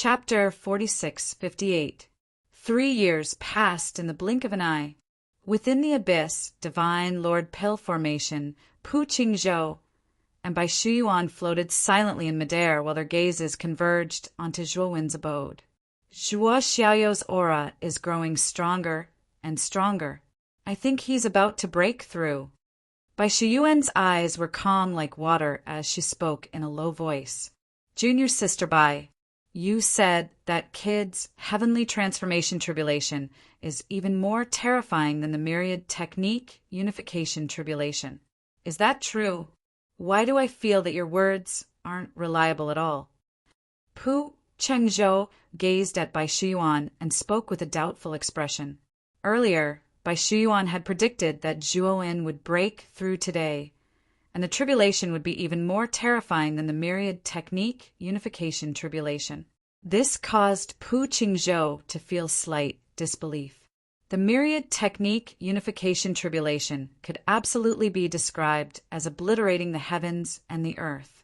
Chapter 46-58. 3 years passed in the blink of an eye. Within the abyss, divine Lord Pill formation, Pu Qingzhou and Bai Shuyuan floated silently in midair while their gazes converged onto Zhuowen's abode. Zhuo Xiaoyou's aura is growing stronger and stronger. I think he's about to break through. Bai Shuyuan's eyes were calm like water as she spoke in a low voice. Junior sister Bai, you said that kid's heavenly transformation tribulation is even more terrifying than the myriad technique unification tribulation. Is that true? Why do I feel that your words aren't reliable at all? Pu Chengzhou gazed at Bai Shuyuan and spoke with a doubtful expression. Earlier, Bai Shuyuan had predicted that Zhuowen would break through today, and the tribulation would be even more terrifying than the myriad technique unification tribulation. This caused Pu Qingzhou to feel slight disbelief. The myriad technique unification tribulation could absolutely be described as obliterating the heavens and the earth.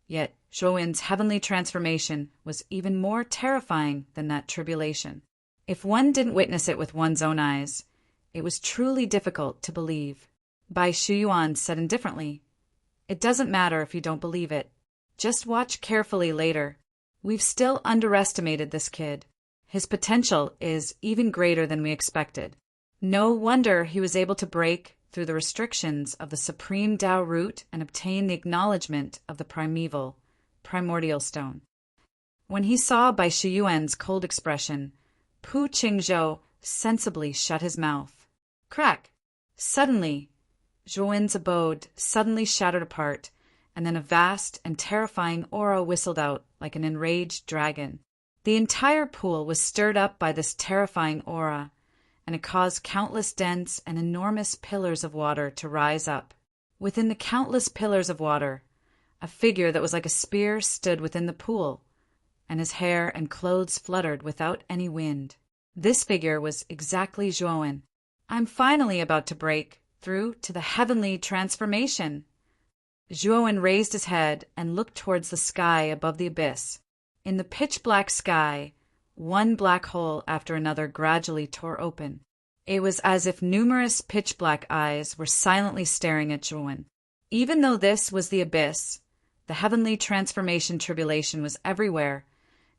Yet Zhuowen's heavenly transformation was even more terrifying than that tribulation. If one didn't witness it with one's own eyes, it was truly difficult to believe. Bai Shuyuan said indifferently, "It doesn't matter if you don't believe it. Just watch carefully later. We've still underestimated this kid. His potential is even greater than we expected. No wonder he was able to break through the restrictions of the supreme Tao root and obtain the acknowledgement of the primordial stone." When he saw Bai Shuyuan's cold expression, Pu Qingzhou sensibly shut his mouth. Crack! Suddenly, Zhuowen's abode suddenly shattered apart, and then a vast and terrifying aura whistled out like an enraged dragon. The entire pool was stirred up by this terrifying aura, and it caused countless dense and enormous pillars of water to rise up. Within the countless pillars of water, a figure that was like a spear stood within the pool, and his hair and clothes fluttered without any wind. This figure was exactly Zhuowen. I'm finally about to break through to the heavenly transformation. Zhuowen raised his head and looked towards the sky above the abyss. In the pitch-black sky, one black hole after another gradually tore open. It was as if numerous pitch-black eyes were silently staring at Zhuowen. Even though this was the abyss, the heavenly transformation tribulation was everywhere,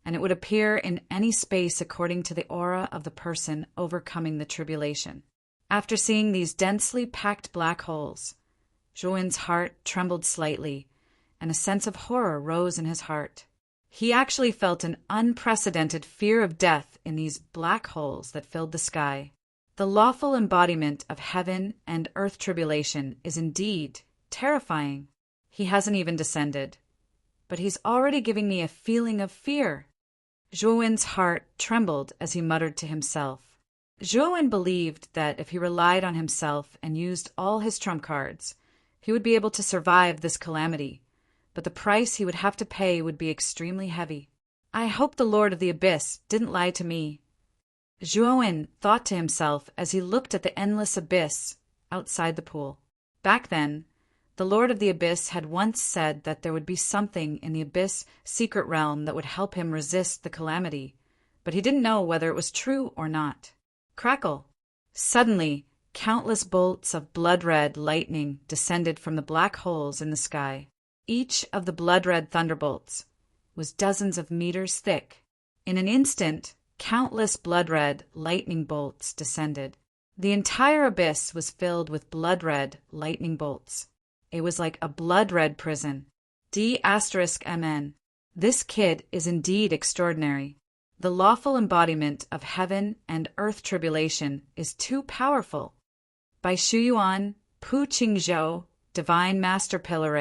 and it would appear in any space according to the aura of the person overcoming the tribulation. After seeing these densely packed black holes, Zhuowen's heart trembled slightly, and a sense of horror rose in his heart. He actually felt an unprecedented fear of death in these black holes that filled the sky. The lawful embodiment of heaven and earth tribulation is indeed terrifying. He hasn't even descended, but he's already giving me a feeling of fear. Zhuowen's heart trembled as he muttered to himself. Zhuowen believed that if he relied on himself and used all his trump cards, he would be able to survive this calamity, but the price he would have to pay would be extremely heavy. I hope the Lord of the Abyss didn't lie to me. Zhuowen thought to himself as he looked at the endless abyss outside the pool. Back then, the Lord of the Abyss had once said that there would be something in the Abyss secret realm that would help him resist the calamity, but he didn't know whether it was true or not. Crackle! Suddenly, countless bolts of blood-red lightning descended from the black holes in the sky. Each of the blood-red thunderbolts was dozens of meters thick. In an instant, countless blood-red lightning bolts descended. The entire abyss was filled with blood-red lightning bolts. It was like a blood-red prison. D*MN. This kid is indeed extraordinary. The lawful embodiment of heaven and earth tribulation is too powerful. Bai Shuyuan, Pu Qingzhou, Divine Master Pillar,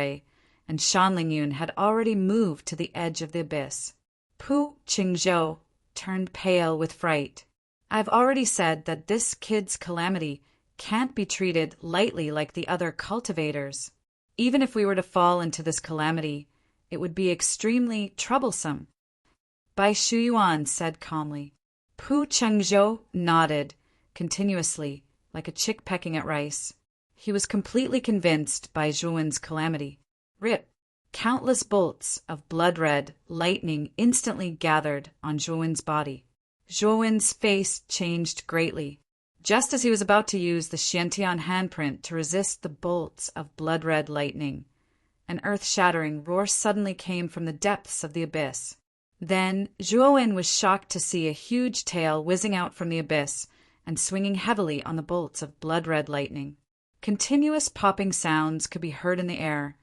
and Shanlingyun had already moved to the edge of the abyss. Pu Qingzhou turned pale with fright. I've already said that this kid's calamity can't be treated lightly like the other cultivators. Even if we were to fall into this calamity, it would be extremely troublesome. Bai Shuyuan said calmly. Pu Qingzhou nodded continuously, like a chick pecking at rice. He was completely convinced by Zhuowen's calamity. Rip! Countless bolts of blood-red lightning instantly gathered on Zhuowen's body. Zhuowen's face changed greatly. Just as he was about to use the Xiantian handprint to resist the bolts of blood-red lightning, an earth-shattering roar suddenly came from the depths of the abyss. Then Zhuowen was shocked to see a huge tail whizzing out from the abyss and swinging heavily on the bolts of blood-red lightning. Continuous popping sounds could be heard in the air,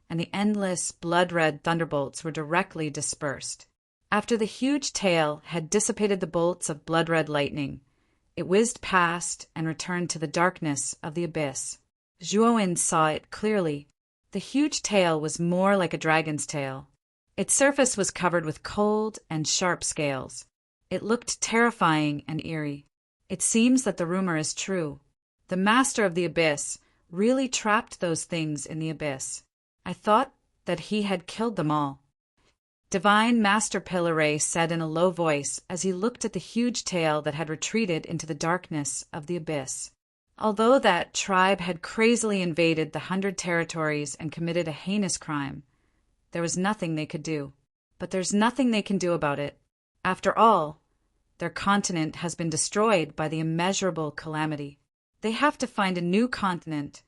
and the endless blood-red thunderbolts were directly dispersed. After the huge tail had dissipated the bolts of blood-red lightning, it whizzed past and returned to the darkness of the abyss. Zhuowen saw it clearly. The huge tail was more like a dragon's tail. Its surface was covered with cold and sharp scales. It looked terrifying and eerie. It seems that the rumor is true. The master of the abyss really trapped those things in the abyss. I thought that he had killed them all. Divine Master Pilaray said in a low voice as he looked at the huge tail that had retreated into the darkness of the abyss. Although that tribe had crazily invaded the 100 territories and committed a heinous crime, there was nothing they could do. But there's nothing they can do about it. After all, their continent has been destroyed by the immeasurable calamity. They have to find a new continent.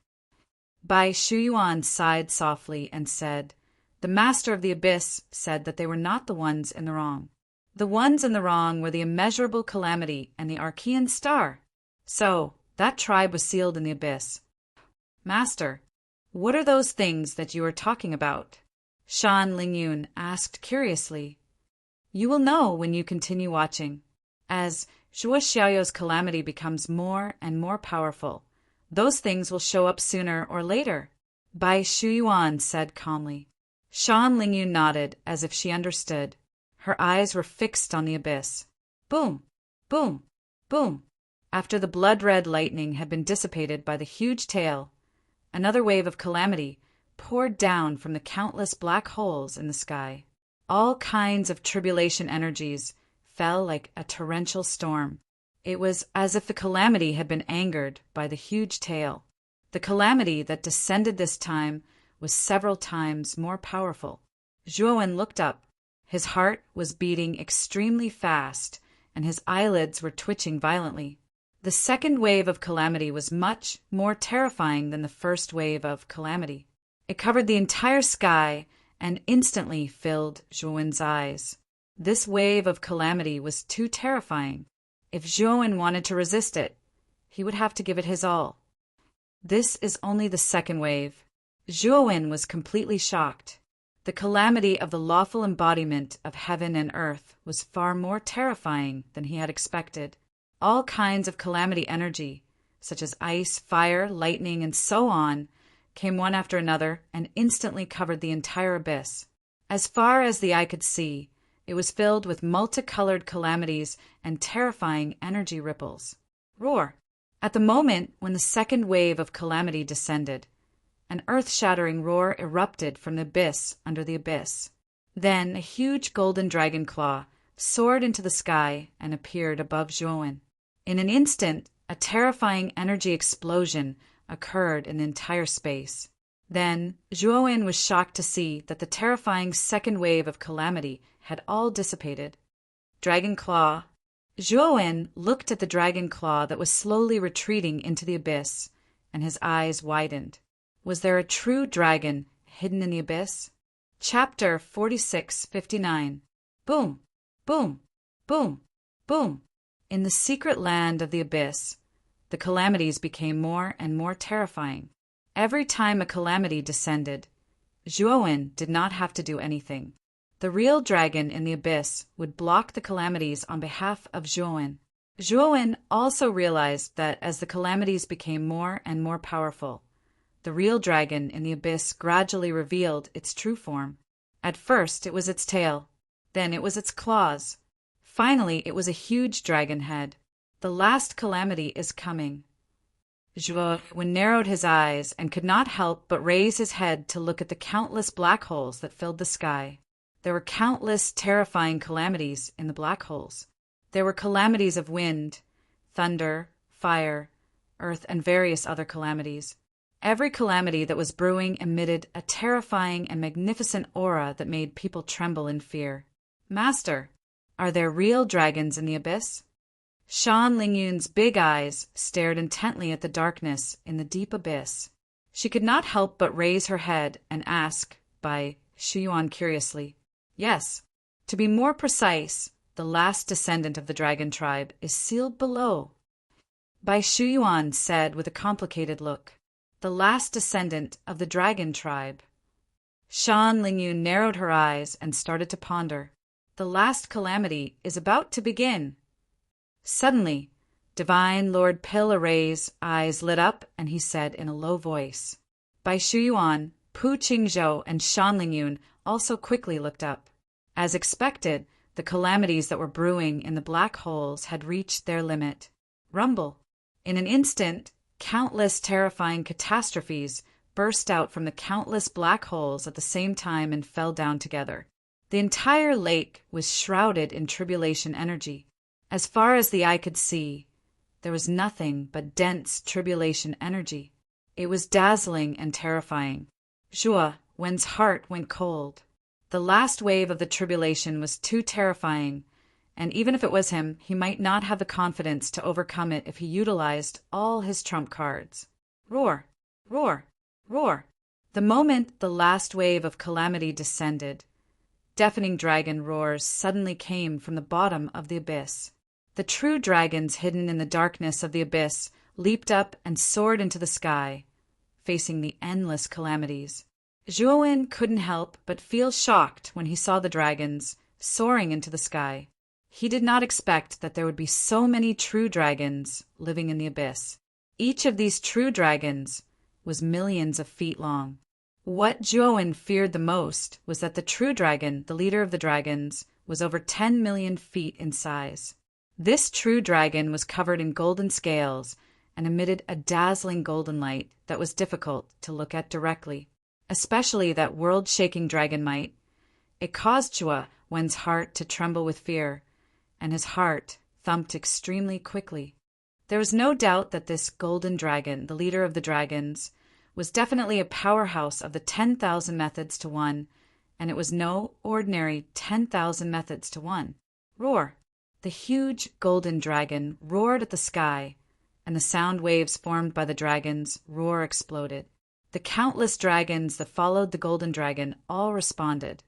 Bai Shuyuan sighed softly and said, "The master of the abyss said that they were not the ones in the wrong. The ones in the wrong were the immeasurable calamity and the Archean star. So, that tribe was sealed in the abyss." "Master, what are those things that you are talking about?" Shan Lingyun asked curiously. "You will know when you continue watching. As Zhuo Xiaoyou's calamity becomes more and more powerful, those things will show up sooner or later," Bai Shuyuan said calmly. Shan Lingyun nodded as if she understood. Her eyes were fixed on the abyss. Boom! Boom! Boom! After the blood-red lightning had been dissipated by the huge tail, another wave of calamity poured down from the countless black holes in the sky. All kinds of tribulation energies fell like a torrential storm. It was as if the calamity had been angered by the huge tail. The calamity that descended this time was several times more powerful. Zhuowen looked up. His heart was beating extremely fast, and his eyelids were twitching violently. The second wave of calamity was much more terrifying than the first wave of calamity. It covered the entire sky and instantly filled Zhuowen's eyes. This wave of calamity was too terrifying. If Zhuowen wanted to resist it, he would have to give it his all. This is only the second wave. Zhuowen was completely shocked. The calamity of the lawful embodiment of heaven and earth was far more terrifying than he had expected. All kinds of calamity energy, such as ice, fire, lightning, and so on, came one after another and instantly covered the entire abyss. As far as the eye could see, it was filled with multicolored calamities and terrifying energy ripples. Roar! At the moment when the second wave of calamity descended, an earth-shattering roar erupted from the abyss under the abyss. Then a huge golden dragon claw soared into the sky and appeared above Zhuowen. In an instant, a terrifying energy explosion occurred in the entire space. Then Zhuowen was shocked to see that the terrifying second wave of calamity had all dissipated. Dragon claw. Zhuowen looked at the dragon claw that was slowly retreating into the abyss, and his eyes widened. Was there a true dragon hidden in the abyss? Chapter 46:59. Boom! Boom! Boom! Boom! In the secret land of the abyss, the calamities became more and more terrifying. Every time a calamity descended, Zhuowen did not have to do anything. The real dragon in the abyss would block the calamities on behalf of Zhuowen. Zhuowen also realized that as the calamities became more and more powerful, the real dragon in the abyss gradually revealed its true form. At first it was its tail, then it was its claws. Finally it was a huge dragon head. The last calamity is coming. Zhuowen narrowed his eyes and could not help but raise his head to look at the countless black holes that filled the sky. There were countless terrifying calamities in the black holes. There were calamities of wind, thunder, fire, earth, and various other calamities. Every calamity that was brewing emitted a terrifying and magnificent aura that made people tremble in fear. Master, are there real dragons in the abyss? Shan Lingyun's big eyes stared intently at the darkness in the deep abyss. She could not help but raise her head and ask, by Shuyuan curiously. Yes. To be more precise, the last descendant of the dragon tribe is sealed below. Bai Shuyuan said with a complicated look. The last descendant of the dragon tribe. Shan Lingyun narrowed her eyes and started to ponder. The last calamity is about to begin. Suddenly, Divine Lord Pil Array's eyes lit up and he said in a low voice. Bai Shuyuan, Pu Qingzhou, and Shan Lingyun also quickly looked up. As expected, the calamities that were brewing in the black holes had reached their limit. Rumble. In an instant, countless terrifying catastrophes burst out from the countless black holes at the same time and fell down together. The entire lake was shrouded in tribulation energy. As far as the eye could see, there was nothing but dense tribulation energy. It was dazzling and terrifying. Zhuo Wen's heart went cold. The last wave of the tribulation was too terrifying, and even if it was him, he might not have the confidence to overcome it if he utilized all his trump cards. Roar! Roar! Roar! The moment the last wave of calamity descended, deafening dragon roars suddenly came from the bottom of the abyss. The true dragons hidden in the darkness of the abyss leaped up and soared into the sky, facing the endless calamities. Zhuo couldn't help but feel shocked when he saw the dragons soaring into the sky. He did not expect that there would be so many true dragons living in the abyss. Each of these true dragons was millions of feet long. What Zhuo feared the most was that the true dragon, the leader of the dragons, was over 10 million feet in size. This true dragon was covered in golden scales and emitted a dazzling golden light that was difficult to look at directly, especially that world-shaking dragon might. It caused Zhuo Wen's heart to tremble with fear, and his heart thumped extremely quickly. There was no doubt that this golden dragon, the leader of the dragons, was definitely a powerhouse of the 10,000 methods to one, and it was no ordinary 10,000 methods to one. Roar! The huge golden dragon roared at the sky, and the sound waves formed by the dragon's roar exploded. The countless dragons that followed the golden dragon all responded,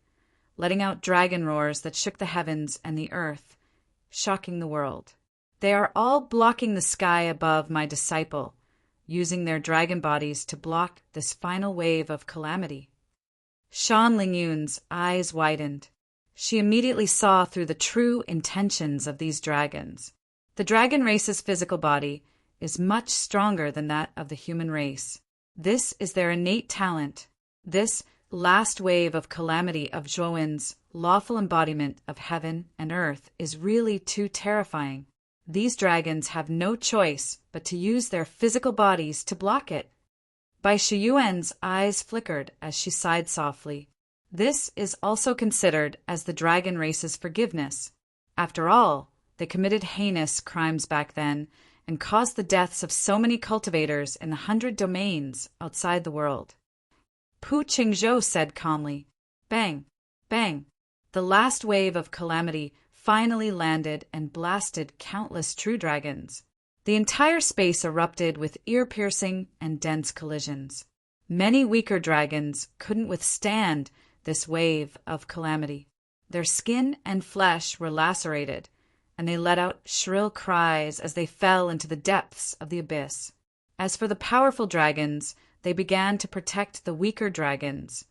letting out dragon roars that shook the heavens and the earth, shocking the world. They are all blocking the sky above my disciple, using their dragon bodies to block this final wave of calamity. Shan Lingyun's eyes widened. She immediately saw through the true intentions of these dragons. The dragon race's physical body is much stronger than that of the human race. This is their innate talent. This last wave of calamity of Zhuowen's lawful embodiment of heaven and earth is really too terrifying. These dragons have no choice but to use their physical bodies to block it. Bai Shuyuan's eyes flickered as she sighed softly. This is also considered as the dragon race's forgiveness. After all, they committed heinous crimes back then and caused the deaths of so many cultivators in the 100 domains outside the world. Pu Qingzhou said calmly, "Bang, bang." The last wave of calamity finally landed and blasted countless true dragons. The entire space erupted with ear-piercing and dense collisions. Many weaker dragons couldn't withstand this wave of calamity. Their skin and flesh were lacerated, and they let out shrill cries as they fell into the depths of the abyss. As for the powerful dragons, they began to protect the weaker dragons,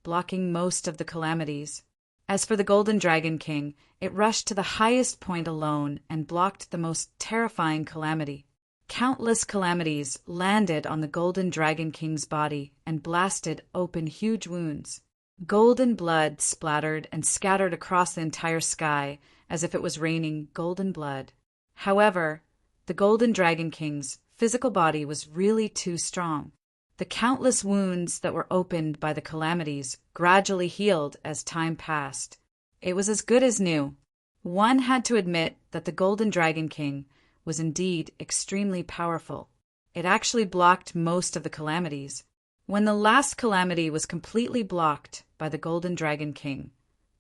blocking most of the calamities. As for the Golden Dragon King, it rushed to the highest point alone and blocked the most terrifying calamity. Countless calamities landed on the Golden Dragon King's body and blasted open huge wounds. Golden blood splattered and scattered across the entire sky as if it was raining golden blood. However, the Golden Dragon King's physical body was really too strong. The countless wounds that were opened by the calamities gradually healed as time passed. It was as good as new. One had to admit that the Golden Dragon King was indeed extremely powerful. It actually blocked most of the calamities. When the last calamity was completely blocked by the Golden Dragon King,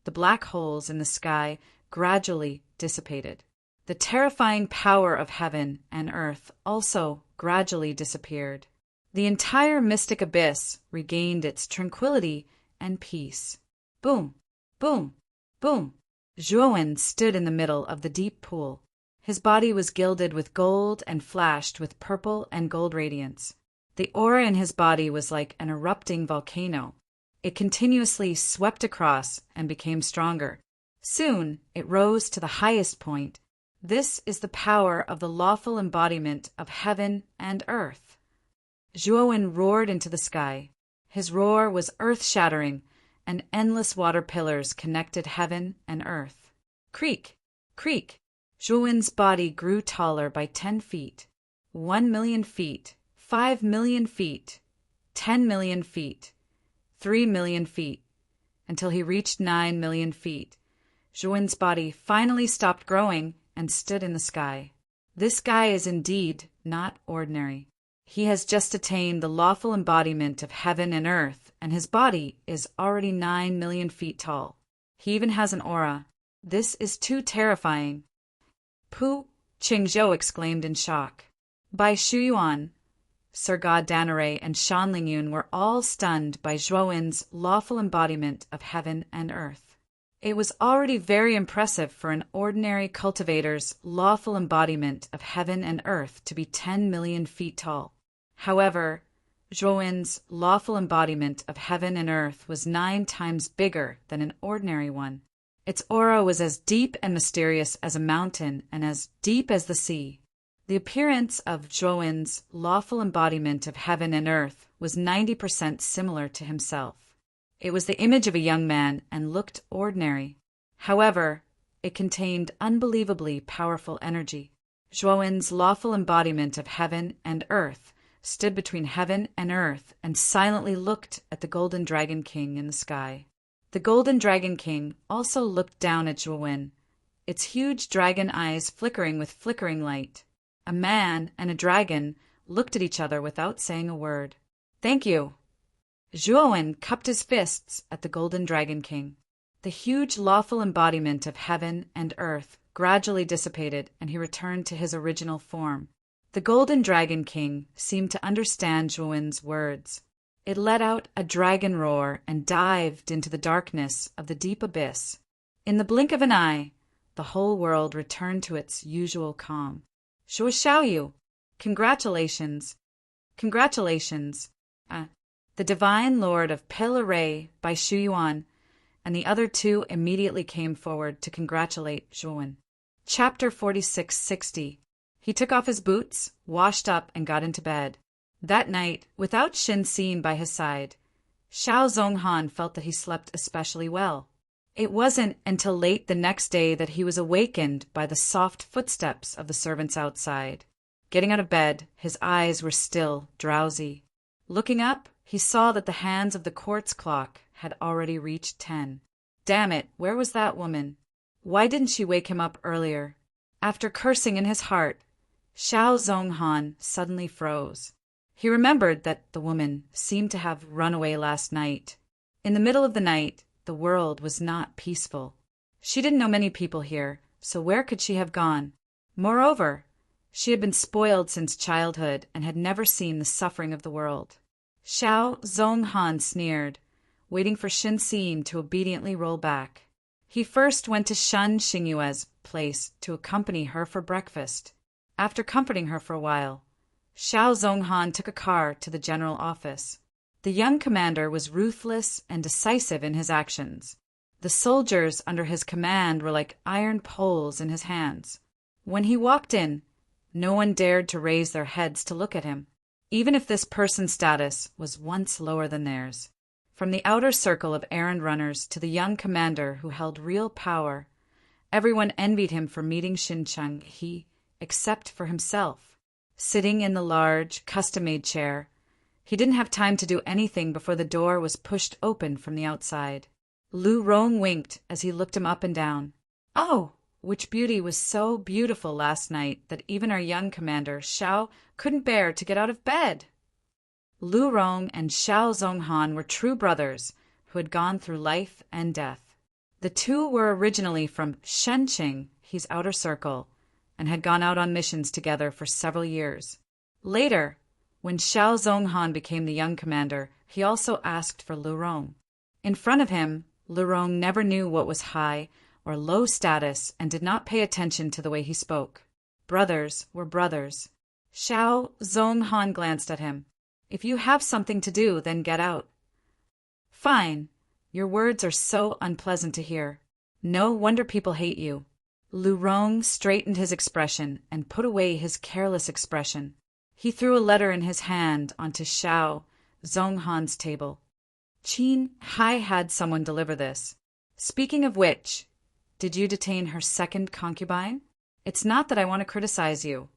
the black holes in the sky gradually dissipated. The terrifying power of heaven and earth also gradually disappeared. The entire mystic abyss regained its tranquility and peace. Boom, boom, boom. Zhuowen stood in the middle of the deep pool. His body was gilded with gold and flashed with purple and gold radiance. The aura in his body was like an erupting volcano. It continuously swept across and became stronger. Soon it rose to the highest point. This is the power of the lawful embodiment of heaven and earth. Zhuowen roared into the sky. His roar was earth-shattering, and endless water pillars connected heaven and earth. Creak, creak. Zhuowen's body grew taller by 10 feet, 1 million feet, 5 million feet, 10 million feet, 3 million feet, until he reached 9 million feet. Zhuowen's body finally stopped growing and stood in the sky. This guy is indeed not ordinary. He has just attained the lawful embodiment of heaven and earth, and his body is already 9 million feet tall. He even has an aura. This is too terrifying. Pu Qingzhou exclaimed in shock. Bai Shuyuan, Sir God Danaray, and Shan Lingyun were all stunned by Zhuowen's lawful embodiment of heaven and earth. It was already very impressive for an ordinary cultivator's lawful embodiment of heaven and earth to be 10 million feet tall. However, Zhuowen's lawful embodiment of heaven and earth was 9 times bigger than an ordinary one. Its aura was as deep and mysterious as a mountain and as deep as the sea. The appearance of Zhuowen's lawful embodiment of heaven and earth was 90% similar to himself. It was the image of a young man and looked ordinary. However, it contained unbelievably powerful energy. Zhuowen's lawful embodiment of heaven and earth stood between heaven and earth and silently looked at the Golden Dragon King in the sky. The Golden Dragon King also looked down at Zhuowen, its huge dragon eyes flickering with flickering light. A man and a dragon looked at each other without saying a word. "Thank you." Zhuowen cupped his fists at the Golden Dragon King. The huge lawful embodiment of heaven and earth gradually dissipated, and he returned to his original form. The Golden Dragon King seemed to understand Zhuowen's words. It let out a dragon roar and dived into the darkness of the deep abyss. In the blink of an eye, the whole world returned to its usual calm. "Zhuo Xiaoyu, congratulations! Congratulations!" The Divine Lord of Pele Bai Shuyuan and the other two immediately came forward to congratulate Zhuowen. Chapter 4660. He took off his boots, washed up, and got into bed. That night, without Shin Xin by his side, Xiao Zhonghan felt that he slept especially well. It wasn't until late the next day that he was awakened by the soft footsteps of the servants outside. Getting out of bed, his eyes were still drowsy. Looking up, he saw that the hands of the quartz clock had already reached 10. Damn it, where was that woman? Why didn't she wake him up earlier? After cursing in his heart, Xiao Zhonghan suddenly froze. He remembered that the woman seemed to have run away last night. In the middle of the night, the world was not peaceful. She didn't know many people here, so where could she have gone? Moreover, she had been spoiled since childhood and had never seen the suffering of the world. Xiao Zhonghan sneered, waiting for Shin Xin to obediently roll back. He first went to Shan Xingyue's place to accompany her for breakfast. After comforting her for a while, Xiao Zhonghan took a car to the general office. The young commander was ruthless and decisive in his actions. The soldiers under his command were like iron poles in his hands. When he walked in, no one dared to raise their heads to look at him, even if this person's status was once lower than theirs. From the outer circle of errand runners to the young commander who held real power, everyone envied him for meeting Shin Changhe, except for himself. Sitting in the large, custom-made chair, he didn't have time to do anything before the door was pushed open from the outside. Lu Rong winked as he looked him up and down. "Oh, which beauty was so beautiful last night that even our young commander, Xiao, couldn't bear to get out of bed. Lu Rong and Xiao Zhonghan were true brothers who had gone through life and death. The two were originally from Shenqing, his outer circle, and had gone out on missions together for several years. Later, when Xiao Zhonghan became the young commander, he also asked for Lu Rong. In front of him, Lu Rong never knew what was high or low status and did not pay attention to the way he spoke. Brothers were brothers. Xiao Zhonghan glanced at him. If you have something to do, then get out. Fine. Your words are so unpleasant to hear. No wonder people hate you. Lu Rong straightened his expression and put away his careless expression. He threw a letter in his hand onto Xiao Zhonghan's table. Qin Hai had someone deliver this. Speaking of which, did you detain her second concubine? It's not that I want to criticize you,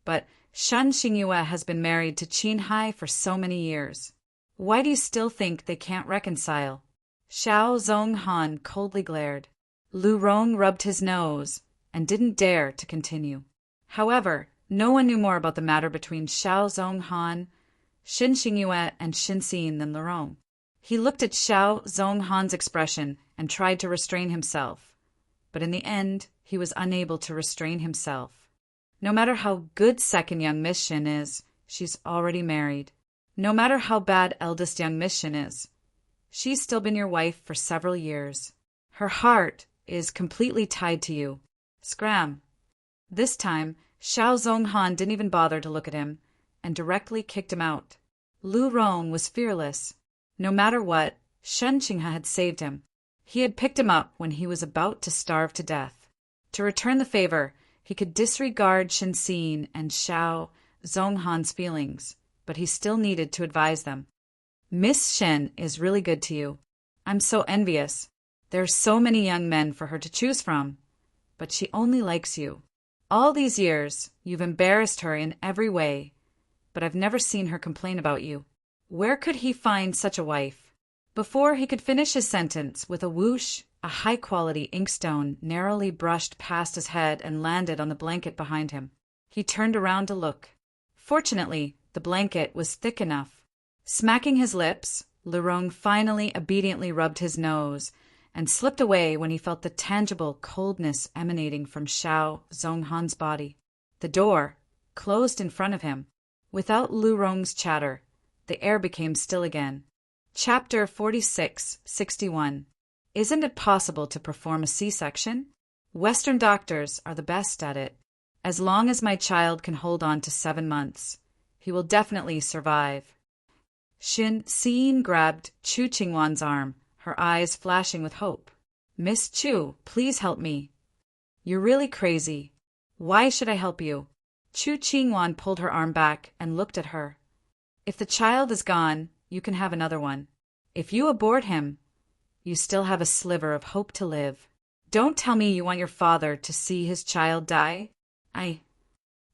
but Shan Xingyue has been married to Qin Hai for so many years. Why do you still think they can't reconcile? Xiao Zhonghan coldly glared. Lu Rong rubbed his nose and didn't dare to continue. However, no one knew more about the matter between Xiao Zhonghan, Shin Xingyue, and Xin Xin than Lu Rong. He looked at Xiao Zhonghan's expression and tried to restrain himself, but in the end, he was unable to restrain himself. No matter how good second young Miss Shin is, she's already married. No matter how bad eldest young Miss Shin is, she's still been your wife for several years. Her heart is completely tied to you. Scram. This time, Xiao Zhonghan didn't even bother to look at him and directly kicked him out. Lu Rong was fearless. No matter what, Shen Qinghe had saved him. He had picked him up when he was about to starve to death. To return the favor, he could disregard Xin Xin and Xiao Zhonghan's feelings, but he still needed to advise them. Miss Shen is really good to you. I'm so envious. There are so many young men for her to choose from, but she only likes you. All these years, you've embarrassed her in every way, but I've never seen her complain about you. Where could he find such a wife? Before he could finish his sentence, with a whoosh, a high-quality inkstone narrowly brushed past his head and landed on the blanket behind him. He turned around to look. Fortunately, the blanket was thick enough. Smacking his lips, Lu Rong finally obediently rubbed his nose and slipped away when he felt the tangible coldness emanating from Xiao Zhonghan's body. The door closed in front of him. Without Lu Rong's chatter, the air became still again. Chapter 46-61. Isn't it possible to perform a C-section? Western doctors are the best at it. As long as my child can hold on to 7 months, he will definitely survive. Xin Xin grabbed Chu Qingwan's arm, her eyes flashing with hope. Miss Chu, please help me. You're really crazy. Why should I help you? Chu Qingwan pulled her arm back and looked at her. If the child is gone, you can have another one. If you abort him, you still have a sliver of hope to live. Don't tell me you want your father to see his child die. Xin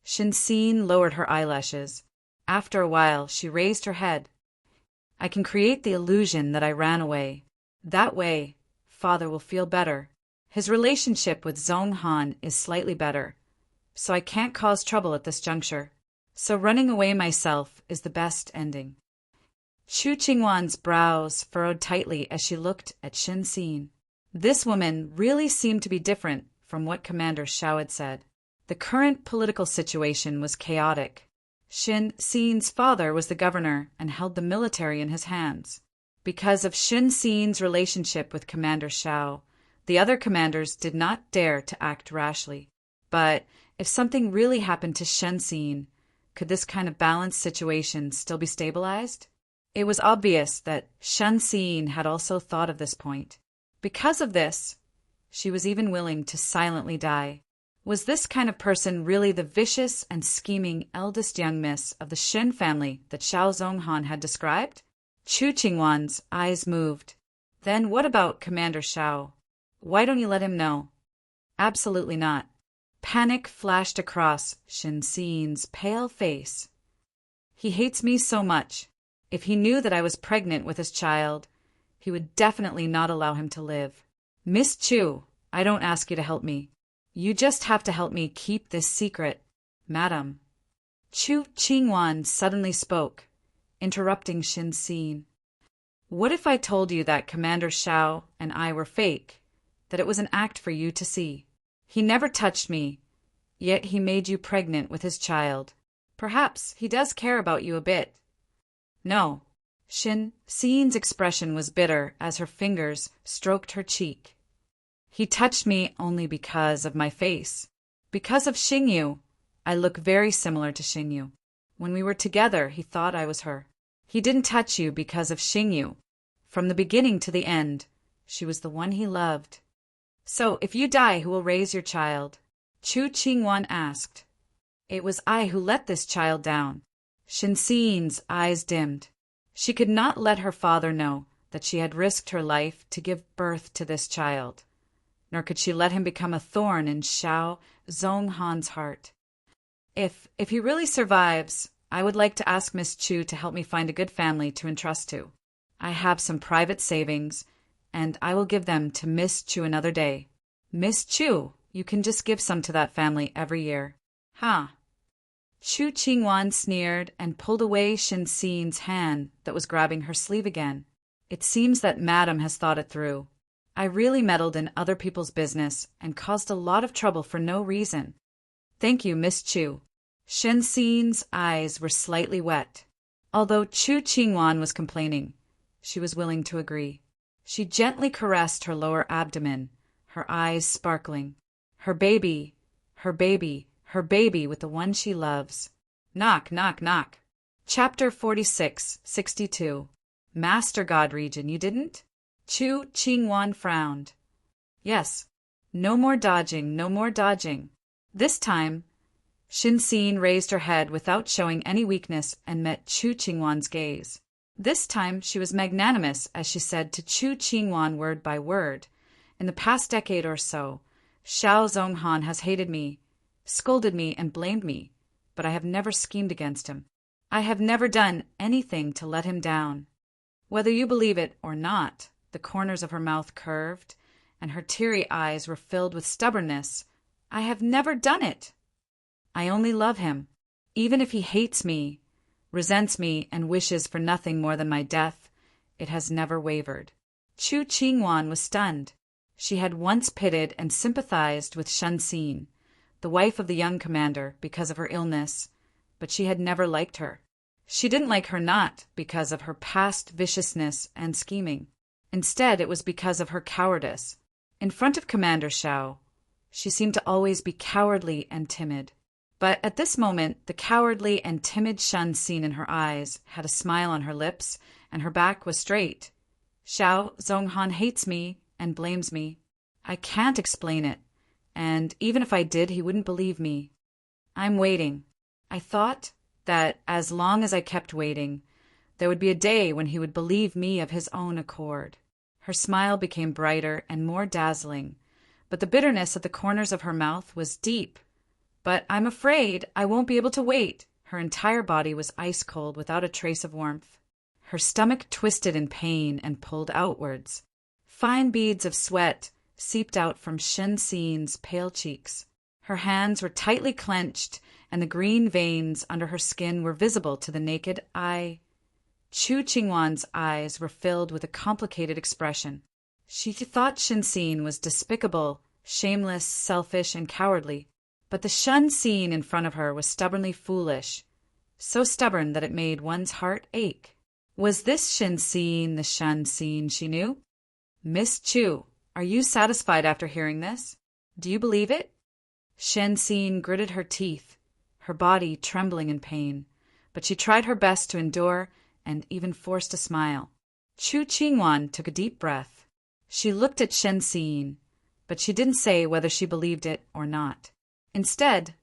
Xin lowered her eyelashes. After a while, she raised her head. I can create the illusion that I ran away. That way, father will feel better. His relationship with Zhonghan is slightly better, so I can't cause trouble at this juncture. So running away myself is the best ending. Chu Qingwan's brows furrowed tightly as she looked at Xin Xin. This woman really seemed to be different from what Commander Xiao had said. The current political situation was chaotic. Xin Xin's father was the governor and held the military in his hands. Because of Xin Xin's relationship with Commander Xiao, the other commanders did not dare to act rashly. But if something really happened to Xin Xin, could this kind of balanced situation still be stabilized? It was obvious that Shen Xin had also thought of this point. Because of this, she was even willing to silently die. Was this kind of person really the vicious and scheming eldest young miss of the Shen family that Xiao Zhonghan had described? Chu Qingwan's eyes moved. Then what about Commander Xiao? Why don't you let him know? Absolutely not. Panic flashed across Xin Xin's pale face. He hates me so much. If he knew that I was pregnant with his child, he would definitely not allow him to live. Miss Chu, I don't ask you to help me. You just have to help me keep this secret, madam. Chu Qingwan suddenly spoke, interrupting Shin Xin. What if I told you that Commander Shao and I were fake, that it was an act for you to see? He never touched me, yet he made you pregnant with his child. Perhaps he does care about you a bit. No. Shin Xin's expression was bitter as her fingers stroked her cheek. He touched me only because of my face. Because of Xingyu. I look very similar to Xingyu. When we were together, he thought I was her. He didn't touch you because of Xingyu. From the beginning to the end, she was the one he loved. So, if you die, who will raise your child? Chu Qingwan asked. It was I who let this child down. Shin Xin's eyes dimmed. She could not let her father know that she had risked her life to give birth to this child, nor could she let him become a thorn in Shao Zhonghan's heart. If he really survives, I would like to ask Miss Chu to help me find a good family to entrust to. I have some private savings, and I will give them to Miss Chu another day. Miss Chu, you can just give some to that family every year. Huh? Chu Qingwan sneered and pulled away Shin Xin's hand that was grabbing her sleeve again. It seems that Madam has thought it through. I really meddled in other people's business and caused a lot of trouble for no reason. Thank you, Miss Chu. Shin Xin's eyes were slightly wet. Although Chu Qingwan was complaining, she was willing to agree. She gently caressed her lower abdomen, her eyes sparkling. Her baby, her baby, her baby with the one she loves. Knock, knock, knock. Chapter 46-62. Master God region, you didn't? Chu Qingwan frowned. Yes. No more dodging, no more dodging. This time, Shin Xin raised her head without showing any weakness and met Chu Qingwan's gaze. This time she was magnanimous as she said to Chu Qingwan word by word, in the past decade or so, Shao Zhonghan has hated me, scolded me, and blamed me, but I have never schemed against him. I have never done anything to let him down. Whether you believe it or not, the corners of her mouth curved, and her teary eyes were filled with stubbornness. I have never done it. I only love him, even if he hates me, resents me, and wishes for nothing more than my death. It has never wavered. Chu Qingwan was stunned. She had once pitied and sympathized with Shin Xin, the wife of the young commander, because of her illness, but she had never liked her. She didn't like her not because of her past viciousness and scheming. Instead, it was because of her cowardice. In front of Commander Shao, she seemed to always be cowardly and timid. But at this moment, the cowardly and timid Shin Xin in her eyes had a smile on her lips, and her back was straight. Shao Zhonghan hates me and blames me. I can't explain it, and even if I did, he wouldn't believe me. I'm waiting. I thought that as long as I kept waiting, there would be a day when he would believe me of his own accord. Her smile became brighter and more dazzling, but the bitterness at the corners of her mouth was deep. But I'm afraid I won't be able to wait. Her entire body was ice cold without a trace of warmth. Her stomach twisted in pain and pulled outwards. Fine beads of sweat seeped out from Shin Xin's pale cheeks. Her hands were tightly clenched, and the green veins under her skin were visible to the naked eye. Chu Qingwan's eyes were filled with a complicated expression. She thought Shin Xin was despicable, shameless, selfish, and cowardly. But the Shin Xin in front of her was stubbornly foolish, so stubborn that it made one's heart ache. Was this Shin Xin the Shin Xin she knew? Miss Chu, are you satisfied after hearing this? Do you believe it? Shin Xin gritted her teeth, her body trembling in pain, but she tried her best to endure and even forced a smile. Chu Qingwan took a deep breath. She looked at Shin Xin, but she didn't say whether she believed it or not. Instead,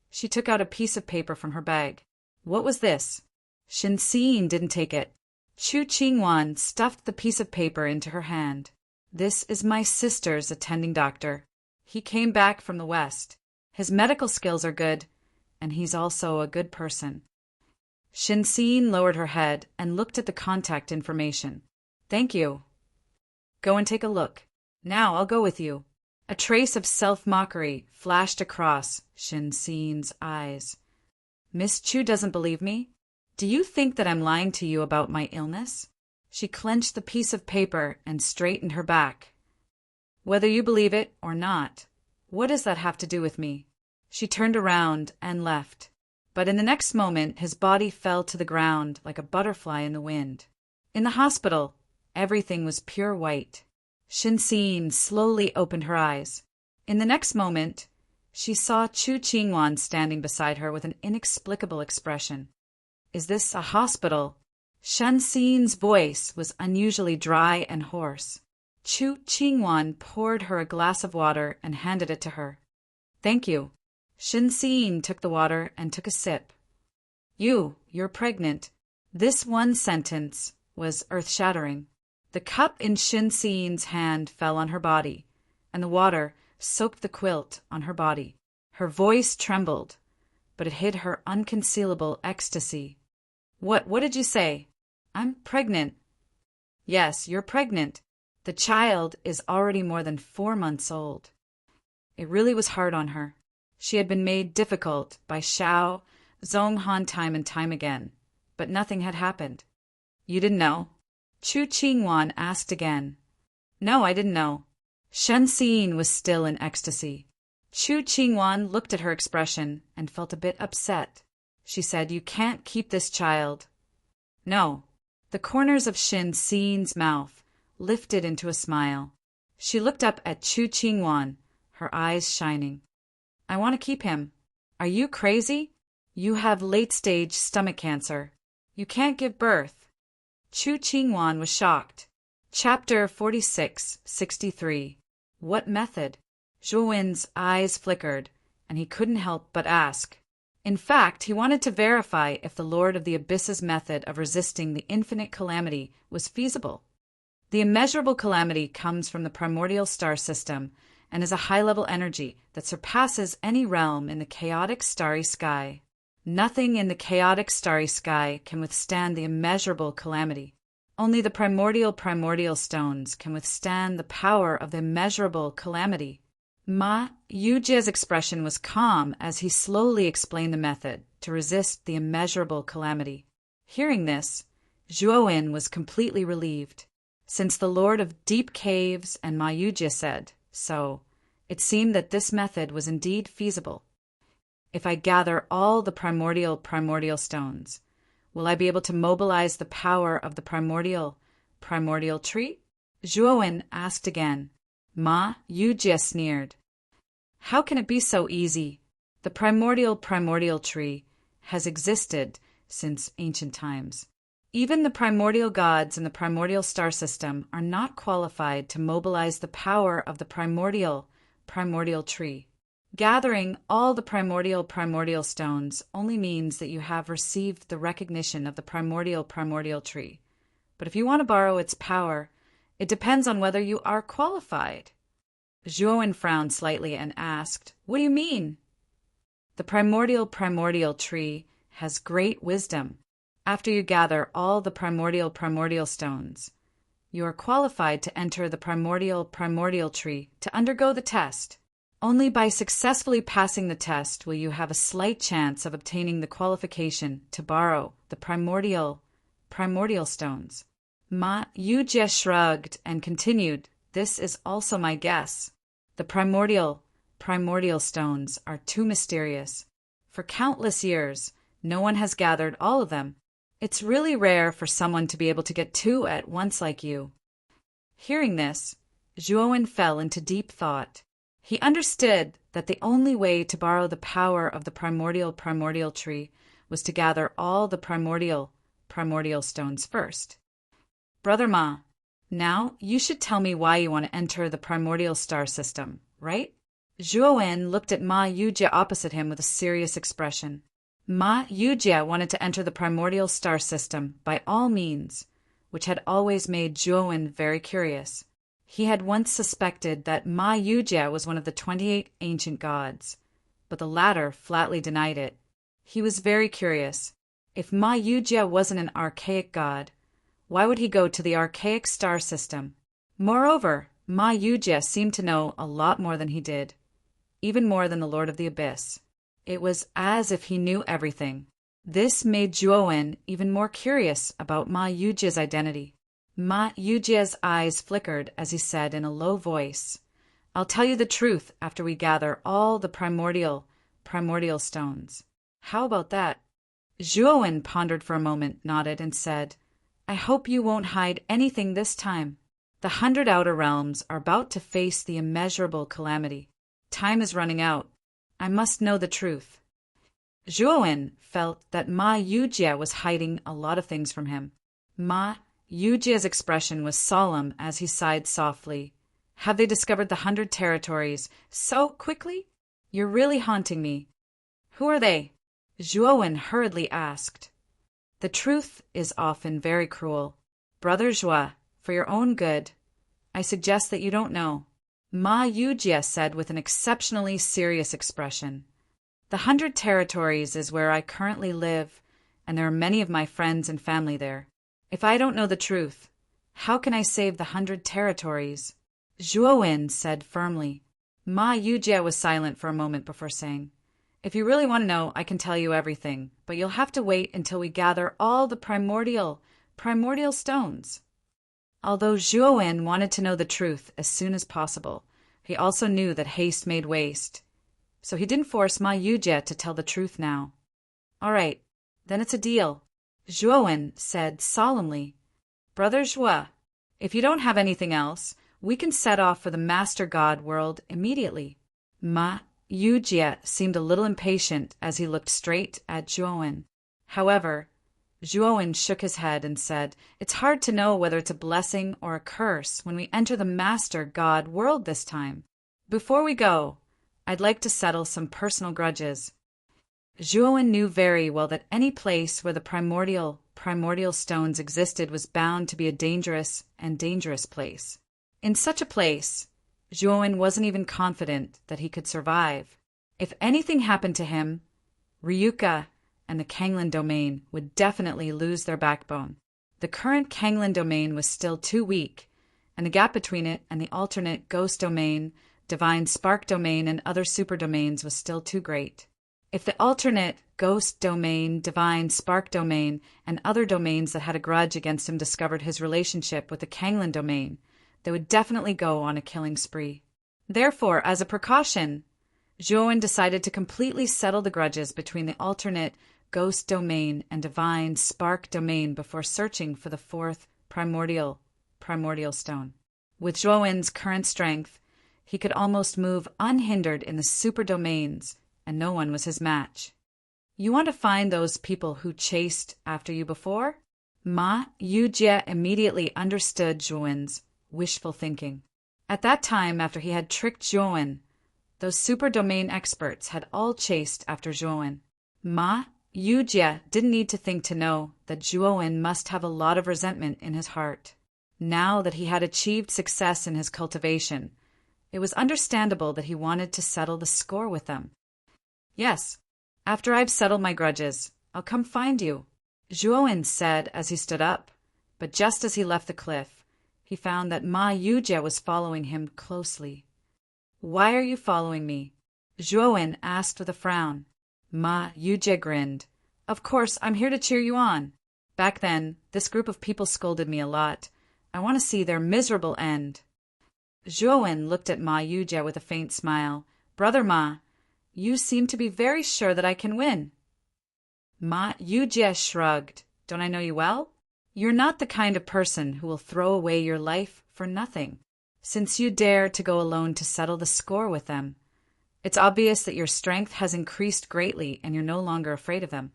she took out a piece of paper from her bag. What was this? Shin Xin didn't take it. Chu Qingwan stuffed the piece of paper into her hand. This is my sister's attending doctor. He came back from the West. His medical skills are good, and he's also a good person. Shin Xin lowered her head and looked at the contact information. Thank you. Go and take a look. Now I'll go with you. A trace of self-mockery flashed across Shinxin's eyes. Miss Chu doesn't believe me? Do you think that I'm lying to you about my illness? She clenched the piece of paper and straightened her back. Whether you believe it or not, what does that have to do with me? She turned around and left. But in the next moment, his body fell to the ground like a butterfly in the wind. In the hospital, everything was pure white. Shinxin slowly opened her eyes. In the next moment, she saw Chu Qingwan standing beside her with an inexplicable expression. Is this a hospital? Shinxin's voice was unusually dry and hoarse. Chu Qingwan poured her a glass of water and handed it to her. Thank you. Shinxin took the water and took a sip. You're pregnant. This one sentence was earth-shattering. The cup in Shinxin's hand fell on her body, and the water soaked the quilt on her body. Her voice trembled, but it hid her unconcealable ecstasy. What did you say? I'm pregnant. Yes, you're pregnant. The child is already more than 4 months old. It really was hard on her. She had been made difficult by Xiao Zhonghan time and time again, but nothing had happened. You didn't know? Chu Qingwan asked again. No, I didn't know. Shinxin was still in ecstasy. Chu Qingwan looked at her expression and felt a bit upset. She said, You can't keep this child. No. The corners of Shinxin's mouth lifted into a smile. She looked up at Chu Qingwan, her eyes shining. I want to keep him. Are you crazy? You have late-stage stomach cancer. You can't give birth. Chu Qingwan was shocked. Chapter 46-63. What method? Zhuowen's eyes flickered, and he couldn't help but ask. In fact, he wanted to verify if the Lord of the Abyss's method of resisting the infinite calamity was feasible. The immeasurable calamity comes from the primordial star system and is a high-level energy that surpasses any realm in the chaotic starry sky. Nothing in the chaotic starry sky can withstand the immeasurable calamity. Only the primordial stones can withstand the power of the immeasurable calamity. Ma Yujie's expression was calm as he slowly explained the method to resist the immeasurable calamity. Hearing this, Zhuowen was completely relieved. Since the Lord of Deep Caves and Ma Yujie said so, it seemed that this method was indeed feasible. If I gather all the primordial stones, will I be able to mobilize the power of the primordial tree? Zhuowen asked again. Ma Yujie sneered. How can it be so easy? The primordial tree has existed since ancient times. Even the primordial gods in the primordial star system are not qualified to mobilize the power of the primordial tree. Gathering all the primordial stones only means that you have received the recognition of the primordial tree. But if you want to borrow its power, it depends on whether you are qualified. Zhuowen frowned slightly and asked, What do you mean? The primordial tree has great wisdom. After you gather all the primordial stones, you are qualified to enter the primordial tree to undergo the test. Only by successfully passing the test will you have a slight chance of obtaining the qualification to borrow the primordial stones. Ma Yujie shrugged and continued, This is also my guess. The primordial stones are too mysterious. For countless years, no one has gathered all of them. It's really rare for someone to be able to get 2 at once like you. Hearing this, Zhuowen fell into deep thought. He understood that the only way to borrow the power of the primordial tree was to gather all the primordial stones first. Brother Ma, now you should tell me why you want to enter the primordial star system, right? Zhuowen looked at Ma Yujie opposite him with a serious expression. Ma Yujie wanted to enter the primordial star system by all means, which had always made Zhuowen very curious. He had once suspected that Ma Yujie was one of the 28 ancient gods, but the latter flatly denied it. He was very curious. If Ma Yujie wasn't an archaic god, why would he go to the archaic star system? Moreover, Ma Yujie seemed to know a lot more than he did, even more than the Lord of the Abyss. It was as if he knew everything. This made Zhuowen even more curious about Ma Yujie's identity. Ma Yujie's eyes flickered as he said in a low voice, "I'll tell you the truth after we gather all the primordial stones." "How about that?" Zhuowen pondered for a moment, nodded, and said, "I hope you won't hide anything this time. The 100 Outer Realms are about to face the immeasurable calamity. Time is running out. I must know the truth." Zhuowen felt that Ma Yujie was hiding a lot of things from him. Ma Yujie's expression was solemn as he sighed softly. "Have they discovered the 100 territories so quickly? You're really haunting me." "Who are they?" Zhuowen hurriedly asked. "The truth is often very cruel. Brother Zhua, for your own good, I suggest that you don't know." Ma Yujie said with an exceptionally serious expression. "The 100 territories is where I currently live, and there are many of my friends and family there. If I don't know the truth, how can I save the 100 territories?" Zhuowen said firmly. Ma Yujie was silent for a moment before saying, "If you really want to know, I can tell you everything, but you'll have to wait until we gather all the primordial stones." Although Zhuowen wanted to know the truth as soon as possible, he also knew that haste made waste, so he didn't force Ma Yujie to tell the truth now. "All right, then it's a deal," Zhuowen said solemnly. "Brother Zhua, if you don't have anything else, we can set off for the Master God world immediately." Ma Yujie seemed a little impatient as he looked straight at Zhuowen. However, Zhuowen shook his head and said, "It's hard to know whether it's a blessing or a curse when we enter the Master God world this time. Before we go, I'd like to settle some personal grudges." Zhuowen knew very well that any place where the primordial stones existed was bound to be a dangerous place. In such a place, Zhuowen wasn't even confident that he could survive. If anything happened to him, Ryuka and the Kanglin domain would definitely lose their backbone. The current Kanglin domain was still too weak, and the gap between it and the alternate ghost domain, divine spark domain, and other super domains was still too great. If the alternate ghost domain, divine spark domain, and other domains that had a grudge against him discovered his relationship with the Kanglin domain, they would definitely go on a killing spree. Therefore, as a precaution, Zhuowen decided to completely settle the grudges between the alternate ghost domain and divine spark domain before searching for the fourth primordial stone. With Zhuowen's current strength, he could almost move unhindered in the super domains, and no one was his match. "You want to find those people who chased after you before?" Ma Yujie immediately understood Zhuowen's wishful thinking. At that time, after he had tricked Zhuowen, those super domain experts had all chased after Zhuowen. Ma Yujie didn't need to think to know that Zhuowen must have a lot of resentment in his heart. Now that he had achieved success in his cultivation, it was understandable that he wanted to settle the score with them. "Yes, after I've settled my grudges, I'll come find you," Zhuowen said as he stood up, but just as he left the cliff, he found that Ma Yujie was following him closely. "Why are you following me?" Zhuowen asked with a frown. Ma Yujie grinned. "Of course, I'm here to cheer you on. Back then, this group of people scolded me a lot. I want to see their miserable end." Zhuowen looked at Ma Yujie with a faint smile. "Brother Ma, you seem to be very sure that I can win." Ma Yujie shrugged. "Don't I know you well? You're not the kind of person who will throw away your life for nothing. Since you dare to go alone to settle the score with them, it's obvious that your strength has increased greatly and you're no longer afraid of them.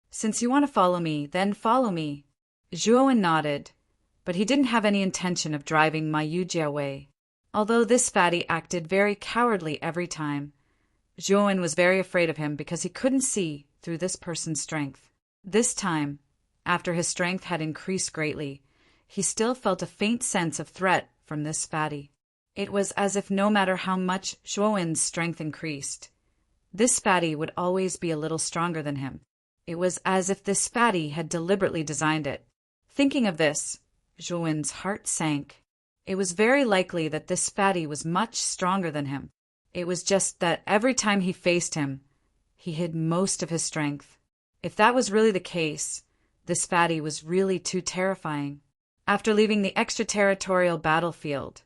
Since you want to follow me, then follow me." Zhuowen nodded, but he didn't have any intention of driving Ma Yujie away. Although this fatty acted very cowardly every time, Zhuowen was very afraid of him because he couldn't see through this person's strength. This time, after his strength had increased greatly, he still felt a faint sense of threat from this fatty. It was as if no matter how much Zhuowen's strength increased, this fatty would always be a little stronger than him. It was as if this fatty had deliberately designed it. Thinking of this, Zhuowen's heart sank. It was very likely that this fatty was much stronger than him. It was just that every time he faced him, he hid most of his strength. If that was really the case, this fatty was really too terrifying. After leaving the extraterritorial battlefield,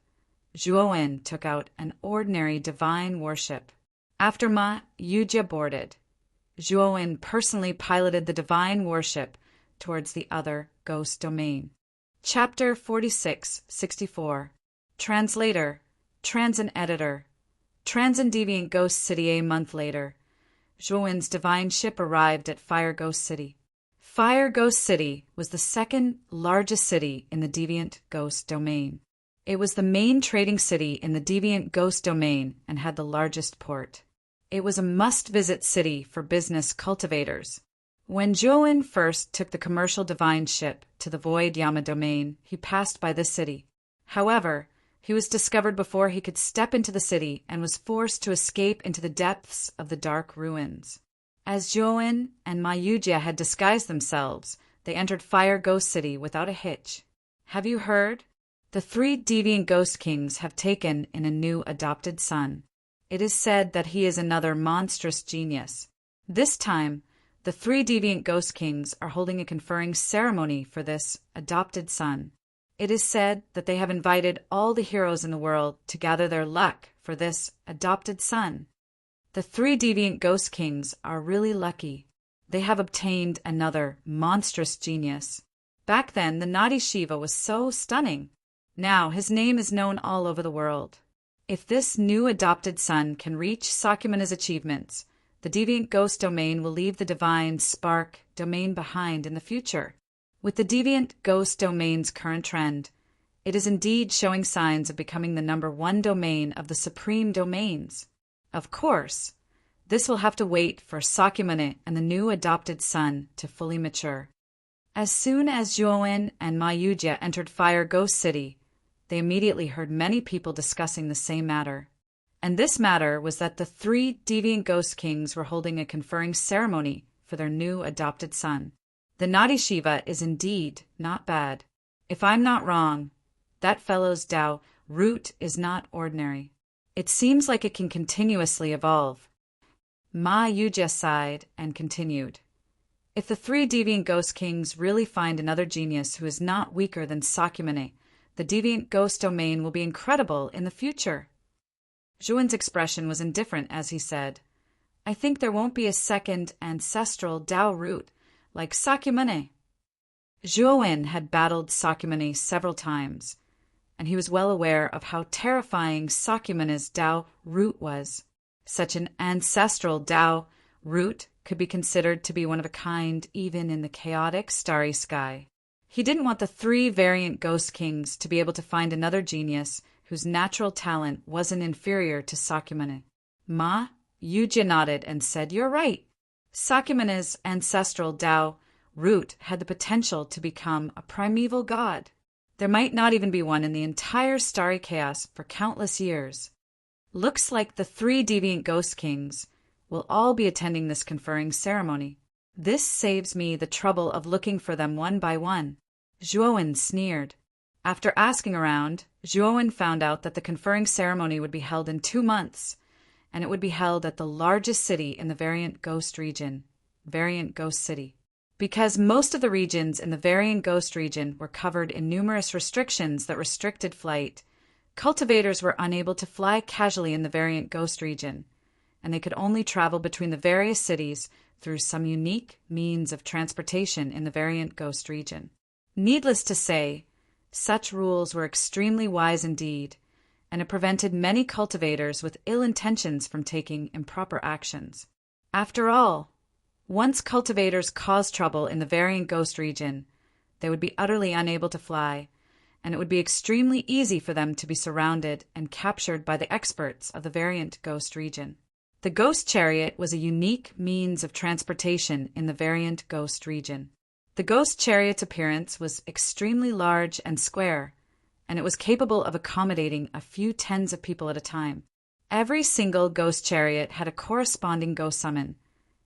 Zhuowen took out an ordinary divine warship. After Ma Yujia boarded, Zhuowen personally piloted the divine warship towards the other ghost domain. Chapter 46-64. Translator, Transin Editor. Transin Deviant Ghost City. A month later, Zhuowen's divine ship arrived at Fire Ghost City. Fire Ghost City was the second largest city in the Deviant Ghost domain. It was the main trading city in the Deviant Ghost domain and had the largest port. It was a must-visit city for business cultivators. When Zhuowen first took the commercial divine ship to the Void Yama domain, he passed by this city. However, he was discovered before he could step into the city and was forced to escape into the depths of the dark ruins. As Zhuowen and Ma Yujia had disguised themselves, they entered Fire Ghost City without a hitch. Have you heard? The 3 deviant ghost kings have taken in a new adopted son. It is said that he is another monstrous genius. This time, the 3 deviant ghost kings are holding a conferring ceremony for this adopted son. It is said that they have invited all the heroes in the world to gather their luck for this adopted son. The 3 deviant ghost kings are really lucky. They have obtained another monstrous genius. Back then, the naughty Shiva was so stunning. Now his name is known all over the world. If this new adopted son can reach Sakyamana's achievements, the deviant ghost domain will leave the divine spark domain behind in the future. With the deviant ghost domain's current trend, it is indeed showing signs of becoming the number 1 domain of the supreme domains. Of course, this will have to wait for Sakyamana and the new adopted son to fully mature. As soon as Zhuowen and Ma Yujia entered Fire Ghost City, they immediately heard many people discussing the same matter. And this matter was that the 3 deviant ghost kings were holding a conferring ceremony for their new adopted son. The naughty Shiva is indeed not bad. If I'm not wrong, that fellow's Tao root is not ordinary. It seems like it can continuously evolve. Ma Yujia sighed and continued. If the 3 deviant ghost kings really find another genius who is not weaker than Sakyamana, the deviant ghost domain will be incredible in the future. Zhuowen's expression was indifferent as he said, I think there won't be a second ancestral Tao root like Sakyamana. Zhuowen had battled Sakyamana several times, and he was well aware of how terrifying Sakyamana's Tao root was. Such an ancestral Tao root could be considered to be one of a kind even in the chaotic starry sky. He didn't want the 3 variant ghost kings to be able to find another genius whose natural talent wasn't inferior to Sakyamana. Ma Yujia nodded and said, You're right. Sakyamana's ancestral Tao root had the potential to become a primeval god. There might not even be one in the entire starry chaos for countless years. Looks like the 3 deviant ghost kings will all be attending this conferring ceremony. This saves me the trouble of looking for them one by one. Zhuowen sneered. After asking around, Zhuowen found out that the conferring ceremony would be held in 2 months, and it would be held at the largest city in the Variant Ghost region, Variant Ghost City. Because most of the regions in the Variant Ghost region were covered in numerous restrictions that restricted flight, cultivators were unable to fly casually in the Variant Ghost region, and they could only travel between the various cities through some unique means of transportation in the Variant Ghost region. Needless to say, such rules were extremely wise indeed, and it prevented many cultivators with ill intentions from taking improper actions. After all, once cultivators caused trouble in the Variant Ghost region, they would be utterly unable to fly, and it would be extremely easy for them to be surrounded and captured by the experts of the Variant Ghost region. The Ghost Chariot was a unique means of transportation in the Variant Ghost region. The Ghost Chariot's appearance was extremely large and square, and it was capable of accommodating a few tens of people at a time. Every single Ghost Chariot had a corresponding ghost summon,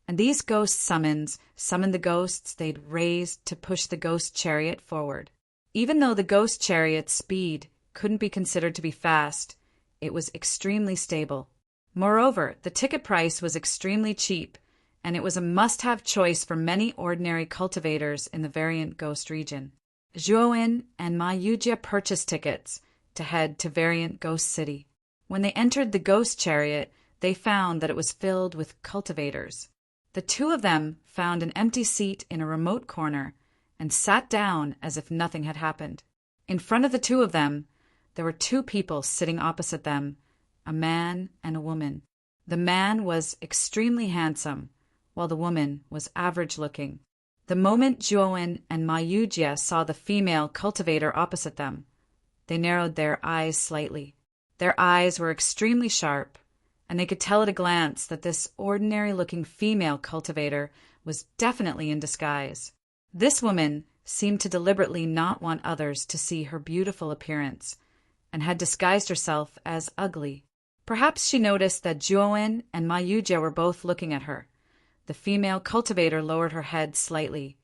and these ghost summons summoned the ghosts they'd raised to push the Ghost Chariot forward. Even though the Ghost Chariot's speed couldn't be considered to be fast. It was extremely stable. Moreover, the ticket price was extremely cheap, and it was a must-have choice for many ordinary cultivators in the Variant Ghost region. Zhuowen and Ma Yujie purchased tickets to head to Variant Ghost City. When they entered the ghost chariot, they found that it was filled with cultivators. The two of them found an empty seat in a remote corner and sat down as if nothing had happened. In front of the two of them, there were two people sitting opposite them, a man and a woman. The man was extremely handsome, while the woman was average-looking. The moment Zhuowen and Ma Yujie saw the female cultivator opposite them, they narrowed their eyes slightly. Their eyes were extremely sharp, and they could tell at a glance that this ordinary-looking female cultivator was definitely in disguise. This woman seemed to deliberately not want others to see her beautiful appearance, and had disguised herself as ugly. Perhaps she noticed that Zhuowen and Ma Yujie were both looking at her. The female cultivator lowered her head slightly,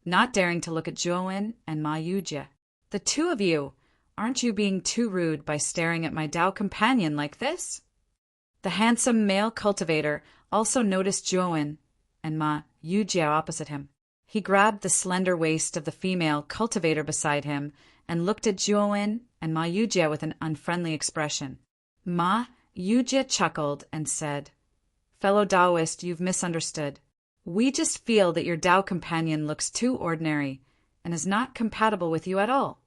not daring to look at Zhuowen and Ma Yujie. "The two of you, aren't you being too rude by staring at my Dao companion like this?" The handsome male cultivator also noticed Zhuowen and Ma Yujie opposite him. He grabbed the slender waist of the female cultivator beside him and looked at Zhuowen and Ma Yujie with an unfriendly expression. Ma Yujie chuckled and said, "Fellow Taoist, you've misunderstood. We just feel that your Tao companion looks too ordinary and is not compatible with you at all."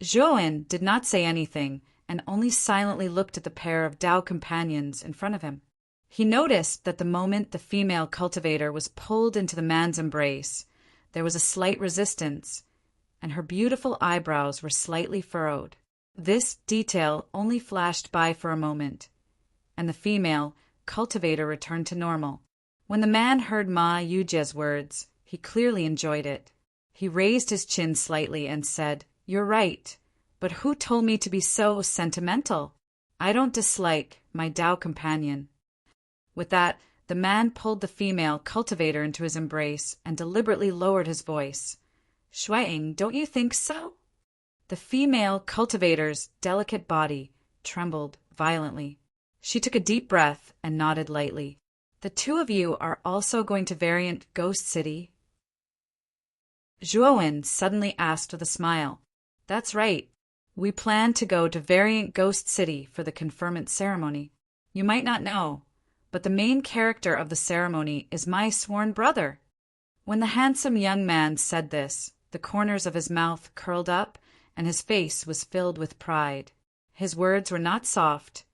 Zhuowen did not say anything and only silently looked at the pair of Tao companions in front of him. He noticed that the moment the female cultivator was pulled into the man's embrace, there was a slight resistance, and her beautiful eyebrows were slightly furrowed. This detail only flashed by for a moment, and the female cultivator returned to normal. When the man heard Ma Yujie's words, he clearly enjoyed it. He raised his chin slightly and said, "You're right, but who told me to be so sentimental? I don't dislike my Tao companion." With that, the man pulled the female cultivator into his embrace and deliberately lowered his voice. "Shuiying, don't you think so?" The female cultivator's delicate body trembled violently. She took a deep breath and nodded lightly. "The two of you are also going to Variant Ghost City?" Zhuowen suddenly asked with a smile. "That's right. We plan to go to Variant Ghost City for the conferment ceremony. You might not know, but the main character of the ceremony is my sworn brother." When the handsome young man said this, the corners of his mouth curled up and his face was filled with pride. His words were not soft,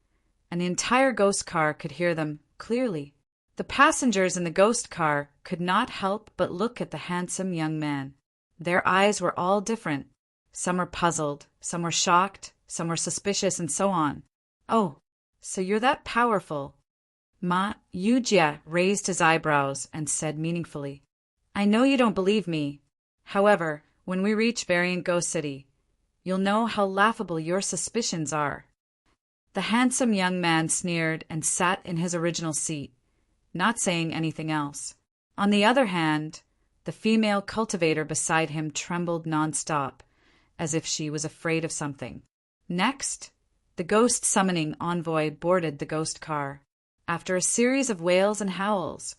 and the entire ghost car could hear them clearly. The passengers in the ghost car could not help but look at the handsome young man. Their eyes were all different. Some were puzzled, some were shocked, some were suspicious, and so on. "Oh, so you're that powerful?" Ma Yujie raised his eyebrows and said meaningfully, "I know you don't believe me. However, when we reach Variant Ghost City, you'll know how laughable your suspicions are." The handsome young man sneered and sat in his original seat, not saying anything else. On the other hand, the female cultivator beside him trembled nonstop, as if she was afraid of something. Next, the ghost summoning envoy boarded the ghost car. After a series of wails and howls,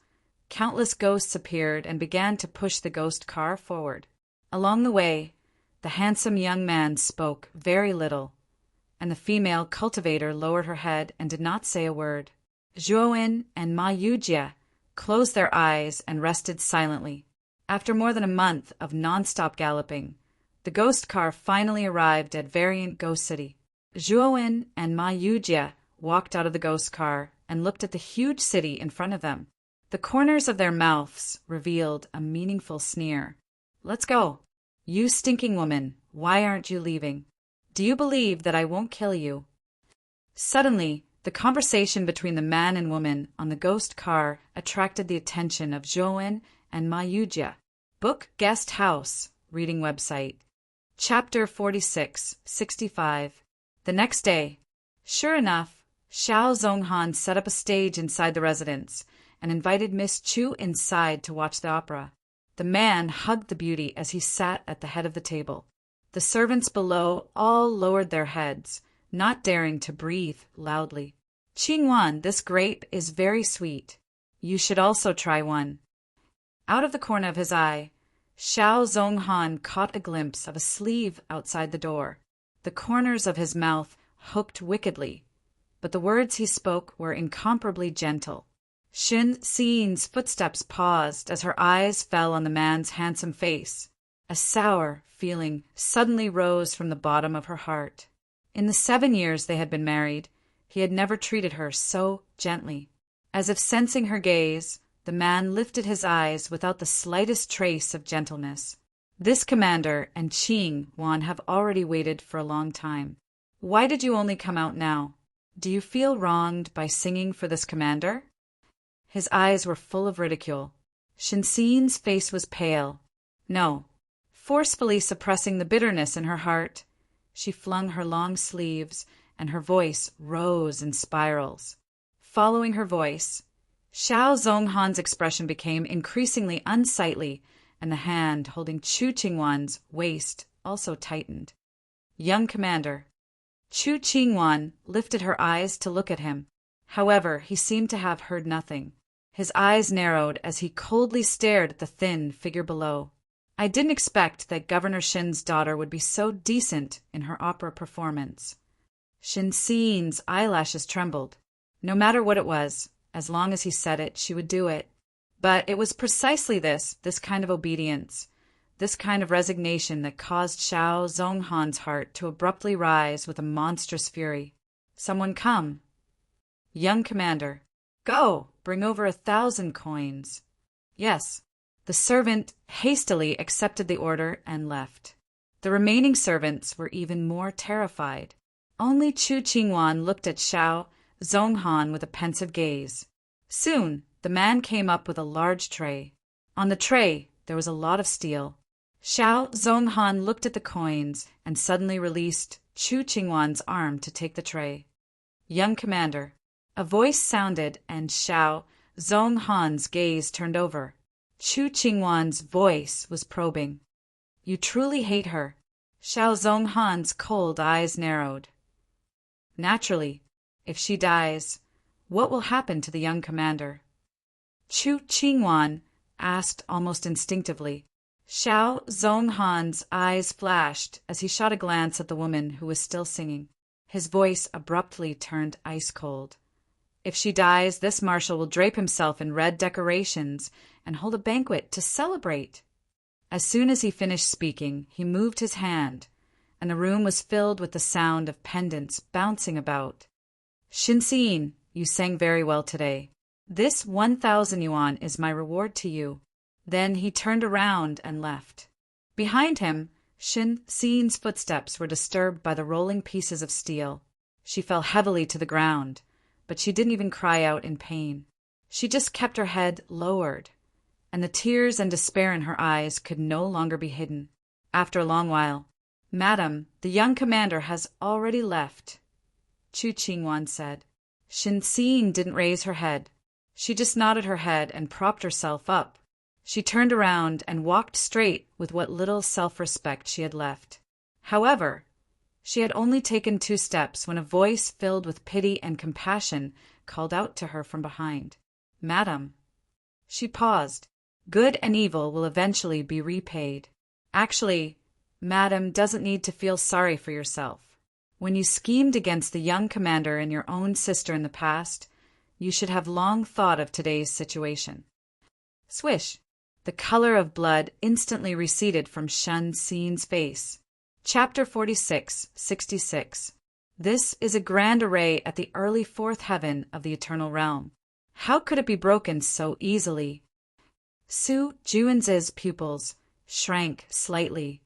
countless ghosts appeared and began to push the ghost car forward. Along the way, the handsome young man spoke very little, and the female cultivator lowered her head and did not say a word. Zhuowen and Ma Yujie closed their eyes and rested silently. After more than a month of non-stop galloping, the ghost car finally arrived at Variant Ghost City. Zhuowen and Ma Yujie walked out of the ghost car and looked at the huge city in front of them. The corners of their mouths revealed a meaningful sneer. "Let's go. You stinking woman, why aren't you leaving? Do you believe that I won't kill you?" Suddenly, the conversation between the man and woman on the ghost car attracted the attention of Zhuowen and Ma Yujie. Book Guest House, reading website. Chapter 46-65. The next day. Sure enough, Xiao Zhonghan set up a stage inside the residence and invited Miss Chu inside to watch the opera. The man hugged the beauty as he sat at the head of the table. The servants below all lowered their heads, not daring to breathe loudly. "Qingwan, this grape is very sweet. You should also try one." Out of the corner of his eye, Xiao Zonghan caught a glimpse of a sleeve outside the door. The corners of his mouth hooked wickedly, but the words he spoke were incomparably gentle. Xin Xi's footsteps paused as her eyes fell on the man's handsome face. A sour feeling suddenly rose from the bottom of her heart. In the 7 years they had been married, he had never treated her so gently. As if sensing her gaze, the man lifted his eyes without the slightest trace of gentleness. "This commander and Qingwan have already waited for a long time. Why did you only come out now? Do you feel wronged by singing for this commander?" His eyes were full of ridicule. Shinxin's face was pale. No. Forcefully suppressing the bitterness in her heart, she flung her long sleeves, and her voice rose in spirals. Following her voice, Xiao Zonghan's expression became increasingly unsightly, and the hand holding Chu Qingwan's waist also tightened. "Young commander." Chu Qingwan lifted her eyes to look at him. However, he seemed to have heard nothing. His eyes narrowed as he coldly stared at the thin figure below. "I didn't expect that Governor Shin's daughter would be so decent in her opera performance." Shinxin's eyelashes trembled. No matter what it was, as long as he said it, she would do it. But it was precisely this kind of obedience, this kind of resignation that caused Xiao Zonghan's heart to abruptly rise with a monstrous fury. "Someone come." "Young commander." "Go, bring over 1,000 coins." "Yes." The servant hastily accepted the order and left. The remaining servants were even more terrified. Only Chu Qingwan looked at Xiao Zonghan with a pensive gaze. Soon, the man came up with a large tray. On the tray, there was a lot of steel. Xiao Zonghan looked at the coins and suddenly released Chu Qingwan's arm to take the tray. "Young commander." A voice sounded, and Xiao Zonghan's gaze turned over. Chu Qingwan's voice was probing. "You truly hate her." Xiao Zonghan's cold eyes narrowed. "Naturally. If she dies, what will happen to the young commander?" Chu Qingwan asked almost instinctively. Xiao Zonghan's eyes flashed as he shot a glance at the woman who was still singing. His voice abruptly turned ice-cold. "If she dies, this marshal will drape himself in red decorations and hold a banquet to celebrate." As soon as he finished speaking, he moved his hand, and the room was filled with the sound of pendants bouncing about. "Shinxin, you sang very well today. This 1,000 yuan is my reward to you." Then he turned around and left. Behind him, Shinxin's footsteps were disturbed by the rolling pieces of steel. She fell heavily to the ground, but she didn't even cry out in pain. She just kept her head lowered, and the tears and despair in her eyes could no longer be hidden. After a long while, "Madam, the young commander has already left," Chu Qingwan said. Shinxin didn't raise her head. She just nodded her head and propped herself up. She turned around and walked straight with what little self-respect she had left. However, she had only taken 2 steps when a voice filled with pity and compassion called out to her from behind. "Madam." She paused. "Good and evil will eventually be repaid. Actually, Madam doesn't need to feel sorry for yourself. When you schemed against the young commander and your own sister in the past, you should have long thought of today's situation." Swish! The color of blood instantly receded from Shinxin's face. Chapter 46:66. This is a grand array at the early 4th heaven of the eternal realm. How could it be broken so easily? Su Juan's pupils shrank slightly,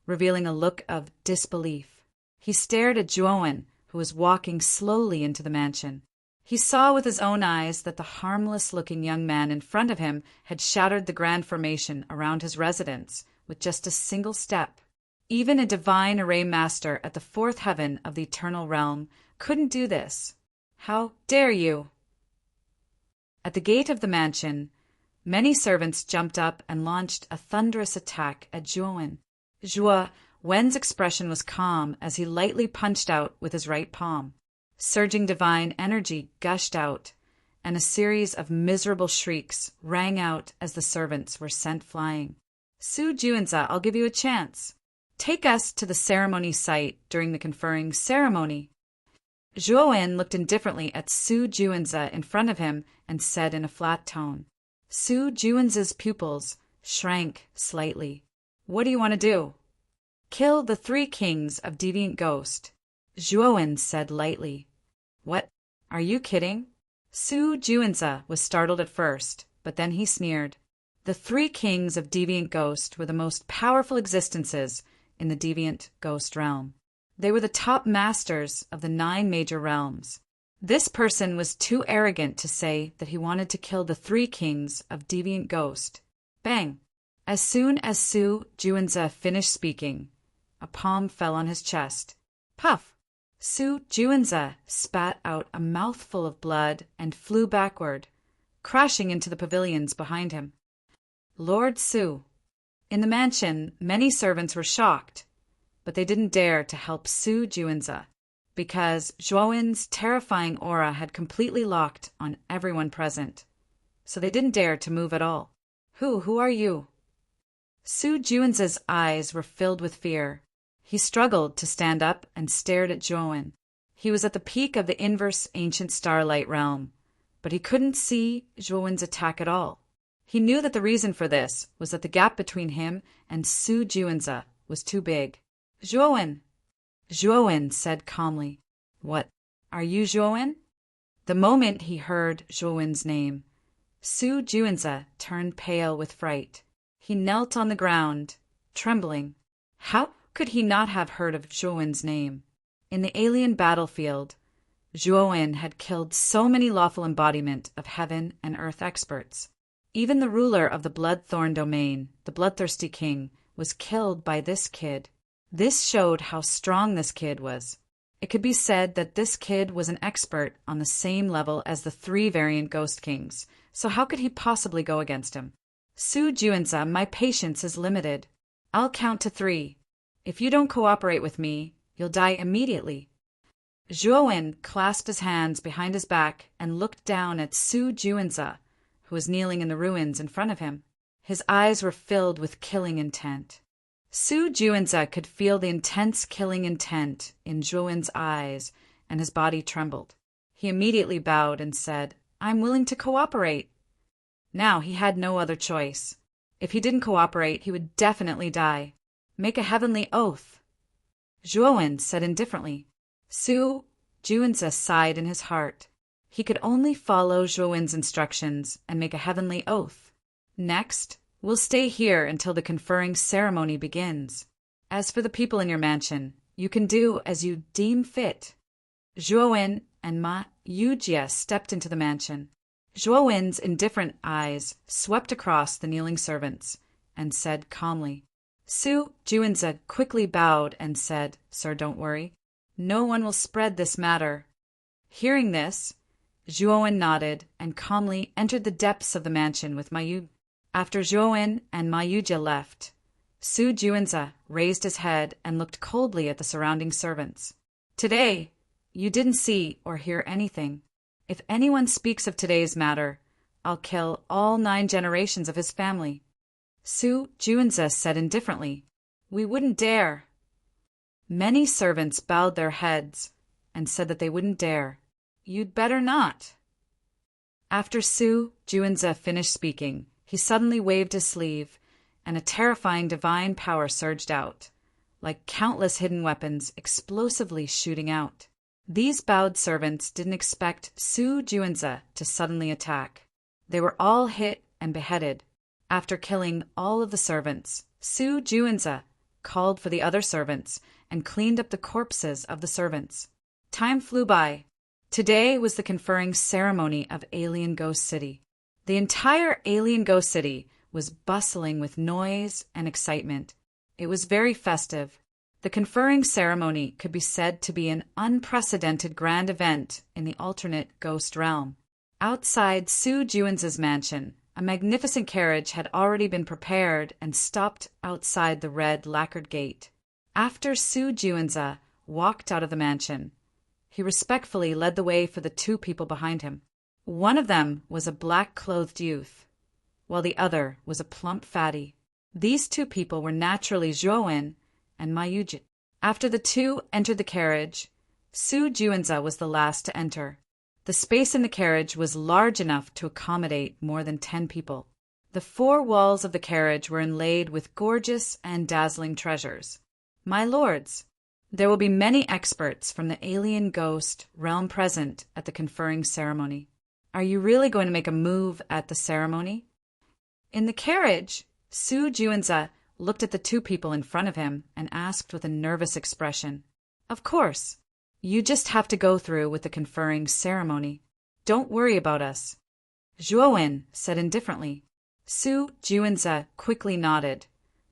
revealing a look of disbelief. He stared at Juan, who was walking slowly into the mansion. He saw with his own eyes that the harmless-looking young man in front of him had shattered the grand formation around his residence with just a single step. Even a divine array master at the 4th heaven of the eternal realm couldn't do this. How dare you? At the gate of the mansion, many servants jumped up and launched a thunderous attack at Juan. Jua Wen's expression was calm as he lightly punched out with his right palm. Surging divine energy gushed out, and a series of miserable shrieks rang out as the servants were sent flying. Su Juanza, I'll give you a chance. Take us to the ceremony site during the conferring ceremony. Zhuo looked indifferently at Su Juanza in front of him and said in a flat tone. Su Juanza's pupils shrank slightly. What do you want to do? Kill the 3 kings of Deviant Ghost. Zhuo said lightly. What? Are you kidding? Su Juanza was startled at first, but then he sneered. The 3 kings of Deviant Ghost were the most powerful existences in the Deviant Ghost realm. They were the top masters of the 9 major realms. This person was too arrogant to say that he wanted to kill the 3 kings of Deviant Ghost. Bang! As soon as Su Juanza finished speaking, a palm fell on his chest. Puff! Su Juanza spat out a mouthful of blood and flew backward, crashing into the pavilions behind him. Lord Su. In the mansion, many servants were shocked, but they didn't dare to help Su Juanza, because Zhuowen's terrifying aura had completely locked on everyone present, so they didn't dare to move at all. Who are you? Su Juanza's eyes were filled with fear. He struggled to stand up and stared at Zhuowen. He was at the peak of the inverse ancient starlight realm, but he couldn't see Zhuowen's attack at all. He knew that the reason for this was that the gap between him and Su Juanza was too big. Zhuowen! Zhuowen said calmly. What? Are you Zhuowen? The moment he heard Zhuowen's name, Su Juanza turned pale with fright. He knelt on the ground, trembling. How could he not have heard of Zhuowen's name? In the alien battlefield, Zhuowen had killed so many lawful embodiment of heaven and earth experts. Even the ruler of the Bloodthorn domain, the Bloodthirsty King, was killed by this kid. This showed how strong this kid was. It could be said that this kid was an expert on the same level as the 3 variant Ghost Kings, so how could he possibly go against him? Su Juanza, my patience is limited. I'll count to 3. If you don't cooperate with me, you'll die immediately. Zhuowen clasped his hands behind his back and looked down at Su Juanza, who was kneeling in the ruins in front of him. His eyes were filled with killing intent. Su Juanza could feel the intense killing intent in Zhuowen's eyes, and his body trembled. He immediately bowed and said, I'm willing to cooperate. Now he had no other choice. If he didn't cooperate, he would definitely die. Make a heavenly oath. Zhuowen said indifferently. Su Juanza sighed in his heart. He could only follow Zhuowen's instructions and make a heavenly oath. Next, we'll stay here until the conferring ceremony begins. As for the people in your mansion, you can do as you deem fit. Zhuowen and Ma Yujia stepped into the mansion. Zhuowen's indifferent eyes swept across the kneeling servants and said calmly. Su Juanza quickly bowed and said, Sir, don't worry. No one will spread this matter. Hearing this, Zhuowen nodded and calmly entered the depths of the mansion with Mayu. After Zhuowen and Mayuja left, Su Juanza raised his head and looked coldly at the surrounding servants. Today, you didn't see or hear anything. If anyone speaks of today's matter, I'll kill all 9 generations of his family. Su Juanza said indifferently, We wouldn't dare. Many servants bowed their heads and said that they wouldn't dare. You'd better not. After Su Juanza finished speaking, he suddenly waved his sleeve, and a terrifying divine power surged out, like countless hidden weapons explosively shooting out. These bowed servants didn't expect Su Juanza to suddenly attack. They were all hit and beheaded. After killing all of the servants, Su Juanza called for the other servants and cleaned up the corpses of the servants. Time flew by. Today was the conferring ceremony of Alien Ghost City. The entire Alien Ghost City was bustling with noise and excitement. It was very festive. The conferring ceremony could be said to be an unprecedented grand event in the alternate ghost realm. Outside Su Juanza's mansion, a magnificent carriage had already been prepared and stopped outside the red lacquered gate. After Su Juanza walked out of the mansion, he respectfully led the way for the two people behind him. One of them was a black-clothed youth, while the other was a plump fatty. These two people were naturally Zhuowen and Mayujit. After the two entered the carriage, Su Juanza was the last to enter. The space in the carriage was large enough to accommodate more than 10 people. The 4 walls of the carriage were inlaid with gorgeous and dazzling treasures. My lords, there will be many experts from the alien ghost realm present at the conferring ceremony. Are you really going to make a move at the ceremony? In the carriage, Su Juanza looked at the two people in front of him and asked with a nervous expression, "Of course. You just have to go through with the conferring ceremony. Don't worry about us." Zhuowen said indifferently. Su Juanza quickly nodded,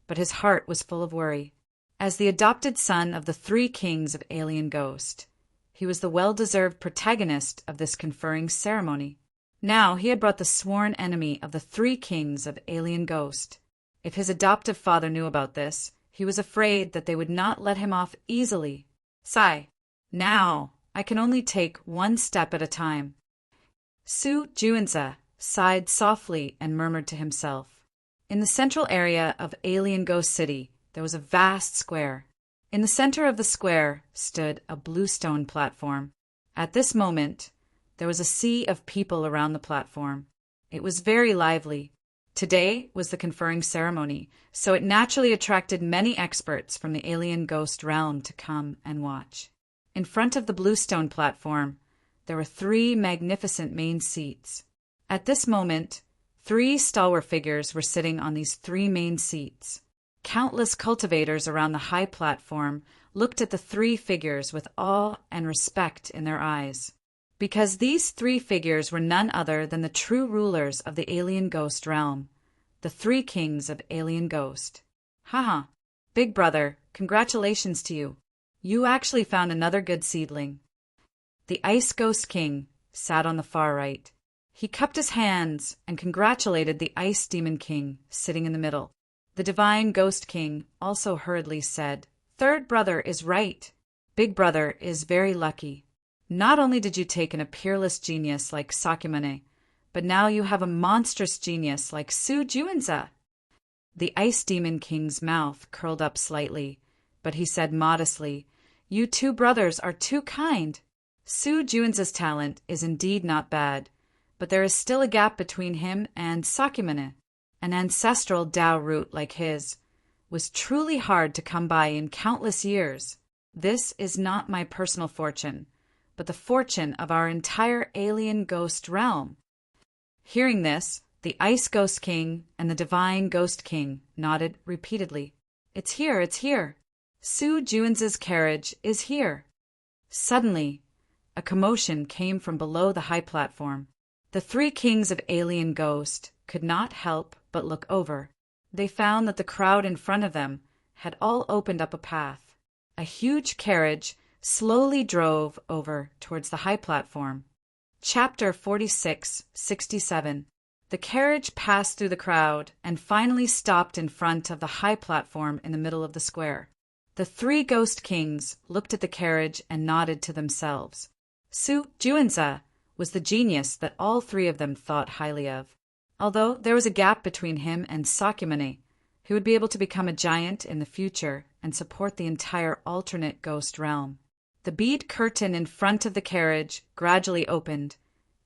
but his heart was full of worry. As the adopted son of the 3 kings of Alien Ghost, he was the well-deserved protagonist of this conferring ceremony. Now he had brought the sworn enemy of the 3 kings of Alien Ghost. If his adoptive father knew about this, he was afraid that they would not let him off easily. Sigh. Now, I can only take one step at a time. Su Juanza sighed softly and murmured to himself. In the central area of Alien Ghost City, there was a vast square. In the center of the square stood a bluestone platform. At this moment, there was a sea of people around the platform. It was very lively. Today was the conferring ceremony, so it naturally attracted many experts from the alien ghost realm to come and watch. In front of the bluestone platform, there were 3 magnificent main seats. At this moment, 3 stalwart figures were sitting on these 3 main seats. Countless cultivators around the high platform looked at the 3 figures with awe and respect in their eyes, because these 3 figures were none other than the true rulers of the alien ghost realm, the 3 kings of Alien Ghost. Haha, big brother, congratulations to you. You actually found another good seedling. The Ice Ghost King sat on the far right. He cupped his hands and congratulated the Ice Demon King sitting in the middle. The Divine Ghost King also hurriedly said, "Third brother is right. Big brother is very lucky. Not only did you take in a peerless genius like Sakyamune, but now you have a monstrous genius like Su Juanza." The Ice Demon King's mouth curled up slightly, but he said modestly, "You 2 brothers are too kind. Su Juanza's talent is indeed not bad, but there is still a gap between him and Sakyamune. An ancestral Tao root like his was truly hard to come by in countless years. This is not my personal fortune, but the fortune of our entire alien ghost realm." Hearing this, the Ice Ghost King and the Divine Ghost King nodded repeatedly. "It's here, it's here. Su Juanza's carriage is here." Suddenly, a commotion came from below the high platform. The 3 kings of Alien Ghost could not help but look over. They found that the crowd in front of them had all opened up a path. A huge carriage slowly drove over towards the high platform. Chapter 46-67. The carriage passed through the crowd and finally stopped in front of the high platform in the middle of the square. The 3 ghost kings looked at the carriage and nodded to themselves. Su Juanza was the genius that all 3 of them thought highly of. Although there was a gap between him and Sakyamune, who would be able to become a giant in the future and support the entire alternate ghost realm. The bead curtain in front of the carriage gradually opened,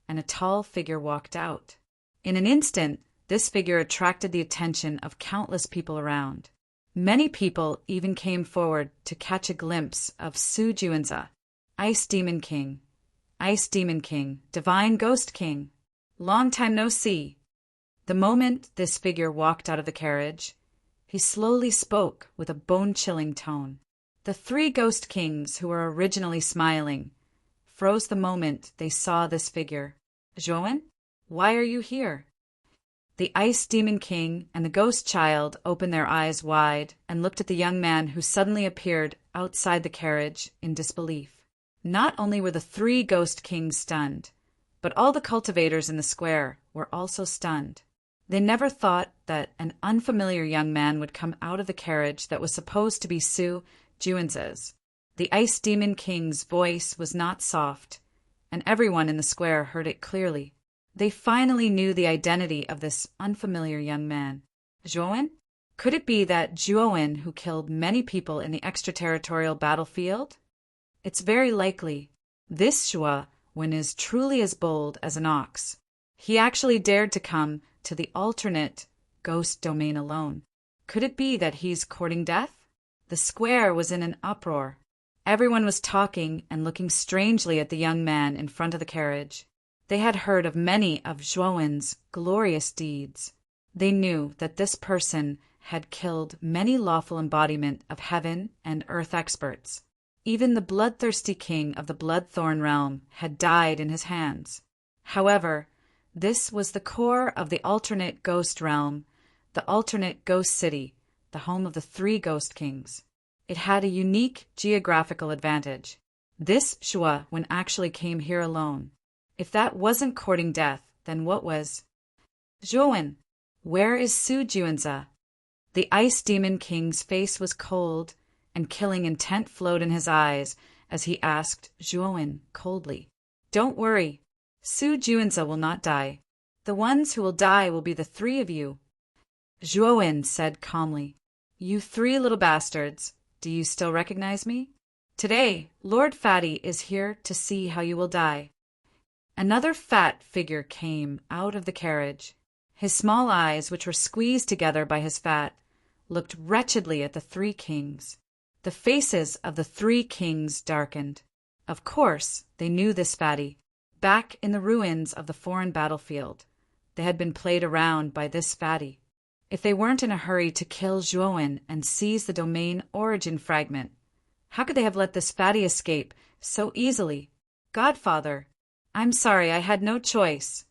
and a tall figure walked out. In an instant, this figure attracted the attention of countless people around. Many people even came forward to catch a glimpse of Su Juanza. "Ice Demon King, Ice Demon King, Divine Ghost King, long time no see." The moment this figure walked out of the carriage, he slowly spoke with a bone-chilling tone. The 3 ghost kings, who were originally smiling, froze the moment they saw this figure. "Zhuowen, why are you here?" The Ice Demon King and the Ghost Child opened their eyes wide and looked at the young man who suddenly appeared outside the carriage in disbelief. Not only were the 3 ghost kings stunned, but all the cultivators in the square were also stunned. They never thought that an unfamiliar young man would come out of the carriage that was supposed to be Su Juan's. The Ice Demon King's voice was not soft, and everyone in the square heard it clearly. They finally knew the identity of this unfamiliar young man. Juan? Could it be that Juan who killed many people in the extraterritorial battlefield? It's very likely. This Juan is truly as bold as an ox. He actually dared to come to the alternate ghost domain alone. Could it be that he's courting death? The square was in an uproar. Everyone was talking and looking strangely at the young man in front of the carriage. They had heard of many of Juan's glorious deeds. They knew that this person had killed many lawful embodiment of heaven and earth experts. Even the bloodthirsty king of the Bloodthorn realm had died in his hands. However, this was the core of the alternate ghost realm, the alternate ghost city, the home of the 3 ghost kings. It had a unique geographical advantage. This Juan actually came here alone. If that wasn't courting death, then what was? Juan, where is Su Juanza? The Ice Demon King's face was cold, and killing intent flowed in his eyes as he asked Juan coldly. Don't worry, Su Juanza will not die. The ones who will die will be the 3 of you. Juan said calmly, You 3 little bastards, do you still recognize me? Today, Lord Fatty is here to see how you will die. Another fat figure came out of the carriage. His small eyes, which were squeezed together by his fat, looked wretchedly at the 3 kings. The faces of the 3 kings darkened. Of course, they knew this fatty. Back in the ruins of the foreign battlefield, they had been played around by this fatty. If they weren't in a hurry to kill Juan and seize the domain origin fragment, how could they have let this fatty escape so easily? Godfather, I'm sorry, I had no choice.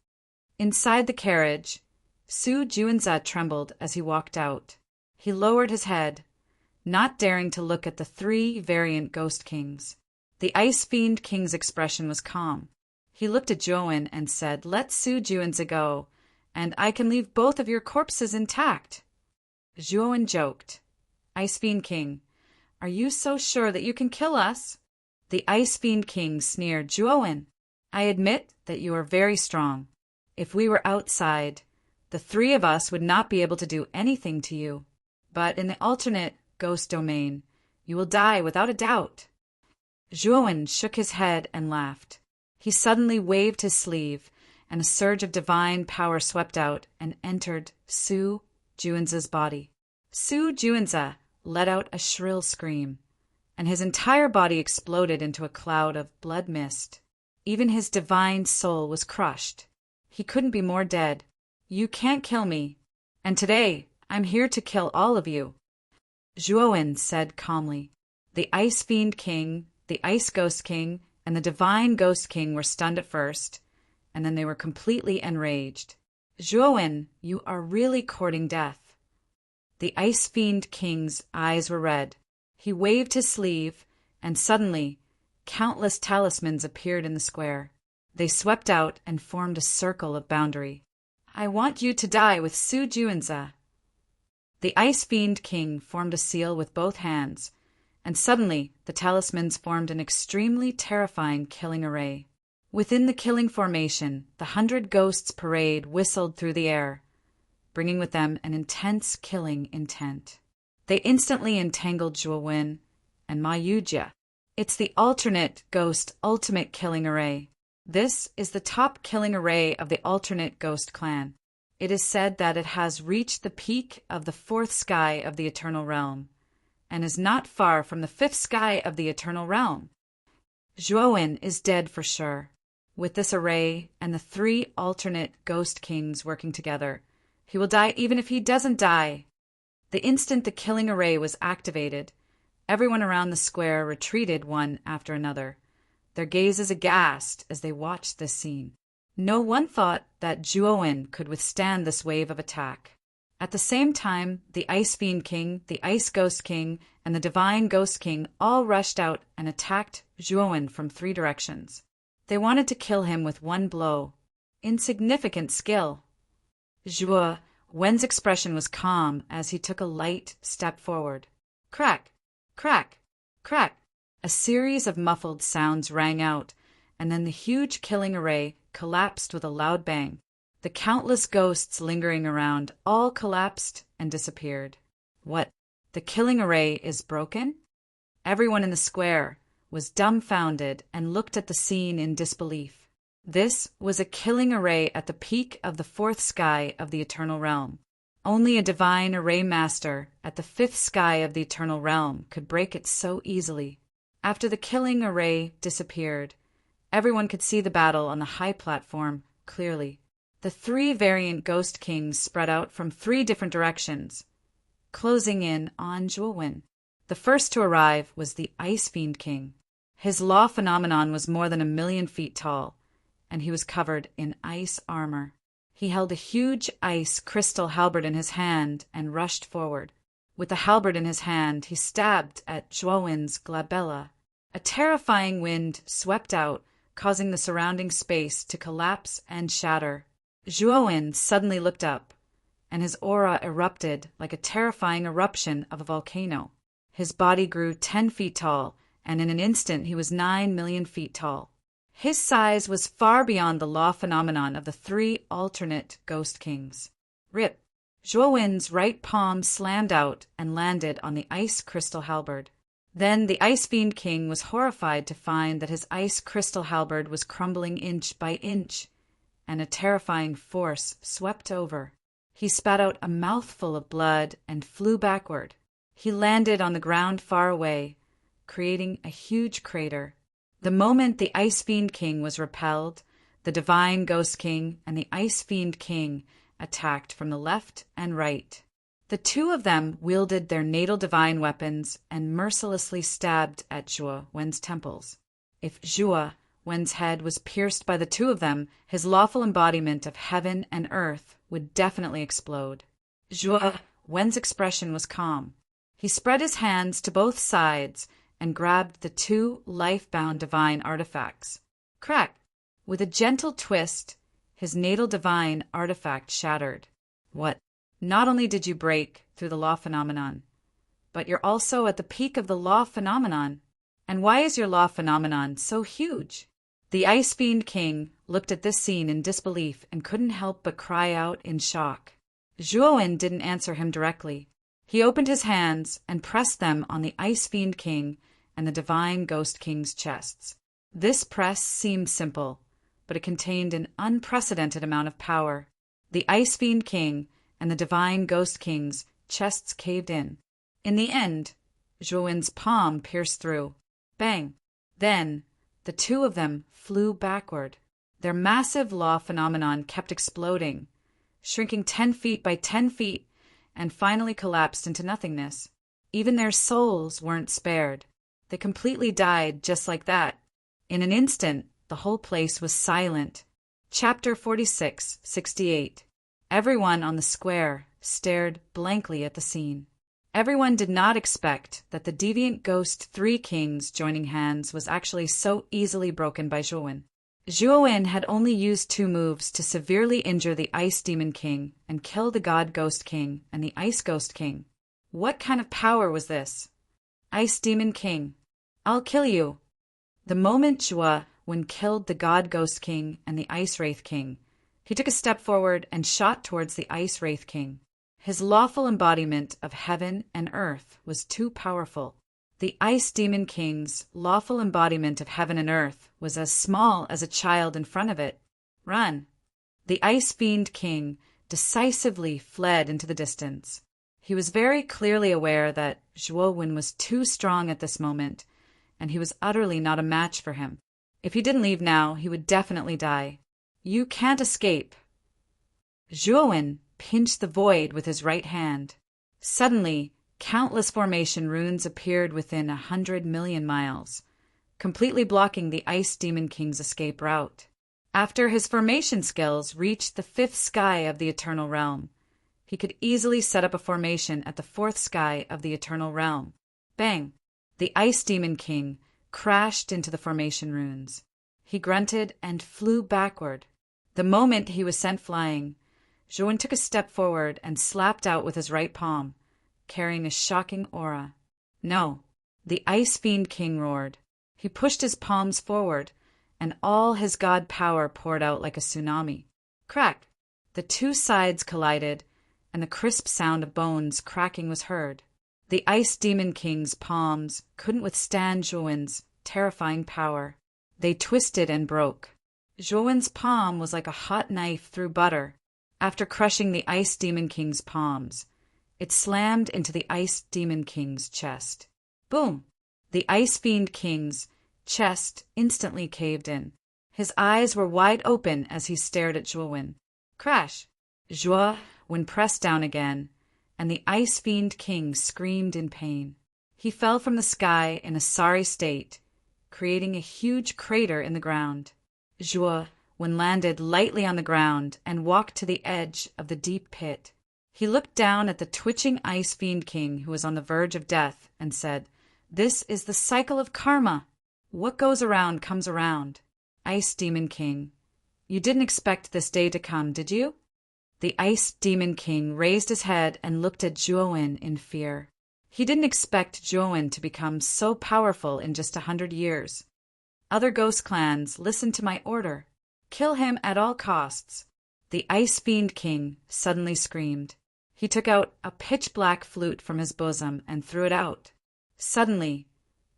Inside the carriage, Su Juanza trembled as he walked out. He lowered his head, not daring to look at the 3 variant ghost kings. The Ice Fiend King's expression was calm. He looked at Juan and said, Let Su Juanza go, and I can leave both of your corpses intact. Juan joked. Ice Fiend King, are you so sure that you can kill us? The Ice Fiend King sneered, Juan, I admit that you are very strong. If we were outside, the 3 of us would not be able to do anything to you. But in the alternate ghost domain, you will die without a doubt. Juan shook his head and laughed. He suddenly waved his sleeve, and a surge of divine power swept out and entered Su Juanza's body. Su Juanza let out a shrill scream, and his entire body exploded into a cloud of blood mist. Even his divine soul was crushed. He couldn't be more dead. You can't kill me, and today I'm here to kill all of you. Juan said calmly. The Ice Fiend King, the Ice Ghost King, and the Divine Ghost King were stunned at first, and then they were completely enraged. Juan, you are really courting death. The Ice Fiend King's eyes were red. He waved his sleeve, and suddenly, countless talismans appeared in the square. They swept out and formed a circle of boundary. I want you to die with Su Juanza. The Ice Fiend King formed a seal with both hands, and suddenly the talismans formed an extremely terrifying killing array. Within the killing formation, the 100 Ghosts parade whistled through the air, bringing with them an intense killing intent. They instantly entangled Juan and Mayuja. It's the alternate ghost ultimate killing array. This is the top killing array of the alternate ghost clan. It is said that it has reached the peak of the 4th sky of the Eternal Realm, and is not far from the 5th sky of the Eternal Realm. Juan is dead for sure. With this array and the 3 alternate ghost kings working together, he will die even if he doesn't die. The instant the killing array was activated, everyone around the square retreated one after another, their gazes aghast as they watched this scene. No one thought that Juan could withstand this wave of attack. At the same time, the Ice Fiend King, the Ice Ghost King, and the Divine Ghost King all rushed out and attacked Juan from 3 directions. They wanted to kill him with one blow. Insignificant skill. Juan's expression was calm as he took a light step forward. Crack! Crack! Crack! A series of muffled sounds rang out, and then the huge killing array collapsed with a loud bang. The countless ghosts lingering around all collapsed and disappeared. What? The killing array is broken? Everyone in the square was dumbfounded and looked at the scene in disbelief. This was a killing array at the peak of the fourth sky of the Eternal Realm. Only a divine array master at the fifth sky of the Eternal Realm could break it so easily. After the killing array disappeared, everyone could see the battle on the high platform clearly. The three variant ghost kings spread out from three different directions, closing in on Zhuowin. The first to arrive was the Ice Fiend King. His law phenomenon was more than 1,000,000 feet tall, and he was covered in ice armor. He held a huge ice crystal halberd in his hand and rushed forward. With the halberd in his hand, he stabbed at Zhuowin's glabella. A terrifying wind swept out, causing the surrounding space to collapse and shatter. Zhuowin suddenly looked up, and his aura erupted like a terrifying eruption of a volcano. His body grew 10 feet tall, and in an instant he was 9,000,000 feet tall. His size was far beyond the law phenomenon of the three alternate ghost kings. Rip! Zhuowin's right palm slammed out and landed on the ice crystal halberd. Then the Ice Fiend King was horrified to find that his ice crystal halberd was crumbling inch by inch, and a terrifying force swept over. He spat out a mouthful of blood and flew backward. He landed on the ground far away, creating a huge crater. The moment the Ice Fiend King was repelled, the Divine Ghost King and the Ice Fiend King attacked from the left and right. The two of them wielded their natal divine weapons and mercilessly stabbed at Zhuo Wen's temples. If Zhuo Wen's head was pierced by the two of them, his lawful embodiment of heaven and earth would definitely explode. Zhuo Wen's expression was calm. He spread his hands to both sides and grabbed the two life-bound divine artifacts. Crack! With a gentle twist, his natal divine artifact shattered. What? Not only did you break through the law phenomenon, but you're also at the peak of the law phenomenon. And why is your law phenomenon so huge? The Ice Fiend King looked at this scene in disbelief and couldn't help but cry out in shock. Zhuowin didn't answer him directly. He opened his hands and pressed them on the Ice Fiend King and the Divine Ghost King's chests. This press seemed simple, but it contained an unprecedented amount of power. The Ice Fiend King and the Divine Ghost King's chests caved in. In the end, Zhuowin's palm pierced through. Bang! Then, the two of them flew backward. Their massive law phenomenon kept exploding, shrinking 10 feet by 10 feet, and finally collapsed into nothingness. Even their souls weren't spared. They completely died just like that. In an instant, the whole place was silent. Chapter 46:68. Everyone on the square stared blankly at the scene. Everyone did not expect that the deviant ghost three kings joining hands was actually so easily broken by Zhuowin. Zhuowin had only used 2 moves to severely injure the Ice Demon King and kill the God Ghost King and the Ice Ghost King. What kind of power was this? Ice Demon King, I'll kill you. The moment Zhuowin killed the God Ghost King and the Ice Wraith King, he took a step forward and shot towards the Ice Wraith King. His lawful embodiment of heaven and earth was too powerful. The Ice Demon King's lawful embodiment of heaven and earth was as small as a child in front of it. Run! The Ice Fiend King decisively fled into the distance. He was very clearly aware that Zhuowin was too strong at this moment, and he was utterly not a match for him. If he didn't leave now, he would definitely die. You can't escape. Zhuowin pinched the void with his right hand. Suddenly, countless formation runes appeared within 100 million miles, completely blocking the Ice Demon King's escape route. After his formation skills reached the 5th sky of the Eternal Realm, he could easily set up a formation at the 4th sky of the Eternal Realm. Bang! The Ice Demon King crashed into the formation runes. He grunted and flew backward. The moment he was sent flying, Zhuowin took a step forward and slapped out with his right palm, carrying a shocking aura. No, The Ice Fiend King roared. He pushed his palms forward, and all his god power poured out like a tsunami. Crack! The two sides collided, and the crisp sound of bones cracking was heard. The Ice Demon King's palms couldn't withstand Zhuowen's terrifying power. They twisted and broke. Zhuowen's palm was like a hot knife through butter. After crushing the Ice Demon King's palms, it slammed into the Ice Demon King's chest. Boom! The Ice Fiend King's chest instantly caved in. His eyes were wide open as he stared at Zhuowen. Crash! Zhuowen pressed down again, and the Ice Fiend King screamed in pain. He fell from the sky in a sorry state, creating a huge crater in the ground. Zhuowen landed lightly on the ground and walked to the edge of the deep pit. He looked down at the twitching Ice Fiend King who was on the verge of death and said, "This is the cycle of karma. What goes around comes around. Ice Demon King, you didn't expect this day to come, did you?" The Ice Demon King raised his head and looked at Zhuowen in fear. He didn't expect Zhuowen to become so powerful in just 100 years. Other ghost clans, listen to my order. Kill him at all costs. The Ice Fiend King suddenly screamed. He took out a pitch-black flute from his bosom and threw it out. Suddenly,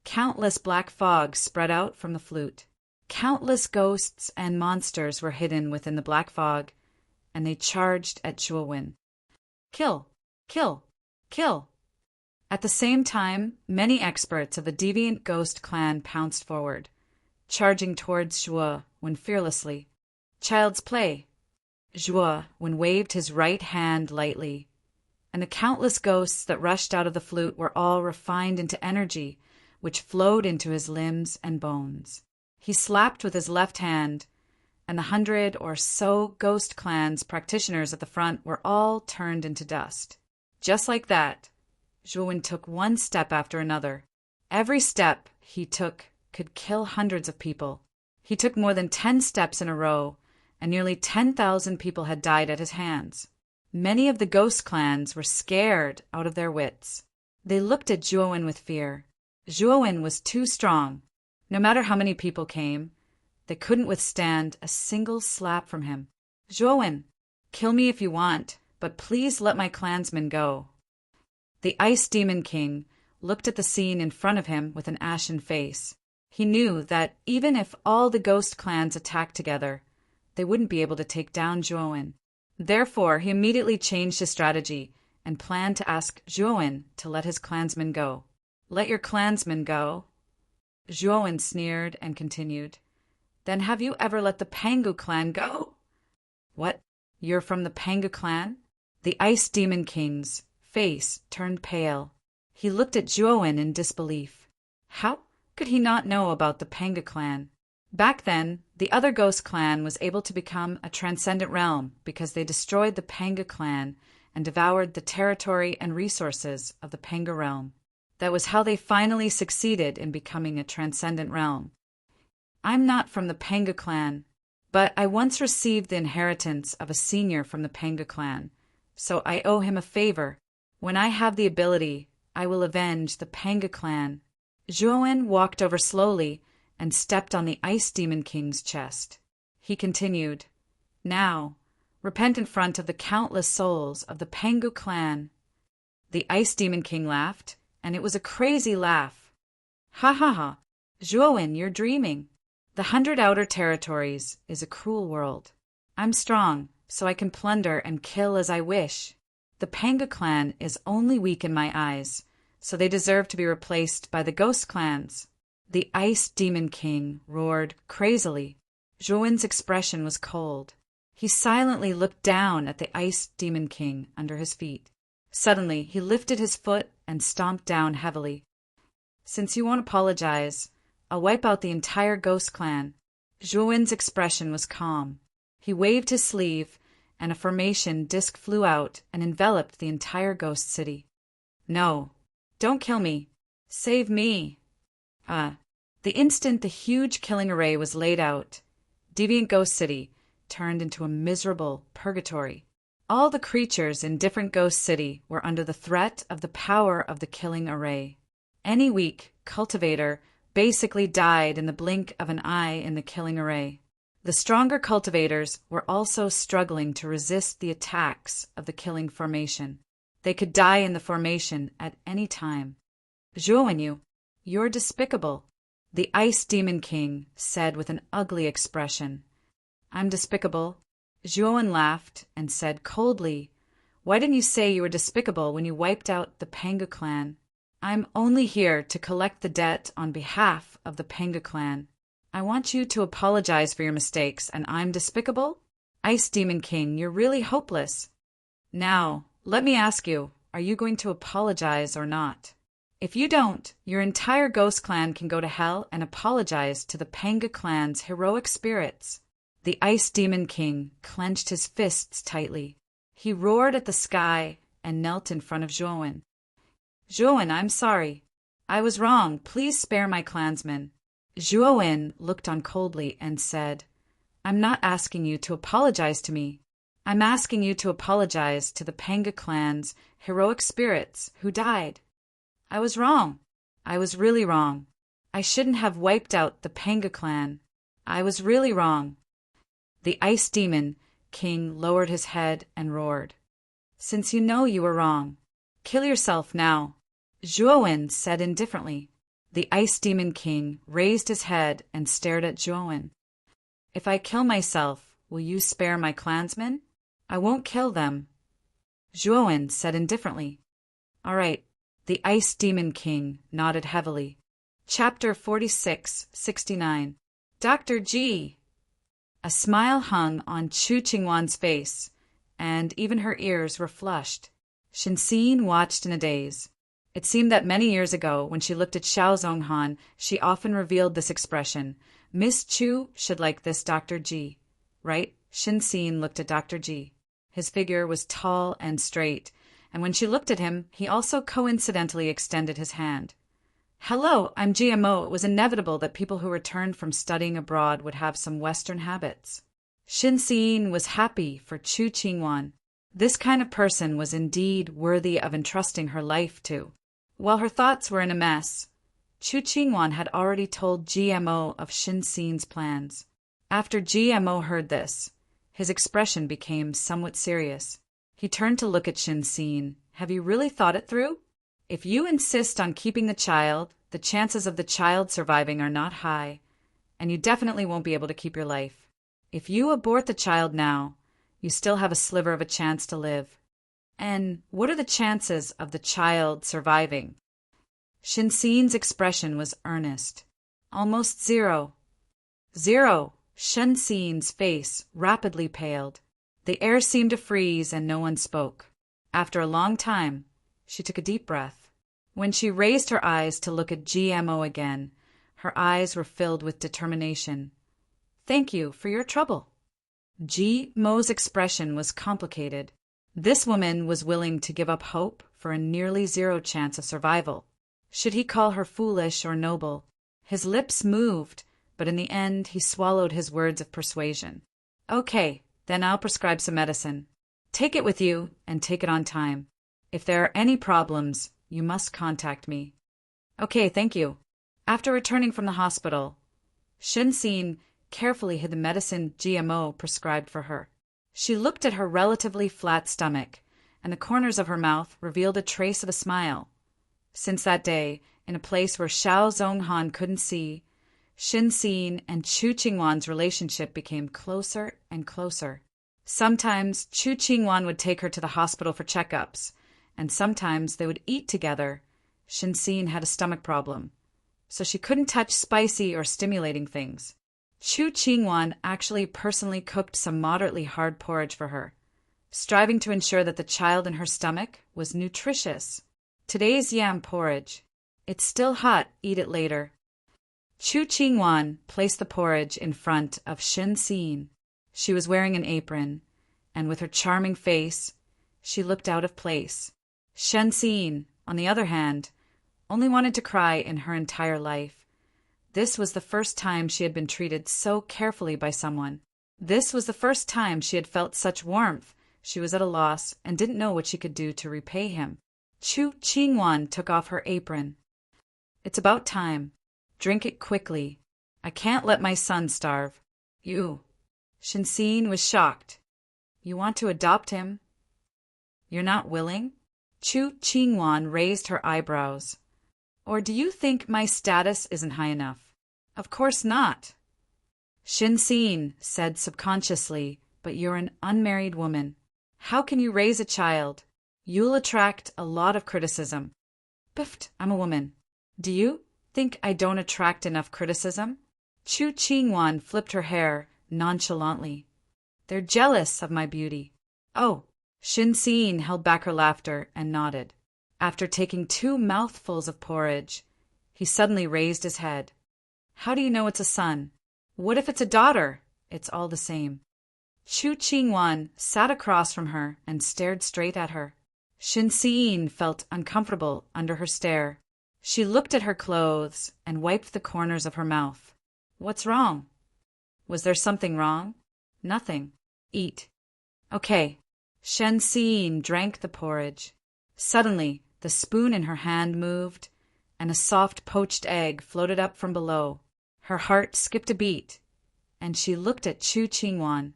countless black fog spread out from the flute. Countless ghosts and monsters were hidden within the black fog, and they charged at Zhuowen. Kill! Kill! Kill! At the same time, many experts of the deviant ghost clan pounced forward, charging towards Zhuowen fearlessly. Child's play! Zhuowen waved his right hand lightly, and the countless ghosts that rushed out of the flute were all refined into energy, which flowed into his limbs and bones. He slapped with his left hand, and the 100 or so ghost clans practitioners at the front were all turned into dust. Just like that, Zhuowen took one step after another. Every step he took could kill hundreds of people. He took more than 10 steps in a row, and nearly 10,000 people had died at his hands. Many of the ghost clans were scared out of their wits. They looked at Zhuowen with fear. Zhuowen was too strong. No matter how many people came, they couldn't withstand a single slap from him. Zhuowen, kill me if you want, but please let my clansmen go. The Ice Demon King looked at the scene in front of him with an ashen face. He knew that even if all the ghost clans attacked together, they wouldn't be able to take down Zhuowen. Therefore, he immediately changed his strategy and planned to ask Zhuowen to let his clansmen go. Let your clansmen go? Zhuowen sneered and continued. Then have you ever let the Pangu clan go? What? You're from the Pangu clan? The Ice Demon King's face turned pale. He looked at Zhuowen in disbelief. How could he not know about the Pangu clan? Back then, the other ghost clan was able to become a transcendent realm because they destroyed the Pangu clan and devoured the territory and resources of the Pangu realm. That was how they finally succeeded in becoming a transcendent realm. I'm not from the Pangu clan, but I once received the inheritance of a senior from the Pangu clan, so I owe him a favor. When I have the ability, I will avenge the Pangu clan. Zhuowen walked over slowly and stepped on the Ice Demon King's chest. He continued, Now, repent in front of the countless souls of the Pangu clan. The Ice Demon King laughed, and it was a crazy laugh. Ha ha ha! Zhuowen, you're dreaming. The 100 Outer Territories is a cruel world. I'm strong, so I can plunder and kill as I wish. The Pangu clan is only weak in my eyes, so they deserve to be replaced by the ghost clans. The Ice Demon King roared crazily. Zhuowen's expression was cold. He silently looked down at the Ice Demon King under his feet. Suddenly, he lifted his foot and stomped down heavily. Since you won't apologize, I'll wipe out the entire ghost clan. Zhuowen's expression was calm. He waved his sleeve, and a formation disc flew out and enveloped the entire ghost city. No, don't kill me. Save me. The instant the huge killing array was laid out, Deviant Ghost City turned into a miserable purgatory. All the creatures in Different Ghost City were under the threat of the power of the killing array. Any week, cultivator, basically died in the blink of an eye in the killing array. The stronger cultivators were also struggling to resist the attacks of the killing formation. They could die in the formation at any time. Zhuowen, you're despicable, the Ice Demon King said with an ugly expression. I'm despicable? Zhuowen laughed and said coldly, why didn't you say you were despicable when you wiped out the Panga clan? I'm only here to collect the debt on behalf of the Panga clan. I want you to apologize for your mistakes, and I'm despicable? Ice Demon King, you're really hopeless. Now, let me ask you, are you going to apologize or not? If you don't, your entire ghost clan can go to hell and apologize to the Panga clan's heroic spirits. The Ice Demon King clenched his fists tightly. He roared at the sky and knelt in front of Zhuowen. Zhuowen, I'm sorry. I was wrong. Please spare my clansmen. Zhuowen looked on coldly and said, I'm not asking you to apologize to me. I'm asking you to apologize to the Panga clan's heroic spirits who died. I was wrong. I was really wrong. I shouldn't have wiped out the Panga clan. I was really wrong. The Ice Demon King lowered his head and roared. Since you know you were wrong, kill yourself now. Zhuowen said indifferently. The Ice Demon King raised his head and stared at Zhuowen. If I kill myself, will you spare my clansmen? I won't kill them. Zhuowen said indifferently. All right. The Ice Demon King nodded heavily. Chapter 46-69. Dr. G. A smile hung on Chu Qingwan's face, and even her ears were flushed. Shinxin watched in a daze. It seemed that many years ago, when she looked at Xiao Zhonghan, she often revealed this expression, Miss Chu should like this Dr. G. Right? Shinxin looked at Dr. G. His figure was tall and straight, and when she looked at him, he also coincidentally extended his hand. Hello, I'm GMO. It was inevitable that people who returned from studying abroad would have some Western habits. Shinxin was happy for Chu Qingwan. This kind of person was indeed worthy of entrusting her life to. While her thoughts were in a mess, Chu Qingwan had already told GMO of Shinxin's plans. After GMO heard this, his expression became somewhat serious. He turned to look at Shinxin. Have you really thought it through? If you insist on keeping the child, the chances of the child surviving are not high, and you definitely won't be able to keep your life. If you abort the child now, you still have a sliver of a chance to live. And what are the chances of the child surviving? Shinxin's expression was earnest. Almost zero. Zero. Shinxin's face rapidly paled. The air seemed to freeze and no one spoke. After a long time, she took a deep breath. When she raised her eyes to look at GMO again, her eyes were filled with determination. Thank you for your trouble. GMO's expression was complicated. This woman was willing to give up hope for a nearly zero chance of survival. Should he call her foolish or noble? His lips moved, but in the end he swallowed his words of persuasion. Okay, then I'll prescribe some medicine. Take it with you and take it on time. If there are any problems, you must contact me. Okay, thank you. After returning from the hospital, Shinxin carefully hid the medicine GMO prescribed for her. She looked at her relatively flat stomach, and the corners of her mouth revealed a trace of a smile. Since that day, in a place where Xiao Zhonghan couldn't see, Shinxin and Chu Qingwan's relationship became closer and closer. Sometimes Chu Qingwan would take her to the hospital for checkups, and sometimes they would eat together. Shinxin had a stomach problem, so she couldn't touch spicy or stimulating things. Chu Qingwan actually personally cooked some moderately hard porridge for her, striving to ensure that the child in her stomach was nutritious. Today's yam porridge. It's still hot, eat it later. Chu Qingwan placed the porridge in front of Shinxin. She was wearing an apron, and with her charming face, she looked out of place. Shinxin, on the other hand, only wanted to cry in her entire life. This was the first time she had been treated so carefully by someone. This was the first time she had felt such warmth. She was at a loss and didn't know what she could do to repay him. Chu Qingwan took off her apron. It's about time. Drink it quickly. I can't let my son starve. You. Shinsin was shocked. You want to adopt him? You're not willing? Chu Qingwan raised her eyebrows. Or do you think my status isn't high enough? Of course not. Shinsin said subconsciously, but you're an unmarried woman. How can you raise a child? You'll attract a lot of criticism. Biffed, I'm a woman. Do you think I don't attract enough criticism? Chu Qingwan flipped her hair nonchalantly. They're jealous of my beauty. Oh, Shinsin held back her laughter and nodded. After taking 2 mouthfuls of porridge, he suddenly raised his head. How do you know it's a son? What if it's a daughter? It's all the same. Chu Qingwan sat across from her and stared straight at her. Shinsin felt uncomfortable under her stare. She looked at her clothes and wiped the corners of her mouth. What's wrong? Was there something wrong? Nothing. Eat. Okay. Shinsin drank the porridge. Suddenly, the spoon in her hand moved, and a soft poached egg floated up from below. Her heart skipped a beat, and she looked at Chu Qingwan.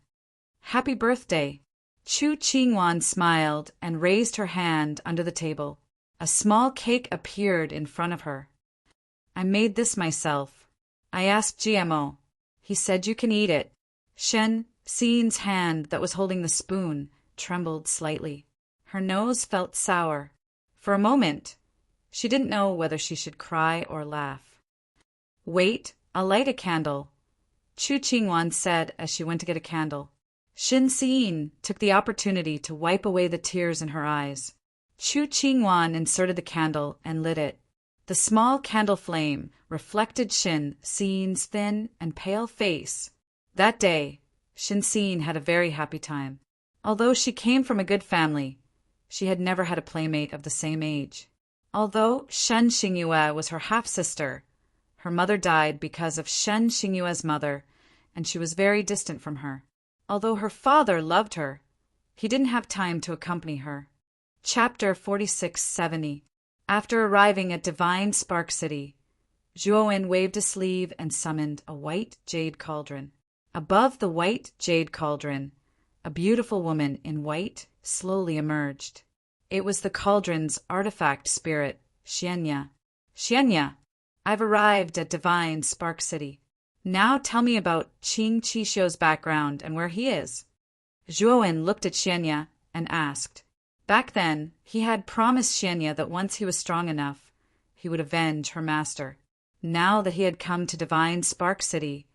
Happy birthday! Chu Qingwan smiled and raised her hand under the table. A small cake appeared in front of her. I made this myself. I asked GMO. He said you can eat it. Shinsin's hand that was holding the spoon trembled slightly. Her nose felt sour. For a moment, she didn't know whether she should cry or laugh. Wait, I'll light a candle, Chu Qingwan said as she went to get a candle. Shinsin took the opportunity to wipe away the tears in her eyes. Chu Qingwan inserted the candle and lit it. The small candle flame reflected Shinsin's thin and pale face. That day, Shinsin had a very happy time. Although she came from a good family, she had never had a playmate of the same age. Although Shen Xingyue was her half-sister, her mother died because of Shen Xingyue's mother, and she was very distant from her. Although her father loved her, he didn't have time to accompany her. Chapter 4670. After arriving at Divine Spark City, Zhuowen waved a sleeve and summoned a white jade cauldron. Above the white jade cauldron, a beautiful woman in white slowly emerged. It was the cauldron's artifact spirit, Xianya. Xianya, I've arrived at Divine Spark City. Now tell me about Qing Qishou's background and where he is. Zhuowen looked at Xianya and asked. Back then, he had promised Xianya that once he was strong enough, he would avenge her master. Now that he had come to Divine Spark City,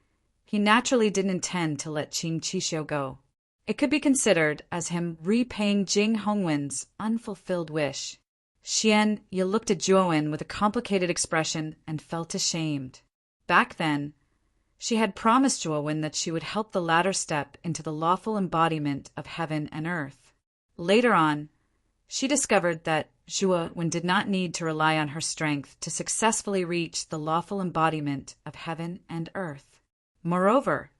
he naturally didn't intend to let Qing Qishou go. It could be considered as him repaying Jing Hongwen's unfulfilled wish. Xianya looked at Zhuowen with a complicated expression and felt ashamed. Back then, she had promised Zhuowen that she would help the latter step into the lawful embodiment of heaven and earth. Later on, she discovered that Zhuowen did not need to rely on her strength to successfully reach the lawful embodiment of heaven and earth. Moreover,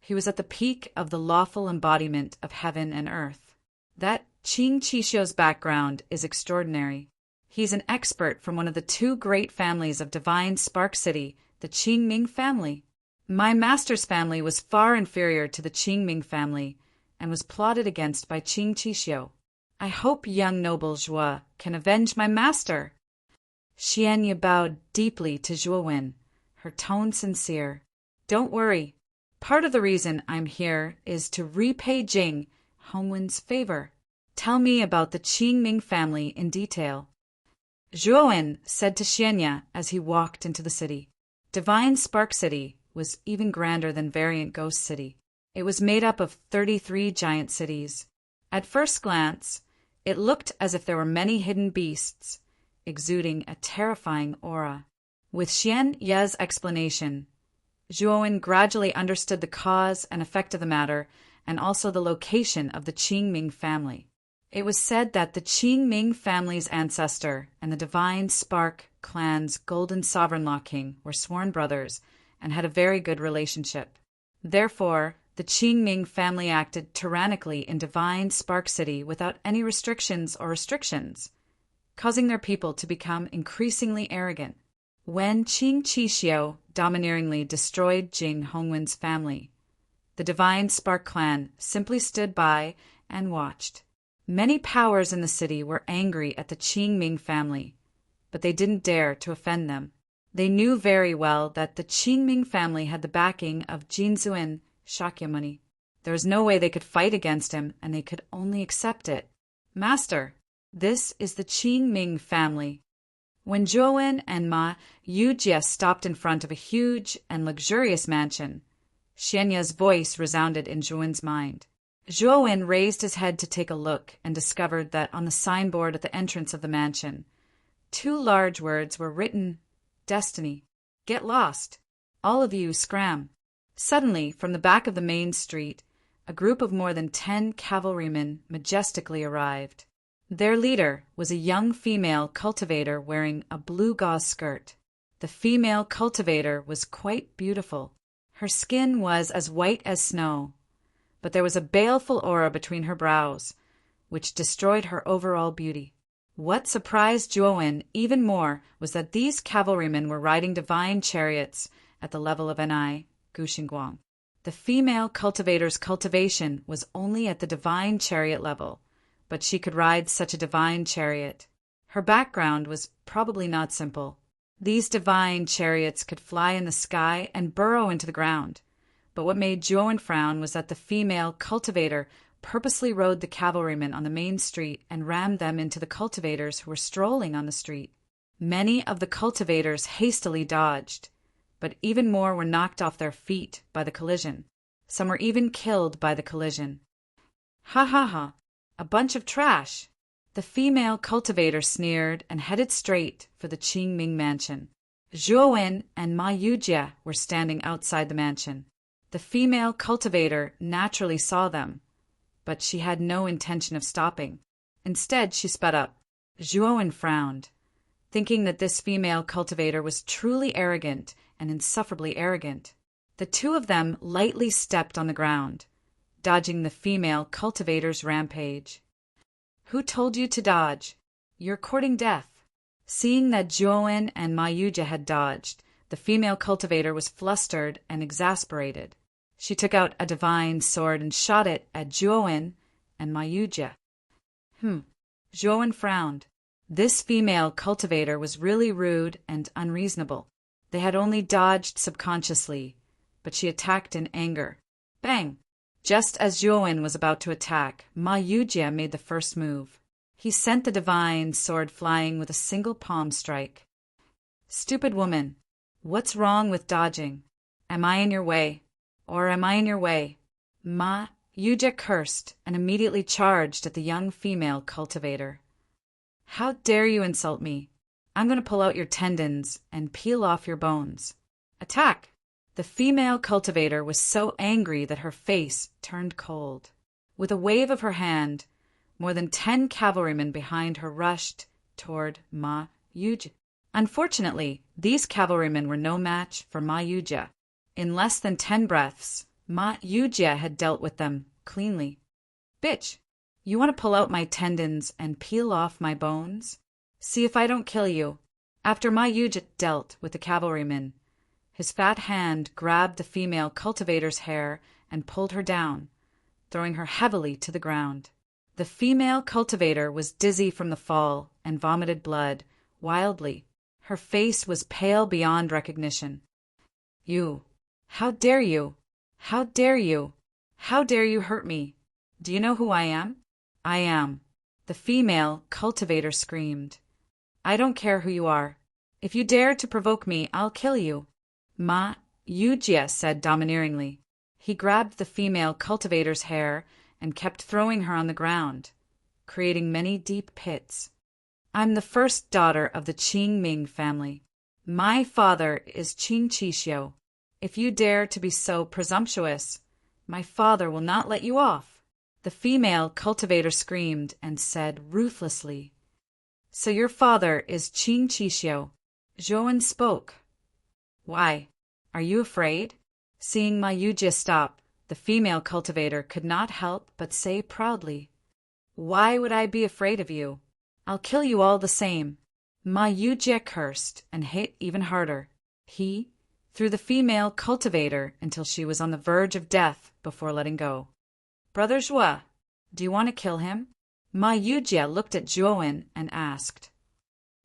he was at the peak of the lawful embodiment of heaven and earth. That Qing Qishou's background is extraordinary. He's an expert from one of the 2 great families of Divine Spark City, the Qingming family. My master's family was far inferior to the Qingming family and was plotted against by Qing Qishou. I hope young noble Zhuo can avenge my master. Xianya bowed deeply to Zhuowen, her tone sincere. Don't worry. Part of the reason I'm here is to repay Jing Hongwen's favor. Tell me about the Qingming family in detail. Zhuowen said to Xianya as he walked into the city. Divine Spark City was even grander than Variant Ghost City. It was made up of 33 giant cities. At first glance, it looked as if there were many hidden beasts, exuding a terrifying aura. With Xianya's explanation, Zhuowen gradually understood the cause and effect of the matter and also the location of the Qingming family. It was said that the Qingming family's ancestor and the Divine Spark clan's Golden Sovereign Law King were sworn brothers and had a very good relationship. Therefore, the Qingming family acted tyrannically in Divine Spark City without any restrictions, causing their people to become increasingly arrogant. When Qing Chixiu domineeringly destroyed Jing Hongwen's family, the divine Spark clan simply stood by and watched. Many powers in the city were angry at the Qing Ming family, but they didn't dare to offend them. They knew very well that the Qing Ming family had the backing of Jinzuan Shakyamuni. There was no way they could fight against him, and they could only accept it. Master, this is the Qing Ming family. When Zhuowen and Ma Yujie stopped in front of a huge and luxurious mansion, Xianya's voice resounded in Zhuowen's mind. Zhuowen raised his head to take a look and discovered that on the signboard at the entrance of the mansion, 2 large words were written, Destiny. Get lost. All of you scram. Suddenly, from the back of the main street, a group of more than 10 cavalrymen majestically arrived. Their leader was a young female cultivator wearing a blue gauze skirt. The female cultivator was quite beautiful. Her skin was as white as snow, but there was a baleful aura between her brows, which destroyed her overall beauty. What surprised Zhuowen even more was that these cavalrymen were riding divine chariots at the level of Anai, Guxingguang. The female cultivator's cultivation was only at the divine chariot level, but she could ride such a divine chariot. Her background was probably not simple. These divine chariots could fly in the sky and burrow into the ground. But what made Zhuowen frown was that the female cultivator purposely rode the cavalrymen on the main street and rammed them into the cultivators who were strolling on the street. Many of the cultivators hastily dodged, but even more were knocked off their feet by the collision. Some were even killed by the collision. Ha ha ha! A bunch of trash! The female cultivator sneered and headed straight for the Qing Ming mansion. Zhuowen and Ma Yujie were standing outside the mansion. The female cultivator naturally saw them, but she had no intention of stopping. Instead, she sped up. Zhuowen frowned, thinking that this female cultivator was truly arrogant and insufferably arrogant. The 2 of them lightly stepped on the ground, dodging the female cultivator's rampage. Who told you to dodge? You're courting death. Seeing that Zhuowen and Ma Yujie had dodged, the female cultivator was flustered and exasperated. She took out a divine sword and shot it at Zhuowen and Ma Yujie. Zhuowen frowned. This female cultivator was really rude and unreasonable. They had only dodged subconsciously, but she attacked in anger. Bang! Just as Zhuowen was about to attack, Ma Yujie made the first move. He sent the divine sword flying with a single palm strike. Stupid woman, what's wrong with dodging? Am I in your way? Or am I in your way? Ma Yujie cursed and immediately charged at the young female cultivator. How dare you insult me? I'm going to pull out your tendons and peel off your bones. Attack! The female cultivator was so angry that her face turned cold. With a wave of her hand, more than 10 cavalrymen behind her rushed toward Ma Yujie. Unfortunately, these cavalrymen were no match for Ma Yujie. In less than 10 breaths, Ma Yujie had dealt with them cleanly. Bitch, you want to pull out my tendons and peel off my bones? See if I don't kill you. After Ma Yujie dealt with the cavalrymen, his fat hand grabbed the female cultivator's hair and pulled her down, throwing her heavily to the ground. The female cultivator was dizzy from the fall and vomited blood wildly. Her face was pale beyond recognition. You! How dare you! How dare you! How dare you hurt me? Do you know who I am? I am. The female cultivator screamed. I don't care who you are. If you dare to provoke me, I'll kill you. Ma Yujie said domineeringly. He grabbed the female cultivator's hair and kept throwing her on the ground, creating many deep pits. I'm the first daughter of the Qing Ming family. My father is Qing Chixiu. If you dare to be so presumptuous, my father will not let you off. The female cultivator screamed and said ruthlessly, So your father is Qing Chixiu. Zhuowen spoke. Why? Are you afraid? Seeing Ma Yujie stop, the female cultivator could not help but say proudly, Why would I be afraid of you? I'll kill you all the same. Ma Yujie cursed and hit even harder. He threw the female cultivator until she was on the verge of death before letting go. Brother Joa, do you want to kill him? Ma Yujie looked at Zhuowen and asked.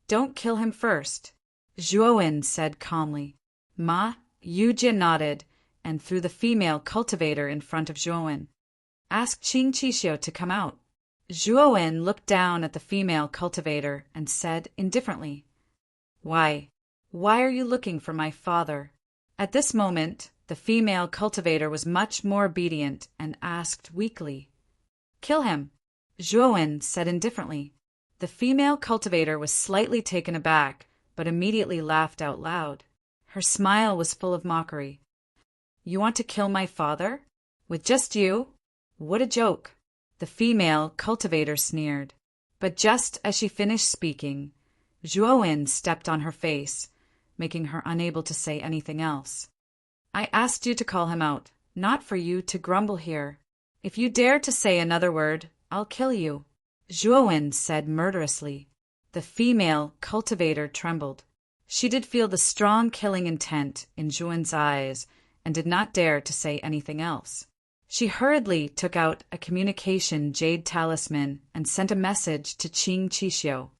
Don't kill him first, Zhuowen said calmly. Ma Yujie nodded and threw the female cultivator in front of Zhuowen. Ask Qing Qixio to come out. Zhuowen looked down at the female cultivator and said indifferently, Why are you looking for my father? At this moment, the female cultivator was much more obedient and asked weakly, Kill him, Zhuowen said indifferently. The female cultivator was slightly taken aback, but immediately laughed out loud. Her smile was full of mockery. You want to kill my father? With just you? What a joke! The female cultivator sneered. But just as she finished speaking, Zhuowen stepped on her face, making her unable to say anything else. I asked you to call him out, not for you to grumble here. If you dare to say another word, I'll kill you, Zhuowen said murderously. The female cultivator trembled. She did feel the strong killing intent in Zhuowen's eyes and did not dare to say anything else. She hurriedly took out a communication jade talisman and sent a message to Qing Qixio.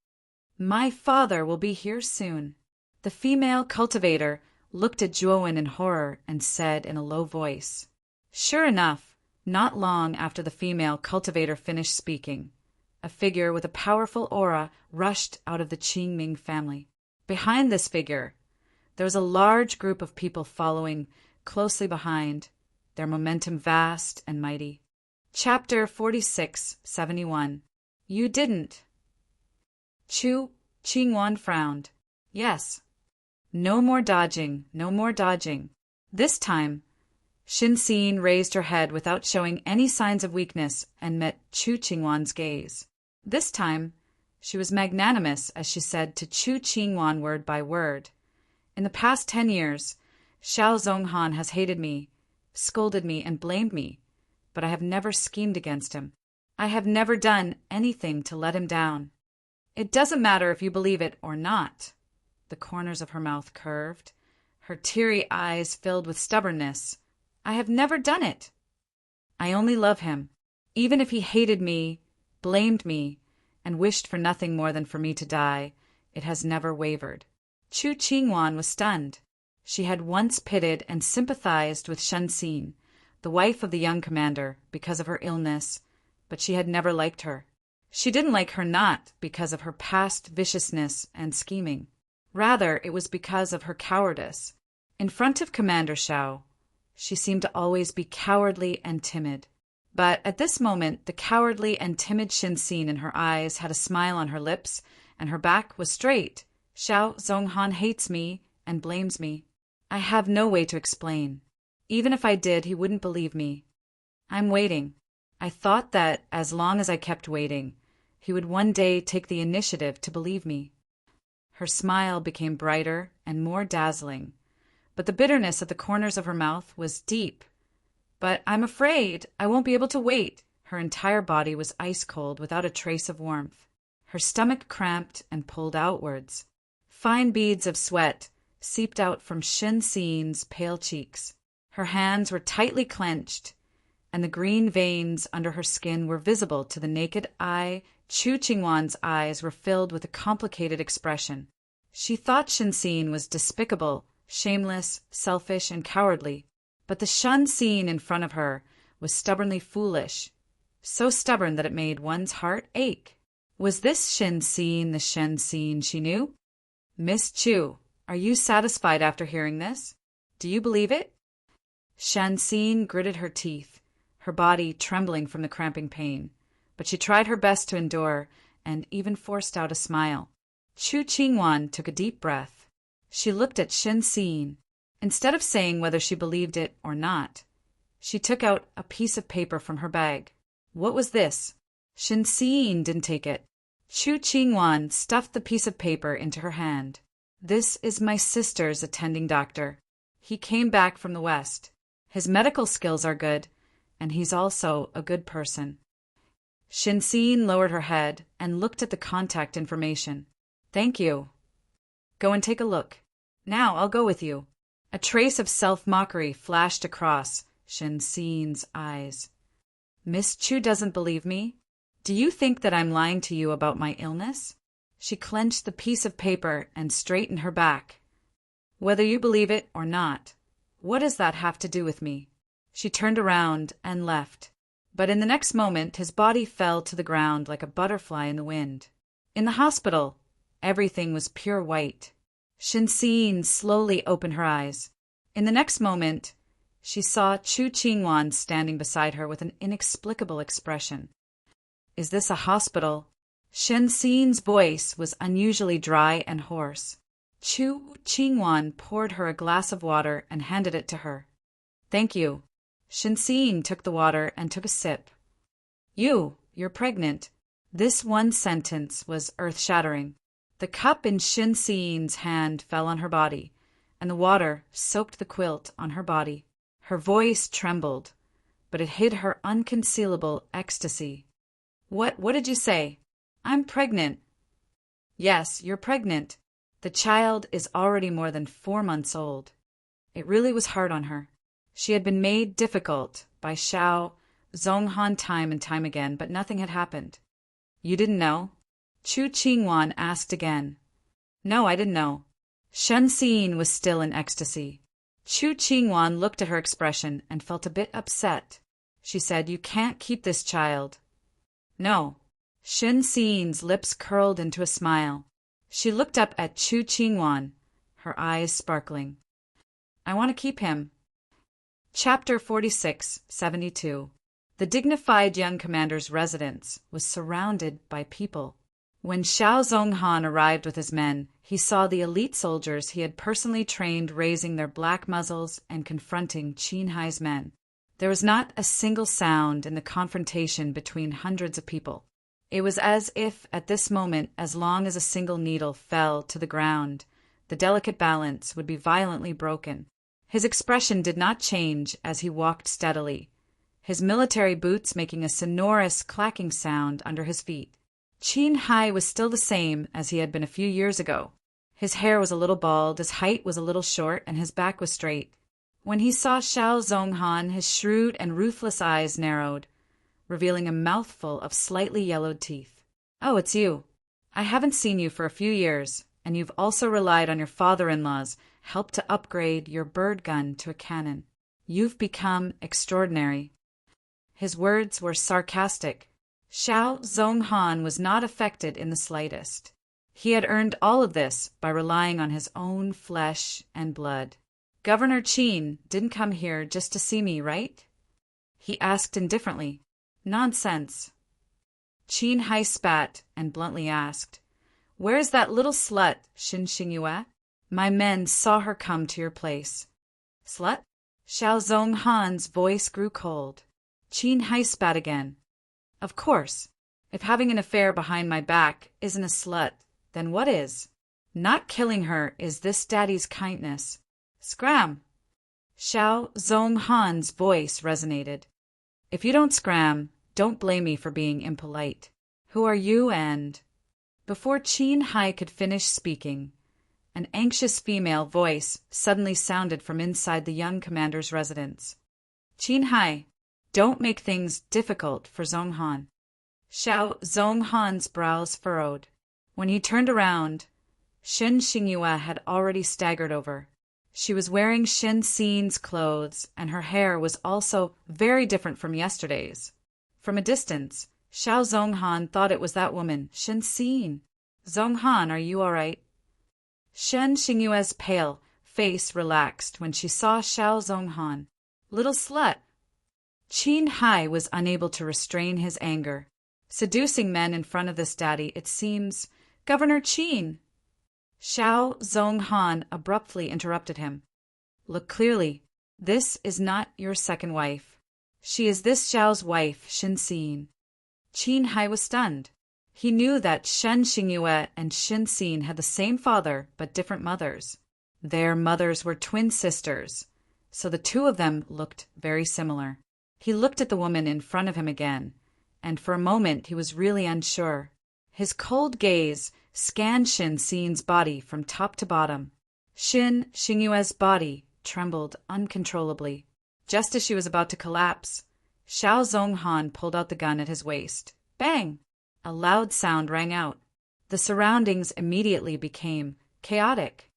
My father will be here soon. The female cultivator looked at Zhuowen in horror and said in a low voice. Sure enough, not long after the female cultivator finished speaking, a figure with a powerful aura rushed out of the Qingming family. Behind this figure, there was a large group of people following closely behind, their momentum vast and mighty. Chapter 4671. You didn't. Chu Qingwan frowned. Yes. No more dodging, no more dodging. This time, Shinxin raised her head without showing any signs of weakness and met Chu Qingwan's gaze. This time, she was magnanimous as she said to Chu Qingwan word by word. In the past 10 years, Xiao Zhonghan has hated me, scolded me, and blamed me, but I have never schemed against him. I have never done anything to let him down. It doesn't matter if you believe it or not. The corners of her mouth curved, her teary eyes filled with stubbornness. I have never done it. I only love him. Even if he hated me, blamed me, and wished for nothing more than for me to die, it has never wavered. Chu Qingwan was stunned. She had once pitied and sympathized with Shenxin, the wife of the young commander, because of her illness, but she had never liked her. She didn't like her not because of her past viciousness and scheming. Rather, it was because of her cowardice. In front of Commander Xiao, she seemed to always be cowardly and timid. But at this moment, the cowardly and timid Shinxin in her eyes had a smile on her lips, and her back was straight. Xiao Zhonghan hates me and blames me. I have no way to explain. Even if I did, he wouldn't believe me. I'm waiting. I thought that as long as I kept waiting, he would one day take the initiative to believe me. Her smile became brighter and more dazzling, but the bitterness at the corners of her mouth was deep. But I'm afraid I won't be able to wait. Her entire body was ice cold without a trace of warmth. Her stomach cramped and pulled outwards. Fine beads of sweat seeped out from Shinxin's pale cheeks. Her hands were tightly clenched, and the green veins under her skin were visible to the naked eye. Chu Qingwan's eyes were filled with a complicated expression. She thought Shinxin was despicable, shameless, selfish, and cowardly, but the Shinxin in front of her was stubbornly foolish, so stubborn that it made one's heart ache. Was this Shinxin the Shinxin she knew? Miss Chu, are you satisfied after hearing this? Do you believe it? Shinxin gritted her teeth, her body trembling from the cramping pain, but she tried her best to endure and even forced out a smile. Chu Qingwan took a deep breath. She looked at Shinxin. Instead of saying whether she believed it or not, she took out a piece of paper from her bag. What was this? Shinxin didn't take it. Chu Qingwan stuffed the piece of paper into her hand. This is my sister's attending doctor. He came back from the West. His medical skills are good, and he's also a good person. Shinxin lowered her head and looked at the contact information. Thank you. Go and take a look. Now I'll go with you. A trace of self-mockery flashed across Shen Xin's eyes. Miss Chu doesn't believe me? Do you think that I'm lying to you about my illness? She clenched the piece of paper and straightened her back. Whether you believe it or not, what does that have to do with me? She turned around and left. But in the next moment, his body fell to the ground like a butterfly in the wind. In the hospital, everything was pure white. Shen Xin slowly opened her eyes. In the next moment, she saw Chu Qingwan standing beside her with an inexplicable expression. Is this a hospital? Shen Xin's voice was unusually dry and hoarse. Chu Qingwan poured her a glass of water and handed it to her. Thank you. Shen Xin took the water and took a sip. You're pregnant. This one sentence was earth-shattering. The cup in Shen Xin's hand fell on her body, and the water soaked the quilt on her body. Her voice trembled, but it hid her unconcealable ecstasy. What did you say? I'm pregnant. Yes, you're pregnant. The child is already more than 4 months old. It really was hard on her. She had been made difficult by Xiao Zonghan time and time again, but nothing had happened. You didn't know? Chu Qingwan asked again. No, I didn't know. Shen Xin was still in ecstasy. Chu Qingwan looked at her expression and felt a bit upset. She said, You can't keep this child. No. Shen Xin's lips curled into a smile. She looked up at Chu Qingwan, her eyes sparkling. I want to keep him. Chapter 46-72. The dignified young commander's residence was surrounded by people. When Xiao Zonghan arrived with his men, he saw the elite soldiers he had personally trained raising their black muzzles and confronting Qin Hai's men. There was not a single sound in the confrontation between hundreds of people. It was as if, at this moment, as long as a single needle fell to the ground, the delicate balance would be violently broken. His expression did not change as he walked steadily, his military boots making a sonorous clacking sound under his feet. Qin Hai was still the same as he had been a few years ago. His hair was a little bald, his height was a little short, and his back was straight. When he saw Xiao Zonghan, his shrewd and ruthless eyes narrowed, revealing a mouthful of slightly yellowed teeth. Oh, it's you. I haven't seen you for a few years, and you've also relied on your father-in-law's help to upgrade your bird gun to a cannon. You've become extraordinary. His words were sarcastic. Xiao Zonghan was not affected in the slightest. He had earned all of this by relying on his own flesh and blood. Governor Qin didn't come here just to see me, right? He asked indifferently. Nonsense. Qin Hai spat and bluntly asked, Where's that little slut, Xin Xingyue? My men saw her come to your place. Slut? Xiao Zonghan's voice grew cold. Qin Hai spat again. Of course. If having an affair behind my back isn't a slut, then what is? Not killing her is this daddy's kindness. Scram! Xiao Zonghan's voice resonated. If you don't scram, don't blame me for being impolite. Who are you and... Before Qin Hai could finish speaking, an anxious female voice suddenly sounded from inside the young commander's residence. Qin Hai, don't make things difficult for Zonghan. Xiao Zonghan's brows furrowed. When he turned around, Shen Xingyue had already staggered over. She was wearing Shen Xin's clothes, and her hair was also very different from yesterday's. From a distance, Xiao Zonghan thought it was that woman, Shen Xin. Zonghan, are you all right? Shen Xingyue's pale face relaxed when she saw Xiao Zonghan. Little slut! Qin Hai was unable to restrain his anger. Seducing men in front of this daddy, it seems. Governor Qin! Xiao Zonghan abruptly interrupted him. Look clearly. This is not your second wife. She is this Xiao's wife, Shen Xin. Qin Hai was stunned. He knew that Shen Xingyue and Shen Xin had the same father but different mothers. Their mothers were twin sisters, so the two of them looked very similar. He looked at the woman in front of him again, and for a moment he was really unsure. His cold gaze scanned Shin Sin's body from top to bottom. Shin Xingyue's body trembled uncontrollably. Just as she was about to collapse, Xiao Zonghan pulled out the gun at his waist. Bang! A loud sound rang out. The surroundings immediately became chaotic.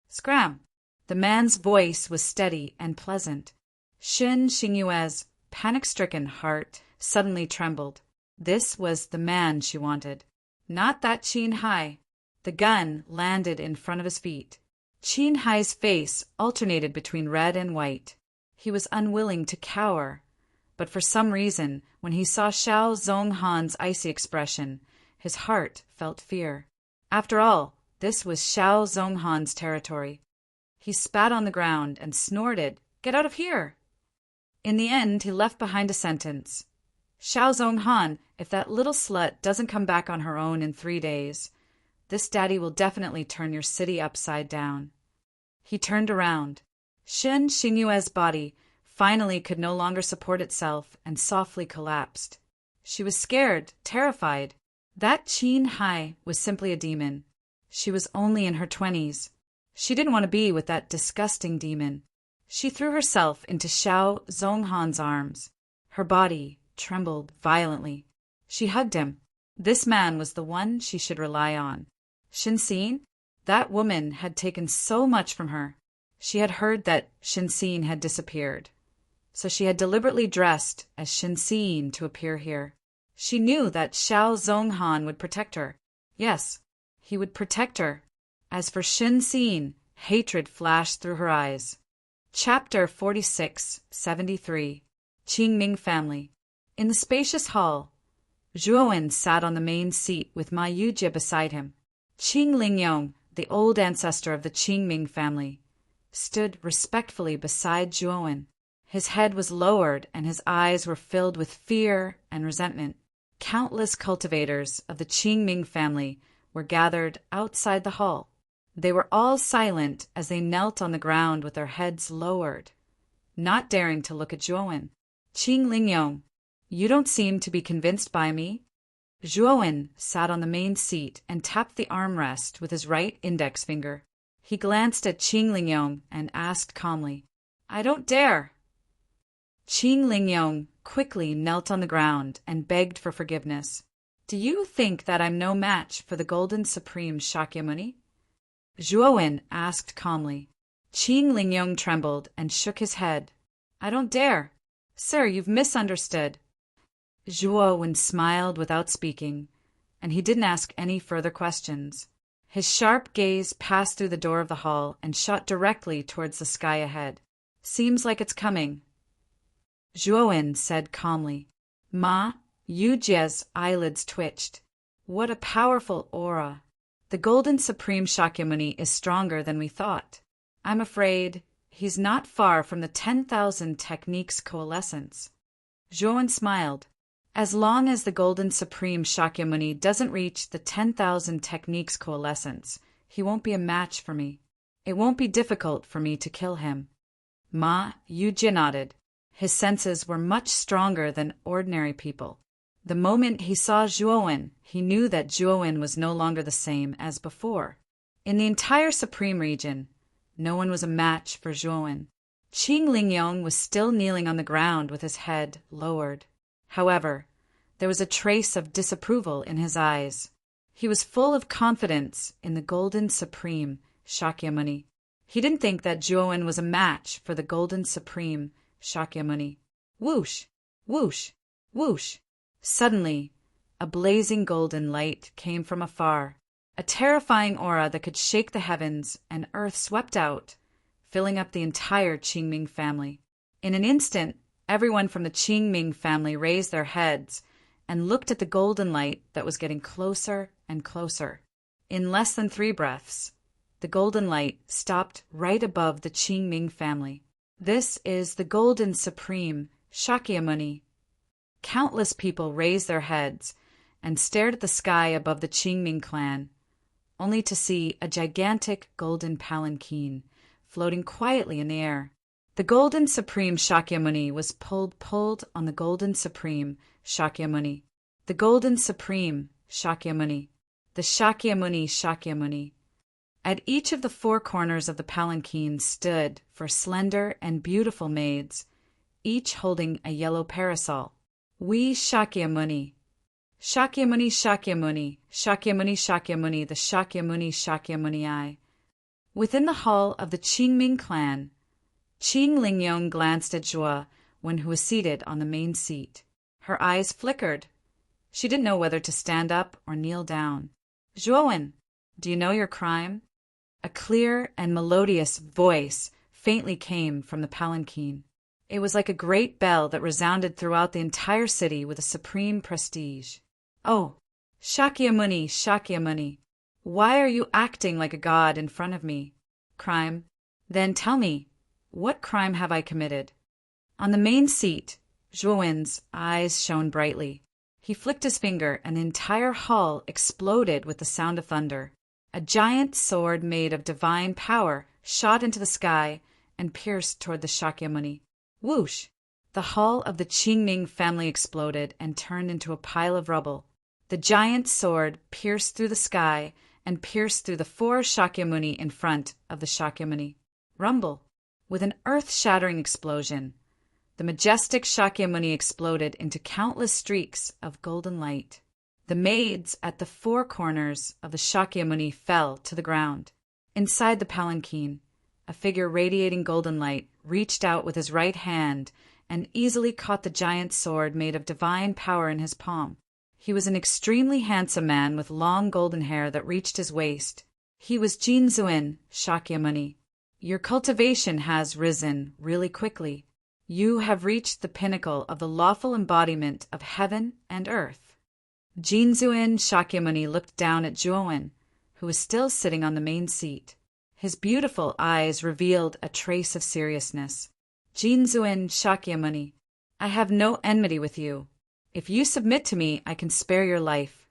Scram! The man's voice was steady and pleasant. Shin Xingyue's panic-stricken heart suddenly trembled. This was the man she wanted. Not that Qin Hai. The gun landed in front of his feet. Qin Hai's face alternated between red and white. He was unwilling to cower, but for some reason, when he saw Xiao Zonghan's icy expression, his heart felt fear. After all, this was Xiao Zonghan's territory. He spat on the ground and snorted, "Get out of here!" In the end, he left behind a sentence. "Xiao Zonghan, if that little slut doesn't come back on her own in 3 days, this daddy will definitely turn your city upside down." He turned around. Shin Xingyue's body finally could no longer support itself and softly collapsed. She was scared, terrified. That Qin Hai was simply a demon. She was only in her 20s. She didn't want to be with that disgusting demon. She threw herself into Xiao Zonghan's arms. Her body trembled violently. She hugged him. This man was the one she should rely on. Shinsin, that woman had taken so much from her. She had heard that Shinsin had disappeared, so she had deliberately dressed as Shinsin to appear here. She knew that Xiao Zonghan would protect her. Yes, he would protect her. As for Shinsin, hatred flashed through her eyes. Chapter 46-73 Qingming Family. In the spacious hall, Zhuowen sat on the main seat with Ma Yujie beside him. Qing Lingyong, the old ancestor of the Qingming family, stood respectfully beside Zhuowen. His head was lowered and his eyes were filled with fear and resentment. Countless cultivators of the Qingming family were gathered outside the hall. They were all silent as they knelt on the ground with their heads lowered, not daring to look at Zhuowen. "Qing Lingyong, you don't seem to be convinced by me." Zhuowen sat on the main seat and tapped the armrest with his right index finger. He glanced at Qing Lingyong and asked calmly, "I don't dare." Qing Lingyong quickly knelt on the ground and begged for forgiveness. "Do you think that I'm no match for the Golden Supreme Shakyamuni?" Zhuowen asked calmly. Qing Lingyong trembled and shook his head. "I don't dare. Sir, you've misunderstood." Zhuowen smiled without speaking, and he didn't ask any further questions. His sharp gaze passed through the door of the hall and shot directly towards the sky ahead. "Seems like it's coming," Zhuowen said calmly. Ma Yujie's eyelids twitched. "What a powerful aura. The Golden Supreme Shakyamuni is stronger than we thought. I'm afraid he's not far from the 10,000 techniques coalescence." Zhuowen smiled. "As long as the Golden Supreme Shakyamuni doesn't reach the 10,000 techniques coalescence, he won't be a match for me. It won't be difficult for me to kill him." Ma Yujie nodded. His senses were much stronger than ordinary people. The moment he saw Zhuowen, he knew that Zhuowen was no longer the same as before. In the entire Supreme region, no one was a match for Zhuowen. Qing Lingyong was still kneeling on the ground with his head lowered. However, there was a trace of disapproval in his eyes. He was full of confidence in the Golden Supreme Shakyamuni. He didn't think that Zhuowen was a match for the Golden Supreme Shakyamuni. Whoosh! Whoosh! Whoosh! Suddenly, a blazing golden light came from afar. A terrifying aura that could shake the heavens and earth swept out, filling up the entire Qingming family. In an instant, everyone from the Qingming family raised their heads and looked at the golden light that was getting closer and closer. In less than 3 breaths, the golden light stopped right above the Qingming family. "This is the Golden Supreme Shakyamuni." Countless people raised their heads and stared at the sky above the Qingming clan, only to see a gigantic golden palanquin floating quietly in the air. The Golden Supreme Shakyamuni was pulled on the Golden Supreme Shakyamuni. The Golden Supreme Shakyamuni. The Shakyamuni, Shakyamuni. At each of the four corners of the palanquin stood four slender and beautiful maids, each holding a yellow parasol. We Shakyamuni. Shakyamuni, Shakyamuni, Shakyamuni, Shakyamuni, the Shakyamuni, Shakyamuni I. Within the hall of the Qingming clan, Qing Lingyong glanced at Zhuo Wen, who was seated on the main seat. Her eyes flickered. She didn't know whether to stand up or kneel down. Zhuo Wen, do you know your crime? A clear and melodious voice faintly came from the palanquin. It was like a great bell that resounded throughout the entire city with a supreme prestige. Oh, Shakyamuni, Shakyamuni, why are you acting like a god in front of me? Crime? Then tell me, what crime have I committed? On the main seat, Zhuo Wen's eyes shone brightly. He flicked his finger, and the entire hall exploded with the sound of thunder. A giant sword made of divine power shot into the sky and pierced toward the Shakyamuni. Whoosh! The hall of the Qingming family exploded and turned into a pile of rubble. The giant sword pierced through the sky and pierced through the four Shakyamuni in front of the Shakyamuni. Rumble! With an earth-shattering explosion, the majestic Shakyamuni exploded into countless streaks of golden light. The maids at the four corners of the Shakyamuni fell to the ground. Inside the palanquin, a figure radiating golden light reached out with his right hand and easily caught the giant sword made of divine power in his palm. He was an extremely handsome man with long golden hair that reached his waist. He was Jinzuin, Shakyamuni. Your cultivation has risen really quickly. You have reached the pinnacle of the lawful embodiment of heaven and earth. Jinzuin Shakyamuni looked down at Zhuo Wen, who was still sitting on the main seat. His beautiful eyes revealed a trace of seriousness. Jinzuin Shakyamuni, I have no enmity with you. If you submit to me, I can spare your life.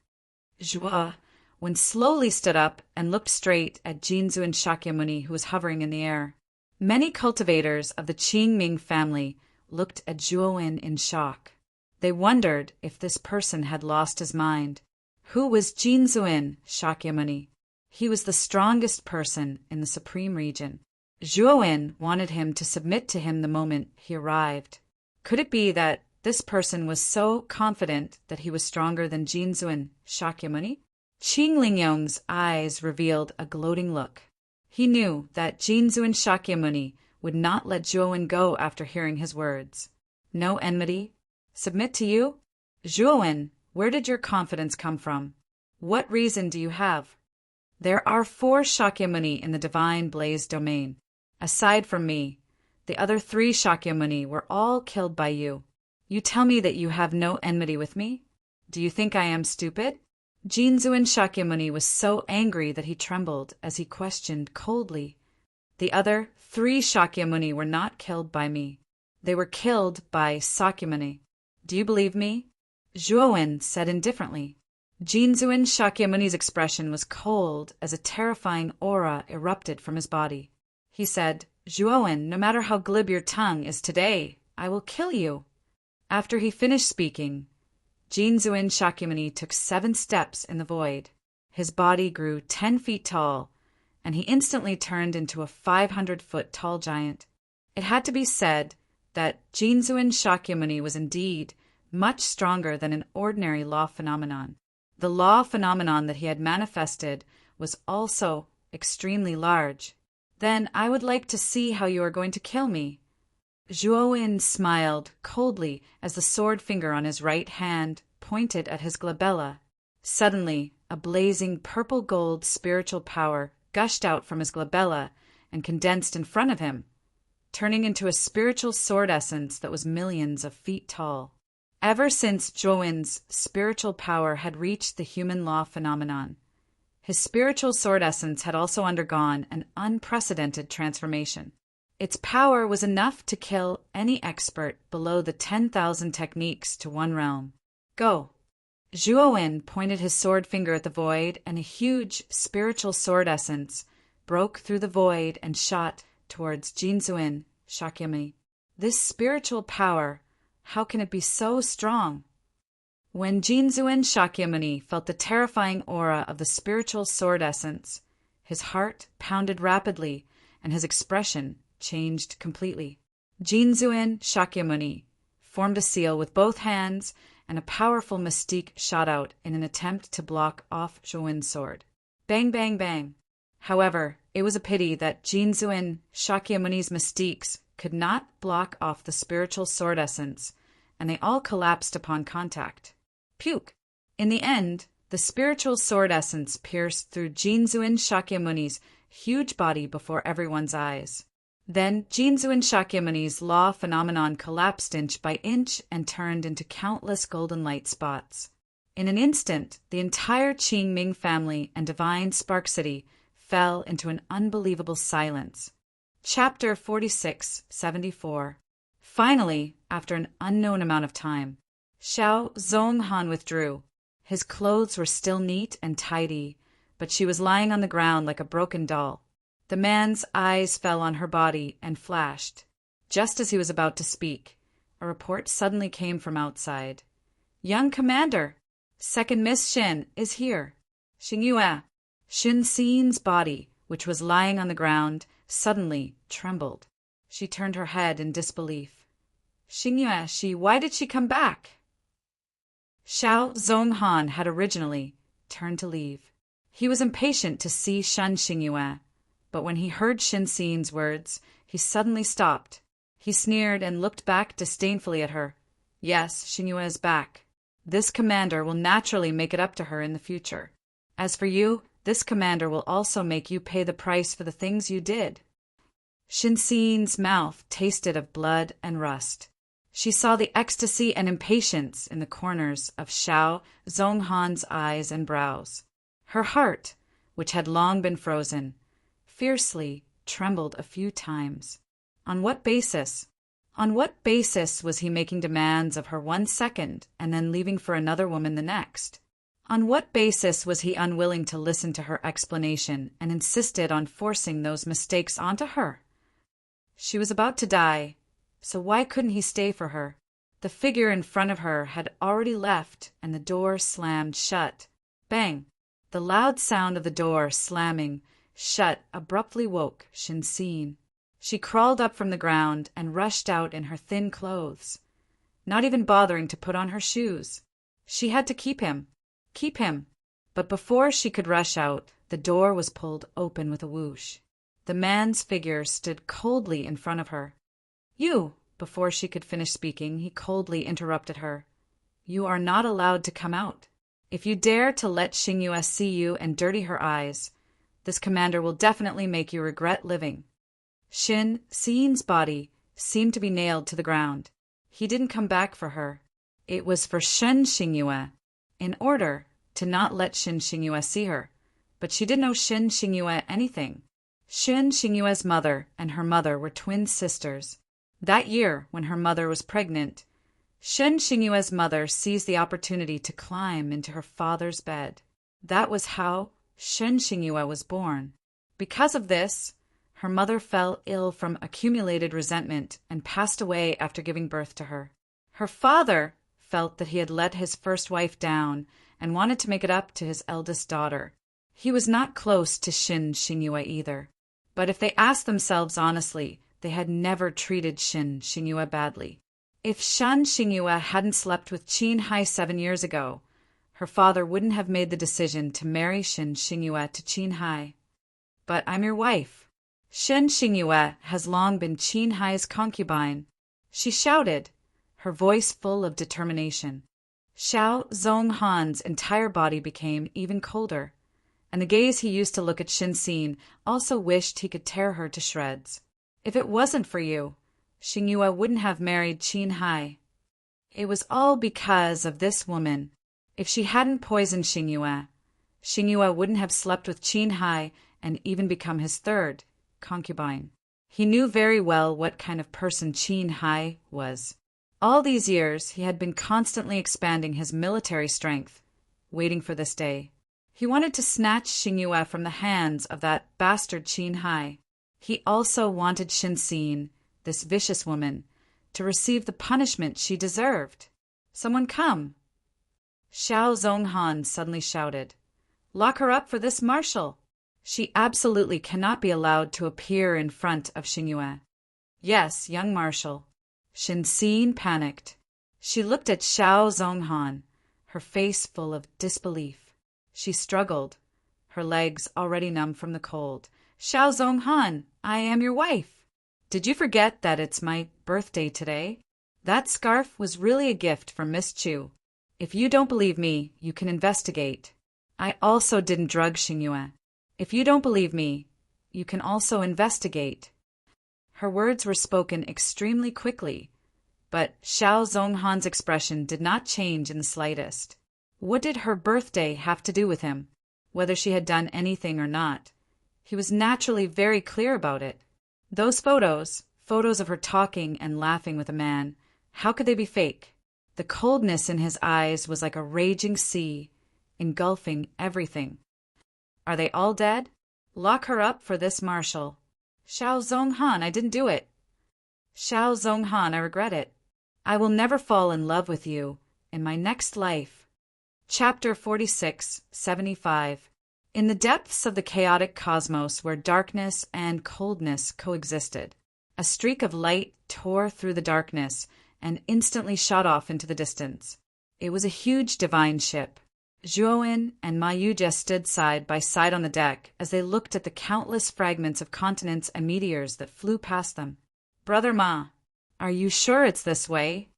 Zhuo Wen slowly stood up and looked straight at Jinzuin Shakyamuni, who was hovering in the air. Many cultivators of the Qingming family looked at Zhuo Wen in shock. They wondered if this person had lost his mind. Who was Jinzuin Shakyamuni? He was the strongest person in the supreme region. Zhuo Wen wanted him to submit to him the moment he arrived. Could it be that this person was so confident that he was stronger than Jinzuin Shakyamuni? Qing Lingyong's eyes revealed a gloating look. He knew that Jinzuin Shakyamuni would not let Zhuo Wen go after hearing his words. No enmity? Submit to you? Zhuo Wen, where did your confidence come from? What reason do you have? There are four Shakyamuni in the divine blaze domain. Aside from me, the other three Shakyamuni were all killed by you. You tell me that you have no enmity with me? Do you think I am stupid? Jinzuin Shakyamuni was so angry that he trembled as he questioned coldly. The other three Shakyamuni were not killed by me. They were killed by Sakyamuni. Do you believe me? Zhuo Wen said indifferently. Jinzuin Shakyamuni's expression was cold as a terrifying aura erupted from his body. He said, Zhuo Wen, no matter how glib your tongue is today, I will kill you. After he finished speaking, Jinzuin Shakyamuni took 7 steps in the void. His body grew 10 feet tall, and he instantly turned into a 500-foot tall giant. It had to be said that Jinzuin Shakyamuni was indeed much stronger than an ordinary law phenomenon. The law phenomenon that he had manifested was also extremely large. Then I would like to see how you are going to kill me. Zhuo Wen smiled coldly as the sword finger on his right hand pointed at his glabella. Suddenly, a blazing purple-gold spiritual power gushed out from his glabella and condensed in front of him, turning into a spiritual sword essence that was millions of feet tall. Ever since Zhuo Wen's spiritual power had reached the human law phenomenon, his spiritual sword essence had also undergone an unprecedented transformation. Its power was enough to kill any expert below the 10,000 techniques to one realm. Go! Zhuo Wen pointed his sword finger at the void, and a huge spiritual sword essence broke through the void and shot towards Jinzuin Shakyamuni. This spiritual power, how can it be so strong? When Jinzuin Shakyamuni felt the terrifying aura of the spiritual sword essence, his heart pounded rapidly and his expression changed completely. Jinzuin Shakyamuni formed a seal with both hands, and a powerful mystique shot out in an attempt to block off Zhouwen's sword. Bang, bang, bang. However, it was a pity that Jinzuin Shakyamuni's mystiques could not block off the spiritual sword essence, and they all collapsed upon contact. Puke! In the end, the spiritual sword essence pierced through Jinzuin Shakyamuni's huge body before everyone's eyes. Then Jinzuin Shakyamuni's law phenomenon collapsed inch by inch and turned into countless golden light spots. In an instant, the entire Qing Ming family and divine Spark City fell into an unbelievable silence. Chapter 46-74. Finally, after an unknown amount of time, Xiao Zhonghan withdrew. His clothes were still neat and tidy, but she was lying on the ground like a broken doll. The man's eyes fell on her body and flashed. Just as he was about to speak, a report suddenly came from outside. "Young Commander, Second Miss Shen is here." Xingyue. Xin Xin's body, which was lying on the ground, suddenly trembled. She turned her head in disbelief. Xingyue, why did she come back? Xiao Zhonghan had originally turned to leave. He was impatient to see Shen Xingyue, but when he heard Xin Xin's words, he suddenly stopped. He sneered and looked back disdainfully at her. Yes, Xingyue is back. This commander will naturally make it up to her in the future. As for you, this commander will also make you pay the price for the things you did. Xin Xin's mouth tasted of blood and rust. She saw the ecstasy and impatience in the corners of Xiao Zhonghan's eyes and brows. Her heart, which had long been frozen, fiercely trembled a few times. On what basis? On what basis was he making demands of her 1 second and then leaving for another woman the next? On what basis was he unwilling to listen to her explanation and insisted on forcing those mistakes onto her? She was about to die, so why couldn't he stay for her? The figure in front of her had already left, and the door slammed shut. Bang! The loud sound of the door slamming shut abruptly woke Xin Xin. She crawled up from the ground and rushed out in her thin clothes, not even bothering to put on her shoes. She had to keep him. But before she could rush out, the door was pulled open with a whoosh. The man's figure stood coldly in front of her. "You!" Before she could finish speaking, he coldly interrupted her. "You are not allowed to come out. If you dare to let Xingyue see you and dirty her eyes, this commander will definitely make you regret living." Xin Xin's body seemed to be nailed to the ground. He didn't come back for her. It was for Shen Xingyue, in order to not let Xin Xingyue see her. But she didn't know Xin Xingyue anything. Xin Xingyue's mother and her mother were twin sisters. That year, when her mother was pregnant, Xin Xingyue's mother seized the opportunity to climb into her father's bed. That was how Xin Xingyue was born. Because of this, her mother fell ill from accumulated resentment and passed away after giving birth to her. Her father felt that he had let his first wife down and wanted to make it up to his eldest daughter. He was not close to Xin Xingyue either, but if they asked themselves honestly, they had never treated Xin Xingyue badly. If Shen Xingyue hadn't slept with Qin Hai 7 years ago, her father wouldn't have made the decision to marry Xin Xingyue to Qin Hai. "But I'm your wife. Xin Xingyue has long been Qin Hai's concubine," she shouted, her voice full of determination. Xiao Zhonghan's entire body became even colder, and the gaze he used to look at Xin Xin also wished he could tear her to shreds. "If it wasn't for you, Xingyue wouldn't have married Qin Hai. It was all because of this woman. If she hadn't poisoned Xingyue, Xingyue wouldn't have slept with Qin Hai and even become his third concubine." He knew very well what kind of person Qin Hai was. All these years, he had been constantly expanding his military strength, waiting for this day. He wanted to snatch Xingyue from the hands of that bastard Qin Hai. He also wanted Xin Xin, this vicious woman, to receive the punishment she deserved. "Someone come." Xiao Zonghan suddenly shouted. Lock her up for this marshal. She absolutely cannot be allowed to appear in front of Xingyue. Yes, young marshal. Shinxin panicked. She looked at Xiao Zonghan, her face full of disbelief. She struggled, her legs already numb from the cold. Xiao Zonghan, I am your wife. Did you forget that it's my birthday today? That scarf was really a gift from Miss Chu. If you don't believe me, you can investigate. I also didn't drug Xingyue. If you don't believe me, you can also investigate. Her words were spoken extremely quickly, but Xiao Zonghan's expression did not change in the slightest. What did her birthday have to do with him? Whether she had done anything or not, he was naturally very clear about it. Those photos of her talking and laughing with a man, how could they be fake? The coldness in his eyes was like a raging sea, engulfing everything. Are they all dead? Lock her up for this marshal. Xiao Zonghan, I didn't do it. Xiao Zonghan, I regret it. I will never fall in love with you in my next life. Chapter 46-75. In the depths of the chaotic cosmos where darkness and coldness coexisted, a streak of light tore through the darkness and instantly shot off into the distance. It was a huge divine ship. Zhuowen and Ma Yujie stood side by side on the deck as they looked at the countless fragments of continents and meteors that flew past them. Brother Ma, are you sure it's this way?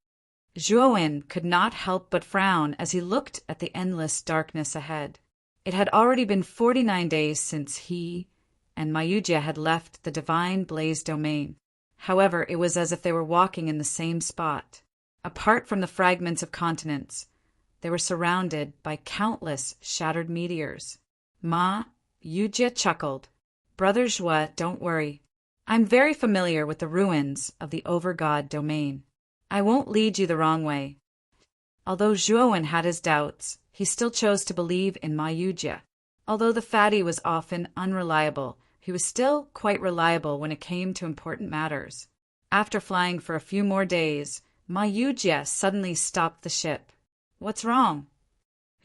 Zhuowen could not help but frown as he looked at the endless darkness ahead. It had already been 49 days since he and Ma Yujie had left the divine blaze domain. However, it was as if they were walking in the same spot. Apart from the fragments of continents, they were surrounded by countless shattered meteors. Ma Yujie chuckled. Brother Zhua, don't worry. I'm very familiar with the ruins of the Overgod domain. I won't lead you the wrong way. Although Zhuowen had his doubts, he still chose to believe in Ma Yujie. Although the fatty was often unreliable, he was still quite reliable when it came to important matters. After flying for a few more days, Ma Yujie suddenly stopped the ship. What's wrong?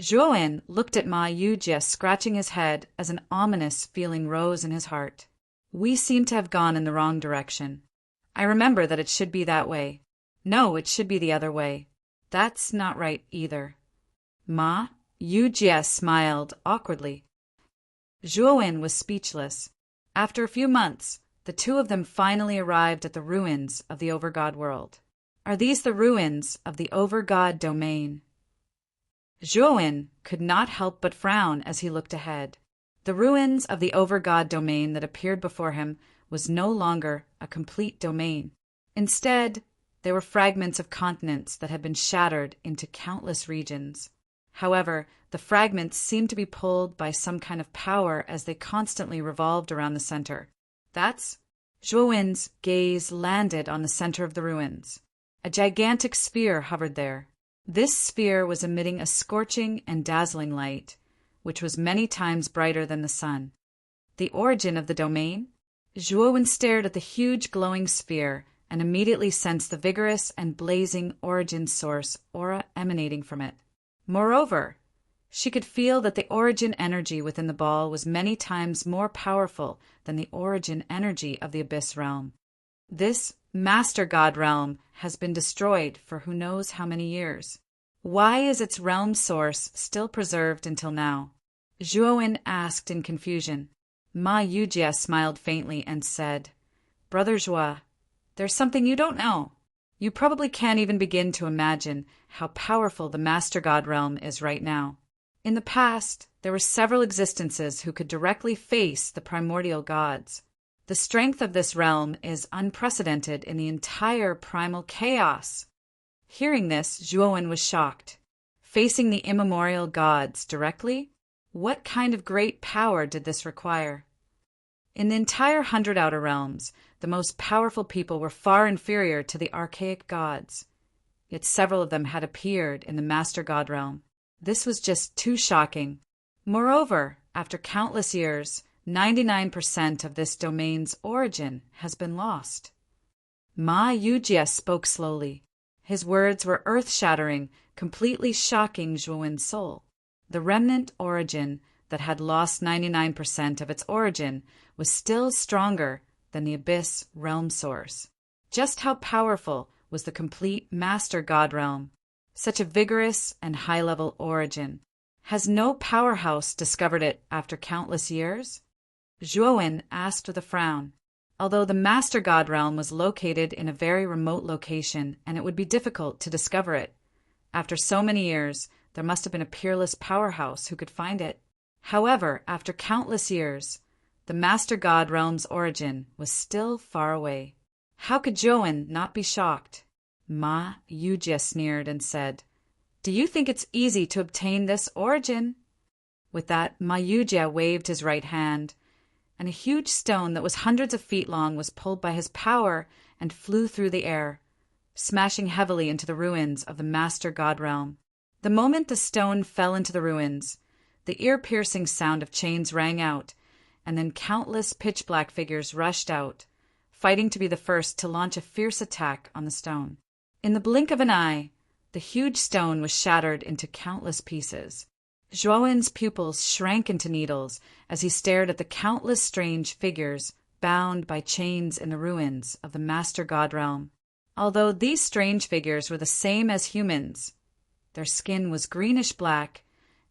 Zhuowen looked at Ma Yujie, scratching his head as an ominous feeling rose in his heart. We seem to have gone in the wrong direction. I remember that it should be that way. No, it should be the other way. That's not right either. Ma Yujie smiled awkwardly. Zhuowen was speechless. After a few months, the two of them finally arrived at the ruins of the Overgod world. Are these the ruins of the Overgod domain? Zhuowen could not help but frown as he looked ahead. The ruins of the Overgod domain that appeared before him was no longer a complete domain. Instead, they were fragments of continents that had been shattered into countless regions. However, the fragments seemed to be pulled by some kind of power as they constantly revolved around the center. Zhuowen's gaze landed on the center of the ruins. A gigantic sphere hovered there. This sphere was emitting a scorching and dazzling light, which was many times brighter than the sun. The origin of the domain? Zhuowen stared at the huge glowing sphere and immediately sensed the vigorous and blazing origin source aura emanating from it. Moreover, she could feel that the origin energy within the ball was many times more powerful than the origin energy of the Abyss realm. This Master God realm has been destroyed for who knows how many years. Why is its realm source still preserved until now? Zhuowen asked in confusion. Ma Yujie smiled faintly and said, Brother Zhua, there's something you don't know. You probably can't even begin to imagine how powerful the Master God realm is right now. In the past, there were several existences who could directly face the primordial gods. The strength of this realm is unprecedented in the entire primal chaos. Hearing this, Zhuowen was shocked. Facing the immemorial gods directly? What kind of great power did this require? In the entire 100 Outer Realms, the most powerful people were far inferior to the archaic gods. Yet several of them had appeared in the Master God realm. This was just too shocking. Moreover, after countless years, 99% of this domain's origin has been lost. Ma Yujie spoke slowly. His words were earth-shattering, completely shocking Zhuowen's soul. The remnant origin that had lost 99% of its origin was still stronger than the Abyss realm source. Just how powerful was the complete Master God realm? Such a vigorous and high-level origin. Has no powerhouse discovered it after countless years? Zhuowen asked with a frown. Although the Master God realm was located in a very remote location and it would be difficult to discover it, after so many years, there must have been a peerless powerhouse who could find it. However, after countless years, the Master God realm's origin was still far away. How could Zhuowen not be shocked? Ma Yujie sneered and said, "Do you think it's easy to obtain this origin?" With that, Ma Yujie waved his right hand, and a huge stone that was hundreds of feet long was pulled by his power and flew through the air, smashing heavily into the ruins of the Master God realm. The moment the stone fell into the ruins, the ear-piercing sound of chains rang out, and then countless pitch-black figures rushed out, fighting to be the first to launch a fierce attack on the stone. In the blink of an eye, the huge stone was shattered into countless pieces. Zhuowen's pupils shrank into needles as he stared at the countless strange figures bound by chains in the ruins of the Master God realm. Although these strange figures were the same as humans, their skin was greenish-black,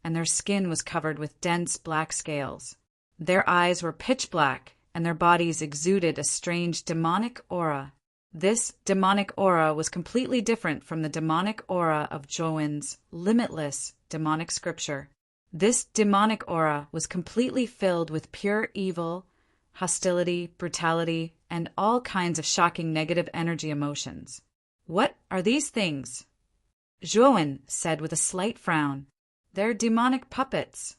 and their skin was covered with dense black scales. Their eyes were pitch-black, and their bodies exuded a strange demonic aura. This demonic aura was completely different from the demonic aura of Zhuowen's limitless demonic scripture. This demonic aura was completely filled with pure evil, hostility, brutality, and all kinds of shocking negative energy emotions. "What are these things?" Zhuowen said with a slight frown. "They're demonic puppets."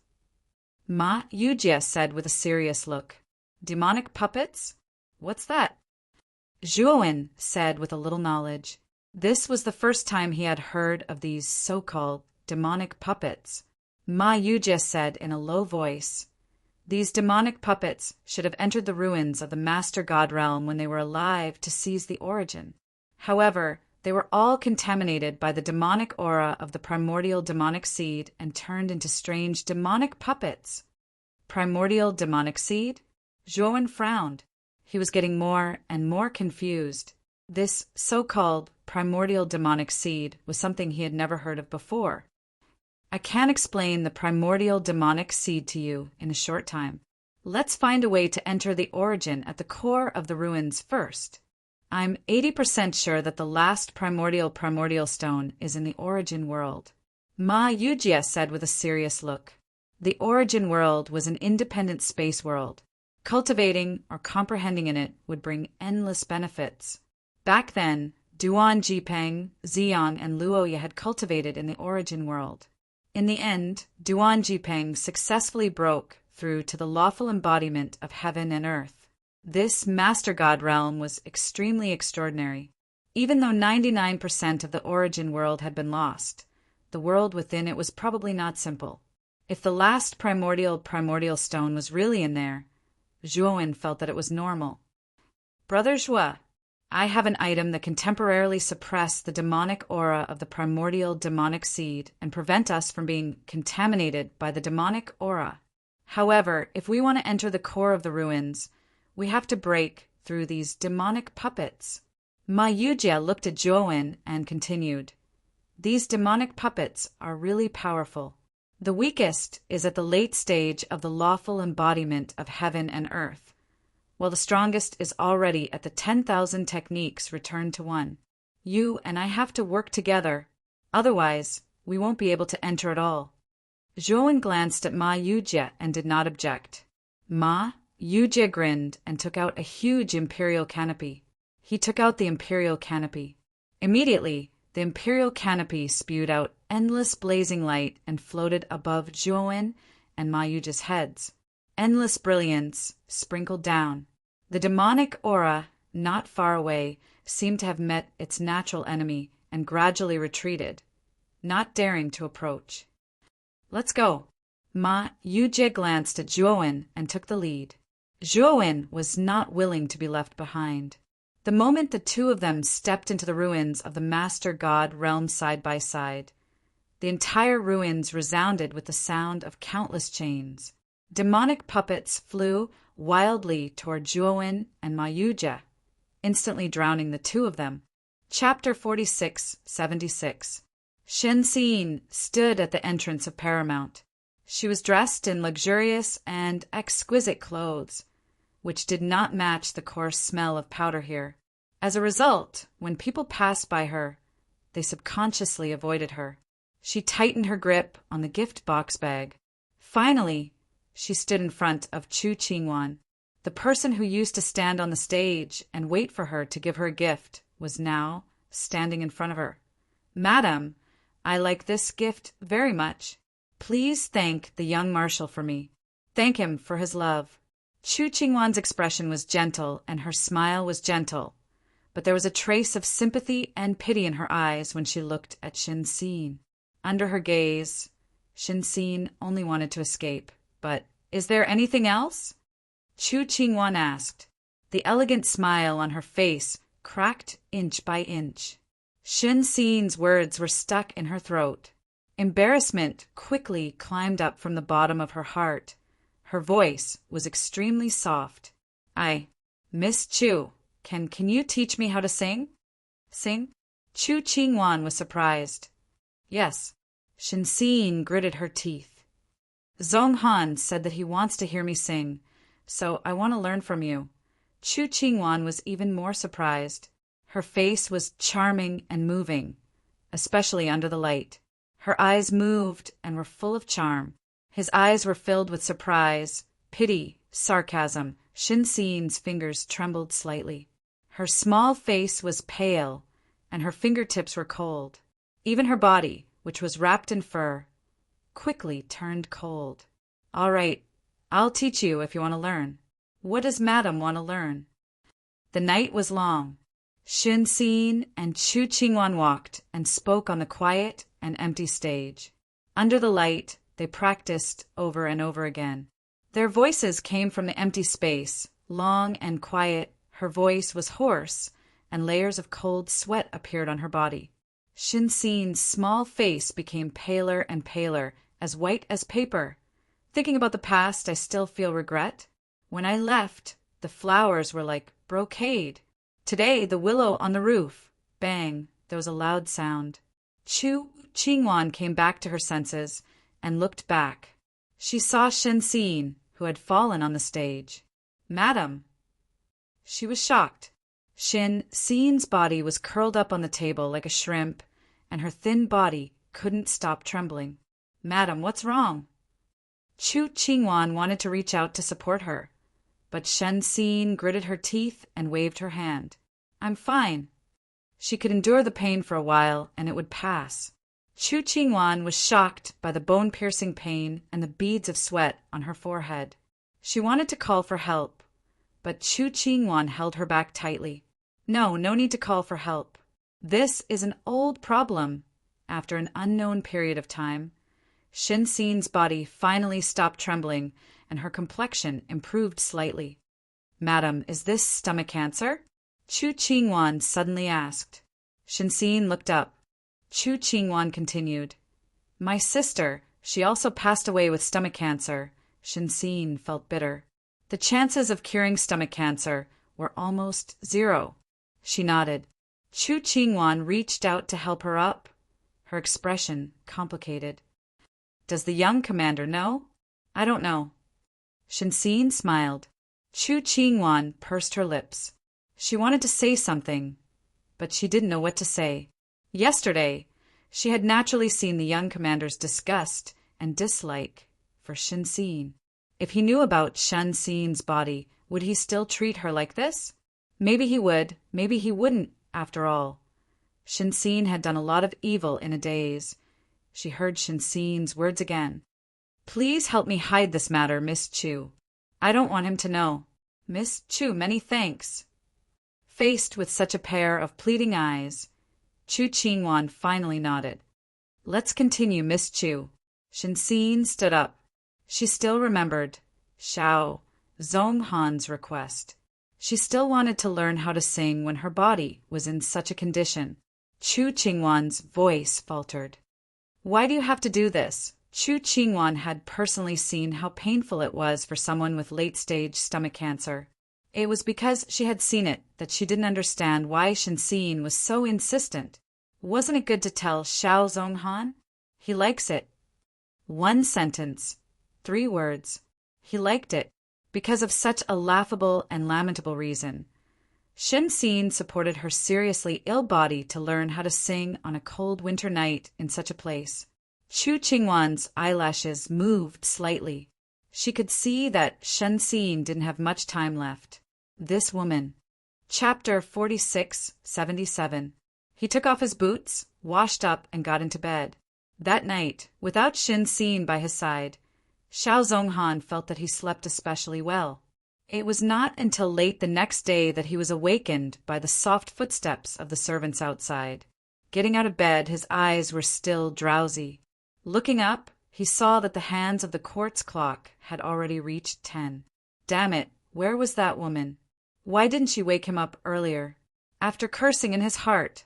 Ma Yujie said with a serious look. "Demonic puppets? What's that?" Zhuowen said with a little knowledge. This was the first time he had heard of these so-called demonic puppets. Ma Yujie said in a low voice, "These demonic puppets should have entered the ruins of the Master God realm when they were alive to seize the origin. However, they were all contaminated by the demonic aura of the primordial demonic seed and turned into strange demonic puppets." Primordial demonic seed? Zhuowen frowned. He was getting more and more confused. This so-called primordial demonic seed was something he had never heard of before. I can't explain the primordial demonic seed to you in a short time. Let's find a way to enter the origin at the core of the ruins first. I'm 80% sure that the last primordial stone is in the origin world. Ma Yujie said with a serious look. The origin world was an independent space world. Cultivating or comprehending in it would bring endless benefits. Back then, Duan Jipeng, Ziyang, and Luoye had cultivated in the origin world. In the end, Duan Jipeng successfully broke through to the lawful embodiment of heaven and earth. This Master God realm was extremely extraordinary. Even though 99% of the origin world had been lost, the world within it was probably not simple. If the last primordial stone was really in there, Zhuowen felt that it was normal. "Brother Zhuo, I have an item that can temporarily suppress the demonic aura of the primordial demonic seed and prevent us from being contaminated by the demonic aura. However, if we want to enter the core of the ruins, we have to break through these demonic puppets." Ma Yujie looked at Zhuowen and continued, "These demonic puppets are really powerful. The weakest is at the late stage of the lawful embodiment of heaven and earth, while the strongest is already at the 10,000 techniques returned to one. You and I have to work together, otherwise we won't be able to enter at all." Zhuowen glanced at Ma Yujie and did not object. Ma Yujie grinned and took out a huge imperial canopy. He took out the imperial canopy. Immediately, the imperial canopy spewed out endless blazing light and floated above Zhuowen and Ma Yujie's heads. Endless brilliance sprinkled down. The demonic aura, not far away, seemed to have met its natural enemy and gradually retreated, not daring to approach. "Let's go." Ma Yujie glanced at Zhuowen and took the lead. Zhuowen was not willing to be left behind. The moment the two of them stepped into the ruins of the Master God realm side by side, the entire ruins resounded with the sound of countless chains. Demonic puppets flew wildly toward Juowen and Mayuja, instantly drowning the two of them. Chapter 46-76. Shenxin stood at the entrance of Paramount. She was dressed in luxurious and exquisite clothes, which did not match the coarse smell of powder here. As a result, when people passed by her, they subconsciously avoided her. She tightened her grip on the gift box bag. Finally, she stood in front of Chu Qingwan. The person who used to stand on the stage and wait for her to give her a gift was now standing in front of her. "Madam, I like this gift very much. Please thank the young marshal for me. Thank him for his love." Chu Qingwan's expression was gentle and her smile was gentle, but there was a trace of sympathy and pity in her eyes when she looked at Shenxin. Under her gaze, Shenxin only wanted to escape. But, "Is there anything else?" Chu Qingwan asked. The elegant smile on her face cracked inch by inch. Shenxin's words were stuck in her throat. Embarrassment quickly climbed up from the bottom of her heart. Her voice was extremely soft. Miss Chu, can you teach me how to sing?" "Sing?" Chu Qingwan was surprised. "Yes." Shenxin gritted her teeth. "Zhong Han said that he wants to hear me sing, so I want to learn from you." Chu Qingwan was even more surprised. Her face was charming and moving, especially under the light. Her eyes moved and were full of charm. His eyes were filled with surprise, pity, sarcasm. Shenxin's fingers trembled slightly. Her small face was pale, and her fingertips were cold. Even her body, which was wrapped in fur, quickly turned cold. "All right, I'll teach you if you want to learn. What does Madam want to learn?" The night was long. Shenxin and Chu Qingwan walked and spoke on the quiet and empty stage. Under the light, they practiced over and over again. Their voices came from the empty space, long and quiet. Her voice was hoarse, and layers of cold sweat appeared on her body. Shenxin's small face became paler and paler, as white as paper. "Thinking about the past, I still feel regret. When I left, the flowers were like brocade. Today, the willow on the roof. Bang, there was a loud sound." Chu Qingwan came back to her senses and looked back. She saw Shenxin, who had fallen on the stage. "Madam." She was shocked. Shenxin's body was curled up on the table like a shrimp, and her thin body couldn't stop trembling. "Madam, what's wrong?" Chu Qingwan wanted to reach out to support her, but Shenxin gritted her teeth and waved her hand. "I'm fine." She could endure the pain for a while, and it would pass. Chu Qingwan was shocked by the bone-piercing pain and the beads of sweat on her forehead. She wanted to call for help, but Chu Qingwan held her back tightly. No need to call for help. This is an old problem." After an unknown period of time, Shenxin's body finally stopped trembling, and her complexion improved slightly. "Madam, is this stomach cancer?" Chu Qingwan suddenly asked. Shenxin looked up. Chu Qingwan continued. "My sister, she also passed away with stomach cancer." Shenxin felt bitter. The chances of curing stomach cancer were almost zero. She nodded. Chu Qingwan reached out to help her up, her expression complicated. "Does the young commander know?" "I don't know." Shenxin smiled. Chu Qingwan pursed her lips. She wanted to say something, but she didn't know what to say. Yesterday, she had naturally seen the young commander's disgust and dislike for Shenxin. If he knew about Shenxin's body, would he still treat her like this? Maybe he would, maybe he wouldn't, after all. Shenxin had done a lot of evil in a daze. She heard Shenxin's words again. "Please help me hide this matter, Miss Chu. I don't want him to know." "Miss Chu, many thanks." Faced with such a pair of pleading eyes, Chu Qingwan finally nodded. "Let's continue, Miss Chu." Shenxin stood up. She still remembered Zhong Han's request. She still wanted to learn how to sing when her body was in such a condition. Chu Qingwan's voice faltered. Why do you have to do this? Chu Qingwan had personally seen how painful it was for someone with late-stage stomach cancer. It was because she had seen it that she didn't understand why Shenxin was so insistent. Wasn't it good to tell Xiao Zonghan? He likes it. 1 sentence, 3 words. He liked it because of such a laughable and lamentable reason. Shenxin supported her seriously ill body to learn how to sing on a cold winter night in such a place. Chu Qingwan's eyelashes moved slightly. She could see that Shenxin didn't have much time left. This woman. Chapter 46-77. He took off his boots, washed up, and got into bed. That night, without Shenxin by his side, Xiao Zonghan felt that he slept especially well. It was not until late the next day that he was awakened by the soft footsteps of the servants outside. Getting out of bed, his eyes were still drowsy. Looking up, he saw that the hands of the quartz clock had already reached 10. Damn it, where was that woman? Why didn't she wake him up earlier? After cursing in his heart,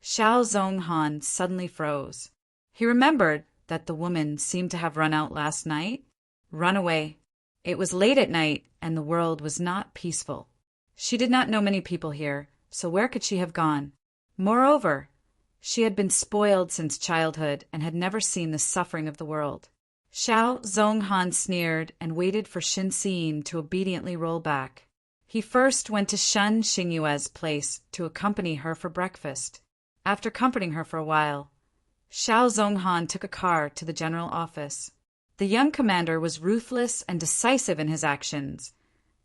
Xiao Zonghan suddenly froze. He remembered that the woman seemed to have run out last night. Run away. It was late at night, and the world was not peaceful. She did not know many people here, so where could she have gone? Moreover, she had been spoiled since childhood and had never seen the suffering of the world. Xiao Zonghan sneered and waited for Shenxin to obediently roll back. He first went to Shen Xingyue's place to accompany her for breakfast. After comforting her for a while, Xiao Zonghan took a car to the general office. The young commander was ruthless and decisive in his actions,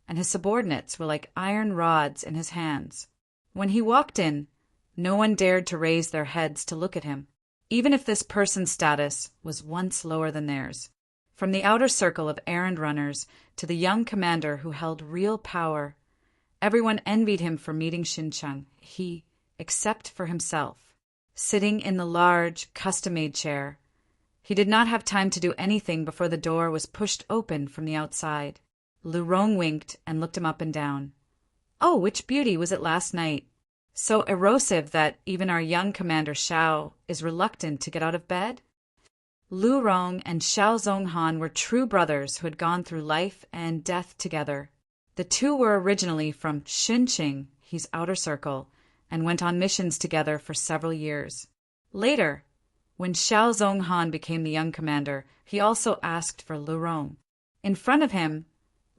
and his subordinates were like iron rods in his hands. When he walked in, no one dared to raise their heads to look at him, even if this person's status was once lower than theirs. From the outer circle of errand runners to the young commander who held real power, everyone envied him for meeting Xincheng, except for himself. Sitting in the large, custom-made chair, he did not have time to do anything before the door was pushed open from the outside. Lu Rong winked and looked him up and down. Oh, which beauty was it last night? So erosive that even our young Commander Xiao is reluctant to get out of bed? Lu Rong and Xiao Zonghan were true brothers who had gone through life and death together. The two were originally from Xinqing, his outer circle, and went on missions together for several years. Later, when Xiao Zonghan became the young commander, he also asked for Lu Rong. In front of him,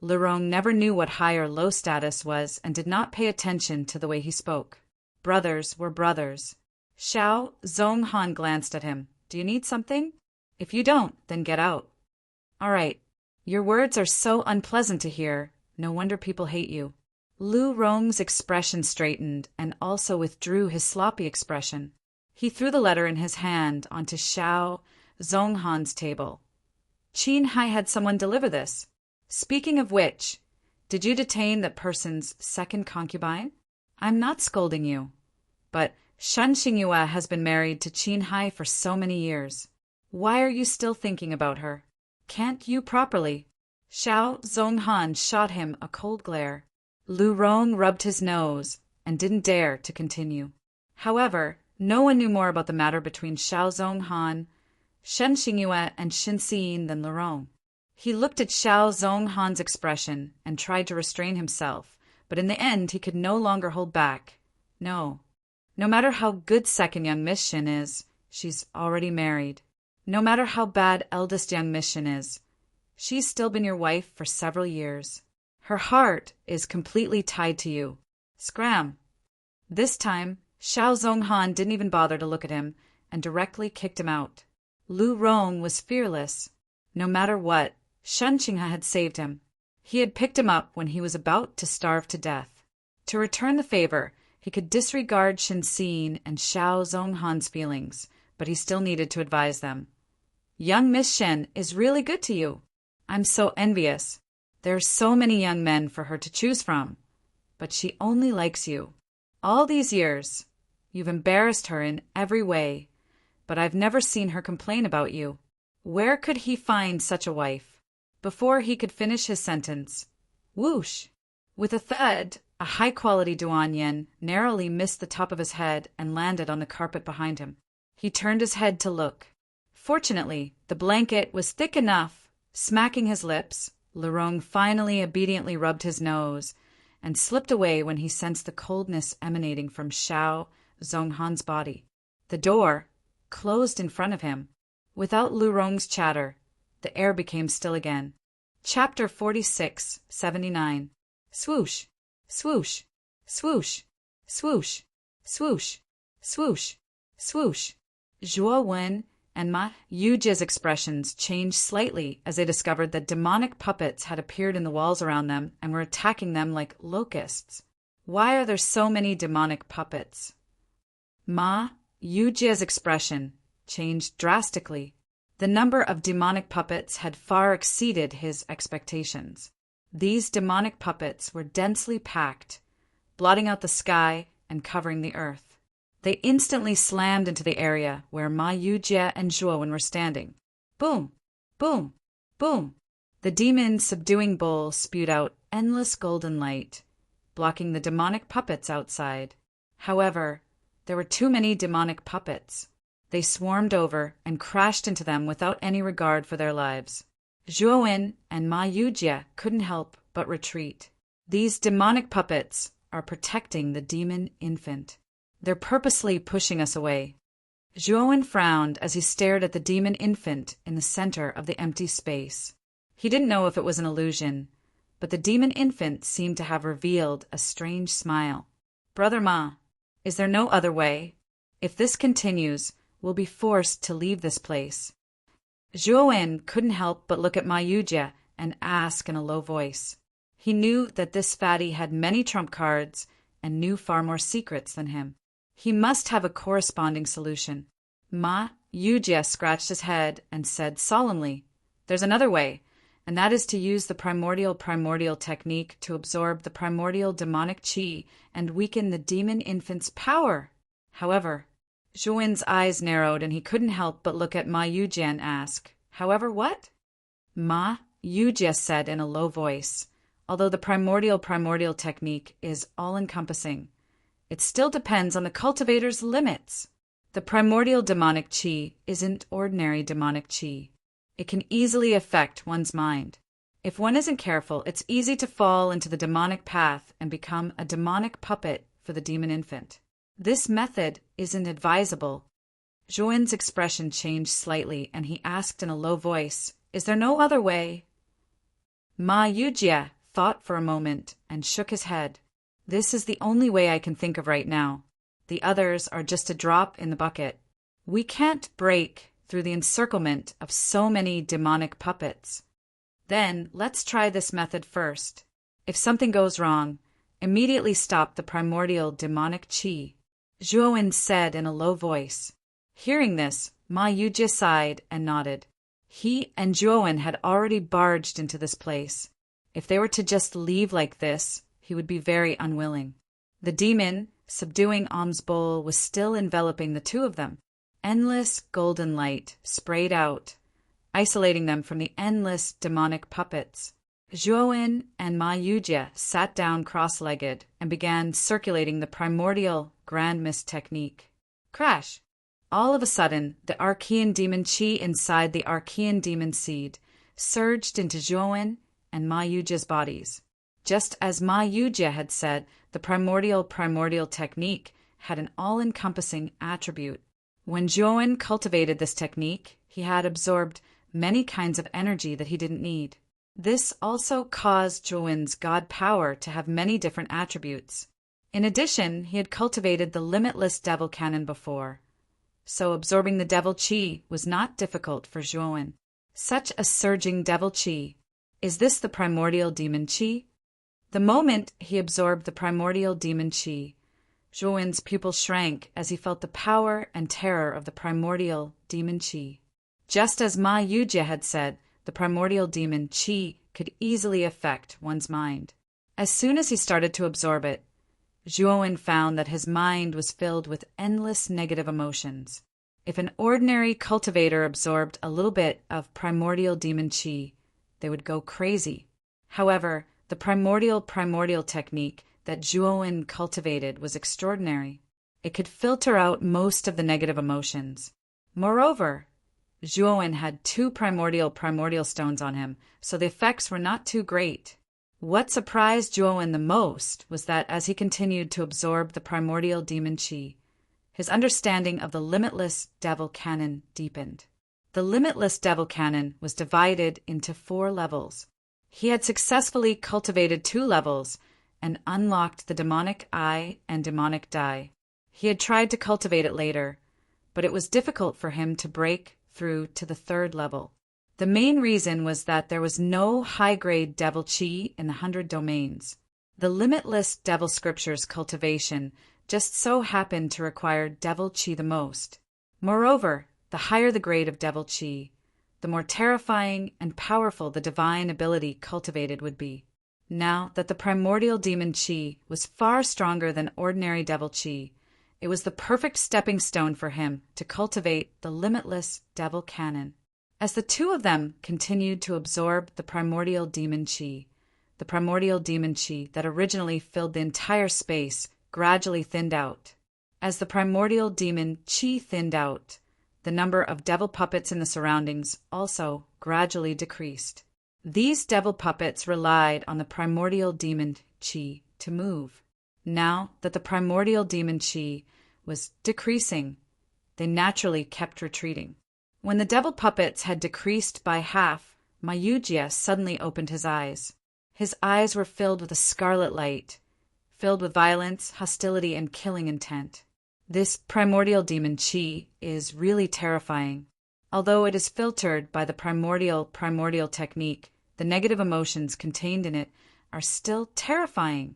Lu Rong never knew what high or low status was and did not pay attention to the way he spoke. Brothers were brothers. Xiao Zonghan glanced at him. Do you need something? If you don't, then get out. All right. Your words are so unpleasant to hear. No wonder people hate you. Lu Rong's expression straightened and also withdrew his sloppy expression. He threw the letter in his hand onto Xiao Zonghan's table. Qin Hai had someone deliver this. Speaking of which, did you detain that person's second concubine? I'm not scolding you, but Shen Xingyue has been married to Qin Hai for so many years. Why are you still thinking about her? Can't you properly? Xiao Zonghan shot him a cold glare. Lu Rong rubbed his nose and didn't dare to continue. However, no one knew more about the matter between Xiao Zonghan, Shen Xingyue, and Shenxin than Lu Rong. He looked at Xiao Zonghan's expression and tried to restrain himself, but in the end he could no longer hold back. No matter how good second young Miss Shin is, she's already married. No matter how bad eldest young Miss Shin is, she's still been your wife for several years. Her heart is completely tied to you. Scram! This time, Xiao Zonghan didn't even bother to look at him and directly kicked him out. Lu Rong was fearless. No matter what, Shen Qinghe had saved him. He had picked him up when he was about to starve to death. To return the favor, he could disregard Shenxin and Xiao Zonghan's feelings, but he still needed to advise them. Young Miss Shen is really good to you. I'm so envious. There are so many young men for her to choose from, but she only likes you. All these years, you've embarrassed her in every way, but I've never seen her complain about you. Where could he find such a wife? Before he could finish his sentence, whoosh! With a thud, A high-quality Duanyin narrowly missed the top of his head and landed on the carpet behind him. He turned his head to look. Fortunately, the blanket was thick enough. Smacking his lips, Lurong finally obediently rubbed his nose and slipped away when he sensed the coldness emanating from Xiao Zhonghan's body. The door closed in front of him. Without Lurong's chatter, the air became still again. Chapter 46-79. Swoosh, swoosh, swoosh, swoosh, swoosh, swoosh, swoosh. Zhuo Wen and Ma Yujia's expressions changed slightly as they discovered that demonic puppets had appeared in the walls around them and were attacking them like locusts. Why are there so many demonic puppets? Ma Yujia's expression changed drastically. The number of demonic puppets had far exceeded his expectations. These demonic puppets were densely packed, blotting out the sky and covering the earth. They instantly slammed into the area where Ma Yujie and Zhuowen were standing. Boom! Boom! Boom! The demon subduing bowl spewed out endless golden light, blocking the demonic puppets outside. However, there were too many demonic puppets. They swarmed over and crashed into them without any regard for their lives. Zhuowen and Ma Yujie couldn't help but retreat. These demonic puppets are protecting the demon infant. They're purposely pushing us away. Zhuowen frowned as he stared at the demon infant in the center of the empty space. He didn't know if it was an illusion, but the demon infant seemed to have revealed a strange smile. Brother Ma, is there no other way? If this continues, we'll be forced to leave this place. Zhuowen couldn't help but look at Ma Yujie and ask in a low voice. He knew that this fatty had many trump cards and knew far more secrets than him. He must have a corresponding solution. Ma Yujie scratched his head and said solemnly, "There's another way, and that is to use the primordial technique to absorb the primordial demonic qi and weaken the demon infant's power." However, Zhuowen's eyes narrowed and he couldn't help but look at Ma Yujie and ask, "However what?" Ma Yujie said in a low voice, "Although the primordial technique is all-encompassing, it still depends on the cultivator's limits. The primordial demonic qi isn't ordinary demonic qi. It can easily affect one's mind. If one isn't careful, it's easy to fall into the demonic path and become a demonic puppet for the demon infant. This method isn't advisable." Zhuowen's expression changed slightly and he asked in a low voice, "Is there no other way?" Ma Yujie thought for a moment and shook his head. "This is the only way I can think of right now. The others are just a drop in the bucket. We can't break through the encirclement of so many demonic puppets. Then let's try this method first. If something goes wrong, immediately stop the primordial demonic qi," Zhuowen said in a low voice. Hearing this, Ma Yujie sighed and nodded. He and Zhuowen had already barged into this place. If they were to just leave like this, he would be very unwilling. The demon, subduing alms bowl, was still enveloping the two of them. Endless golden light sprayed out, isolating them from the endless demonic puppets. Zhuowen and Ma Yujie sat down cross-legged and began circulating the primordial grand mist technique. Crash! All of a sudden, the Archean demon qi inside the Archean demon seed surged into Zhuowen and Ma Yujie's bodies. Just as Ma Yujie had said, the primordial technique had an all-encompassing attribute. When Zhuowen cultivated this technique, he had absorbed many kinds of energy that he didn't need. This also caused Zhuowen's god power to have many different attributes. In addition, he had cultivated the limitless devil cannon before, so absorbing the devil qi was not difficult for Zhuowen. Such a surging devil qi. Is this the primordial demon qi? The moment he absorbed the primordial demon qi, Zhuowen's pupil shrank as he felt the power and terror of the primordial demon qi. Just as Ma Yujie had said, the primordial demon qi could easily affect one's mind. As soon as he started to absorb it, Zhuowen found that his mind was filled with endless negative emotions. If an ordinary cultivator absorbed a little bit of primordial demon qi, they would go crazy. However, the primordial technique that Zhuowen cultivated was extraordinary. It could filter out most of the negative emotions. Moreover, Zhuowen had 2 primordial stones on him, so the effects were not too great. What surprised Zhuowen the most was that as he continued to absorb the primordial demon qi, his understanding of the limitless devil canon deepened. The limitless devil canon was divided into 4 levels. He had successfully cultivated 2 levels and unlocked the demonic eye and demonic die. He had tried to cultivate it later, but it was difficult for him to break through to the 3rd level. The main reason was that there was no high-grade devil qi in the 100 domains. The limitless devil scriptures cultivation just so happened to require devil qi the most. Moreover, the higher the grade of devil qi, the more terrifying and powerful the divine ability cultivated would be. Now that the primordial demon qi was far stronger than ordinary devil qi, it was the perfect stepping stone for him to cultivate the limitless devil canon. As the 2 of them continued to absorb the primordial demon qi that originally filled the entire space gradually thinned out. As the primordial demon qi thinned out, the number of devil puppets in the surroundings also gradually decreased. These devil puppets relied on the primordial demon qi to move. Now that the primordial demon qi was decreasing, they naturally kept retreating. When the devil puppets had decreased by half, Mayujia suddenly opened his eyes. His eyes were filled with a scarlet light, filled with violence, hostility, and killing intent. This primordial demon qi is really terrifying. Although it is filtered by the primordial technique, the negative emotions contained in it are still terrifying.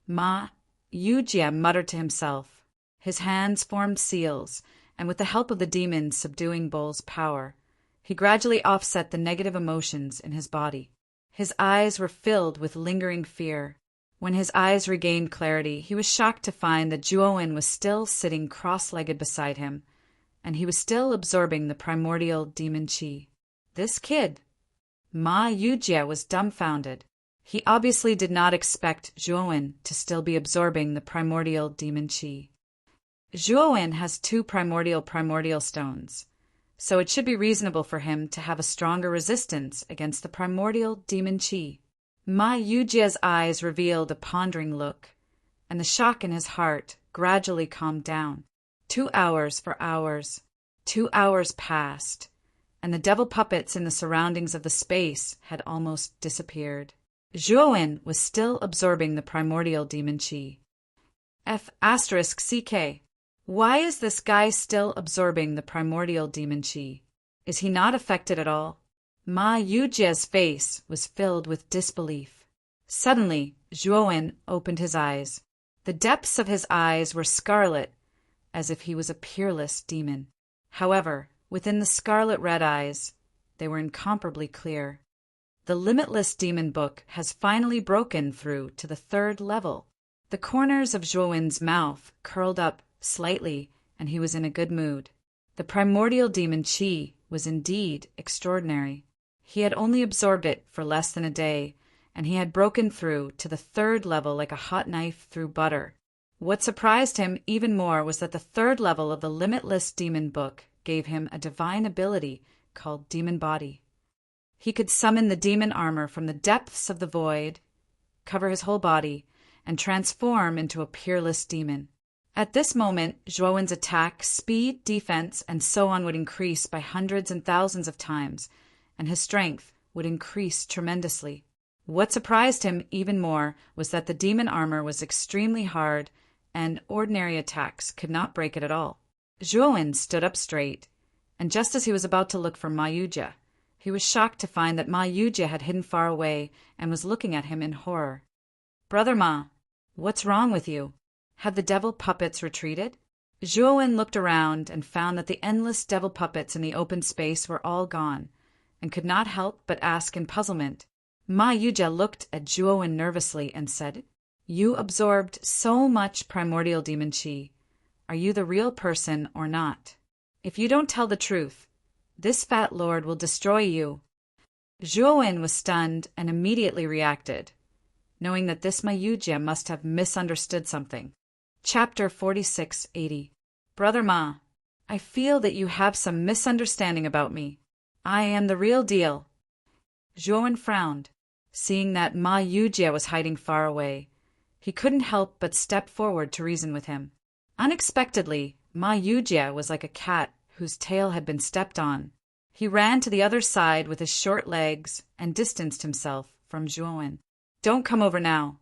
Ma Yujia muttered to himself. His hands formed seals, and with the help of the demon subduing Bull's power, he gradually offset the negative emotions in his body. His eyes were filled with lingering fear. When his eyes regained clarity, he was shocked to find that Zhuowen was still sitting cross-legged beside him, and he was still absorbing the primordial demon qi. This kid! Ma Yujia was dumbfounded. He obviously did not expect Zhuowen to still be absorbing the primordial demon qi. Zhuowen has 2 primordial stones, so it should be reasonable for him to have a stronger resistance against the primordial demon qi. Ma Yujia's eyes revealed a pondering look, and the shock in his heart gradually calmed down. 2 hours for hours. 2 hours passed, and the devil puppets in the surroundings of the space had almost disappeared. Zhuowen was still absorbing the primordial demon qi. F***CK. Why is this guy still absorbing the primordial demon qi? Is he not affected at all? Ma Yujia's face was filled with disbelief. Suddenly, Zhuowen opened his eyes. The depths of his eyes were scarlet, as if he was a peerless demon. However, within the scarlet red eyes, they were incomparably clear. The limitless demon book has finally broken through to the 3rd level. The corners of Zhuowen's mouth curled up slightly, and he was in a good mood. The primordial demon qi was indeed extraordinary. He had only absorbed it for less than a day, and he had broken through to the 3rd level like a hot knife through butter. What surprised him even more was that the 3rd level of the limitless demon book gave him a divine ability called demon body. He could summon the demon armor from the depths of the void, cover his whole body, and transform into a peerless demon. At this moment, Zhuowen's attack, speed, defense, and so on would increase by hundreds and thousands of times, and his strength would increase tremendously. What surprised him even more was that the demon armor was extremely hard, and ordinary attacks could not break it at all. Zhuowen stood up straight, and just as he was about to look for Ma Yujia, he was shocked to find that Ma Yujia had hidden far away and was looking at him in horror. "Brother Ma, what's wrong with you? Had the devil puppets retreated?" Zhuowen looked around and found that the endless devil puppets in the open space were all gone, and could not help but ask in puzzlement. Ma Yujia looked at Zhuowen nervously and said, "You absorbed so much primordial demon qi. Are you the real person or not? If you don't tell the truth, this fat lord will destroy you." Zhuowen was stunned and immediately reacted. knowing that this Ma Yujie must have misunderstood something. Chapter 4680. Brother Ma, I feel that you have some misunderstanding about me. I am the real deal. Zhuowen frowned, seeing that Ma Yujie was hiding far away. He couldn't help but step forward to reason with him. Unexpectedly, Ma Yujie was like a cat whose tail had been stepped on. He ran to the other side with his short legs and distanced himself from Zhuowen. Don't come over now.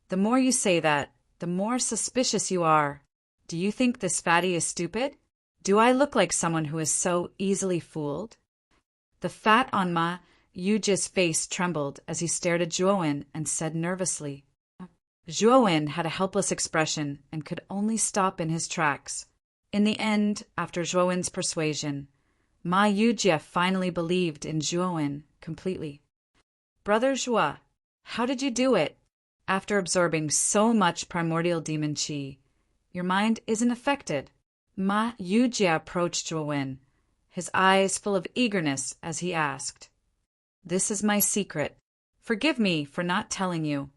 The more you say that, the more suspicious you are. Do you think this fatty is stupid? Do I look like someone who is so easily fooled? The fat on Ma Yujie's face trembled as he stared at Zhuowen and said nervously. Zhuowen had a helpless expression and could only stop in his tracks. In the end, after Zhuowen's persuasion, Ma Yujie finally believed in Zhuowen completely. Brother Zhuo, how did you do it? After absorbing so much primordial demon qi, your mind isn't affected. Ma Yujie approached Zhuowen, his eyes full of eagerness as he asked. This is my secret. Forgive me for not telling you.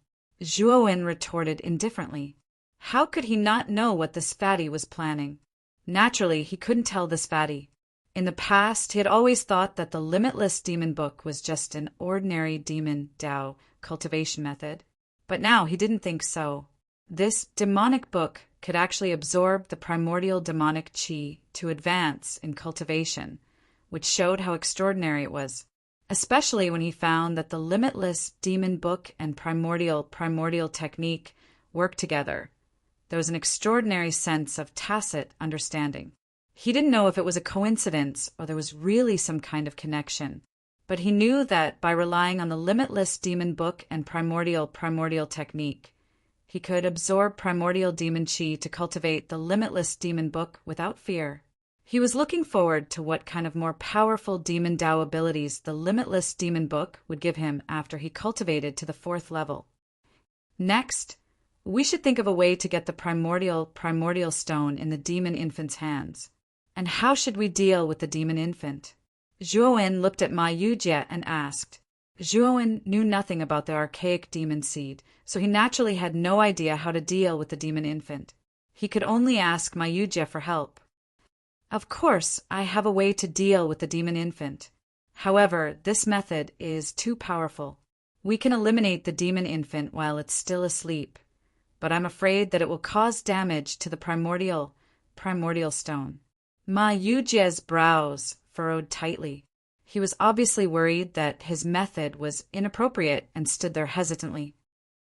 Zhuowen retorted indifferently. How could he not know what this fatty was planning? Naturally, he couldn't tell this fatty. In the past, he had always thought that the Limitless Demon Book was just an ordinary demon Dao cultivation method. But now he didn't think so. This demonic book could actually absorb the primordial demonic qi to advance in cultivation, which showed how extraordinary it was, especially when he found that the Limitless Demon Book and primordial technique worked together. There was an extraordinary sense of tacit understanding. He didn't know if it was a coincidence or there was really some kind of connection, but he knew that by relying on the Limitless Demon Book and primordial technique, he could absorb primordial demon qi to cultivate the Limitless Demon Book without fear. He was looking forward to what kind of more powerful demon Dao abilities the Limitless Demon Book would give him after he cultivated to the 4th level. Next, we should think of a way to get the primordial stone in the demon infant's hands. And how should we deal with the demon infant? Zhuowen looked at Ma Yujie and asked. Zhuowen knew nothing about the archaic demon seed, so he naturally had no idea how to deal with the demon infant. He could only ask Ma Yujie for help. Of course, I have a way to deal with the demon infant. However, this method is too powerful. We can eliminate the demon infant while it's still asleep, but I'm afraid that it will cause damage to the primordial stone. Ma Yujie's brows furrowed tightly. He was obviously worried that his method was inappropriate and stood there hesitantly.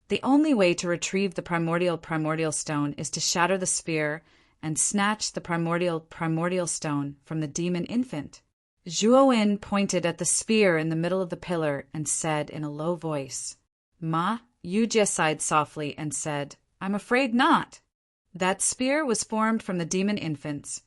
The only way to retrieve the primordial stone is to shatter the sphere and snatch the primordial stone from the demon infant. Zhuowen pointed at the sphere in the middle of the pillar and said in a low voice. Ma Yujie sighed softly and said, I'm afraid not. That sphere was formed from the demon infant's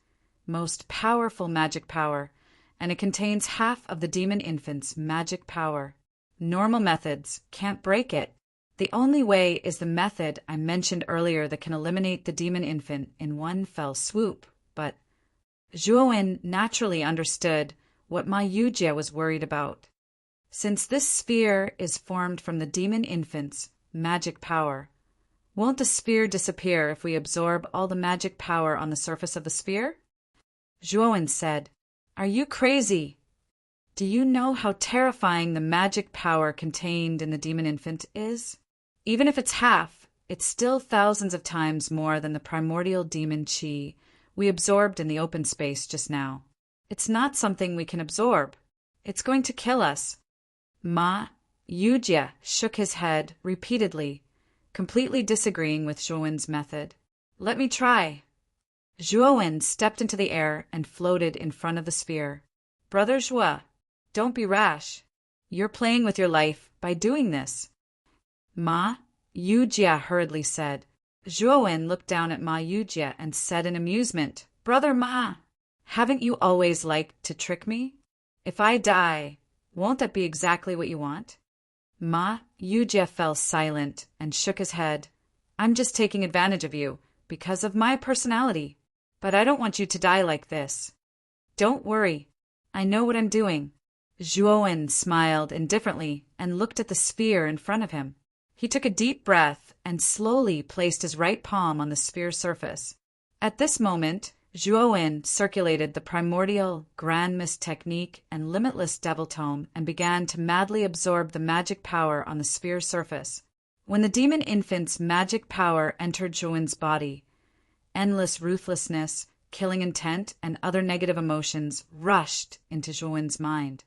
most powerful magic power, and it contains half of the demon infant's magic power. Normal methods can't break it. The only way is the method I mentioned earlier that can eliminate the demon infant in one fell swoop. But Zhuowen naturally understood what Ma Yujie was worried about. Since this sphere is formed from the demon infant's magic power, won't the sphere disappear if we absorb all the magic power on the surface of the sphere? Zhuowen said, Are you crazy? Do you know how terrifying the magic power contained in the demon infant is? Even if it's half, it's still thousands of times more than the primordial demon qi we absorbed in the open space just now. It's not something we can absorb. It's going to kill us. Ma Yujie shook his head repeatedly, completely disagreeing with Zhuowen's method. Let me try. Zhuowen stepped into the air and floated in front of the sphere. Brother Zhuo, don't be rash. You're playing with your life by doing this. Ma Yujie hurriedly said. Zhuowen looked down at Ma Yujie and said in amusement, Brother Ma, haven't you always liked to trick me? If I die, won't that be exactly what you want? Ma Yujie fell silent and shook his head. I'm just taking advantage of you because of my personality, but I don't want you to die like this. Don't worry. I know what I'm doing. Zhuowen smiled indifferently and looked at the sphere in front of him. He took a deep breath and slowly placed his right palm on the sphere's surface. At this moment, Zhuowen circulated the primordial Grand Mist technique and limitless devil tome and began to madly absorb the magic power on the sphere's surface. When the demon infant's magic power entered Zhuowen's body, endless ruthlessness, killing intent, and other negative emotions rushed into Zhuowen's mind.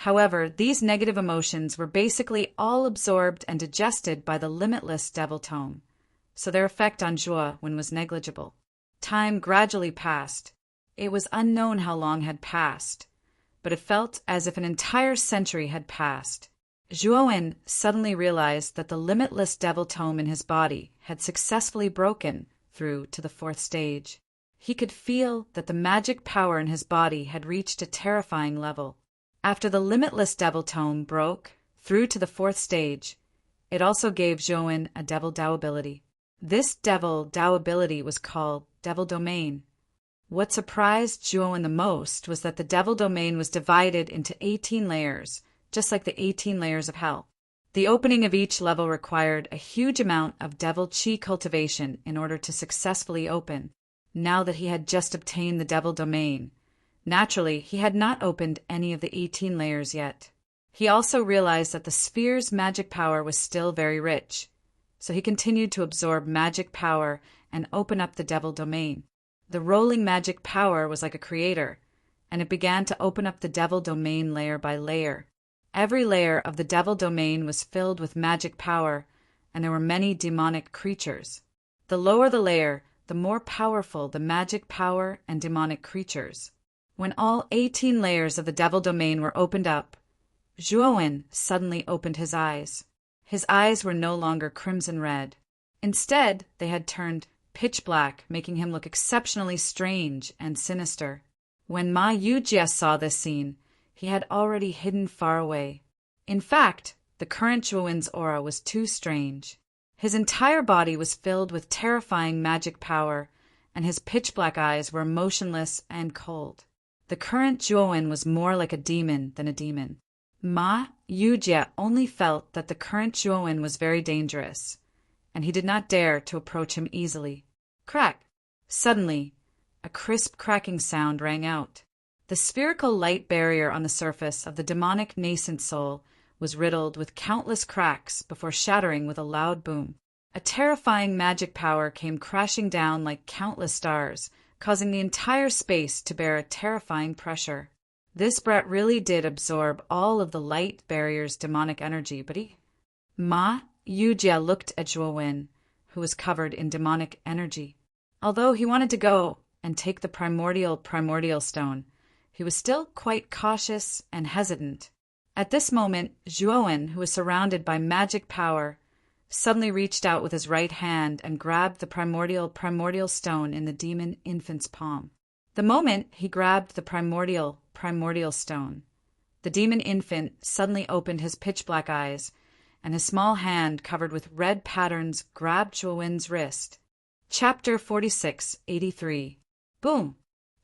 However, these negative emotions were basically all absorbed and digested by the limitless devil tome, so their effect on Zhuowen was negligible. Time gradually passed. It was unknown how long had passed, but it felt as if an entire century had passed. Zhuowen suddenly realized that the limitless devil tome in his body had successfully broken through to the fourth stage. He could feel that the magic power in his body had reached a terrifying level. After the limitless devil tome broke through to the fourth stage, it also gave Zhuowen a devil Dao ability. This devil Dao ability was called Devil Domain. What surprised Zhuowen the most was that the devil domain was divided into 18 layers, just like the 18 layers of hell. The opening of each level required a huge amount of devil chi cultivation in order to successfully open. Now that he had just obtained the devil domain, naturally, he had not opened any of the 18 layers yet. He also realized that the sphere's magic power was still very rich, so he continued to absorb magic power and open up the devil domain. The rolling magic power was like a creator, and it began to open up the devil domain layer by layer. Every layer of the devil domain was filled with magic power, and there were many demonic creatures. The lower the layer, the more powerful the magic power and demonic creatures. When all 18 layers of the devil domain were opened up, Zhuowen suddenly opened his eyes. His eyes were no longer crimson red. Instead, they had turned pitch black, making him look exceptionally strange and sinister. When Ma Yujie saw this scene, he had already hidden far away. In fact, the current Zhuowen's aura was too strange. His entire body was filled with terrifying magic power, and his pitch-black eyes were motionless and cold. The current Zhuowen was more like a demon than a demon. Ma Yujie only felt that the current Zhuowen was very dangerous, and he did not dare to approach him easily. Crack! Suddenly, a crisp cracking sound rang out. The spherical light barrier on the surface of the demonic nascent soul was riddled with countless cracks before shattering with a loud boom. A terrifying magic power came crashing down like countless stars, causing the entire space to bear a terrifying pressure. This Brett really did absorb all of the light barrier's demonic energy, but Ma Yujie looked at Zhuowen, who was covered in demonic energy. Although he wanted to go and take the primordial stone, he was still quite cautious and hesitant. At this moment, Zhuowen, who was surrounded by magic power, suddenly reached out with his right hand and grabbed the primordial stone in the demon infant's palm. The moment he grabbed the primordial stone, the demon infant suddenly opened his pitch-black eyes, and his small hand covered with red patterns grabbed Zhuowen's wrist. Chapter 46-83. Boom!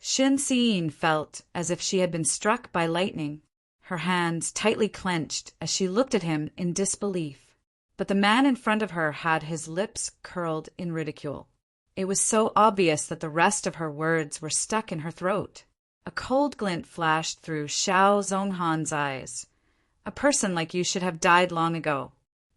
Xin Xiyin felt as if she had been struck by lightning. Her hands tightly clenched as she looked at him in disbelief. But the man in front of her had his lips curled in ridicule. It was so obvious that the rest of her words were stuck in her throat. A cold glint flashed through Xiao Zhonghan's eyes. A person like you should have died long ago.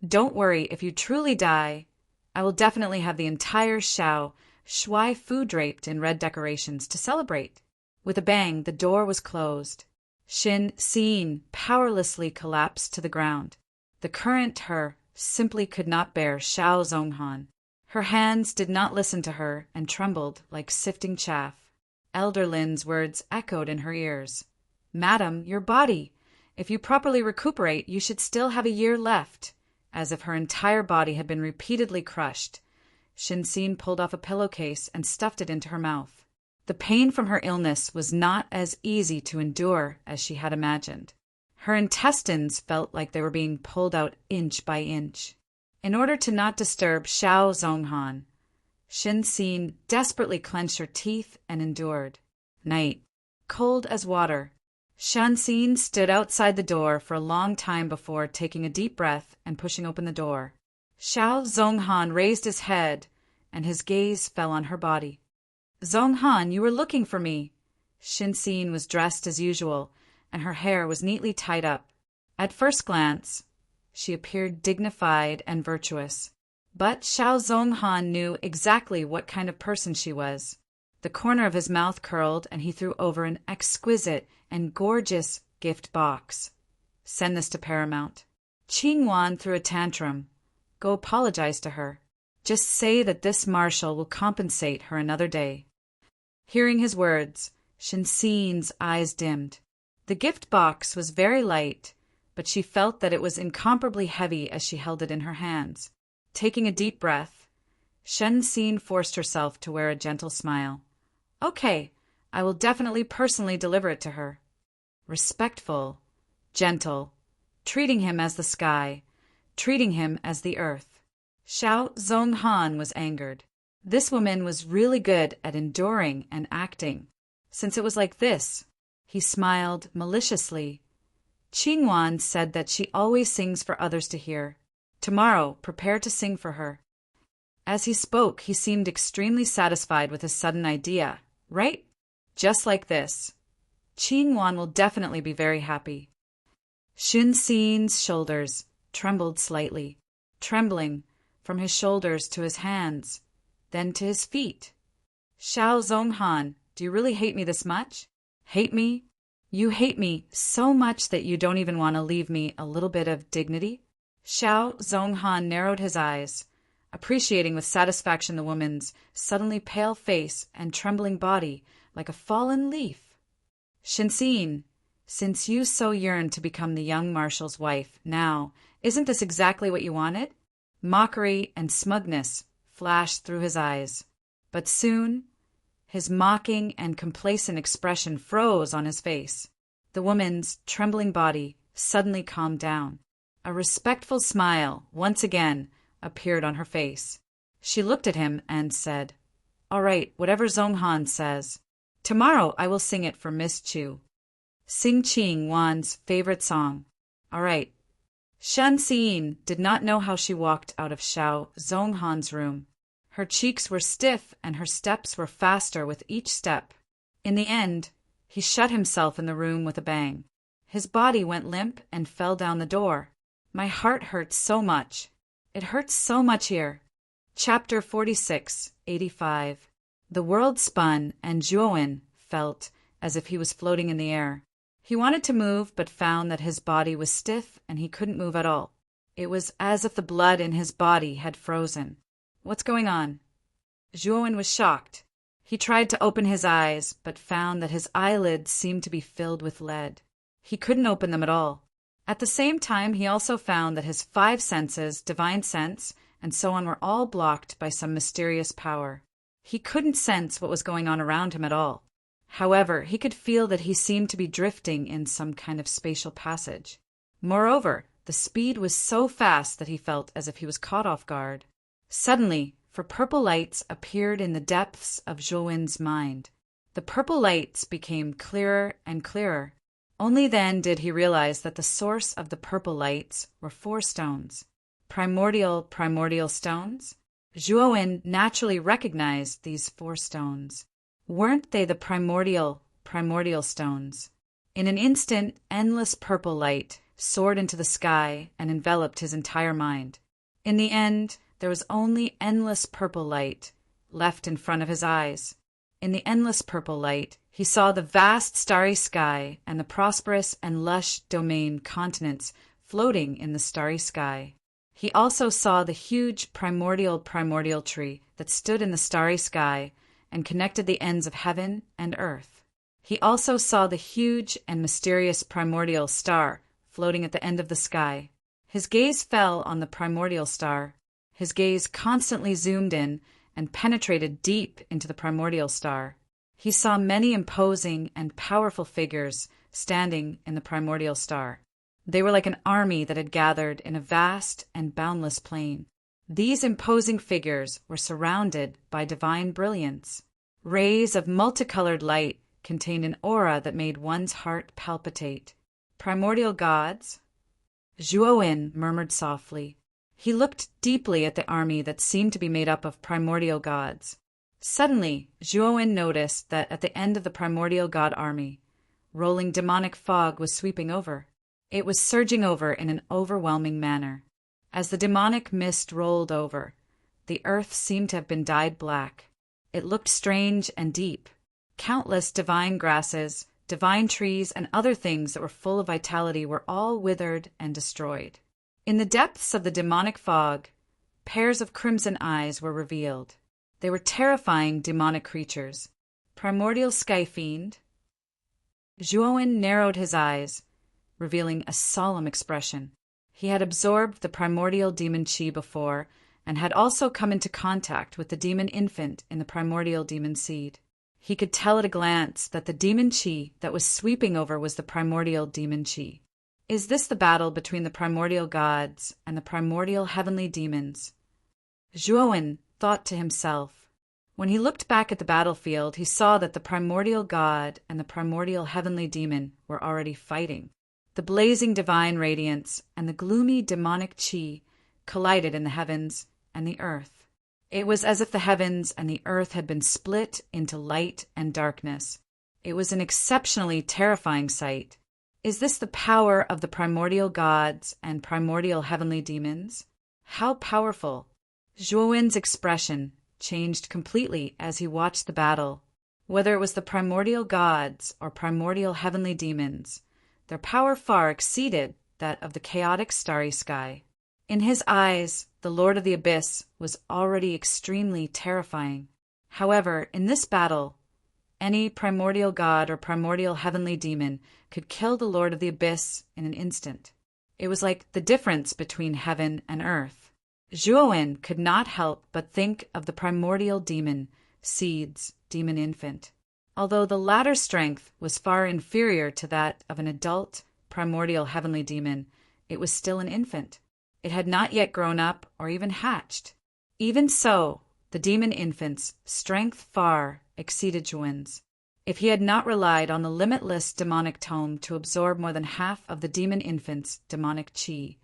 Don't worry, if you truly die, I will definitely have the entire Xiao Shui Fu draped in red decorations to celebrate. With a bang, the door was closed. Xin Xiyin powerlessly collapsed to the ground. The current her simply could not bear Xiao Zhonghan. Her hands did not listen to her and trembled like sifting chaff. Elder Lin's words echoed in her ears. Madam, your body. If you properly recuperate, you should still have a year left. As if her entire body had been repeatedly crushed, Xin Xiyin pulled off a pillowcase and stuffed it into her mouth. The pain from her illness was not as easy to endure as she had imagined. Her intestines felt like they were being pulled out inch by inch. In order to not disturb Xiao Zhonghan, Xin Xiyin desperately clenched her teeth and endured. Night, cold as water. Xin Xiyin stood outside the door for a long time before taking a deep breath and pushing open the door. Xiao Zhonghan raised his head, and his gaze fell on her body. Zhonghan, you were looking for me. Shinxin was dressed as usual, and her hair was neatly tied up. At first glance, she appeared dignified and virtuous. But Xiao Zhonghan knew exactly what kind of person she was. The corner of his mouth curled, and he threw over an exquisite and gorgeous gift box. Send this to Paramount. Qingwan threw a tantrum. Go apologize to her. Just say that this marshal will compensate her another day. Hearing his words, Shinxin's eyes dimmed. The gift box was very light, but she felt that it was incomparably heavy as she held it in her hands. Taking a deep breath, Shinxin forced herself to wear a gentle smile. Okay, I will definitely personally deliver it to her. Respectful, gentle, treating him as the sky, treating him as the earth. Xiao Zhonghan was angered. This woman was really good at enduring and acting. Since it was like this, he smiled maliciously. Qingwan said that she always sings for others to hear. Tomorrow, prepare to sing for her. As he spoke, he seemed extremely satisfied with his sudden idea. Right? Just like this. Qingwan will definitely be very happy. Shinxin's shoulders trembled slightly, trembling from his shoulders to his hands, then to his feet. Xiao Zhonghan, do you really hate me this much? Hate me? You hate me so much that you don't even want to leave me a little bit of dignity? Xiao Zhonghan narrowed his eyes, appreciating with satisfaction the woman's suddenly pale face and trembling body like a fallen leaf. Shinxin, since you so yearn to become the young marshal's wife now, isn't this exactly what you wanted? Mockery and smugness flashed through his eyes. But soon, his mocking and complacent expression froze on his face. The woman's trembling body suddenly calmed down. A respectful smile, once again, appeared on her face. She looked at him and said, All right, whatever Zhonghan says. Tomorrow I will sing it for Miss Chu. Sing Qing Wan's favorite song. All right. Shinxin did not know how she walked out of Xiao Zhonghan's room. Her cheeks were stiff and her steps were faster with each step. In the end, he shut himself in the room with a bang. His body went limp and fell down the door. My heart hurts so much. It hurts so much here. Chapter 46, 85. The world spun and Zhuowen felt as if he was floating in the air. He wanted to move but found that his body was stiff and he couldn't move at all. It was as if the blood in his body had frozen. What's going on? Zhuowen was shocked. He tried to open his eyes but found that his eyelids seemed to be filled with lead. He couldn't open them at all. At the same time, he also found that his 5 senses, divine sense, and so on were all blocked by some mysterious power. He couldn't sense what was going on around him at all. However, he could feel that he seemed to be drifting in some kind of spatial passage. Moreover, the speed was so fast that he felt as if he was caught off guard. Suddenly, purple lights appeared in the depths of Zhuowen's mind. The purple lights became clearer and clearer. Only then did he realize that the source of the purple lights were 4 stones. Primordial stones? Zhuowen naturally recognized these 4 stones. Weren't they the primordial stones? In an instant, endless purple light soared into the sky and enveloped his entire mind. In the end, there was only endless purple light left in front of his eyes. In the endless purple light, he saw the vast starry sky and the prosperous and lush domain continents floating in the starry sky. He also saw the huge primordial tree that stood in the starry sky and connected the ends of heaven and earth. He also saw the huge and mysterious primordial star floating at the end of the sky. His gaze fell on the primordial star. His gaze constantly zoomed in and penetrated deep into the primordial star. He saw many imposing and powerful figures standing in the primordial star. They were like an army that had gathered in a vast and boundless plain. These imposing figures were surrounded by divine brilliance. Rays of multicolored light contained an aura that made one's heart palpitate. Primordial gods? Zhuowen murmured softly. He looked deeply at the army that seemed to be made up of primordial gods. Suddenly, Zhuowen noticed that at the end of the primordial god army, rolling demonic fog was sweeping over. It was surging over in an overwhelming manner. As the demonic mist rolled over, the earth seemed to have been dyed black. It looked strange and deep. Countless divine grasses, divine trees, and other things that were full of vitality were all withered and destroyed. In the depths of the demonic fog, pairs of crimson eyes were revealed. They were terrifying demonic creatures. Primordial sky fiend. Zhuowen narrowed his eyes, revealing a solemn expression. He had absorbed the primordial demon chi before, and had also come into contact with the demon infant in the primordial demon seed. He could tell at a glance that the demon chi that was sweeping over was the primordial demon chi. Is this the battle between the primordial gods and the primordial heavenly demons? Zhuowen thought to himself. When he looked back at the battlefield, he saw that the primordial god and the primordial heavenly demon were already fighting. The blazing divine radiance and the gloomy demonic chi collided in the heavens and the earth. It was as if the heavens and the earth had been split into light and darkness. It was an exceptionally terrifying sight. Is this the power of the primordial gods and primordial heavenly demons? How powerful! Zhuowen's expression changed completely as he watched the battle. Whether it was the primordial gods or primordial heavenly demons, their power far exceeded that of the chaotic starry sky. In his eyes, the Lord of the Abyss was already extremely terrifying. However, in this battle, any primordial god or primordial heavenly demon could kill the Lord of the Abyss in an instant. It was like the difference between heaven and earth. Zhuowen could not help but think of the primordial demon, seed's demon infant. Although the latter's strength was far inferior to that of an adult primordial heavenly demon, it was still an infant. It had not yet grown up or even hatched. Even so, the demon infant's strength far exceeded Zhuowen's. If he had not relied on the limitless demonic tome to absorb more than half of the demon infant's demonic chi,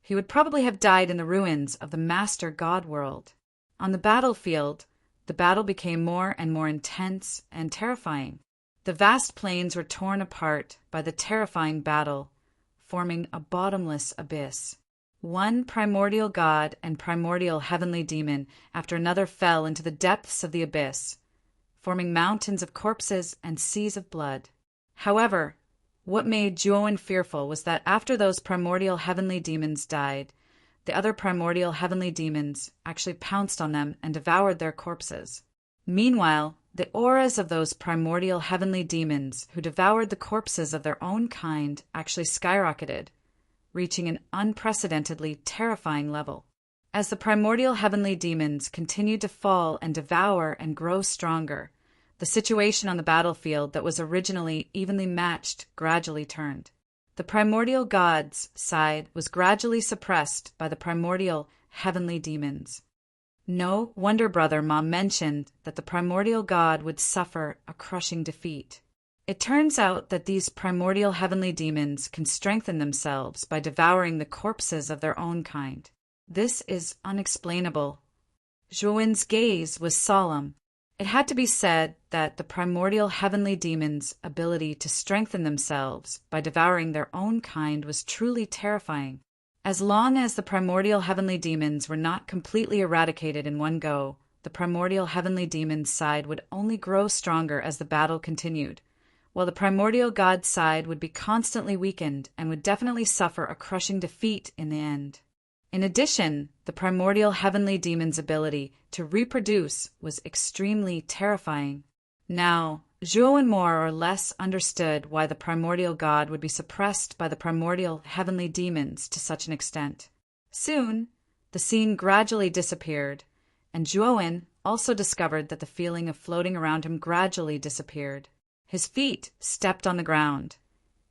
he would probably have died in the ruins of the master god world. On the battlefield, the battle became more and more intense and terrifying. The vast plains were torn apart by the terrifying battle, forming a bottomless abyss. One primordial god and primordial heavenly demon after another fell into the depths of the abyss, forming mountains of corpses and seas of blood. However, what made Zhuowen fearful was that after those primordial heavenly demons died, the other primordial heavenly demons actually pounced on them and devoured their corpses. Meanwhile, the auras of those primordial heavenly demons who devoured the corpses of their own kind actually skyrocketed, reaching an unprecedentedly terrifying level. As the primordial heavenly demons continued to fall and devour and grow stronger, the situation on the battlefield that was originally evenly matched gradually turned. The primordial gods' side was gradually suppressed by the primordial heavenly demons. No wonder Brother Ma mentioned that the primordial god would suffer a crushing defeat. It turns out that these primordial heavenly demons can strengthen themselves by devouring the corpses of their own kind. This is unexplainable. Zhuowen's gaze was solemn. It had to be said that the primordial heavenly demons' ability to strengthen themselves by devouring their own kind was truly terrifying. As long as the primordial heavenly demons were not completely eradicated in one go, the primordial heavenly demons' side would only grow stronger as the battle continued, while the primordial god's side would be constantly weakened and would definitely suffer a crushing defeat in the end. In addition, the primordial heavenly demon's ability to reproduce was extremely terrifying. Now, Zhuowen more or less understood why the primordial god would be suppressed by the primordial heavenly demons to such an extent. Soon, the scene gradually disappeared, and Zhuowen also discovered that the feeling of floating around him gradually disappeared. His feet stepped on the ground,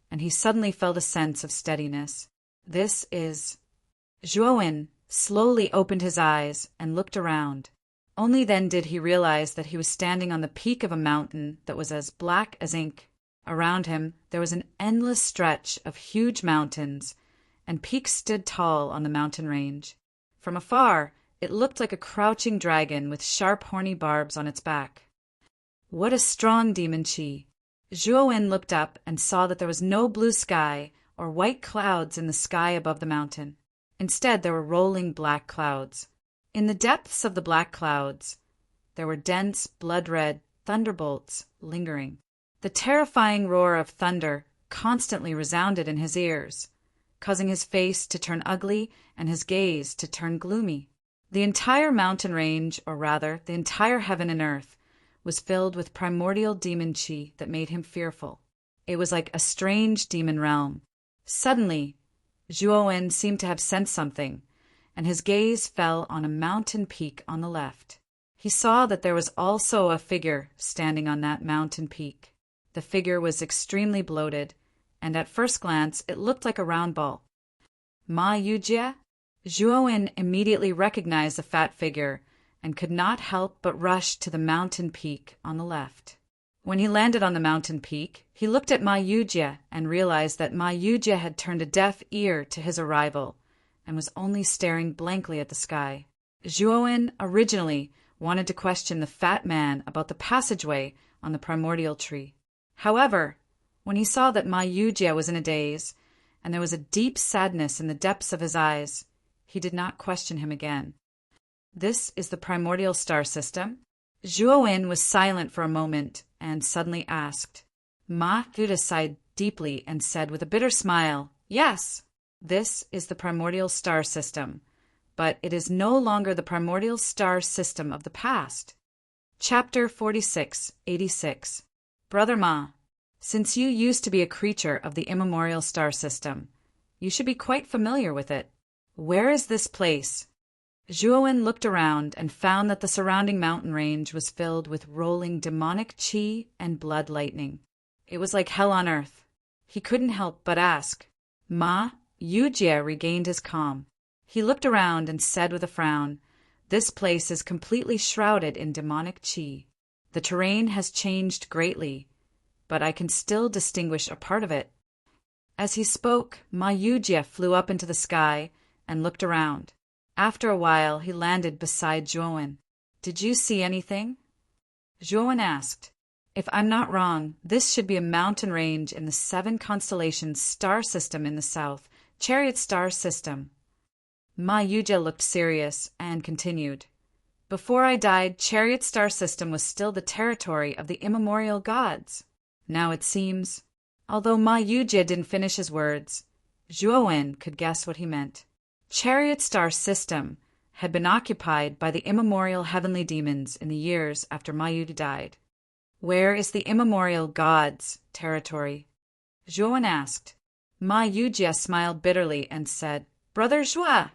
and he suddenly felt a sense of steadiness. This is... Zhuowen slowly opened his eyes and looked around. Only then did he realize that he was standing on the peak of a mountain that was as black as ink. Around him there was an endless stretch of huge mountains, and peaks stood tall on the mountain range. From afar, it looked like a crouching dragon with sharp horny barbs on its back. What a strong demon chi! Zhuowen looked up and saw that there was no blue sky or white clouds in the sky above the mountain. Instead, there were rolling black clouds. In the depths of the black clouds, there were dense, blood-red thunderbolts lingering. The terrifying roar of thunder constantly resounded in his ears, causing his face to turn ugly and his gaze to turn gloomy. The entire mountain range, or rather, the entire heaven and earth, was filled with primordial demon chi that made him fearful. It was like a strange demon realm. Suddenly, Zhuowen seemed to have sensed something, and his gaze fell on a mountain peak on the left. He saw that there was also a figure standing on that mountain peak. The figure was extremely bloated, and at first glance it looked like a round ball. Ma Yujie? Zhuowen immediately recognized the fat figure and could not help but rush to the mountain peak on the left. When he landed on the mountain peak, he looked at Ma Yujie and realized that Ma Yujie had turned a deaf ear to his arrival and was only staring blankly at the sky. Zhuowen originally wanted to question the fat man about the passageway on the primordial tree. However, when he saw that Ma Yujie was in a daze, and there was a deep sadness in the depths of his eyes, he did not question him again. This is the primordial star system? Zhuowen was silent for a moment and suddenly asked. Ma Yujie sighed deeply and said with a bitter smile, "Yes, this is the primordial star system, but it is no longer the primordial star system of the past." Chapter 4686. Brother Ma, since you used to be a creature of the immemorial star system, you should be quite familiar with it. Where is this place? Zhuowen looked around and found that the surrounding mountain range was filled with rolling demonic chi and blood lightning. It was like hell on earth. He couldn't help but ask. Ma Yujie regained his calm. He looked around and said with a frown, "This place is completely shrouded in demonic chi. The terrain has changed greatly, but I can still distinguish a part of it." As he spoke, Ma Yujie flew up into the sky and looked around. After a while, he landed beside Zhuowen. "Did you see anything?" Zhuowen asked. "If I'm not wrong, this should be a mountain range in the 7 constellations star system in the south, Chariot star system." Ma Yujie looked serious and continued. "Before I died, Chariot star system was still the territory of the immemorial gods. Now it seems..." Although Ma Yujie didn't finish his words, Zhuowen could guess what he meant. Chariot star system had been occupied by the immemorial heavenly demons in the years after Ma Yujie died. "Where is the immemorial gods' territory?" Zhuowen asked. Ma Yujie smiled bitterly and said, "Brother Zhua,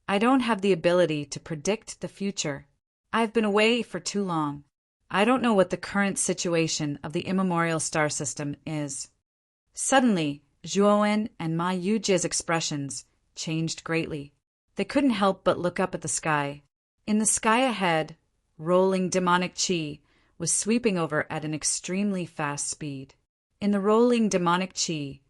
I don't have the ability to predict the future. I've been away for too long. I don't know what the current situation of the immemorial star system is." Suddenly, Zhuowen and Ma Yujie's expressions changed greatly. They couldn't help but look up at the sky. In the sky ahead, rolling demonic chi was sweeping over at an extremely fast speed. In the rolling demonic chi,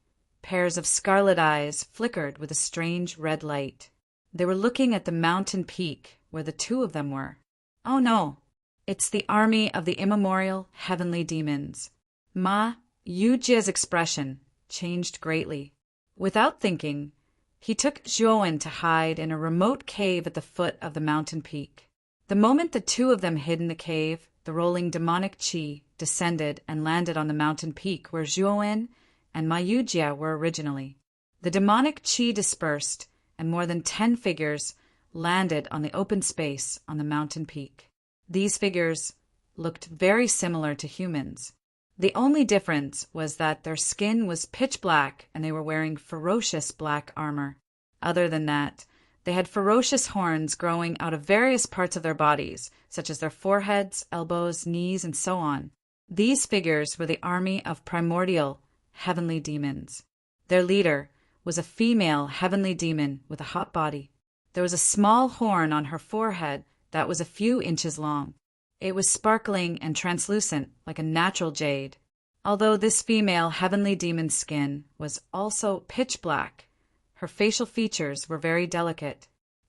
pairs of scarlet eyes flickered with a strange red light. They were looking at the mountain peak where the 2 of them were. "Oh no, it's the army of the immemorial heavenly demons." Ma Yujie's expression changed greatly. Without thinking, he took Zhuowen to hide in a remote cave at the foot of the mountain peak. The moment the 2 of them hid in the cave, the rolling demonic chi descended and landed on the mountain peak where Zhuowen and Ma Yujie were originally. The demonic chi dispersed, and more than 10 figures landed on the open space on the mountain peak. These figures looked very similar to humans. The only difference was that their skin was pitch black and they were wearing ferocious black armor. Other than that, they had ferocious horns growing out of various parts of their bodies, such as their foreheads, elbows, knees, and so on. These figures were the army of primordial heavenly demons. Their leader was a female heavenly demon with a hot body. There was a small horn on her forehead that was a few inches long. It was sparkling and translucent like a natural jade. Although this female heavenly demon's skin was also pitch black, her facial features were very delicate.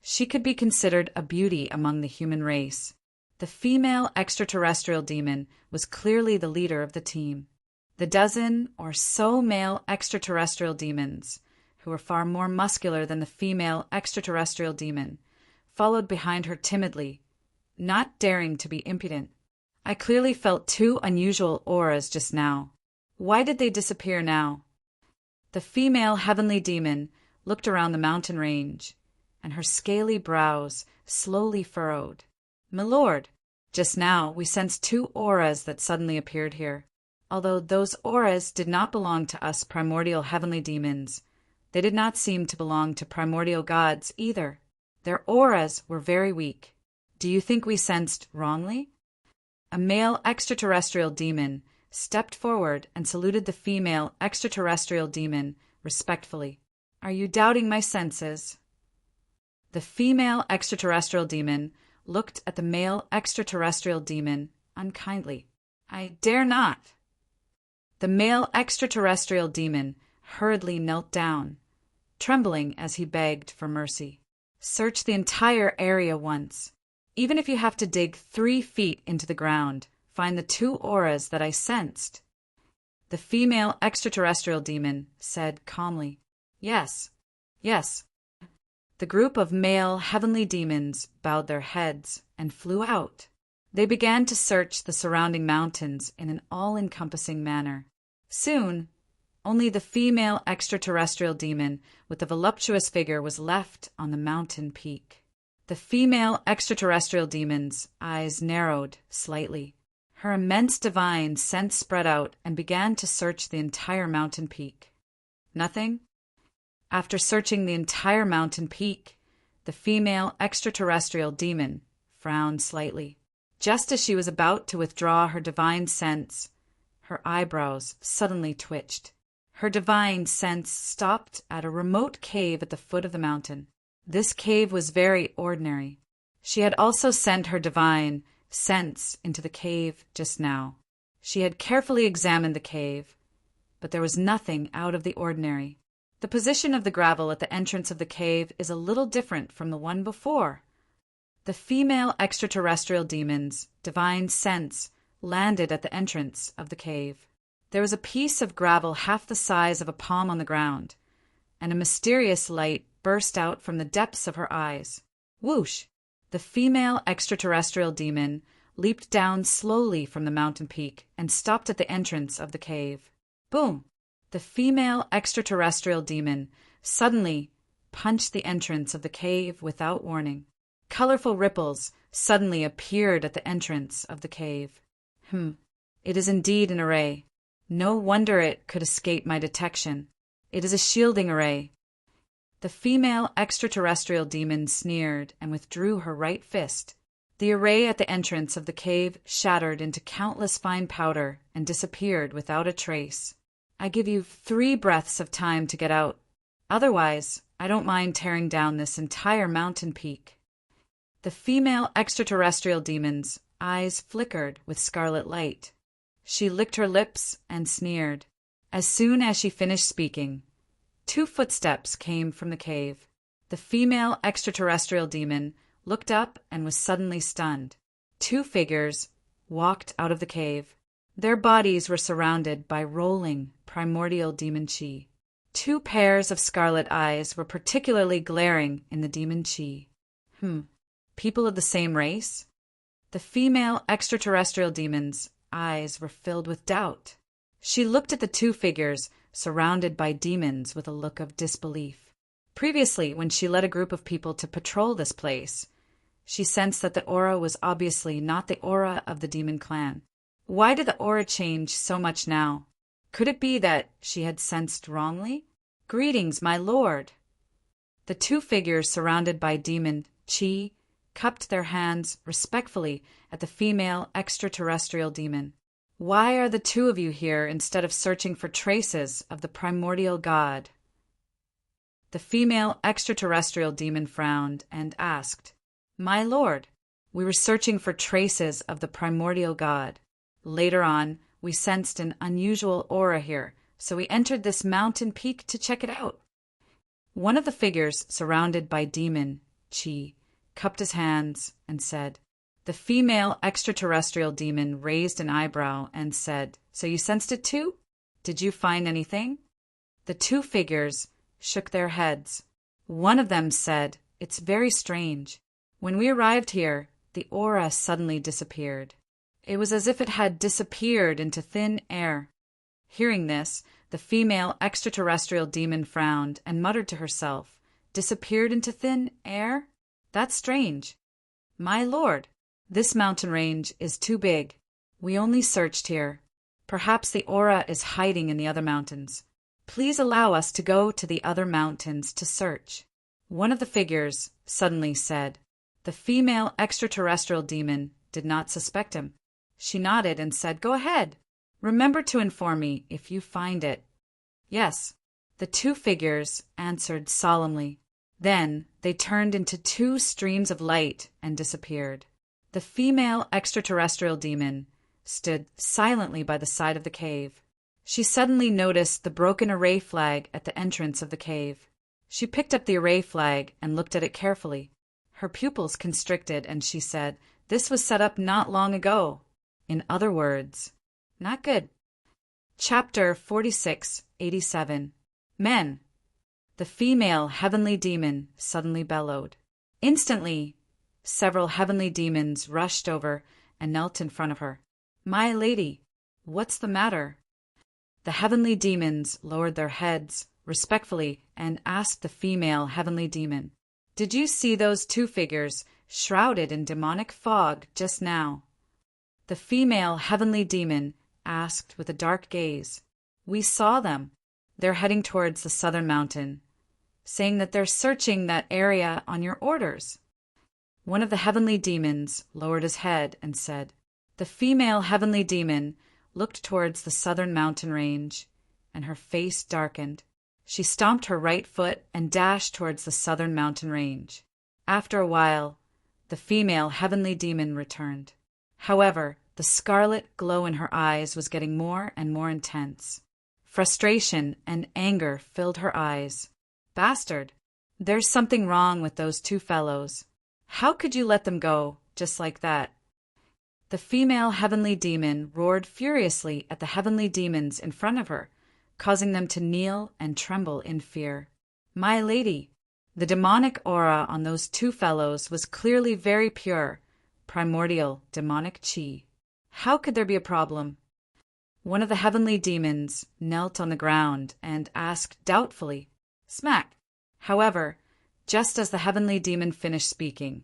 She could be considered a beauty among the human race. The female extraterrestrial demon was clearly the leader of the team. The dozen or so male extraterrestrial demons, who were far more muscular than the female extraterrestrial demon, followed behind her timidly, not daring to be impudent. I clearly felt two unusual auras just now. Why did they disappear now? The female heavenly demon looked around the mountain range, and her scaly brows slowly furrowed. "My lord, just now we sensed two auras that suddenly appeared here. Although those auras did not belong to us primordial heavenly demons, they did not seem to belong to primordial gods either. Their auras were very weak. Do you think we sensed wrongly?" A male extraterrestrial demon stepped forward and saluted the female extraterrestrial demon respectfully. "Are you doubting my senses?" The female extraterrestrial demon looked at the male extraterrestrial demon unkindly. "I dare not." The male extraterrestrial demon hurriedly knelt down, trembling as he begged for mercy. "Search the entire area once. Even if you have to dig 3 feet into the ground, find the two auras that I sensed." The female extraterrestrial demon said calmly, "Yes, yes." The group of male heavenly demons bowed their heads and flew out. They began to search the surrounding mountains in an all-encompassing manner. Soon, only the female extraterrestrial demon with the voluptuous figure was left on the mountain peak. The female extraterrestrial demon's eyes narrowed slightly. Her immense divine sense spread out and began to search the entire mountain peak. Nothing? After searching the entire mountain peak, the female extraterrestrial demon frowned slightly. Just as she was about to withdraw her divine sense, her eyebrows suddenly twitched. Her divine sense stopped at a remote cave at the foot of the mountain. This cave was very ordinary. She had also sent her divine sense into the cave just now. She had carefully examined the cave, but there was nothing out of the ordinary. The position of the gravel at the entrance of the cave is a little different from the one before. The female extraterrestrial demon's divine sense landed at the entrance of the cave. There was a piece of gravel half the size of a palm on the ground, and a mysterious light burst out from the depths of her eyes. Whoosh! The female extraterrestrial demon leaped down slowly from the mountain peak and stopped at the entrance of the cave. Boom! The female extraterrestrial demon suddenly punched the entrance of the cave without warning. Colorful ripples suddenly appeared at the entrance of the cave. It is indeed an array. No wonder it could escape my detection. It is a shielding array. The female extraterrestrial demon sneered and withdrew her right fist. The array at the entrance of the cave shattered into countless fine powder and disappeared without a trace. "I give you 3 breaths of time to get out. Otherwise, I don't mind tearing down this entire mountain peak." The female extraterrestrial demon's eyes flickered with scarlet light. She licked her lips and sneered. As soon as she finished speaking, 2 footsteps came from the cave. The female extraterrestrial demon looked up and was suddenly stunned. 2 figures walked out of the cave. Their bodies were surrounded by rolling primordial demon chi. 2 pairs of scarlet eyes were particularly glaring in the demon chi. People of the same race? The female extraterrestrial demon's eyes were filled with doubt. She looked at the 2 figures surrounded by demons with a look of disbelief. Previously, when she led a group of people to patrol this place, she sensed that the aura was obviously not the aura of the demon clan. Why did the aura change so much now? Could it be that she had sensed wrongly? "Greetings, my lord." The 2 figures surrounded by demon chi cupped their hands respectfully at the female extraterrestrial demon. "Why are the 2 of you here instead of searching for traces of the primordial god?" The female extraterrestrial demon frowned and asked, "My lord, we were searching for traces of the primordial god. Later on, we sensed an unusual aura here, so we entered this mountain peak to check it out." One of the figures surrounded by demon chi, cupped his hands, and said. The female extraterrestrial demon raised an eyebrow and said, So you sensed it too? Did you find anything? The two figures shook their heads. One of them said, It's very strange. When we arrived here, the aura suddenly disappeared. It was as if it had disappeared into thin air. Hearing this, the female extraterrestrial demon frowned and muttered to herself, Disappeared into thin air? That's strange. My lord, this mountain range is too big. We only searched here. Perhaps the aura is hiding in the other mountains. Please allow us to go to the other mountains to search. One of the figures suddenly said. The female extraterrestrial demon did not suspect him. She nodded and said, Go ahead. Remember to inform me if you find it. Yes, the two figures answered solemnly. Then they turned into two streams of light and disappeared. The female extraterrestrial demon stood silently by the side of the cave. She suddenly noticed the broken array flag at the entrance of the cave. She picked up the array flag and looked at it carefully. Her pupils constricted and she said, This was set up not long ago. In other words, not good. Chapter 4687. Men. The female heavenly demon suddenly bellowed. Instantly, several heavenly demons rushed over and knelt in front of her. My lady, what's the matter? The heavenly demons lowered their heads respectfully and asked the female heavenly demon, Did you see those two figures shrouded in demonic fog just now? The female heavenly demon asked with a dark gaze. We saw them. They're heading towards the southern mountain, saying that they're searching that area on your orders. One of the heavenly demons lowered his head and said. The female heavenly demon looked towards the southern mountain range, and her face darkened. She stomped her right foot and dashed towards the southern mountain range. After a while, the female heavenly demon returned. However, the scarlet glow in her eyes was getting more and more intense. Frustration and anger filled her eyes. Bastard! There's something wrong with those two fellows. How could you let them go, just like that? The female heavenly demon roared furiously at the heavenly demons in front of her, causing them to kneel and tremble in fear. My lady, the demonic aura on those two fellows was clearly very pure, primordial demonic chi. How could there be a problem? One of the heavenly demons knelt on the ground and asked doubtfully, Smack! However, just as the heavenly demon finished speaking,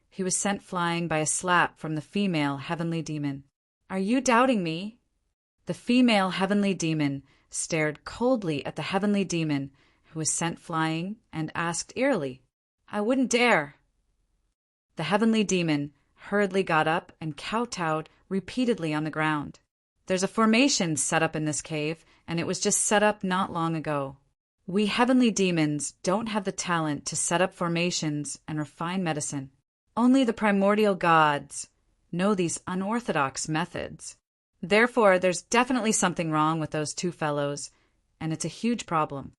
he was sent flying by a slap from the female heavenly demon. Are you doubting me? The female heavenly demon stared coldly at the heavenly demon who was sent flying and asked eerily, I wouldn't dare. The heavenly demon hurriedly got up and kowtowed repeatedly on the ground. There's a formation set up in this cave, and it was just set up not long ago. We heavenly demons don't have the talent to set up formations and refine medicine. Only the primordial gods know these unorthodox methods. Therefore, there's definitely something wrong with those two fellows, and it's a huge problem.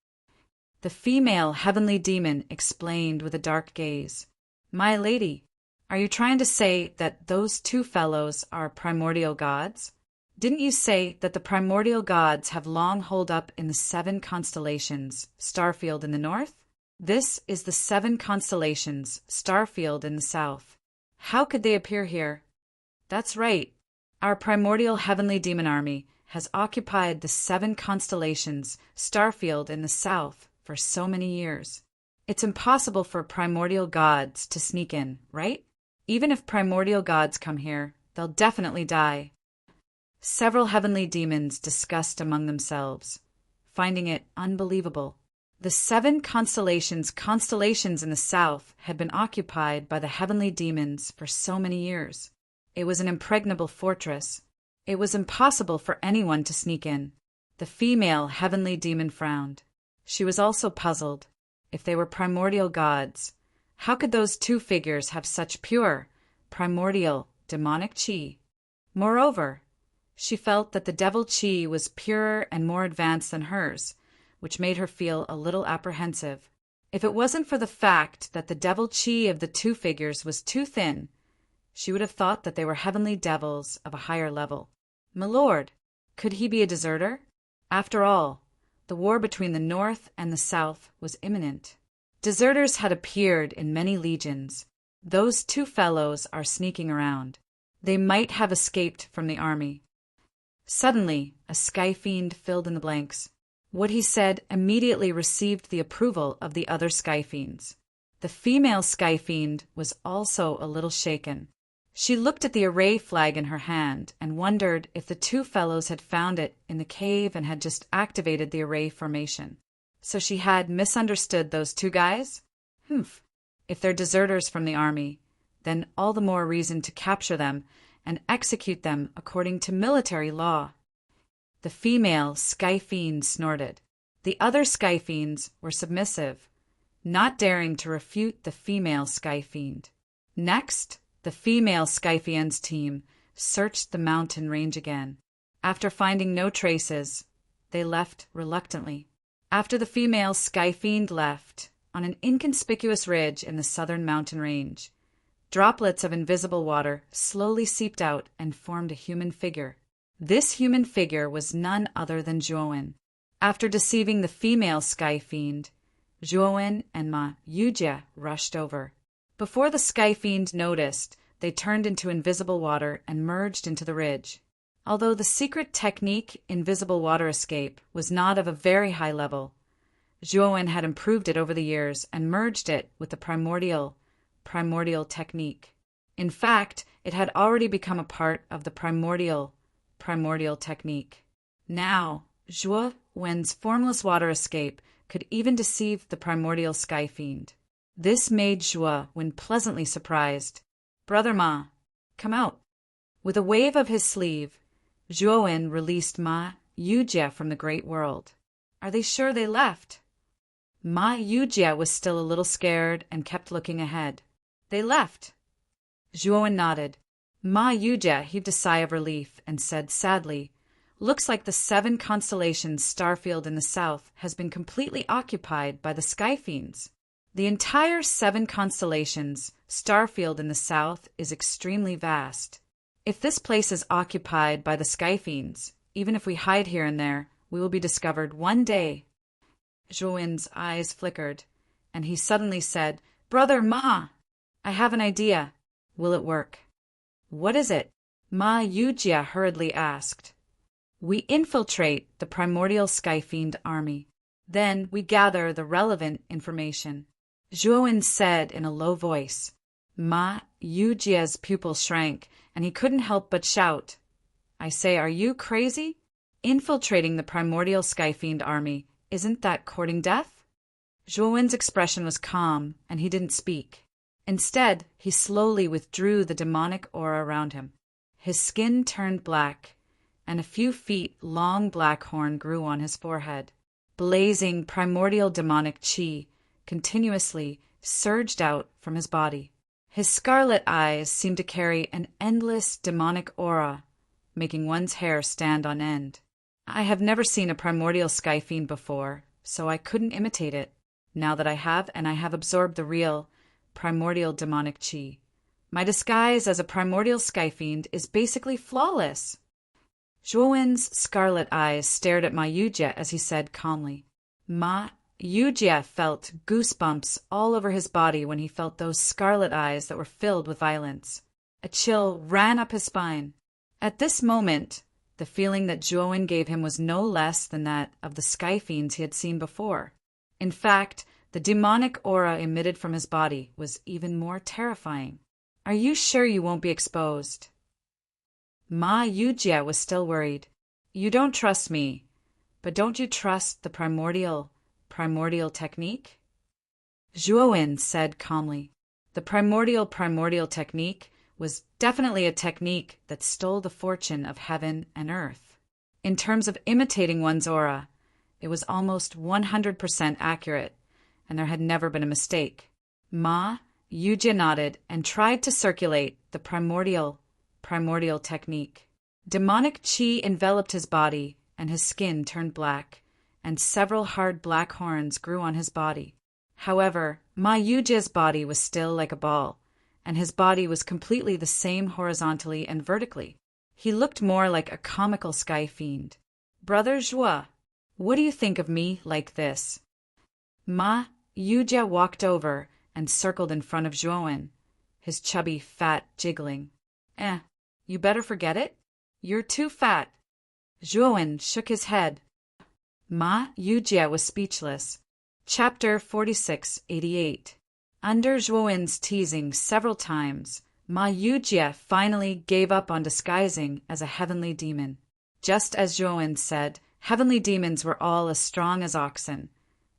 The female heavenly demon explained with a dark gaze. My lady, are you trying to say that those two fellows are primordial gods? Didn't you say that the primordial gods have long holed up in the 7 constellations, Starfield in the north? This is the 7 constellations, Starfield in the south. How could they appear here? That's right. Our primordial heavenly demon army has occupied the 7 constellations, Starfield in the south, for so many years. It's impossible for primordial gods to sneak in, right? Even if primordial gods come here, they'll definitely die. Several heavenly demons discussed among themselves, finding it unbelievable. The 7 constellations in the south had been occupied by the heavenly demons for so many years. It was an impregnable fortress. It was impossible for anyone to sneak in. The female heavenly demon frowned. She was also puzzled. If they were primordial gods, how could those two figures have such pure, primordial, demonic chi? Moreover, she felt that the devil chi was purer and more advanced than hers, which made her feel a little apprehensive. If it wasn't for the fact that the devil chi of the two figures was too thin, she would have thought that they were heavenly devils of a higher level. My lord, could he be a deserter? After all, the war between the North and the South was imminent. Deserters had appeared in many legions. Those two fellows are sneaking around. They might have escaped from the army. Suddenly, a sky fiend filled in the blanks. What he said immediately received the approval of the other sky fiends. The female sky fiend was also a little shaken. She looked at the array flag in her hand and wondered if the two fellows had found it in the cave and had just activated the array formation. So she had misunderstood those two guys? Humph. If they're deserters from the army, then all the more reason to capture them and execute them according to military law. The female sky fiend snorted. The other sky fiends were submissive, not daring to refute the female sky fiend. Next, the female sky fiend's team searched the mountain range again. After finding no traces, they left reluctantly. After the female sky fiend left, on an inconspicuous ridge in the southern mountain range, droplets of invisible water slowly seeped out and formed a human figure. This human figure was none other than Zhuowen. After deceiving the female sky fiend, Zhuowen and Ma Yujie rushed over. Before the sky fiend noticed, they turned into invisible water and merged into the ridge. Although the secret technique invisible water escape was not of a very high level, Zhuowen had improved it over the years and merged it with the primordial technique. In fact, it had already become a part of the primordial technique. Now, Zhuowen's formless water escape could even deceive the primordial sky fiend. This made Zhuowen pleasantly surprised. Brother Ma, come out. With a wave of his sleeve, Zhuowen released Ma Yujie from the great world. Are they sure they left? Ma Yujie was still a little scared and kept looking ahead. They left. Zhuowen nodded. Ma Yujie heaved a sigh of relief and said sadly, looks like the 7 constellations starfield in the south has been completely occupied by the sky fiends. The entire 7 constellations starfield in the south is extremely vast. If this place is occupied by the sky fiends, even if we hide here and there, we will be discovered one day. Zhuowen's eyes flickered, and he suddenly said, Brother Ma, I have an idea. Will it work? What is it? Ma Yujie hurriedly asked. We infiltrate the primordial sky fiend army. Then we gather the relevant information. Zhuowen said in a low voice. Ma Yujie's pupil shrank, and he couldn't help but shout. I say, are you crazy? Infiltrating the primordial sky fiend army, isn't that courting death? Zhuowen's expression was calm, and he didn't speak. Instead, he slowly withdrew the demonic aura around him. His skin turned black, and a few feet long black horn grew on his forehead. Blazing primordial demonic chi continuously surged out from his body. His scarlet eyes seemed to carry an endless demonic aura, making one's hair stand on end. I have never seen a primordial sky fiend before, so I couldn't imitate it. Now that I have, and I have absorbed the real primordial demonic chi, my disguise as a primordial sky fiend is basically flawless. Zhuowen's scarlet eyes stared at Ma Yujie as he said calmly. Ma Yujie felt goosebumps all over his body when he felt those scarlet eyes that were filled with violence. A chill ran up his spine. At this moment, the feeling that Zhuowen gave him was no less than that of the sky fiends he had seen before. In fact, the demonic aura emitted from his body was even more terrifying. Are you sure you won't be exposed? Ma Yujie was still worried. You don't trust me, but don't you trust the primordial technique? Zhuowen said calmly. The primordial technique was definitely a technique that stole the fortune of heaven and earth. In terms of imitating one's aura, it was almost 100% accurate, and there had never been a mistake. Ma Yujie nodded and tried to circulate the primordial technique. Demonic chi enveloped his body, and his skin turned black, and several hard black horns grew on his body. However, Ma Yujia's body was still like a ball, and his body was completely the same horizontally and vertically. He looked more like a comical sky fiend. Brother Zhua, what do you think of me like this? Ma Yujia walked over and circled in front of Zhuowen, his chubby fat jiggling. You better forget it? You're too fat. Zhuowen shook his head. Ma Yujia was speechless. Chapter 4688. Under Zhuowen's teasing several times, Ma Yujia finally gave up on disguising as a heavenly demon. Just as Zhuowen said, heavenly demons were all as strong as oxen,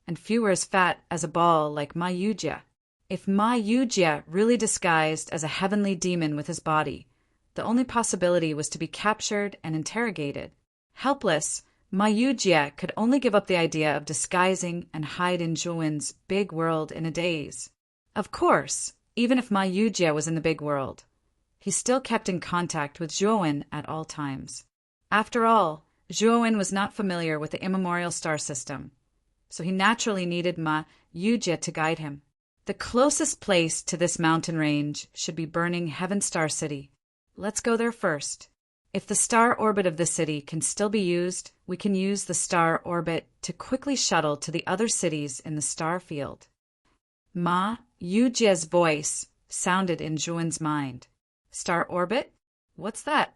and few were as fat as a ball like Ma Yujia. If Ma Yujia really disguised as a heavenly demon with his body, the only possibility was to be captured and interrogated. Helpless, Ma Yujia could only give up the idea of disguising and hide in Zhuowen's big world in a daze. Of course, even if Ma Yujia was in the big world, he still kept in contact with Zhuowen at all times. After all, Zhuowen was not familiar with the immemorial star system, so he naturally needed Ma Yujia to guide him. The closest place to this mountain range should be burning Heaven Star City. Let's go there first. If the star orbit of the city can still be used, we can use the star orbit to quickly shuttle to the other cities in the star field. Ma Yujia's voice sounded in Zhuowen's mind. Star orbit? What's that?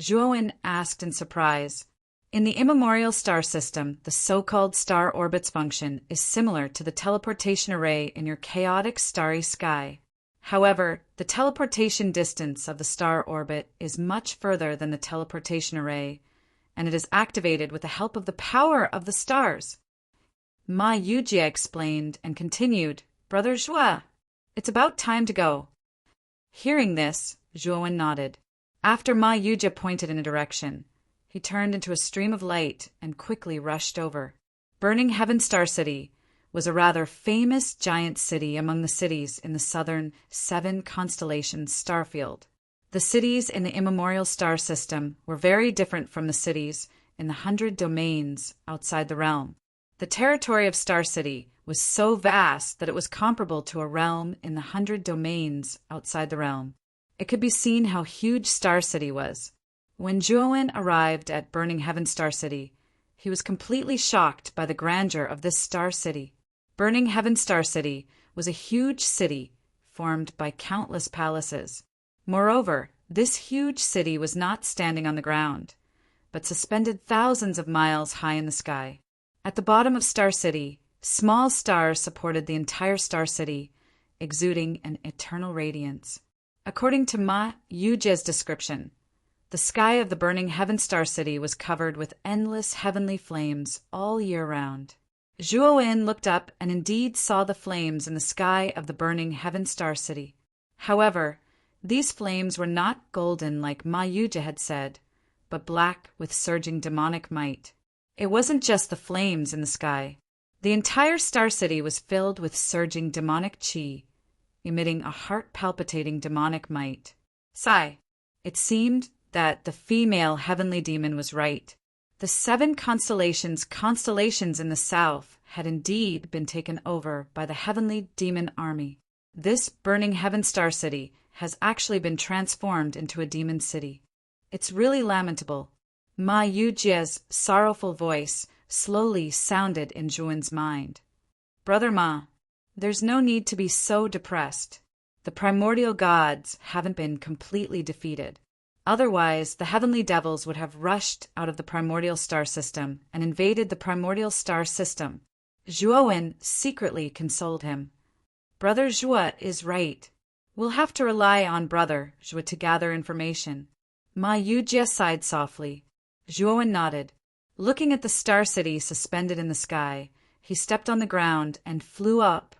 Zhuowen asked in surprise. In the immemorial star system, the so-called star orbit's function is similar to the teleportation array in your chaotic starry sky. However, the teleportation distance of the star orbit is much further than the teleportation array, and it is activated with the help of the power of the stars. Ma Yujia explained and continued, Brother Zhua, it's about time to go. Hearing this, Zhuowen nodded. After Ma Yujia pointed in a direction, he turned into a stream of light and quickly rushed over. Burning Heaven Star City was a rather famous giant city among the cities in the southern 7 constellations starfield. The cities in the immemorial star system were very different from the cities in the 100 domains outside the realm. The territory of Star City was so vast that it was comparable to a realm in the 100 domains outside the realm. It could be seen how huge Star City was. When Zhuowen arrived at Burning Heaven Star City, he was completely shocked by the grandeur of this star city. Burning Heaven Star City was a huge city formed by countless palaces. Moreover, this huge city was not standing on the ground, but suspended thousands of miles high in the sky. At the bottom of Star City, small stars supported the entire Star City, exuding an eternal radiance. According to Ma Yujia's description, the sky of the Burning Heaven Star City was covered with endless heavenly flames all year round. Zhuowen looked up and indeed saw the flames in the sky of the Burning Heaven Star City. However, these flames were not golden like Ma Yujia had said, but black with surging demonic might. It wasn't just the flames in the sky. The entire Star City was filled with surging demonic chi, emitting a heart-palpitating demonic might. Sigh. It seemed that the female heavenly demon was right. The 7 constellations in the south had indeed been taken over by the heavenly demon army. This Burning Heaven Star City has actually been transformed into a demon city. It's really lamentable. Ma Yujia's sorrowful voice slowly sounded in Zhuowen's mind. Brother Ma, there's no need to be so depressed. The primordial gods haven't been completely defeated. Otherwise, the heavenly devils would have rushed out of the primordial star system and invaded the primordial star system. Zhuowen secretly consoled him. Brother Zhua is right. We'll have to rely on Brother Zhua to gather information. Ma Yujia sighed softly. Zhuowen nodded. Looking at the star city suspended in the sky, he stepped on the ground and flew up,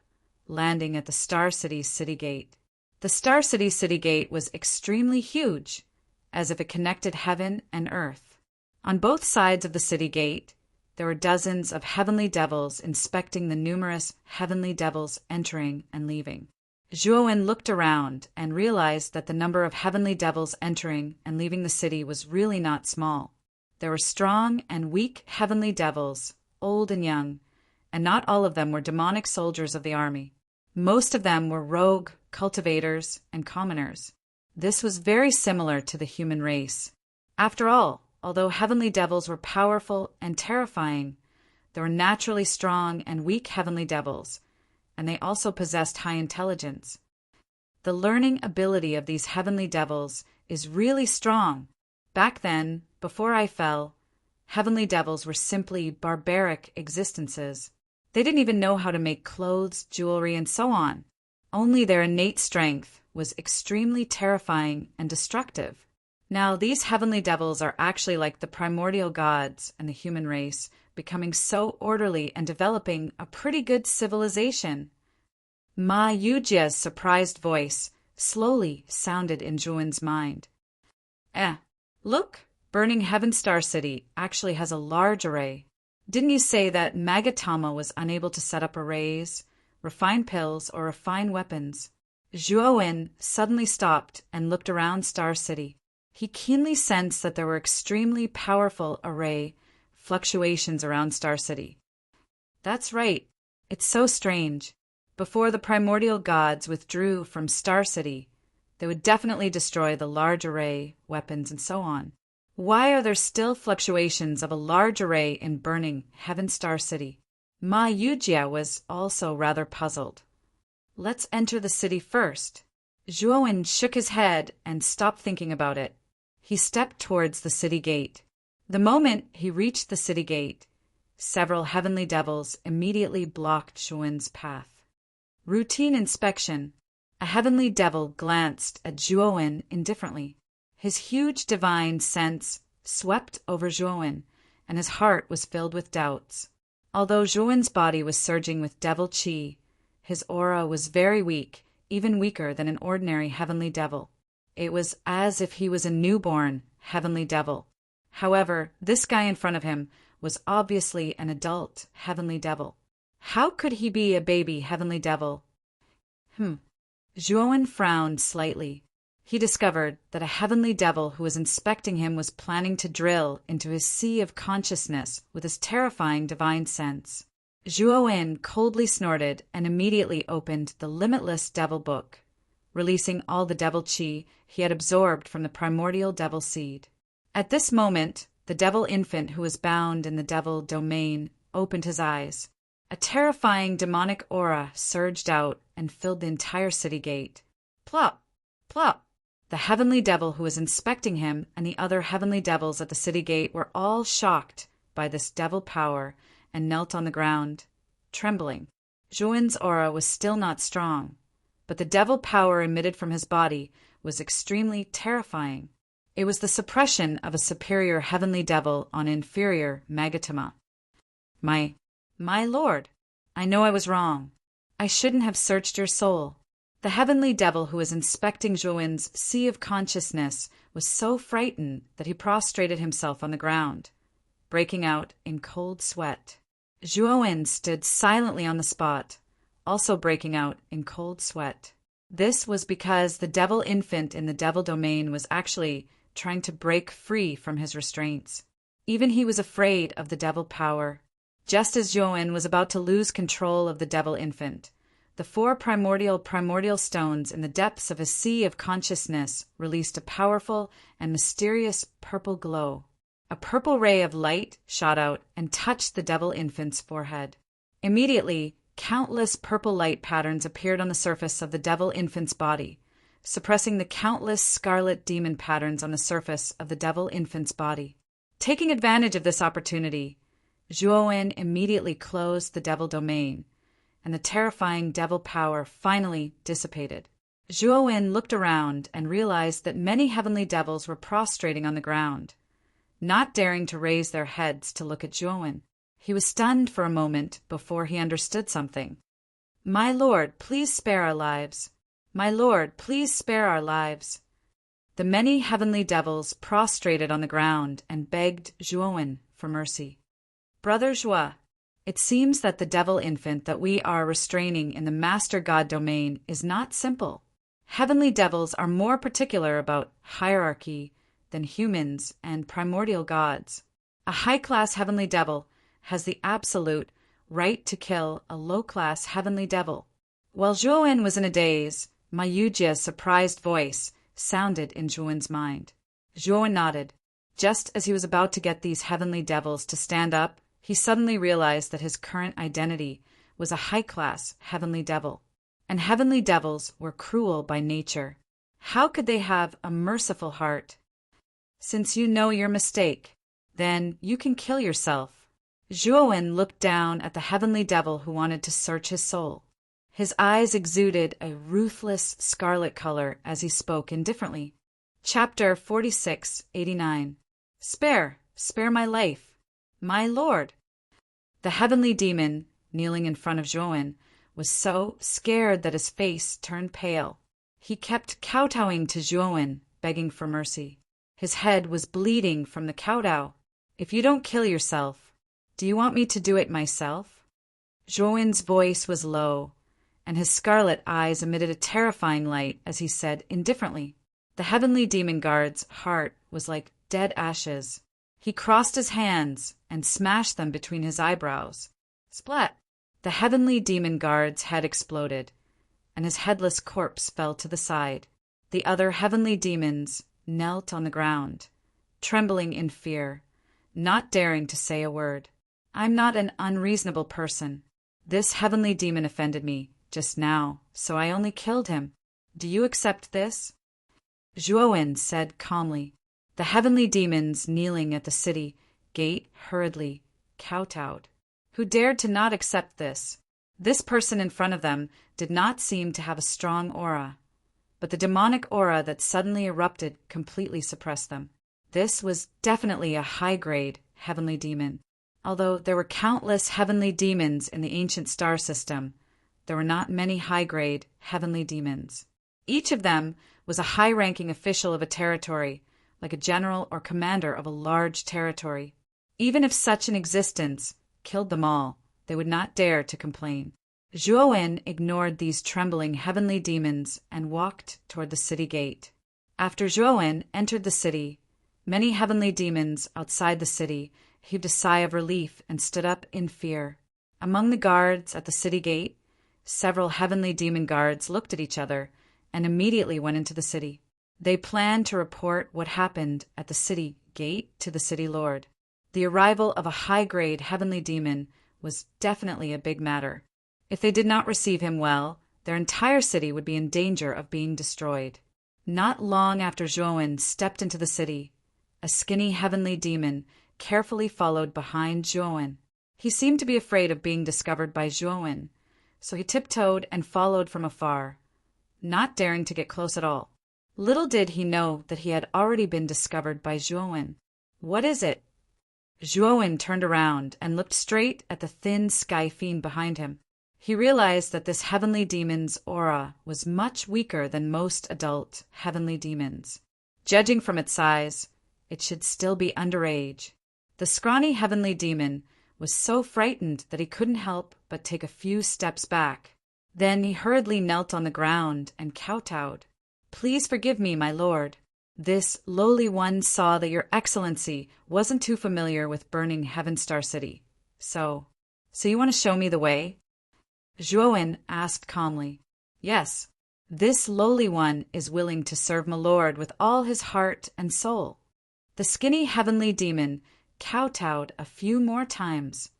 landing at the Star City's city gate. The Star City's city gate was extremely huge, as if it connected heaven and earth. On both sides of the city gate, there were dozens of heavenly devils inspecting the numerous heavenly devils entering and leaving. Zhuowen looked around and realized that the number of heavenly devils entering and leaving the city was really not small. There were strong and weak heavenly devils, old and young, and not all of them were demonic soldiers of the army. Most of them were rogue cultivators and commoners. This was very similar to the human race. After all, although heavenly devils were powerful and terrifying, there were naturally strong and weak heavenly devils, and they also possessed high intelligence. The learning ability of these heavenly devils is really strong. Back then, before I fell, heavenly devils were simply barbaric existences. They didn't even know how to make clothes, jewelry, and so on. Only their innate strength was extremely terrifying and destructive. Now, these heavenly devils are actually like the primordial gods and the human race, becoming so orderly and developing a pretty good civilization. Ma Yujia's surprised voice slowly sounded in Zhuan's mind. Look, Burning Heaven Star City actually has a large array. Didn't you say that Magatama was unable to set up arrays, refine pills, or refine weapons? Zhuowen suddenly stopped and looked around Star City. He keenly sensed that there were extremely powerful array fluctuations around Star City. That's right. It's so strange. Before the primordial gods withdrew from Star City, they would definitely destroy the large array, weapons, and so on. Why are there still fluctuations of a large array in Burning Heaven Star City? Ma Yujia was also rather puzzled. Let's enter the city first. Zhuowen shook his head and stopped thinking about it. He stepped towards the city gate. The moment he reached the city gate, several heavenly devils immediately blocked Zhuowen's path. Routine inspection. A heavenly devil glanced at Zhuowen indifferently. His huge divine sense swept over Zhuowen, and his heart was filled with doubts. Although Zhuowen's body was surging with devil qi, his aura was very weak, even weaker than an ordinary heavenly devil. It was as if he was a newborn heavenly devil. However, this guy in front of him was obviously an adult heavenly devil. How could he be a baby heavenly devil? Zhuowen frowned slightly. He discovered that a heavenly devil who was inspecting him was planning to drill into his sea of consciousness with his terrifying divine sense. Zhuowen coldly snorted and immediately opened the limitless devil book, releasing all the devil qi he had absorbed from the primordial devil seed. At this moment, the devil infant who was bound in the devil domain opened his eyes. A terrifying demonic aura surged out and filled the entire city gate. Plop! Plop! The heavenly devil who was inspecting him and the other heavenly devils at the city gate were all shocked by this devil power and knelt on the ground, trembling. Zhuowen's aura was still not strong, but the devil power emitted from his body was extremely terrifying. It was the suppression of a superior heavenly devil on inferior Magatama. My lord, I know I was wrong. I shouldn't have searched your soul. The heavenly devil who was inspecting Zhuowen's sea of consciousness was so frightened that he prostrated himself on the ground, breaking out in cold sweat. Zhuowen stood silently on the spot, also breaking out in cold sweat. This was because the devil infant in the devil domain was actually trying to break free from his restraints. Even he was afraid of the devil power. Just as Zhuowen was about to lose control of the devil infant, the four primordial stones in the depths of a sea of consciousness released a powerful and mysterious purple glow. A purple ray of light shot out and touched the devil infant's forehead. Immediately, countless purple light patterns appeared on the surface of the devil infant's body, suppressing the countless scarlet demon patterns on the surface of the devil infant's body. Taking advantage of this opportunity, Zhuowen immediately closed the devil domain, and the terrifying devil power finally dissipated. Zhuowen looked around and realized that many heavenly devils were prostrating on the ground, not daring to raise their heads to look at Zhuowen. He was stunned for a moment before he understood something. "My lord, please spare our lives. My lord, please spare our lives." The many heavenly devils prostrated on the ground and begged Zhuowen for mercy. "Brother Zhuo, it seems that the devil infant that we are restraining in the Master God domain is not simple. Heavenly devils are more particular about hierarchy than humans and primordial gods. A high-class heavenly devil has the absolute right to kill a low-class heavenly devil. While Zhuowen was in a daze, Mayujia's surprised voice sounded in Zhuowen's mind. Zhuowen nodded. Just as he was about to get these heavenly devils to stand up, he suddenly realized that his current identity was a high-class heavenly devil. And heavenly devils were cruel by nature. How could they have a merciful heart? Since you know your mistake, then you can kill yourself. Zhuowen looked down at the heavenly devil who wanted to search his soul. His eyes exuded a ruthless scarlet color as he spoke indifferently. Chapter 46:89. Spare my life, my lord. The heavenly demon, kneeling in front of Zhuowen, was so scared that his face turned pale. He kept kowtowing to Zhuowen, begging for mercy. His head was bleeding from the kowtow. If you don't kill yourself, do you want me to do it myself? Zhuowen's voice was low, and his scarlet eyes emitted a terrifying light as he said indifferently. The heavenly demon guard's heart was like dead ashes. He crossed his hands and smashed them between his eyebrows. Splat! The heavenly demon guard's head exploded, and his headless corpse fell to the side. The other heavenly demons knelt on the ground, trembling in fear, not daring to say a word. I'm not an unreasonable person. This heavenly demon offended me just now, so I only killed him. Do you accept this? Zhuowen said calmly. The heavenly demons kneeling at the city gate hurriedly kowtowed. Who dared to not accept this? This person in front of them did not seem to have a strong aura, but the demonic aura that suddenly erupted completely suppressed them. This was definitely a high-grade heavenly demon. Although there were countless heavenly demons in the ancient star system, there were not many high-grade heavenly demons. Each of them was a high-ranking official of a territory, like a general or commander of a large territory. Even if such an existence killed them all, they would not dare to complain. Zhuowen ignored these trembling heavenly demons and walked toward the city gate. After Zhuowen entered the city, many heavenly demons outside the city heaved a sigh of relief and stood up in fear. Among the guards at the city gate, several heavenly demon guards looked at each other and immediately went into the city. They planned to report what happened at the city gate to the city lord. The arrival of a high-grade heavenly demon was definitely a big matter. If they did not receive him well, their entire city would be in danger of being destroyed. Not long after Zhuowen stepped into the city, a skinny heavenly demon carefully followed behind Zhuowen. He seemed to be afraid of being discovered by Zhuowen, so he tiptoed and followed from afar, not daring to get close at all. Little did he know that he had already been discovered by Zhuowen. What is it? Zhuowen turned around and looked straight at the thin sky fiend behind him. He realized that this heavenly demon's aura was much weaker than most adult heavenly demons. Judging from its size, it should still be underage. The scrawny heavenly demon was so frightened that he couldn't help but take a few steps back. Then he hurriedly knelt on the ground and kowtowed. Please forgive me, my lord. This lowly one saw that your excellency wasn't too familiar with burning Heaven Star City. So you want to show me the way? Zhuowen asked calmly. Yes, this lowly one is willing to serve my lord with all his heart and soul. The skinny heavenly demon kowtowed a few more times,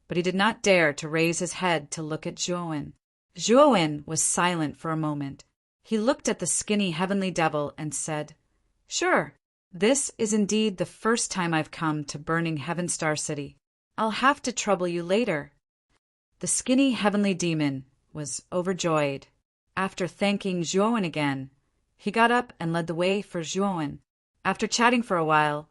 but he did not dare to raise his head to look at Zhuowen. Zhuowen was silent for a moment. He looked at the skinny heavenly devil and said, Sure, this is indeed the first time I've come to burning Heaven Star City. I'll have to trouble you later. The skinny heavenly demon was overjoyed. After thanking Zhuowen again, he got up and led the way for Zhuowen. After chatting for a while,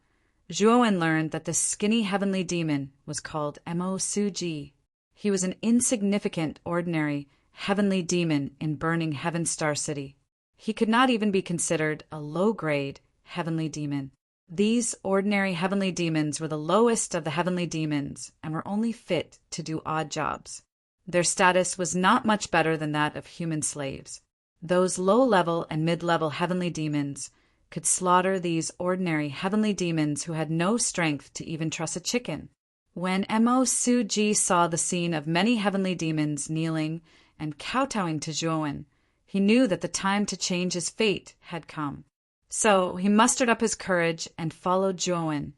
Zhuowen learned that the skinny heavenly demon was called Mo Suji. He was an insignificant, ordinary, heavenly demon in burning Heaven Star City. He could not even be considered a low-grade heavenly demon. These ordinary heavenly demons were the lowest of the heavenly demons and were only fit to do odd jobs. Their status was not much better than that of human slaves. Those low-level and mid-level heavenly demons could slaughter these ordinary heavenly demons who had no strength to even truss a chicken. When Mo Suji saw the scene of many heavenly demons kneeling and kowtowing to Zhuowen, he knew that the time to change his fate had come. So he mustered up his courage and followed Zhuowen,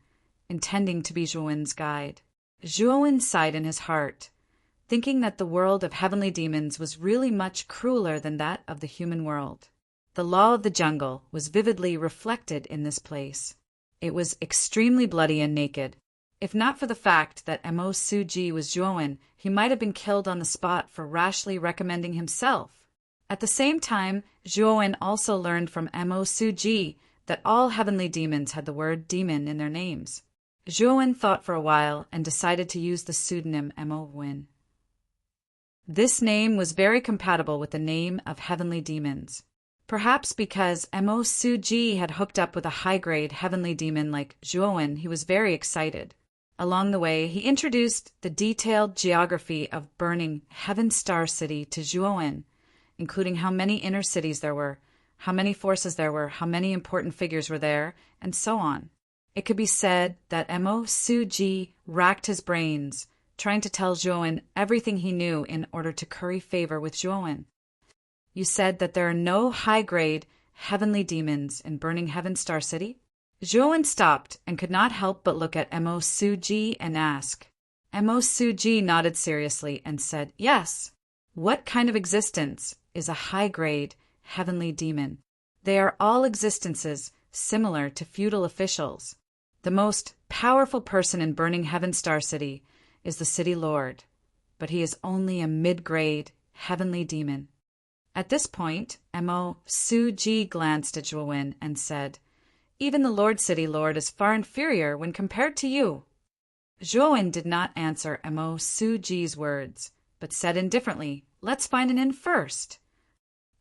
intending to be Zhuowen's guide. Zhuowen sighed in his heart, thinking that the world of heavenly demons was really much crueler than that of the human world. The law of the jungle was vividly reflected in this place. It was extremely bloody and naked. If not for the fact that Mo Suji was Zhuowen, he might have been killed on the spot for rashly recommending himself. At the same time, Zhuowen also learned from Mo Suji that all heavenly demons had the word demon in their names. Zhuowen thought for a while and decided to use the pseudonym Mo Wen. This name was very compatible with the name of heavenly demons. Perhaps because Mo Suji had hooked up with a high-grade heavenly demon like Zhuowen, he was very excited. Along the way, he introduced the detailed geography of burning Heaven Star City to Zhuowen, including how many inner cities there were, how many forces there were, how many important figures were there, and so on. It could be said that Mo Suji racked his brains, trying to tell Zhuowen everything he knew in order to curry favor with Zhuowen. You said that there are no high-grade heavenly demons in burning Heaven Star City? Zhuowen stopped and could not help but look at Mo Suji and ask. Mo Suji nodded seriously and said, "Yes. What kind of existence is a high-grade heavenly demon? They are all existences similar to feudal officials. The most powerful person in burning Heaven Star City is the city lord, but he is only a mid-grade heavenly demon." At this point, Mo Suji glanced at Zhuowen and said, "Even the Lord City Lord is far inferior when compared to you." Zhuowen did not answer Mo Suji's words, but said indifferently, "Let's find an inn first."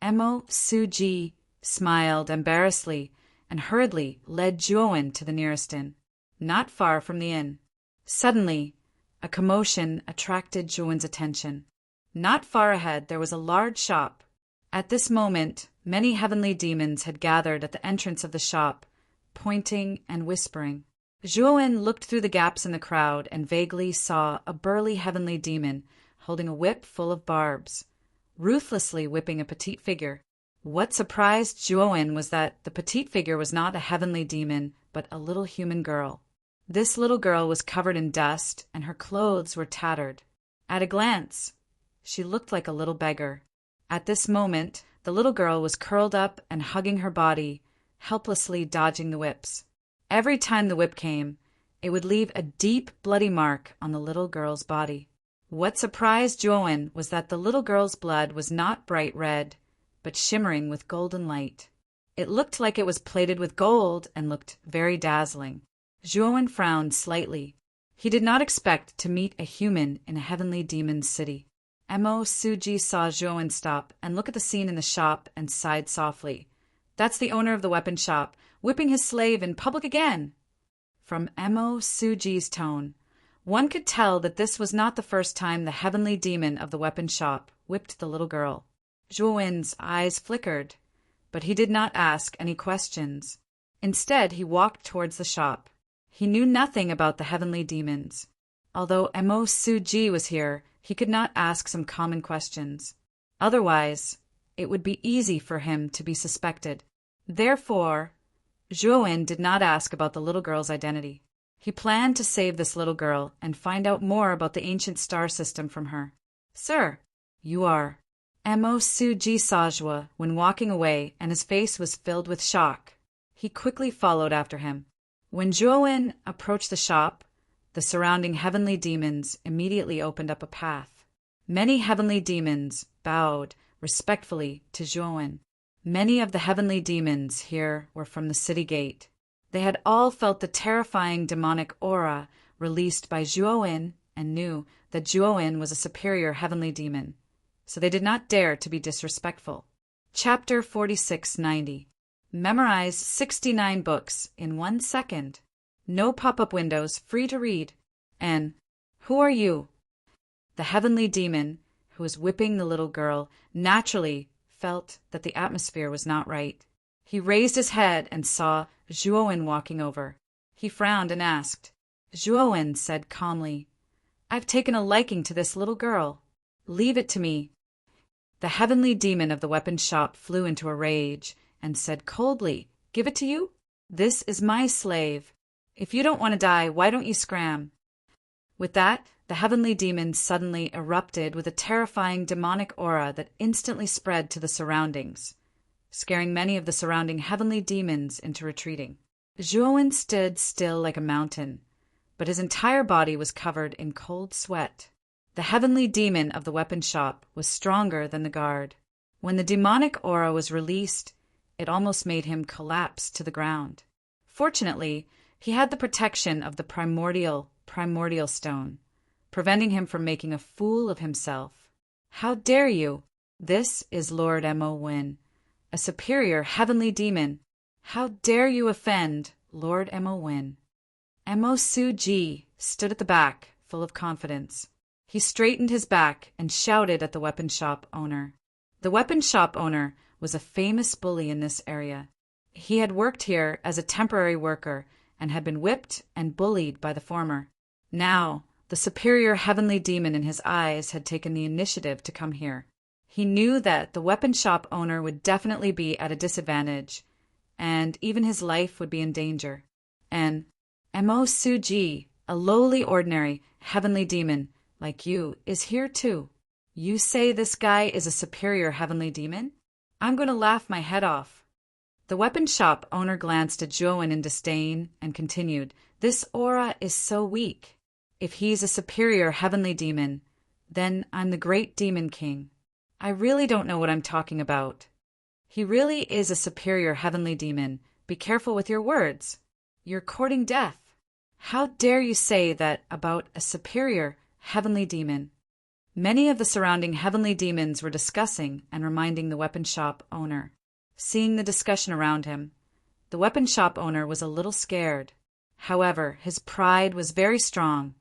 Mo Suji smiled embarrassedly and hurriedly led Zhuowen to the nearest inn, not far from the inn. Suddenly, a commotion attracted Zhuowen's attention. Not far ahead there was a large shop. At this moment, many heavenly demons had gathered at the entrance of the shop, pointing and whispering. Zhuowen looked through the gaps in the crowd and vaguely saw a burly heavenly demon holding a whip full of barbs, ruthlessly whipping a petite figure. What surprised Zhuowen was that the petite figure was not a heavenly demon, but a little human girl. This little girl was covered in dust, and her clothes were tattered. At a glance, she looked like a little beggar. At this moment, the little girl was curled up and hugging her body, helplessly dodging the whips. Every time the whip came, it would leave a deep, bloody mark on the little girl's body. What surprised Zhuowen was that the little girl's blood was not bright red, but shimmering with golden light. It looked like it was plated with gold and looked very dazzling. Zhuowen frowned slightly. He did not expect to meet a human in a heavenly demon's city. Mo Suji saw Zhuowen stop and look at the scene in the shop and sighed softly. "That's the owner of the weapon shop, whipping his slave in public again." From Mo Suji's tone, one could tell that this was not the first time the heavenly demon of the weapon shop whipped the little girl. Zhuowen's eyes flickered, but he did not ask any questions. Instead, he walked towards the shop. He knew nothing about the heavenly demons. Although Mo Suji was here, he could not ask some common questions. Otherwise, it would be easy for him to be suspected. Therefore, Zhuowen did not ask about the little girl's identity. He planned to save this little girl and find out more about the ancient star system from her. "Sir, you are." Mo Suji saw Zhuo when walking away, and his face was filled with shock. He quickly followed after him. When Zhuowen approached the shop, the surrounding heavenly demons immediately opened up a path. Many heavenly demons bowed respectfully to Zhuowen. Many of the heavenly demons here were from the city gate. They had all felt the terrifying demonic aura released by Zhuowen and knew that Zhuowen was a superior heavenly demon, so they did not dare to be disrespectful. Chapter 4690. Memorize 69 books in 1 second. No pop-up windows, free to read. And who are you? The heavenly demon, who was whipping the little girl, naturally felt that the atmosphere was not right. He raised his head and saw Zhuowen walking over. He frowned and asked, Zhuowen said calmly, "I've taken a liking to this little girl. Leave it to me." The heavenly demon of the weapon shop flew into a rage and said coldly, "Give it to you? This is my slave. If you don't want to die, why don't you scram?" With that, the heavenly demon suddenly erupted with a terrifying demonic aura that instantly spread to the surroundings, scaring many of the surrounding heavenly demons into retreating. Zhuowen stood still like a mountain, but his entire body was covered in cold sweat. The heavenly demon of the weapon shop was stronger than the guard. When the demonic aura was released, it almost made him collapse to the ground. Fortunately, he had the protection of the primordial stone, preventing him from making a fool of himself. "How dare you? This is Lord Mo Win, a superior heavenly demon. How dare you offend Lord Mo Win?" Mo Su-ji stood at the back, full of confidence. He straightened his back and shouted at the weapon shop owner. The weapon shop owner was a famous bully in this area. He had worked here as a temporary worker and had been whipped and bullied by the former. Now, the superior heavenly demon in his eyes had taken the initiative to come here. He knew that the weapon shop owner would definitely be at a disadvantage, and even his life would be in danger. And Mo Su-ji, a lowly ordinary heavenly demon like you, is here too. You say this guy is a superior heavenly demon? I'm going to laugh my head off. The weapon shop owner glanced at Zhuowen in disdain and continued, "This aura is so weak. If he's a superior heavenly demon, then I'm the great demon king. I really don't know what I'm talking about. He really is a superior heavenly demon. Be careful with your words. You're courting death. How dare you say that about a superior heavenly demon?" Many of the surrounding heavenly demons were discussing and reminding the weapon shop owner. Seeing the discussion around him, the weapon shop owner was a little scared. However, his pride was very strong,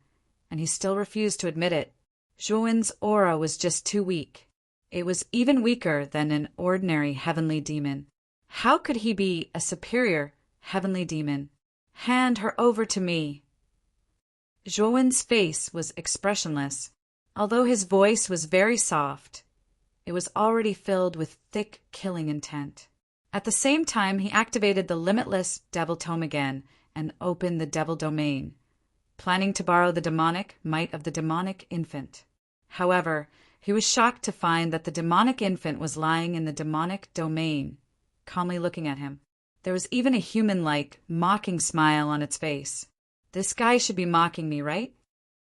and he still refused to admit it. Zhuowen's aura was just too weak. It was even weaker than an ordinary heavenly demon. How could he be a superior heavenly demon? "Hand her over to me." Zhuowen's face was expressionless. Although his voice was very soft, it was already filled with thick killing intent. At the same time, he activated the limitless devil tome again and opened the devil domain, planning to borrow the demonic might of the demonic infant. However, he was shocked to find that the demonic infant was lying in the demonic domain, calmly looking at him. There was even a human-like, mocking smile on its face. "This guy should be mocking me, right?"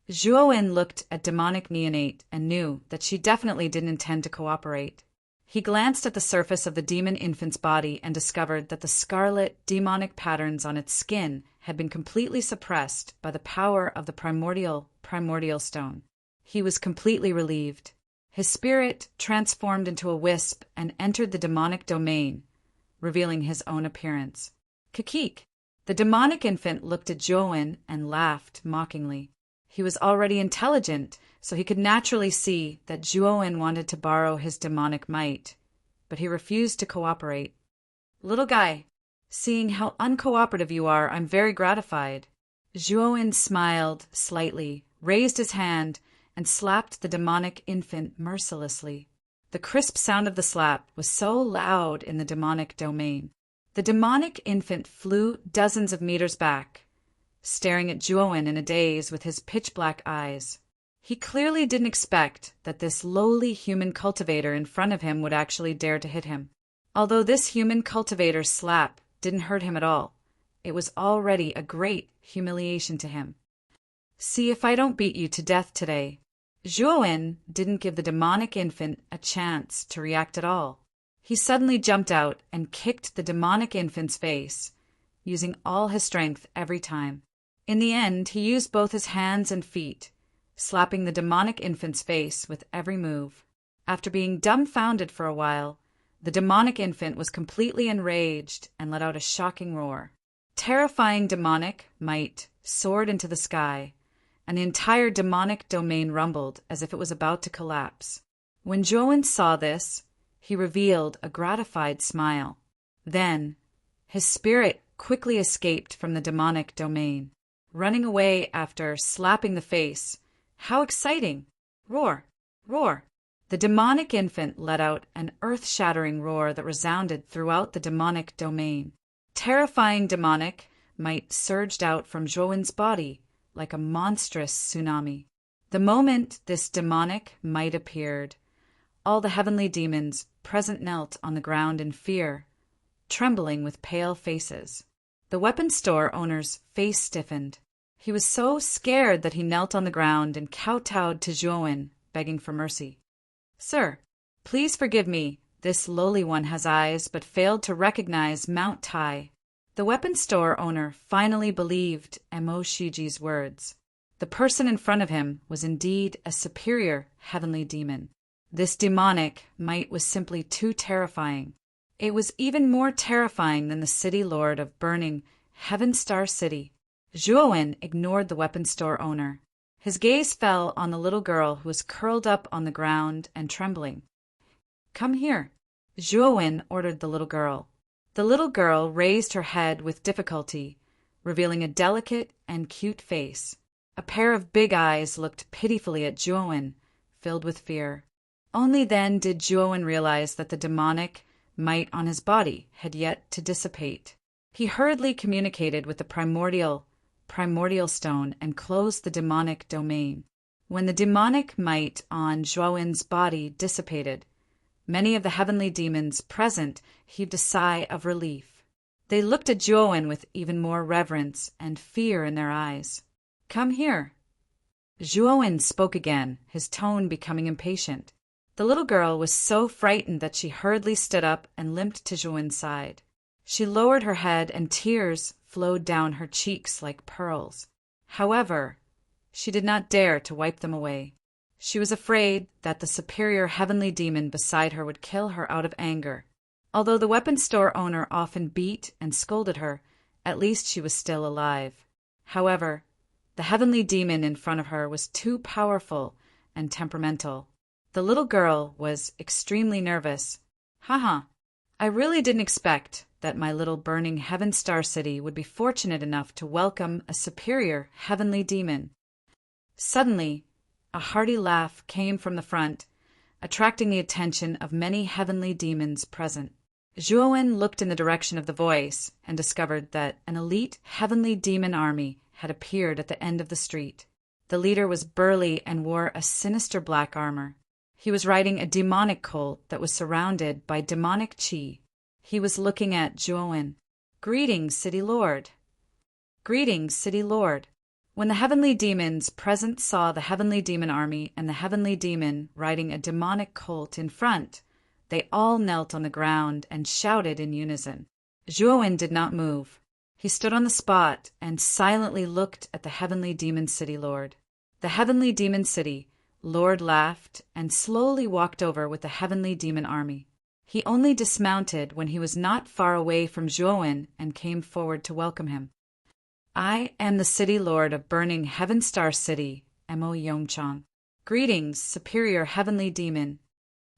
Zhuowen looked at demonic neonate and knew that she definitely didn't intend to cooperate. He glanced at the surface of the demon infant's body and discovered that the scarlet, demonic patterns on its skin had been completely suppressed by the power of the primordial stone. He was completely relieved. His spirit transformed into a wisp and entered the demonic domain, revealing his own appearance. "Kikik!" The demonic infant looked at Zhuowen and laughed mockingly. He was already intelligent, so he could naturally see that Zhuowen wanted to borrow his demonic might, but he refused to cooperate. "Little guy, seeing how uncooperative you are, I'm very gratified." Zhuowen smiled slightly, raised his hand, and slapped the demonic infant mercilessly. The crisp sound of the slap was so loud in the demonic domain. The demonic infant flew dozens of meters back, staring at Zhuowen in a daze with his pitch-black eyes. He clearly didn't expect that this lowly human cultivator in front of him would actually dare to hit him. Although this human cultivator's slap didn't hurt him at all, it was already a great humiliation to him. "See if I don't beat you to death today." Zhuowen didn't give the demonic infant a chance to react at all. He suddenly jumped out and kicked the demonic infant's face, using all his strength every time. In the end, he used both his hands and feet, slapping the demonic infant's face with every move. After being dumbfounded for a while, the demonic infant was completely enraged and let out a shocking roar. Terrifying demonic might soared into the sky, and the entire demonic domain rumbled as if it was about to collapse. When Zhuowen saw this, he revealed a gratified smile. Then, his spirit quickly escaped from the demonic domain. running away after slapping the face. How exciting! Roar! Roar! The demonic infant let out an earth-shattering roar that resounded throughout the demonic domain. Terrifying demonic might surged out from Zhuowen's body like a monstrous tsunami. The moment this demonic might appeared, all the heavenly demons present knelt on the ground in fear, trembling with pale faces. The weapon store owner's face stiffened. He was so scared that he knelt on the ground and kowtowed to Zhuowen, begging for mercy. "Sir, please forgive me. This lowly one has eyes, but failed to recognize Mount Tai." The weapon store owner finally believed Mo Shiji's words. The person in front of him was indeed a superior heavenly demon. This demonic might was simply too terrifying. It was even more terrifying than the city lord of burning Heaven Star City. Zhuowen ignored the weapon store owner. His gaze fell on the little girl who was curled up on the ground and trembling. "Come here," Zhuowen ordered the little girl. The little girl raised her head with difficulty, revealing a delicate and cute face. A pair of big eyes looked pitifully at Zhuowen, filled with fear. Only then did Zhuowen realize that the demonic might on his body had yet to dissipate. He hurriedly communicated with the primordial stone and closed the demonic domain. When the demonic might on Zhuowen's body dissipated, many of the heavenly demons present heaved a sigh of relief. They looked at Zhuowen with even more reverence and fear in their eyes. "Come here." Zhuowen spoke again, his tone becoming impatient. The little girl was so frightened that she hurriedly stood up and limped to Zhuowen's side. She lowered her head and tears flowed down her cheeks like pearls. However, she did not dare to wipe them away. She was afraid that the superior heavenly demon beside her would kill her out of anger. Although the weapon store owner often beat and scolded her, at least she was still alive. However, the heavenly demon in front of her was too powerful and temperamental. The little girl was extremely nervous. "Haha, I really didn't expect that my little burning Heaven Star City would be fortunate enough to welcome a superior heavenly demon." Suddenly, a hearty laugh came from the front, attracting the attention of many heavenly demons present. Zhuowen looked in the direction of the voice and discovered that an elite heavenly demon army had appeared at the end of the street. The leader was burly and wore a sinister black armor. He was riding a demonic colt that was surrounded by demonic chi. He was looking at Zhuowen. "Greetings, City Lord." "Greetings, City Lord." When the heavenly demons present saw the heavenly demon army and the heavenly demon riding a demonic colt in front, they all knelt on the ground and shouted in unison. Zhuowen did not move. He stood on the spot and silently looked at the heavenly demon city lord. The heavenly demon city lord laughed and slowly walked over with the heavenly demon army. He only dismounted when he was not far away from Zhuowen and came forward to welcome him. "I am the city lord of burning Heaven Star City, Mo Yongchang. Greetings, superior heavenly demon."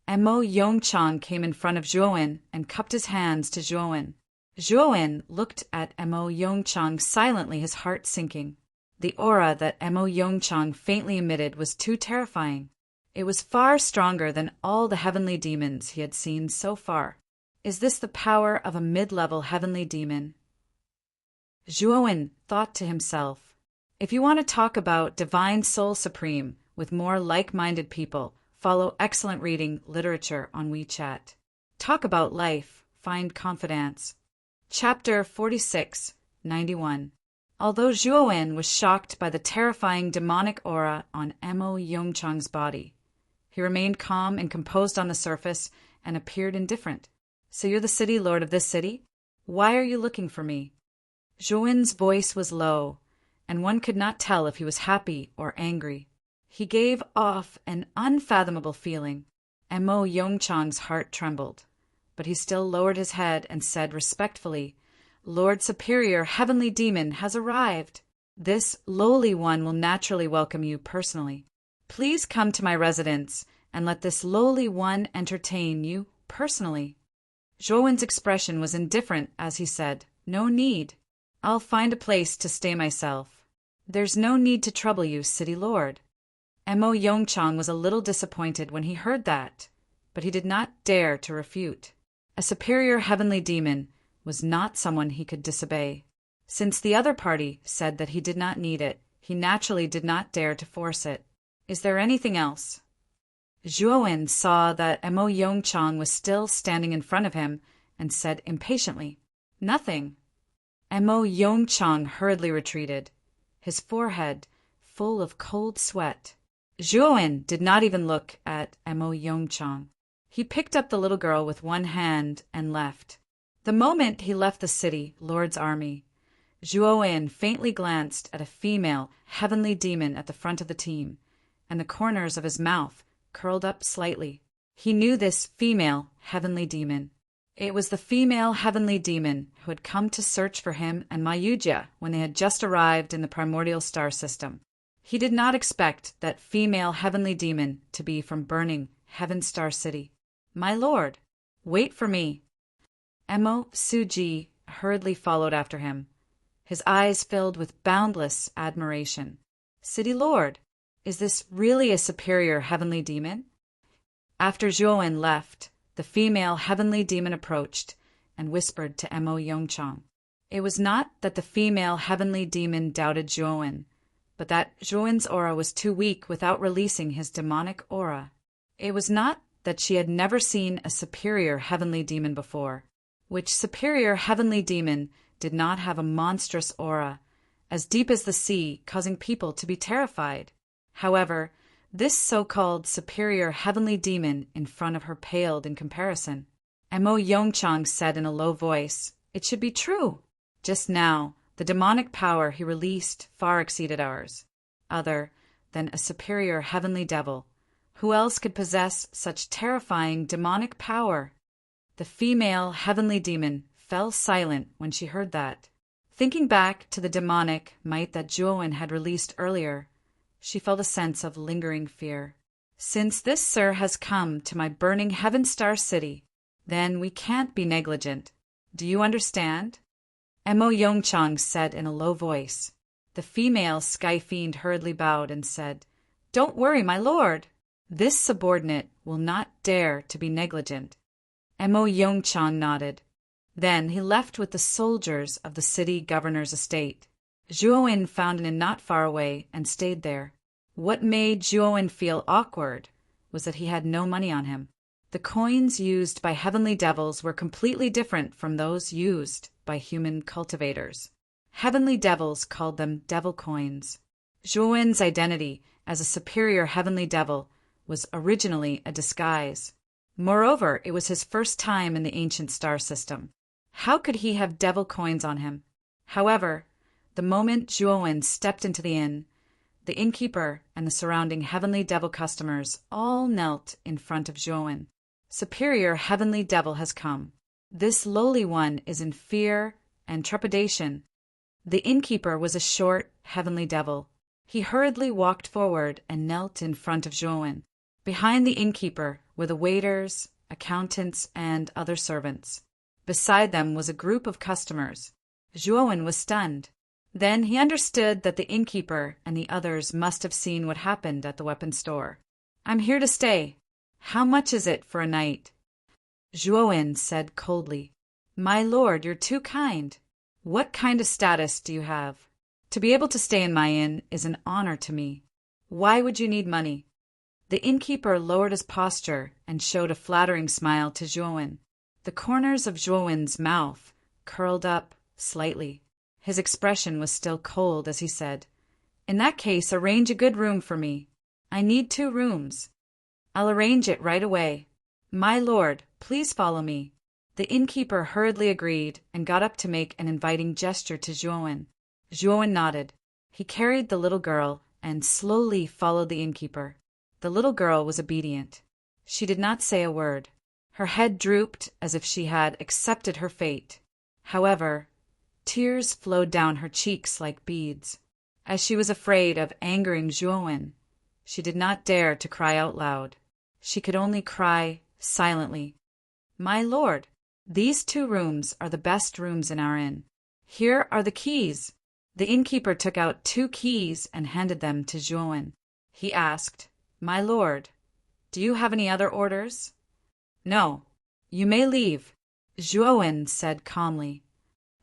Mo Yongchang came in front of Zhuowen and cupped his hands to Zhuowen. Zhuowen looked at Mo Yongchang silently, his heart sinking. The aura that Mo Yongchang faintly emitted was too terrifying. It was far stronger than all the heavenly demons he had seen so far. Is this the power of a mid-level heavenly demon? Zhuowen thought to himself, if you want to talk about Divine Soul Supreme with more like-minded people, follow excellent reading literature on WeChat. Talk about life, find confidence. Chapter 46-91. Although Zhuowen was shocked by the terrifying demonic aura on Mo Yongchang's body, he remained calm and composed on the surface and appeared indifferent. "So you're the city lord of this city? Why are you looking for me?" Zhuowen's voice was low, and one could not tell if he was happy or angry. He gave off an unfathomable feeling. Mo Yongchang's heart trembled, but he still lowered his head and said respectfully, "Lord Superior Heavenly Demon has arrived. This lowly one will naturally welcome you personally. Please come to my residence and let this lowly one entertain you personally." Zhuowen's expression was indifferent as he said, "No need. I'll find a place to stay myself." "There's no need to trouble you, city lord." Mo Yongchang was a little disappointed when he heard that, but he did not dare to refute. A superior heavenly demon was not someone he could disobey. Since the other party said that he did not need it, he naturally did not dare to force it. "Is there anything else?" Zhuowen saw that Mo Yongchang was still standing in front of him and said impatiently, "Nothing." Mo Yongchang hurriedly retreated, his forehead full of cold sweat. Zhuowen did not even look at Mo Yongchang. He picked up the little girl with one hand and left. The moment he left the city lord's army, Zhuowen faintly glanced at a female heavenly demon at the front of the team, and the corners of his mouth curled up slightly. He knew this female heavenly demon. It was the female heavenly demon who had come to search for him and Mayujia when they had just arrived in the primordial star system. He did not expect that female heavenly demon to be from burning Heaven Star City. "My lord, wait for me." Mo Suji hurriedly followed after him, his eyes filled with boundless admiration. "City lord, is this really a superior heavenly demon?" After Zhuowen left, the female heavenly demon approached and whispered to Mo Yongchang. It was not that the female heavenly demon doubted Zhuowen, but that Zhuowen's aura was too weak without releasing his demonic aura. It was not that she had never seen a superior heavenly demon before. Which superior heavenly demon did not have a monstrous aura, as deep as the sea, causing people to be terrified? However, this so-called superior heavenly demon in front of her paled in comparison. Mo Yongchang said in a low voice, "It should be true." Just now, the demonic power he released far exceeded ours. Other than a superior heavenly devil, who else could possess such terrifying demonic power? The female heavenly demon fell silent when she heard that. Thinking back to the demonic might that Zhuowen had released earlier, she felt a sense of lingering fear. "Since this sir has come to my burning Heaven Star City, then we can't be negligent. Do you understand?" Mo Yongchang said in a low voice. The female sky fiend hurriedly bowed and said, "Don't worry, my lord. This subordinate will not dare to be negligent." Mo Yongchang nodded. Then he left with the soldiers of the city governor's estate. Zhuowen found an inn not far away and stayed there. What made Zhuowen feel awkward was that he had no money on him. The coins used by heavenly devils were completely different from those used by human cultivators. Heavenly devils called them devil coins. Zhuowen's identity as a superior heavenly devil was originally a disguise. Moreover, it was his first time in the ancient star system. How could he have devil coins on him? However, the moment Zhuowen stepped into the inn, the innkeeper and the surrounding heavenly devil customers all knelt in front of Zhuowen. "Superior heavenly devil has come. This lowly one is in fear and trepidation." The innkeeper was a short heavenly devil. He hurriedly walked forward and knelt in front of Zhuowen. Behind the innkeeper were the waiters, accountants, and other servants. Beside them was a group of customers. Zhuowen was stunned. Then he understood that the innkeeper and the others must have seen what happened at the weapon store. "I'm here to stay. How much is it for a night?" Zhuowen said coldly, "My lord, you're too kind. What kind of status do you have? To be able to stay in my inn is an honor to me. Why would you need money?" The innkeeper lowered his posture and showed a flattering smile to Zhuowen. The corners of Zhuowen's mouth curled up slightly. His expression was still cold as he said, "In that case, arrange a good room for me. I need 2 rooms. I'll arrange it right away. My lord, please follow me." The innkeeper hurriedly agreed and got up to make an inviting gesture to Zhuowen. Zhuowen nodded. He carried the little girl and slowly followed the innkeeper. The little girl was obedient. She did not say a word. Her head drooped as if she had accepted her fate. However, tears flowed down her cheeks like beads. As she was afraid of angering Zhuowen, she did not dare to cry out loud. She could only cry silently. "My lord, these 2 rooms are the best rooms in our inn. Here are the keys. The innkeeper took out 2 keys and handed them to Zhuowen. He asked, "My lord, do you have any other orders?" "No. You may leave," Zhuowen said calmly.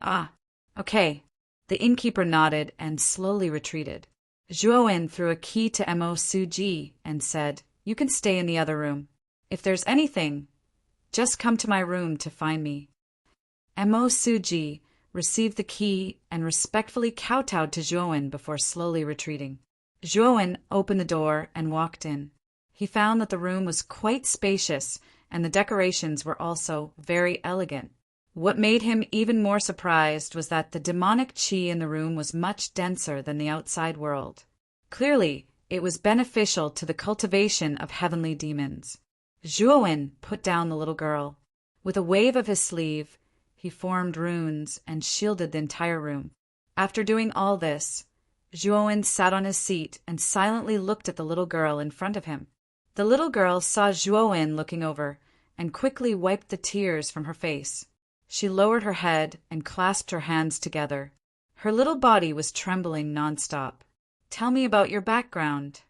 "Ah, okay." The innkeeper nodded and slowly retreated. Zhuowen threw a key to Mo Suji and said, "You can stay in the other room. If there's anything, just come to my room to find me." Mo Suji received the key and respectfully kowtowed to Zhuowen before slowly retreating. Zhuowen opened the door and walked in. He found that the room was quite spacious and the decorations were also very elegant. What made him even more surprised was that the demonic qi in the room was much denser than the outside world. Clearly, it was beneficial to the cultivation of heavenly demons. Zhuowen put down the little girl. With a wave of his sleeve, he formed runes and shielded the entire room. After doing all this, Zhuowen sat on his seat and silently looked at the little girl in front of him. The little girl saw Zhuowen looking over and quickly wiped the tears from her face. She lowered her head and clasped her hands together. Her little body was trembling nonstop. "Tell me about your background,"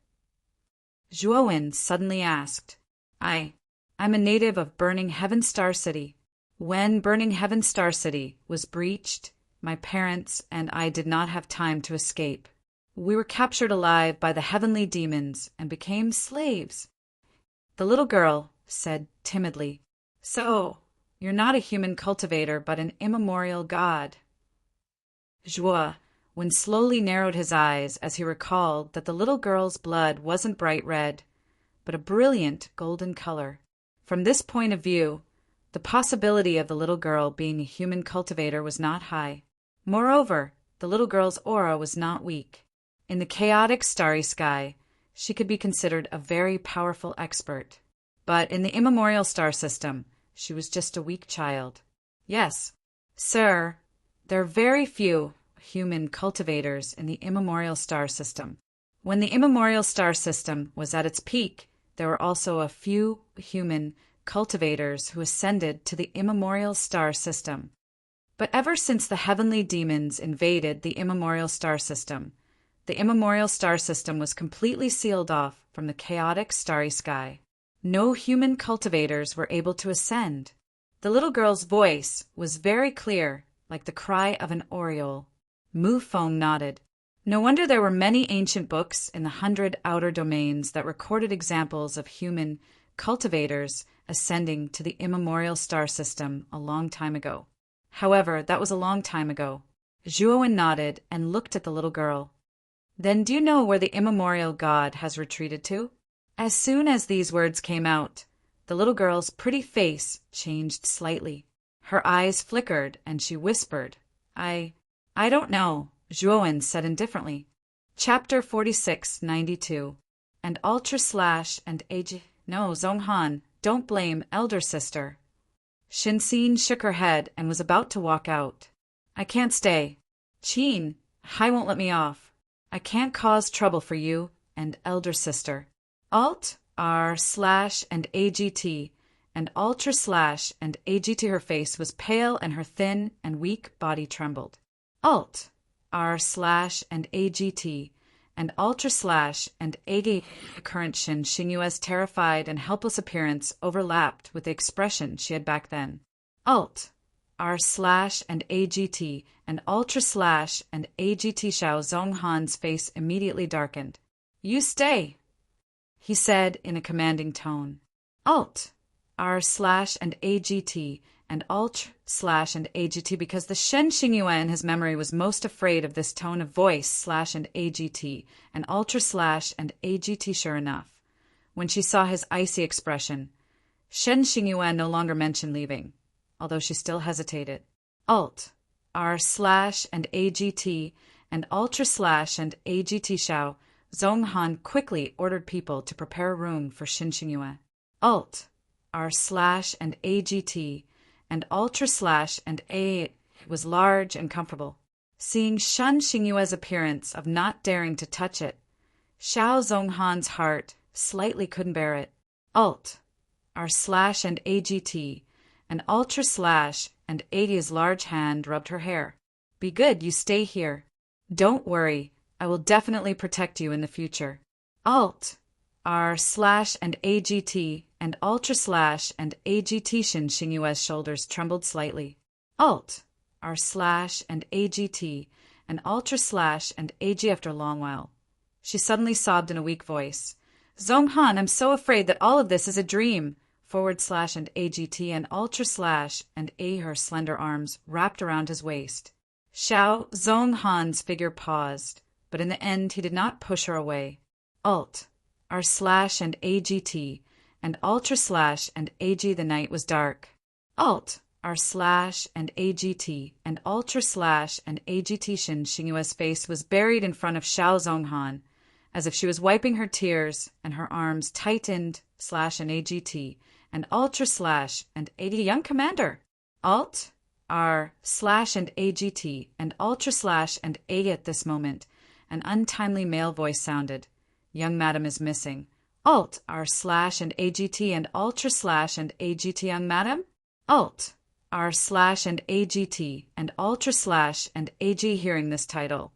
Zhuowen suddenly asked. I'm a native of Burning Heaven Star City. When Burning Heaven Star City was breached, my parents and I did not have time to escape. We were captured alive by the heavenly demons and became slaves." The little girl said timidly, "So, you're not a human cultivator but an immemorial god." Zhuowen slowly narrowed his eyes as he recalled that the little girl's blood wasn't bright red, but a brilliant golden color. From this point of view, the possibility of the little girl being a human cultivator was not high. Moreover, the little girl's aura was not weak. In the chaotic starry sky, she could be considered a very powerful expert. But in the immemorial star system, she was just a weak child. "Yes, sir, there are very few human cultivators in the immemorial star system. When the immemorial star system was at its peak, there were also a few human cultivators who ascended to the immemorial star system. But ever since the heavenly demons invaded the immemorial star system, the immemorial star system was completely sealed off from the chaotic starry sky. No human cultivators were able to ascend." The little girl's voice was very clear, like the cry of an oriole. Mu Feng nodded. No wonder there were many ancient books in the 100 outer domains that recorded examples of human cultivators ascending to the immemorial star system a long time ago. However, that was a long time ago. Zhuowen nodded and looked at the little girl. "Then do you know where the immemorial god has retreated to?" As soon as these words came out, the little girl's pretty face changed slightly. Her eyes flickered and she whispered, I don't know," Zhuowen said indifferently. Chapter 4692. And Ultra Slash and Ag... No, Zonghan, don't blame elder sister. Shinxin shook her head and was about to walk out. "I can't stay. Qin, Hai won't let me off. I can't cause trouble for you and elder sister. Alt, R, slash, and AGT, and Ultra Slash and AGT. Her face was pale and her thin and weak body trembled. Alt, R, slash, and AGT, and Ultra Slash and AG. Current Xinyue's terrified and helpless appearance overlapped with the expression she had back then. Alt, R, slash, and AGT, and Ultra Slash and AGT. Xiao Zonghan's face immediately darkened. "You stay," he said in a commanding tone. Alt, R, slash, and AGT, and Ultra Slash and AGT, because the Shen Xingyue in his memory was most afraid of this tone of voice slash and AGT, and Ultra Slash and AGT. Sure enough, when she saw his icy expression, Shen Xingyue no longer mentioned leaving, although she still hesitated. Alt, R, slash, and AGT, and Ultra Slash and AGT. Xiao Zonghan quickly ordered people to prepare a room for Shen Xingyue. Alt, R, slash, and AGT, and Ultra Slash and A was large and comfortable. Seeing Shen Xingyue's appearance of not daring to touch it, Xiao Zonghan's heart slightly couldn't bear it. Alt, R, slash, and AGT, and Ultra Slash and AGT's large hand rubbed her hair. "Be good, you stay here. Don't worry, I will definitely protect you in the future. Alt, R slash and AGT and Ultra slash and AGT. Shin Xingyue's shoulders trembled slightly. Alt, R slash and AGT and Ultra slash and AG. After a long while, she suddenly sobbed in a weak voice. Zonghan, I'm so afraid that all of this is a dream. Forward slash and AGT and Ultra slash and A. Her slender arms wrapped around his waist. Xiao Zonghan's figure paused, but in the end he did not push her away. Alt, R slash and AGT and Ultra slash and AG. The night was dark. Alt, R slash and AGT and Ultra slash and AGT. Shin Xingyue's face was buried in front of Xiao Zonghan, as if she was wiping her tears, and her arms tightened slash and AGT and Ultra slash and AG. Young commander. Alt, R slash and AGT and Ultra slash and A. At this moment, an untimely male voice sounded. Young madam is missing. Alt, R slash and AGT and Ultra slash and AGT. Young madam? Alt, R slash and AGT and Ultra slash and AG. Hearing this title,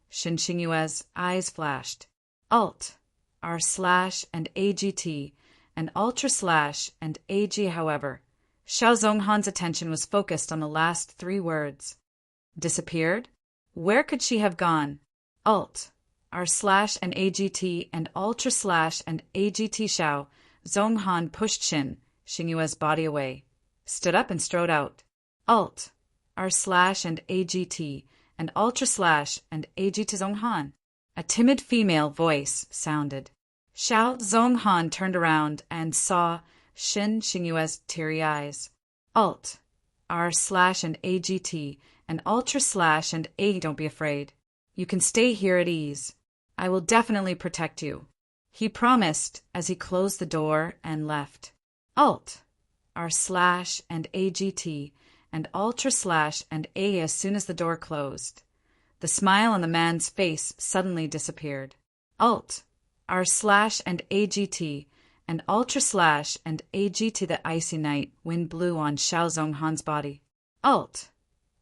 Shin Xingyue's eyes flashed. Alt, R slash and AGT and Ultra slash and AG. However, Xiao Zonghan's attention was focused on the last three words. Disappeared? Where could she have gone? Alt, R slash and AGT and Ultra slash and AGT. Xiao Zonghan pushed Shin Xingyue's body away, stood up and strode out. Alt, R slash and AGT and Ultra slash and AG. To Zonghan, a timid female voice sounded. Xiao Zonghan turned around and saw Shin Xingyue's teary eyes. Alt, R slash and AGT and Ultra slash and A. Don't be afraid. You can stay here at ease. I will definitely protect you, he promised as he closed the door and left. Alt, R slash and AGT and Ultra slash and A. As soon as the door closed, the smile on the man's face suddenly disappeared. Alt, R slash and AGT and Ultra slash and AGT. The icy night wind blew on Xiao Zonghan's body. Alt,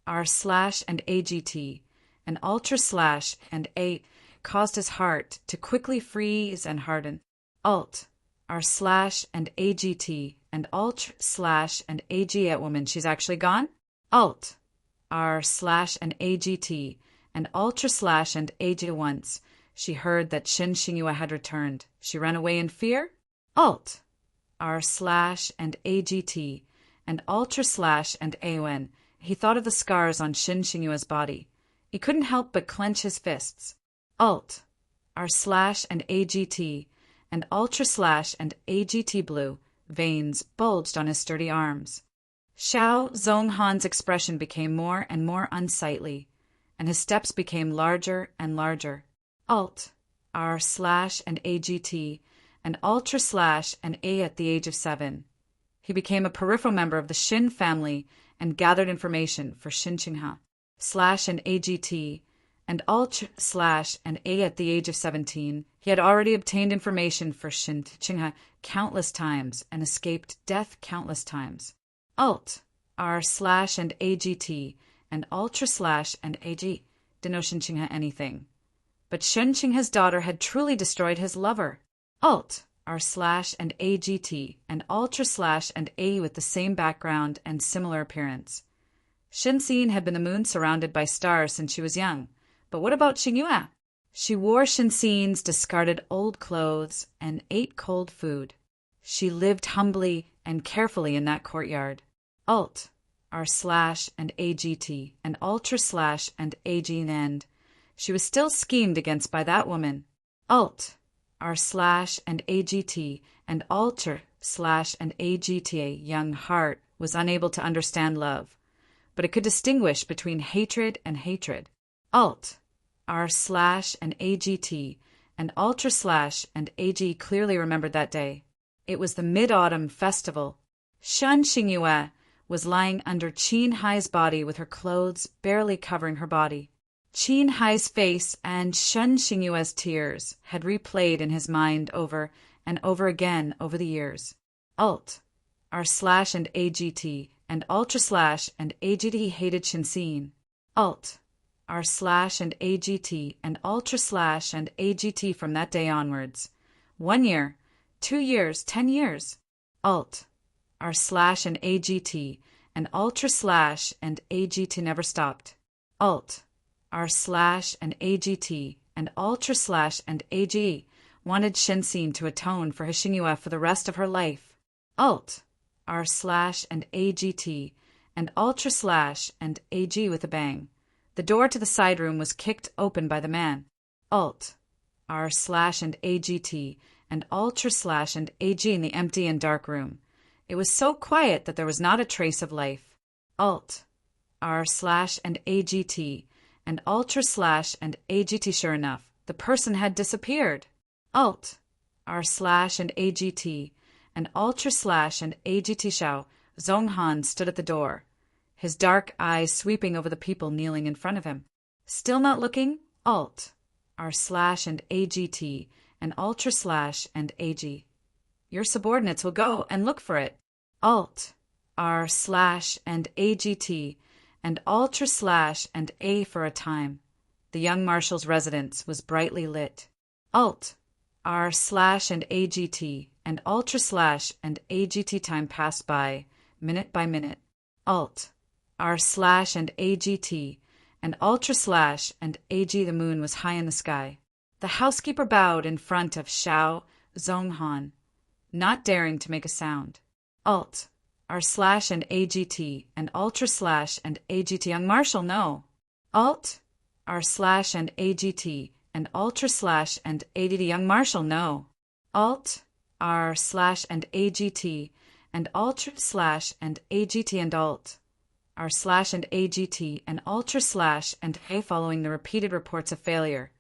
R slash and AGT and Ultra slash and A caused his heart to quickly freeze and harden. Alt, R slash and AGT and Ultra slash and AG. At woman, she's actually gone? Alt, R slash and AGT and Ultra slash and AG. Once she heard that Shin Xingyue had returned, she ran away in fear? Alt, R slash and AGT and Ultra slash and A. When he thought of the scars on Shin Xingyue's body, he couldn't help but clench his fists. Alt, R slash and AGT and Ultra slash and AGT. Blue veins bulged on his sturdy arms. Xiao Zonghan's expression became more and more unsightly, and his steps became larger and larger. Alt, R slash and AGT and Ultra slash and A. At the age of 7, he became a peripheral member of the Shin family and gathered information for Shin Qinghe slash and AGT and Ultra slash and A. At the age of 17, he had already obtained information for Shin Qinghe countless times and escaped death countless times. Alt, R slash and AGT and Ultra slash and AG didn't know Shin Qinghe anything. But Shin Qinghe's daughter had truly destroyed his lover. Alt, R slash and AGT and Ultra slash and A with the same background and similar appearance. Shinxin had been the moon surrounded by stars since she was young. But what about Xingyue? She wore Shinxin's discarded old clothes and ate cold food. She lived humbly and carefully in that courtyard. Alt, R slash and AGT and Ultra slash and AG. And she was still schemed against by that woman. Alt, R slash and AGT and Ultra slash and AGTA. Young heart was unable to understand love, but it could distinguish between hatred and hatred. Alt, R slash and AGT and Ultra slash and AG clearly remembered that day. It was the Mid-Autumn Festival. Shin Xingyue was lying under Qin Hai's body with her clothes barely covering her body. Qin Hai's face and Shin Xingyue's tears had replayed in his mind over and over again over the years. Alt, R slash and AGT and Ultra slash and AGT hated Shinxin. Alt, R slash and AGT and ultra slash and AGT from that day onwards. 1 year, 2 years, 10 years. Alt, R slash and AGT and ultra slash and AGT never stopped. Alt, R slash and AGT and ultra slash and AG wanted Shinsin to atone for his Xingyue for the rest of her life. Alt, R slash and AGT and ultra slash and AG with a bang. The door to the side room was kicked open by the man. Alt, R slash and AGT and ultra slash and AG in the empty and dark room. It was so quiet that there was not a trace of life. Alt, R slash and AGT and ultra slash and AGT. Sure enough, the person had disappeared. Alt, R slash and AGT and ultra slash and AGT. Xiao Zhonghan stood at the door, his dark eyes sweeping over the people kneeling in front of him. Still not looking? Alt, R slash and AGT and ultra slash and AG. Your subordinates will go and look for it. Alt, R slash and AGT and ultra slash and A for a time. The young marshal's residence was brightly lit. Alt, R slash and AGT and ultra slash and AGT. Time passed by, minute by minute. Alt, R slash and AGT and ultra slash and AG. The moon was high in the sky. The housekeeper bowed in front of Xiao Zhonghan, not daring to make a sound. Alt, R slash and AGT and ultra slash and AGT. Young marshal, no. Alt, R slash and AGT and ultra slash and AGT. Young marshal, no. Alt, R slash and AGT and ultra slash and AGT and alt, R slash and AGT and ultra slash and A. Following the repeated reports of failure,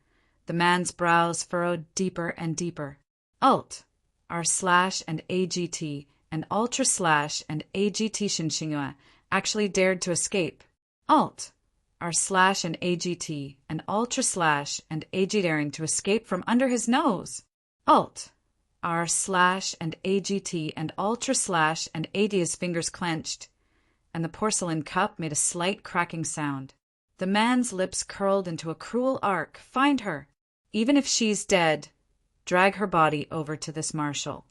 the man's brows furrowed deeper and deeper. Alt, R slash and AGT and ultra slash and AGT. Xingyue actually dared to escape. Alt, R slash and AGT and ultra slash and AG daring to escape from under his nose. Alt, R slash and AGT and ultra slash and AD. His fingers clenched, and the porcelain cup made a slight cracking sound. The man's lips curled into a cruel arc. Find her. Even if she's dead, drag her body over to this marshal.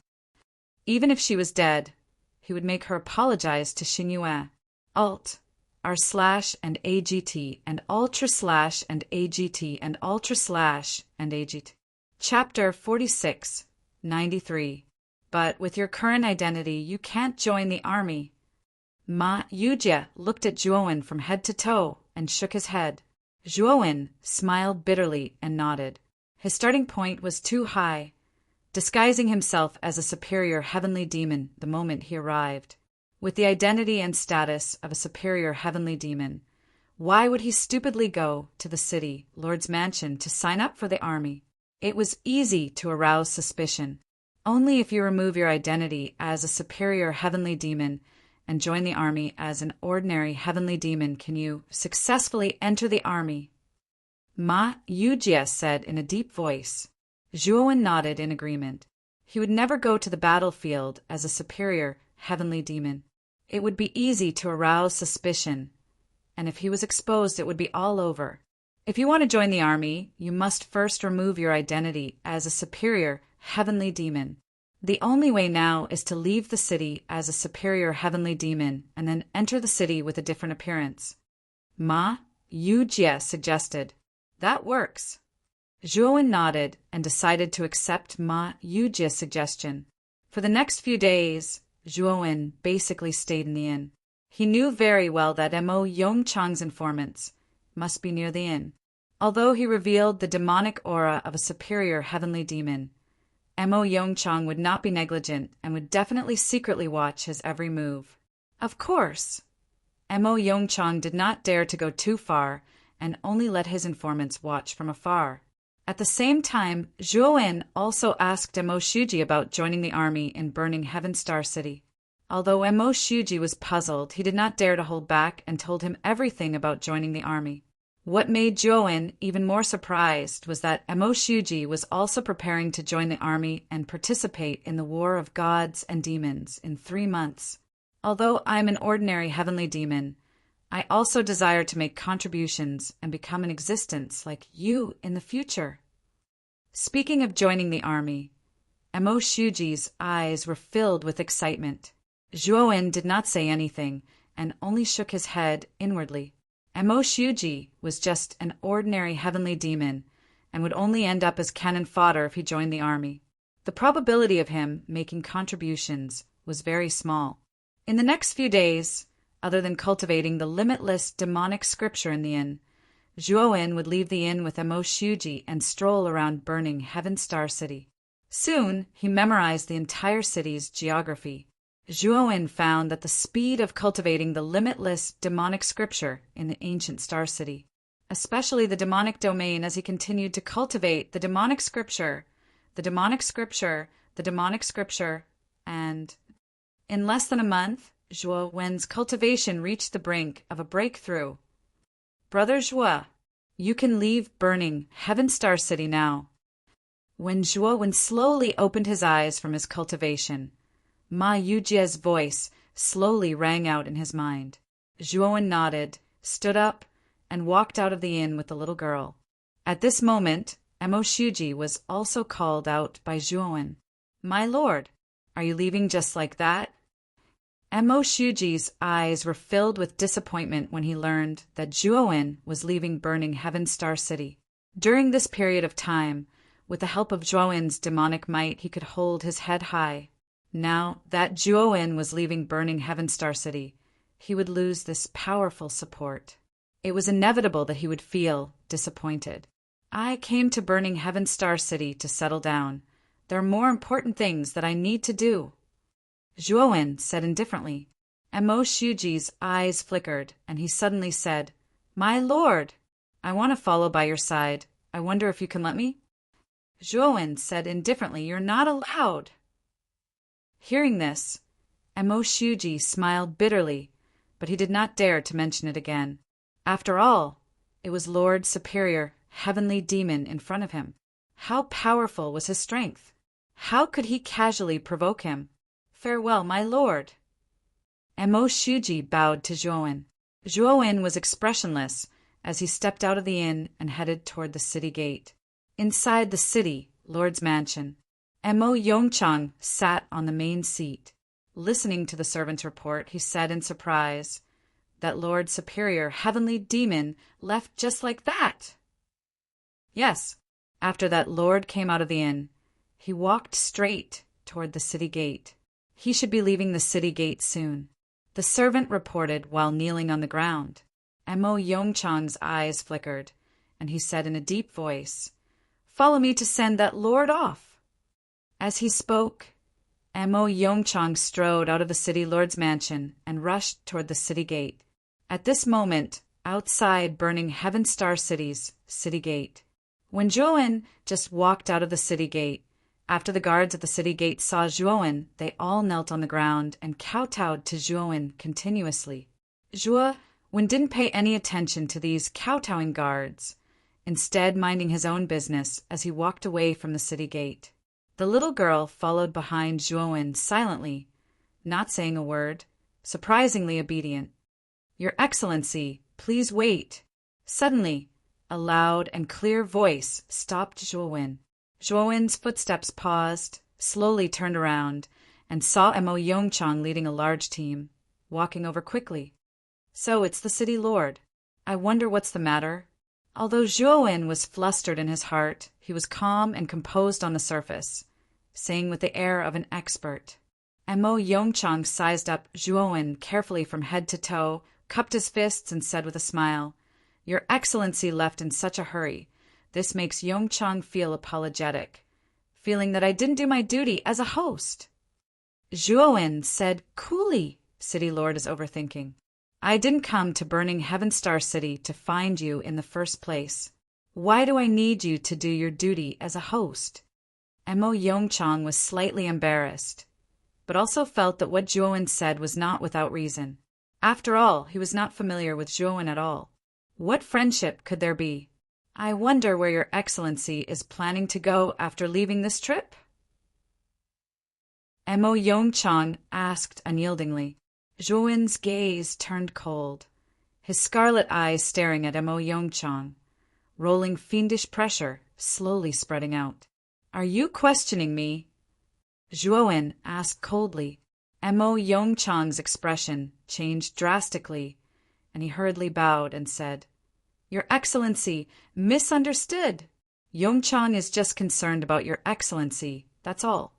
Even if she was dead, he would make her apologize to Xingyue. Alt, R slash and AGT and ultra slash and AGT and ultra slash and AGT. Chapter 46, 93. But with your current identity, you can't join the army. Ma Yujie looked at Zhuowen from head to toe and shook his head. Zhuowen smiled bitterly and nodded. His starting point was too high, disguising himself as a superior heavenly demon the moment he arrived. With the identity and status of a superior heavenly demon, why would he stupidly go to the city lord's mansion to sign up for the army? It was easy to arouse suspicion. Only if you remove your identity as a superior heavenly demon and join the army as an ordinary heavenly demon can you successfully enter the army. Ma Yujie said in a deep voice. Zhuowen nodded in agreement. He would never go to the battlefield as a superior heavenly demon. It would be easy to arouse suspicion, and if he was exposed, it would be all over. If you want to join the army, you must first remove your identity as a superior heavenly demon. The only way now is to leave the city as a superior heavenly demon and then enter the city with a different appearance. Ma Yujie suggested. That works. Zhuowen nodded and decided to accept Ma Yujie's suggestion. For the next few days, Zhuowen basically stayed in the inn. He knew very well that Mo Yongchang's informants must be near the inn. Although he revealed the demonic aura of a superior heavenly demon, Mo Yongchang would not be negligent and would definitely secretly watch his every move. Of course, Mo Yongchang did not dare to go too far and only let his informants watch from afar. At the same time, Zhuowen also asked Mo Shuji about joining the army in burning Heaven Star City. Although Mo Shuji was puzzled, he did not dare to hold back and told him everything about joining the army. What made Zhuowen even more surprised was that Mo Shuji was also preparing to join the army and participate in the war of gods and demons in 3 months. Although I'm an ordinary heavenly demon, I also desire to make contributions and become an existence like you in the future. Speaking of joining the army, Emo Shuji's eyes were filled with excitement. Zhuowen did not say anything and only shook his head inwardly. Emo Shuji was just an ordinary heavenly demon and would only end up as cannon fodder if he joined the army. The probability of him making contributions was very small. In the next few days, other than cultivating the limitless demonic scripture in the inn, Zhuowen would leave the inn with Emo Shuji and stroll around burning Heaven Star City. Soon, he memorized the entire city's geography. Zhuowen found that the speed of cultivating the limitless demonic scripture in the ancient Star City, especially the demonic domain as he continued to cultivate the demonic scripture, and in less than a month, Zhuowen's cultivation reached the brink of a breakthrough. Brother Zhuo, you can leave burning Heaven Star City now. When Zhuowen slowly opened his eyes from his cultivation, Ma Yujie's voice slowly rang out in his mind. Zhuowen nodded, stood up, and walked out of the inn with the little girl. At this moment, Emo Shuji was also called out by Zhuowen. My lord, are you leaving just like that? Emo Shuji's eyes were filled with disappointment when he learned that Zhuowen was leaving burning Heaven Star City. During this period of time, with the help of Zhuowen's demonic might, he could hold his head high. Now that Zhuowen was leaving burning Heaven Star City, he would lose this powerful support. It was inevitable that he would feel disappointed. I came to burning Heaven Star City to settle down. There are more important things that I need to do. Zhuowen said indifferently. Emo Shuji's eyes flickered, and he suddenly said, My lord, I want to follow by your side. I wonder if you can let me? Zhuowen said indifferently, You're not allowed. Hearing this, Emo Shuji smiled bitterly, but he did not dare to mention it again. After all, it was Lord Superior, Heavenly Demon in front of him. How powerful was his strength? How could he casually provoke him? Farewell, my lord. Emo Shuji bowed to Zhuowen. Zhuowen was expressionless as he stepped out of the inn and headed toward the city gate. Inside the city, Lord's mansion, Emo Yongchang sat on the main seat. Listening to the servant's report, he said in surprise, That Lord Superior, Heavenly Demon, left just like that. Yes, after that Lord came out of the inn, he walked straight toward the city gate. He should be leaving the city gate soon. The servant reported while kneeling on the ground. Emo Yongchang's eyes flickered, and he said in a deep voice, Follow me to send that lord off. As he spoke, Emo Yongchang strode out of the city lord's mansion and rushed toward the city gate. At this moment, outside burning Heaven Star City's city gate, when Zhuowen just walked out of the city gate, after the guards at the city gate saw Zhuowen, they all knelt on the ground and kowtowed to Zhuowen continuously. Zhuowen didn't pay any attention to these kowtowing guards, instead minding his own business as he walked away from the city gate. The little girl followed behind Zhuowen silently, not saying a word, surprisingly obedient. Your Excellency, please wait. Suddenly, a loud and clear voice stopped Zhuowen. Zhuowen's footsteps paused, slowly turned around, and saw Emo Yongchang leading a large team, walking over quickly. So it's the city lord. I wonder what's the matter. Although Zhuowen was flustered in his heart, he was calm and composed on the surface, saying with the air of an expert. Emo Yongchang sized up Zhuowen carefully from head to toe, cupped his fists, and said with a smile, Your Excellency left in such a hurry. This makes Yongchang feel apologetic, feeling that I didn't do my duty as a host. Zhuowen said coolly, City Lord is overthinking. I didn't come to burning Heaven Star City to find you in the first place. Why do I need you to do your duty as a host? Emo Yongchang was slightly embarrassed, but also felt that what Zhuowen said was not without reason. After all, he was not familiar with Zhuowen at all. What friendship could there be? I wonder where your Excellency is planning to go after leaving this trip? Emo Yongchang asked unyieldingly. Zhuowen's gaze turned cold. his scarlet eyes staring at Mo Yongchang, rolling fiendish pressure, slowly spreading out. "Are you questioning me?" Zhuowen asked coldly. Mo Yongchang's expression changed drastically, and he hurriedly bowed and said, "Your Excellency, misunderstood. Yongchang is just concerned about Your Excellency, that's all.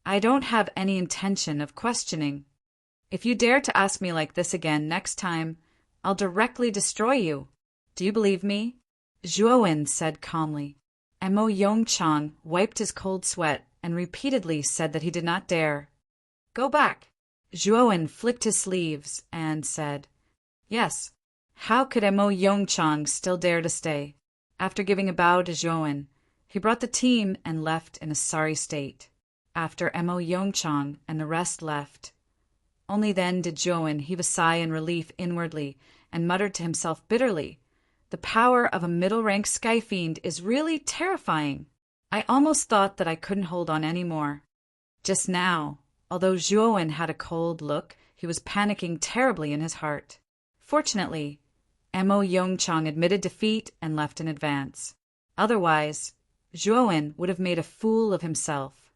I don't have any intention of questioning. If you dare to ask me like this again next time, I'll directly destroy you. Do you believe me?" Zhuowen said calmly. Mo Yongchang wiped his cold sweat and repeatedly said that he did not dare. "Go back." Zhuowen flicked his sleeves and said, "Yes." How could Mo Yongchang still dare to stay? After giving a bow to Zhuowen, he brought the team and left in a sorry state. After Mo Yongchang and the rest left, only then did Zhuowen heave a sigh in relief inwardly and muttered to himself bitterly, "The power of a middle-rank sky fiend is really terrifying. I almost thought that I couldn't hold on any more." Just now, although Zhuowen had a cold look, he was panicking terribly in his heart. Fortunately, Mo Yongchang admitted defeat and left in advance. Otherwise, Zhuowen would have made a fool of himself.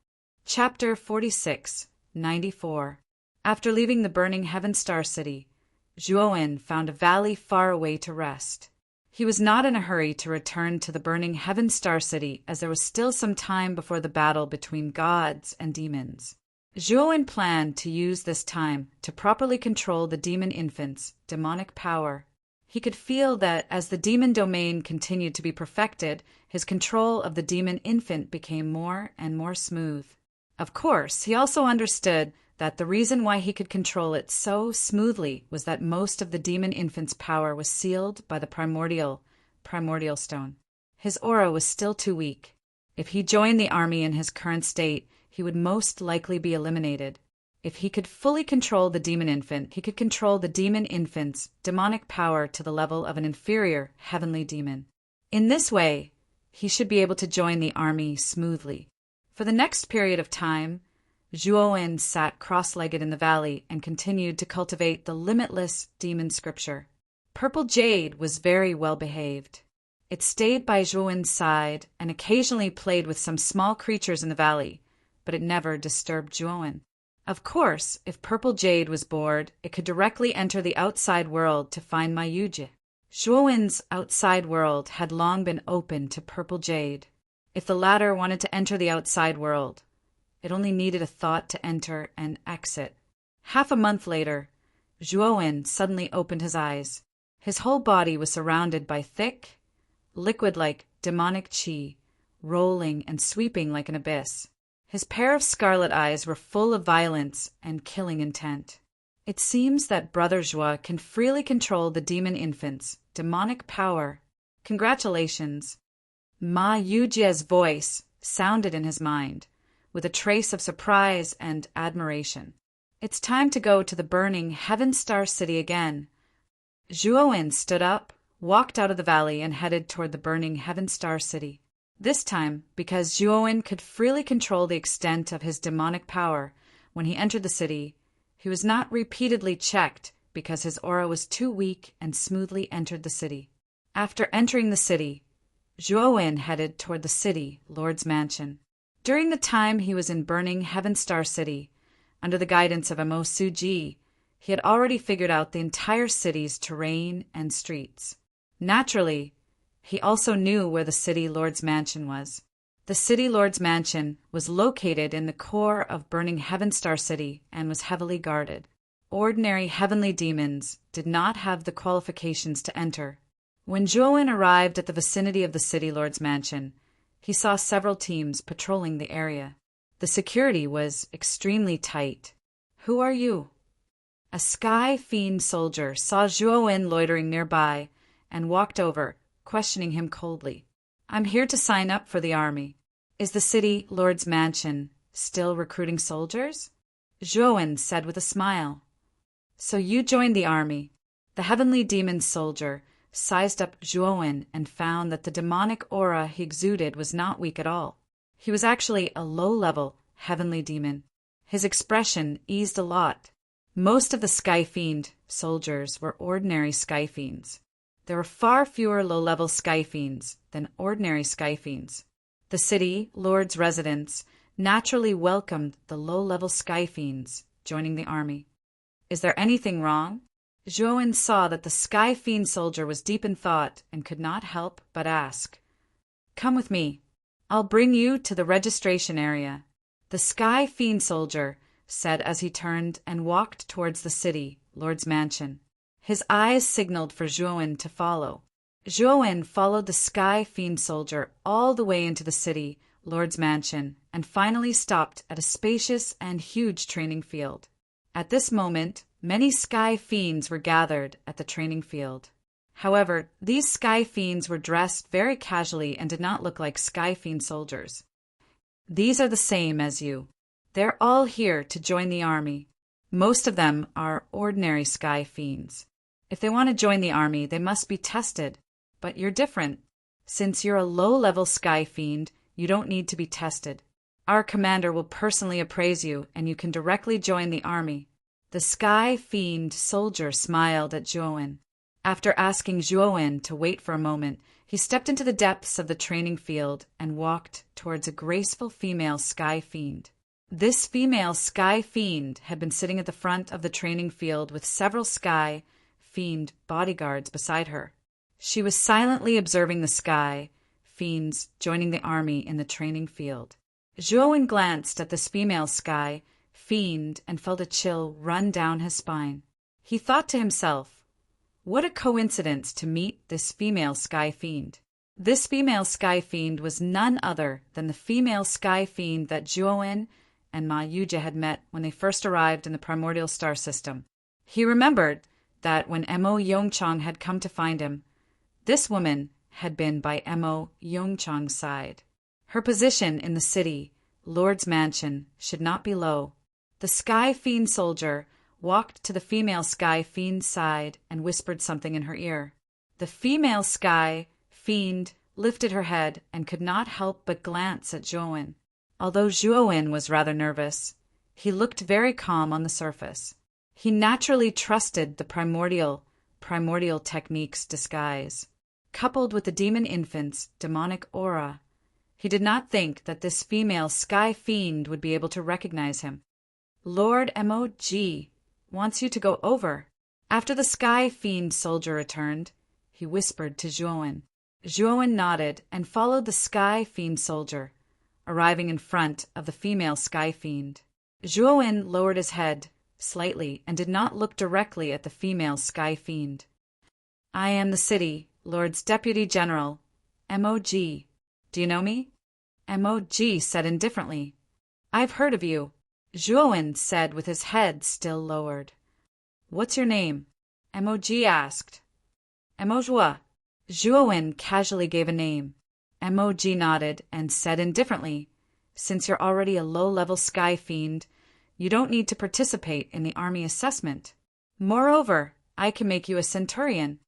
Chapter 46, 94. After leaving the burning Heaven Star City, Zhuowen found a valley far away to rest. He was not in a hurry to return to the burning Heaven Star City, as there was still some time before the battle between gods and demons. Zhuowen planned to use this time to properly control the demon infant's demonic power. He could feel that as the demon domain continued to be perfected, his control of the demon infant became more and more smooth. Of course, he also understood that the reason why he could control it so smoothly was that most of the demon infant's power was sealed by the primordial stone. His aura was still too weak. If he joined the army in his current state, he would most likely be eliminated. If he could fully control the demon infant, he could control the demon infant's demonic power to the level of an inferior heavenly demon. In this way, he should be able to join the army smoothly. For the next period of time, Zhuowen sat cross-legged in the valley and continued to cultivate the limitless demon scripture. Purple Jade was very well behaved. It stayed by Zhuowen's side and occasionally played with some small creatures in the valley, but it never disturbed Zhuowen. Of course, if Purple Jade was bored, it could directly enter the outside world to find Mayuji. Zhuowen's outside world had long been open to Purple Jade. If the latter wanted to enter the outside world, it only needed a thought to enter and exit. Half a month later, Zhuowen suddenly opened his eyes. His whole body was surrounded by thick, liquid-like demonic qi, rolling and sweeping like an abyss. His pair of scarlet eyes were full of violence and killing intent. It seems that Brother Zhuo can freely control the demon infant's demonic power. Congratulations. Ma Yujie's voice sounded in his mind, with a trace of surprise and admiration. It's time to go to the burning Heaven Star City again. Zhuowen stood up, walked out of the valley, and headed toward the burning Heaven Star City. This time, because Zhuowen could freely control the extent of his demonic power, when he entered the city, he was not repeatedly checked because his aura was too weak and smoothly entered the city. After entering the city, Zhuowen headed toward the city Lord's mansion. During the time he was in burning Heaven Star City, under the guidance of Mo Suji, he had already figured out the entire city's terrain and streets. Naturally, he also knew where the city Lord's mansion was. The city Lord's mansion was located in the core of burning Heaven Star City and was heavily guarded. Ordinary heavenly demons did not have the qualifications to enter. When Zhuowen arrived at the vicinity of the city Lord's mansion, he saw several teams patrolling the area. The security was extremely tight. "Who are you?" A sky fiend soldier saw Zhuowen loitering nearby and walked over, questioning him coldly. "I'm here to sign up for the army. Is the city Lord's mansion still recruiting soldiers?" Zhuowen said with a smile. "So you joined the army." The heavenly demon soldier sized up Zhuowen and found that the demonic aura he exuded was not weak at all. He was actually a low-level heavenly demon. His expression eased a lot. Most of the Sky Fiend soldiers were ordinary Sky Fiends. There were far fewer low-level Sky Fiends than ordinary Sky Fiends. The city, Lord's residence, naturally welcomed the low-level Sky Fiends joining the army. Is there anything wrong? Zhuowen saw that the Sky Fiend soldier was deep in thought and could not help but ask. Come with me. I'll bring you to the registration area. The Sky Fiend soldier said as he turned and walked towards the city, Lord's mansion. His eyes signaled for Zhuowen to follow. Zhuowen followed the Sky Fiend soldier all the way into the city, Lord's mansion, and finally stopped at a spacious and huge training field. At this moment, many Sky Fiends were gathered at the training field. However, these Sky Fiends were dressed very casually and did not look like Sky Fiend soldiers. These are the same as you. They're all here to join the army. Most of them are ordinary Sky Fiends. If they want to join the army, they must be tested. But you're different. Since you're a low-level Sky Fiend, you don't need to be tested. Our commander will personally appraise you, and you can directly join the army. The Sky Fiend soldier smiled at Zhuowen. After asking Zhuowen to wait for a moment, he stepped into the depths of the training field and walked towards a graceful female Sky Fiend. This female Sky Fiend had been sitting at the front of the training field with several Sky Fiend bodyguards beside her. She was silently observing the Sky Fiends joining the army in the training field. Zhuowen glanced at this female Sky Fiend and felt a chill run down his spine. He thought to himself, what a coincidence to meet this female Sky Fiend. This female Sky Fiend was none other than the female Sky Fiend that Zhuowen and Ma Yuje had met when they first arrived in the primordial star system. He remembered that when Mo Yongchang had come to find him, this woman had been by Mo Yongchang's side. Her position in the city, Lord's mansion, should not be low. The Sky Fiend soldier walked to the female Sky Fiend's side and whispered something in her ear. The female Sky Fiend lifted her head and could not help but glance at Zhuowen. Although Zhuowen was rather nervous, he looked very calm on the surface. He naturally trusted the primordial technique's disguise. Coupled with the demon infant's demonic aura, he did not think that this female Sky Fiend would be able to recognize him. Lord Mog wants you to go over. After the Sky Fiend soldier returned, he whispered to Zhuowen. Zhuowen nodded and followed the Sky Fiend soldier, arriving in front of the female Sky Fiend. Zhuowen lowered his head slightly and did not look directly at the female Sky Fiend. I am the city, Lord's Deputy General, Mog. Do you know me? Mog said indifferently. I've heard of you, Zhuowen said with his head still lowered. What's your name? Mog asked. Mojua. Zhuowen casually gave a name. Mog nodded and said indifferently, since you're already a low-level Sky Fiend, you don't need to participate in the army assessment. Moreover, I can make you a centurion.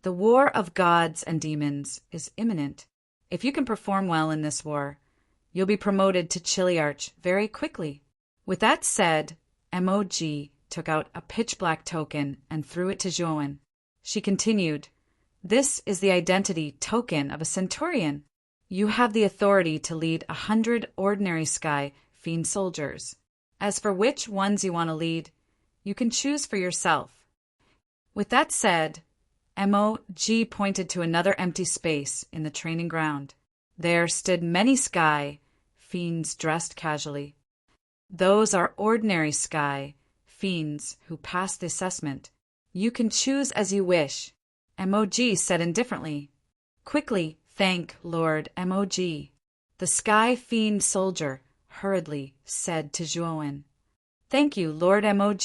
The war of gods and demons is imminent. If you can perform well in this war, you'll be promoted to Chiliarch very quickly. With that said, Mog took out a pitch-black token and threw it to Zhuowen. She continued, This is the identity token of a centurion. You have the authority to lead 100 ordinary Sky Fiend soldiers. As for which ones you want to lead, you can choose for yourself. With that said, Mog pointed to another empty space in the training ground. There stood many Sky Fiends dressed casually. Those are ordinary Sky Fiends who passed the assessment. You can choose as you wish. Mog said indifferently. Quickly, thank Lord Mog. The Sky Fiend soldier hurriedly said to Zhuowen. Thank you, Lord Mog.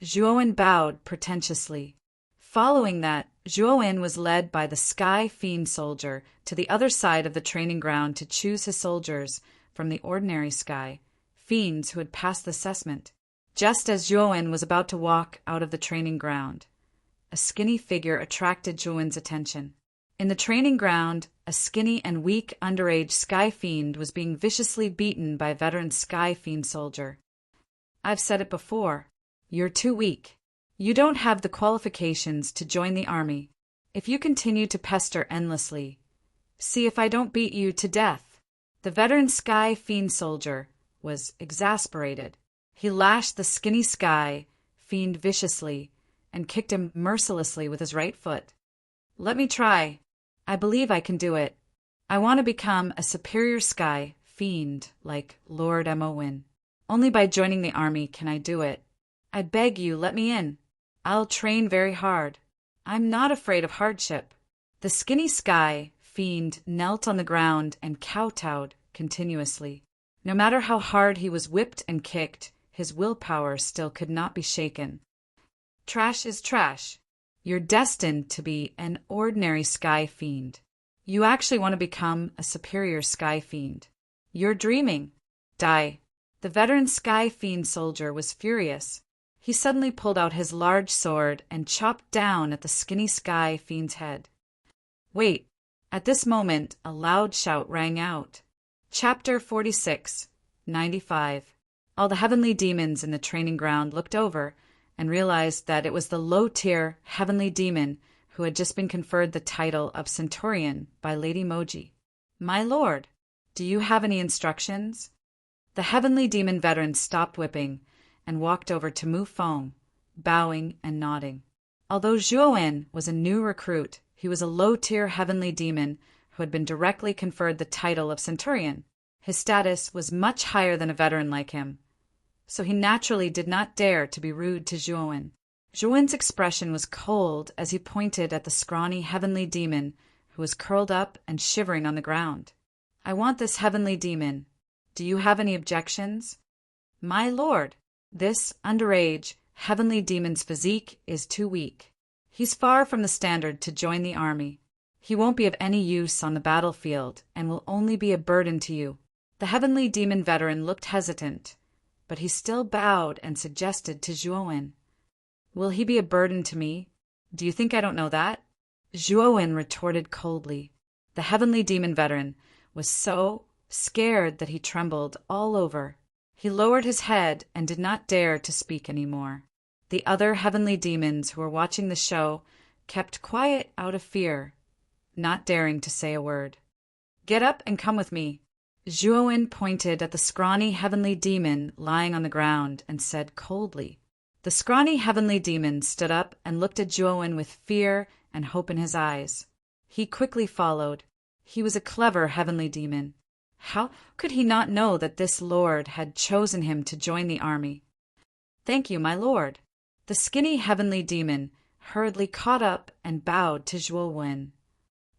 Zhuowen bowed pretentiously. Following that, Zhuowen was led by the Sky Fiend soldier to the other side of the training ground to choose his soldiers from the ordinary Sky Fiends who had passed the assessment. Just as Zhuowen was about to walk out of the training ground, a skinny figure attracted Zhuowen's attention. In the training ground, a skinny and weak underage Sky Fiend was being viciously beaten by a veteran Sky Fiend soldier. I've said it before. You're too weak. You don't have the qualifications to join the army. If you continue to pester endlessly, see if I don't beat you to death." The veteran Sky Fiend soldier was exasperated. He lashed the skinny Sky Fiend viciously and kicked him mercilessly with his right foot. "Let me try. I believe I can do it. I want to become a superior Sky Fiend like Lord Moin. Only by joining the army can I do it. I beg you, let me in. I'll train very hard. I'm not afraid of hardship." The skinny Sky Fiend knelt on the ground and kowtowed continuously. No matter how hard he was whipped and kicked, his willpower still could not be shaken. "Trash is trash. You're destined to be an ordinary Sky Fiend. You actually want to become a superior Sky Fiend. You're dreaming. Die." The veteran Sky Fiend soldier was furious. He suddenly pulled out his large sword and chopped down at the skinny Sky Fiend's head. Wait! At this moment, a loud shout rang out. Chapter 46, 95. All the heavenly demons in the training ground looked over and realized that it was the low-tier heavenly demon who had just been conferred the title of Centurion by Lady Moji. "My lord, do you have any instructions?" The heavenly demon veteran stopped whipping and walked over to Mu Feng, bowing and nodding. Although Zhuowen was a new recruit, he was a low-tier heavenly demon who had been directly conferred the title of Centurion. His status was much higher than a veteran like him, so he naturally did not dare to be rude to Zhuowen. Zhuowen's expression was cold as he pointed at the scrawny heavenly demon who was curled up and shivering on the ground. "I want this heavenly demon. Do you have any objections?" "My lord, this underage heavenly demon's physique is too weak. He's far from the standard to join the army. He won't be of any use on the battlefield and will only be a burden to you." The heavenly demon veteran looked hesitant, but he still bowed and suggested to Zhuowen, "Will he be a burden to me? Do you think I don't know that?" Zhuowen retorted coldly. The heavenly demon veteran was so scared that he trembled all over. He lowered his head and did not dare to speak any more. The other heavenly demons who were watching the show kept quiet out of fear, not daring to say a word. "Get up and come with me." Zhuowen pointed at the scrawny heavenly demon lying on the ground and said coldly. The scrawny heavenly demon stood up and looked at Zhuowen with fear and hope in his eyes. He quickly followed. He was a clever heavenly demon. How could he not know that this lord had chosen him to join the army? "Thank you, my lord." The skinny heavenly demon hurriedly caught up and bowed to Zhuowen.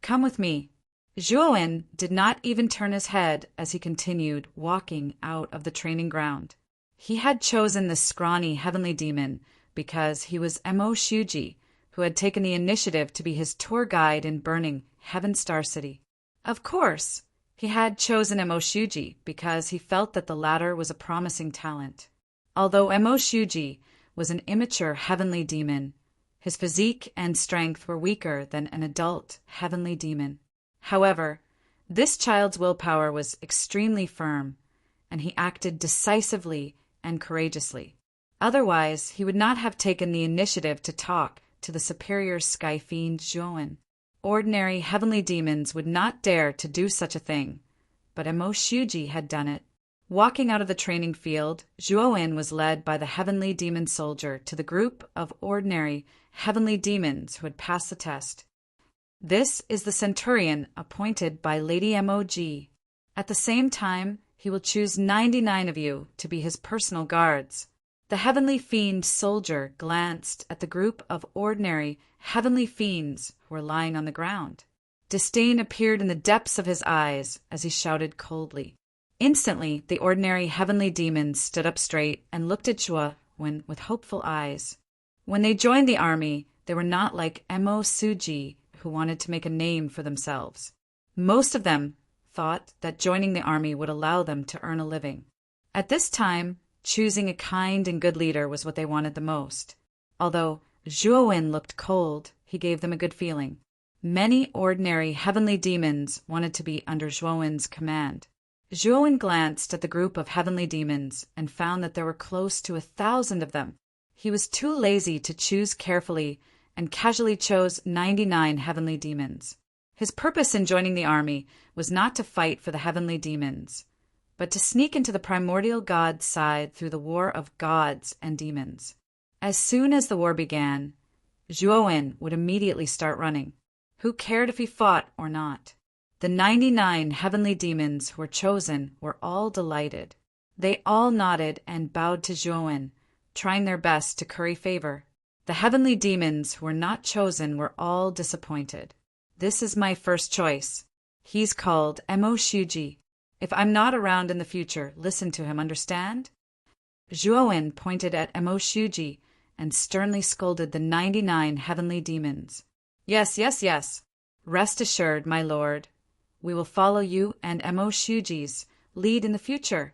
"Come with me." Zhuowen did not even turn his head as he continued walking out of the training ground. He had chosen this scrawny heavenly demon because he was Mo Shuji, who had taken the initiative to be his tour guide in burning Heaven Star City. Of course, he had chosen Mo Shuji because he felt that the latter was a promising talent. Although Mo Shuji was an immature heavenly demon, his physique and strength were weaker than an adult heavenly demon. However, this child's willpower was extremely firm, and he acted decisively and courageously. Otherwise, he would not have taken the initiative to talk to the superior Sky Fiend Zhuowen. Ordinary heavenly demons would not dare to do such a thing, but Mo Shuji had done it. Walking out of the training field, Zhuowen was led by the heavenly demon soldier to the group of ordinary heavenly demons who had passed the test. "This is the Centurion appointed by Lady Mog. At the same time, he will choose 99 of you to be his personal guards." The heavenly fiend soldier glanced at the group of ordinary heavenly fiends who were lying on the ground. Disdain appeared in the depths of his eyes as he shouted coldly. Instantly, the ordinary heavenly demons stood up straight and looked at Zhuowen with hopeful eyes. When they joined the army, they were not like Mo Suji, who wanted to make a name for themselves. Most of them thought that joining the army would allow them to earn a living. At this time, choosing a kind and good leader was what they wanted the most. Although Zhuowen looked cold, he gave them a good feeling. Many ordinary heavenly demons wanted to be under Zhuowen's command. Zhuowen glanced at the group of heavenly demons and found that there were close to 1,000 of them. He was too lazy to choose carefully and casually chose 99 heavenly demons. His purpose in joining the army was not to fight for the heavenly demons, but to sneak into the primordial god's side through the war of gods and demons. As soon as the war began, Zhuowen would immediately start running. Who cared if he fought or not? The 99 heavenly demons who were chosen were all delighted. They all nodded and bowed to Zhuowen, trying their best to curry favor. The heavenly demons who were not chosen were all disappointed. This is my first choice. He's called Mo Shuji. If I'm not around in the future, listen to him, understand? Zhuowen pointed at Mo Shuji and sternly scolded the 99 heavenly demons. Yes, yes, yes. Rest assured, my lord. We will follow you and Mo Shuji's lead in the future.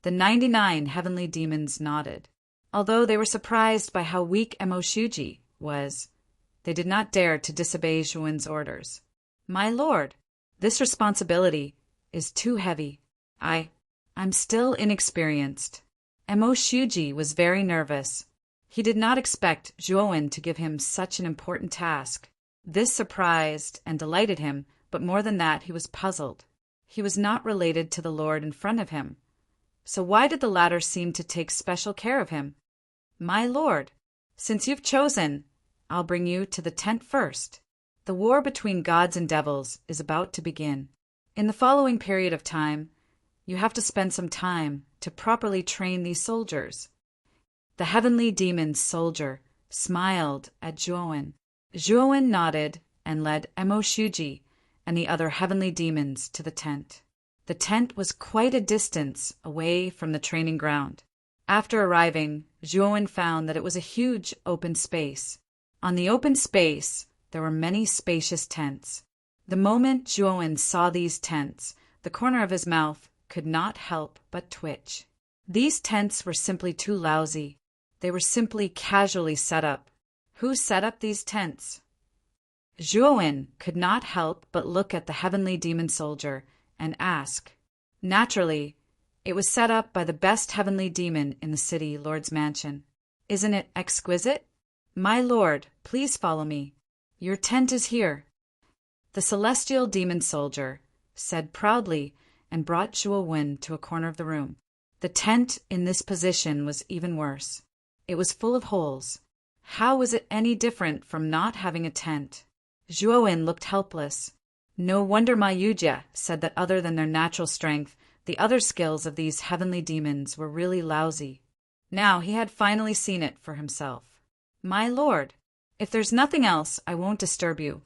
The 99 heavenly demons nodded. Although they were surprised by how weak Mo Shuji was, they did not dare to disobey Zhuowen's orders. My lord, this responsibility is too heavy. I'm still inexperienced. Mo Shuji was very nervous. He did not expect Zhuowen to give him such an important task. This surprised and delighted him, but more than that, he was puzzled. He was not related to the lord in front of him. So why did the latter seem to take special care of him? My lord, since you've chosen, I'll bring you to the tent first. The war between gods and devils is about to begin. In the following period of time, you have to spend some time to properly train these soldiers. The heavenly demon soldier smiled at Zhuowen. Zhuowen nodded and led Mo Shuji and the other heavenly demons to the tent. The tent was quite a distance away from the training ground. After arriving, Zhuowen found that it was a huge open space. On the open space, there were many spacious tents. The moment Zhuowen saw these tents, the corner of his mouth could not help but twitch. These tents were simply too lousy. They were simply casually set up. Who set up these tents? Zhuowen could not help but look at the heavenly demon soldier and ask. Naturally, it was set up by the best heavenly demon in the city lord's mansion. Isn't it exquisite? My lord, please follow me. Your tent is here. The celestial demon soldier said proudly and brought Zhuowen to a corner of the room. The tent in this position was even worse. It was full of holes. How was it any different from not having a tent? Zhuowen looked helpless. No wonder Ma Yujie said that other than their natural strength, the other skills of these heavenly demons were really lousy. Now he had finally seen it for himself. My lord, if there's nothing else, I won't disturb you.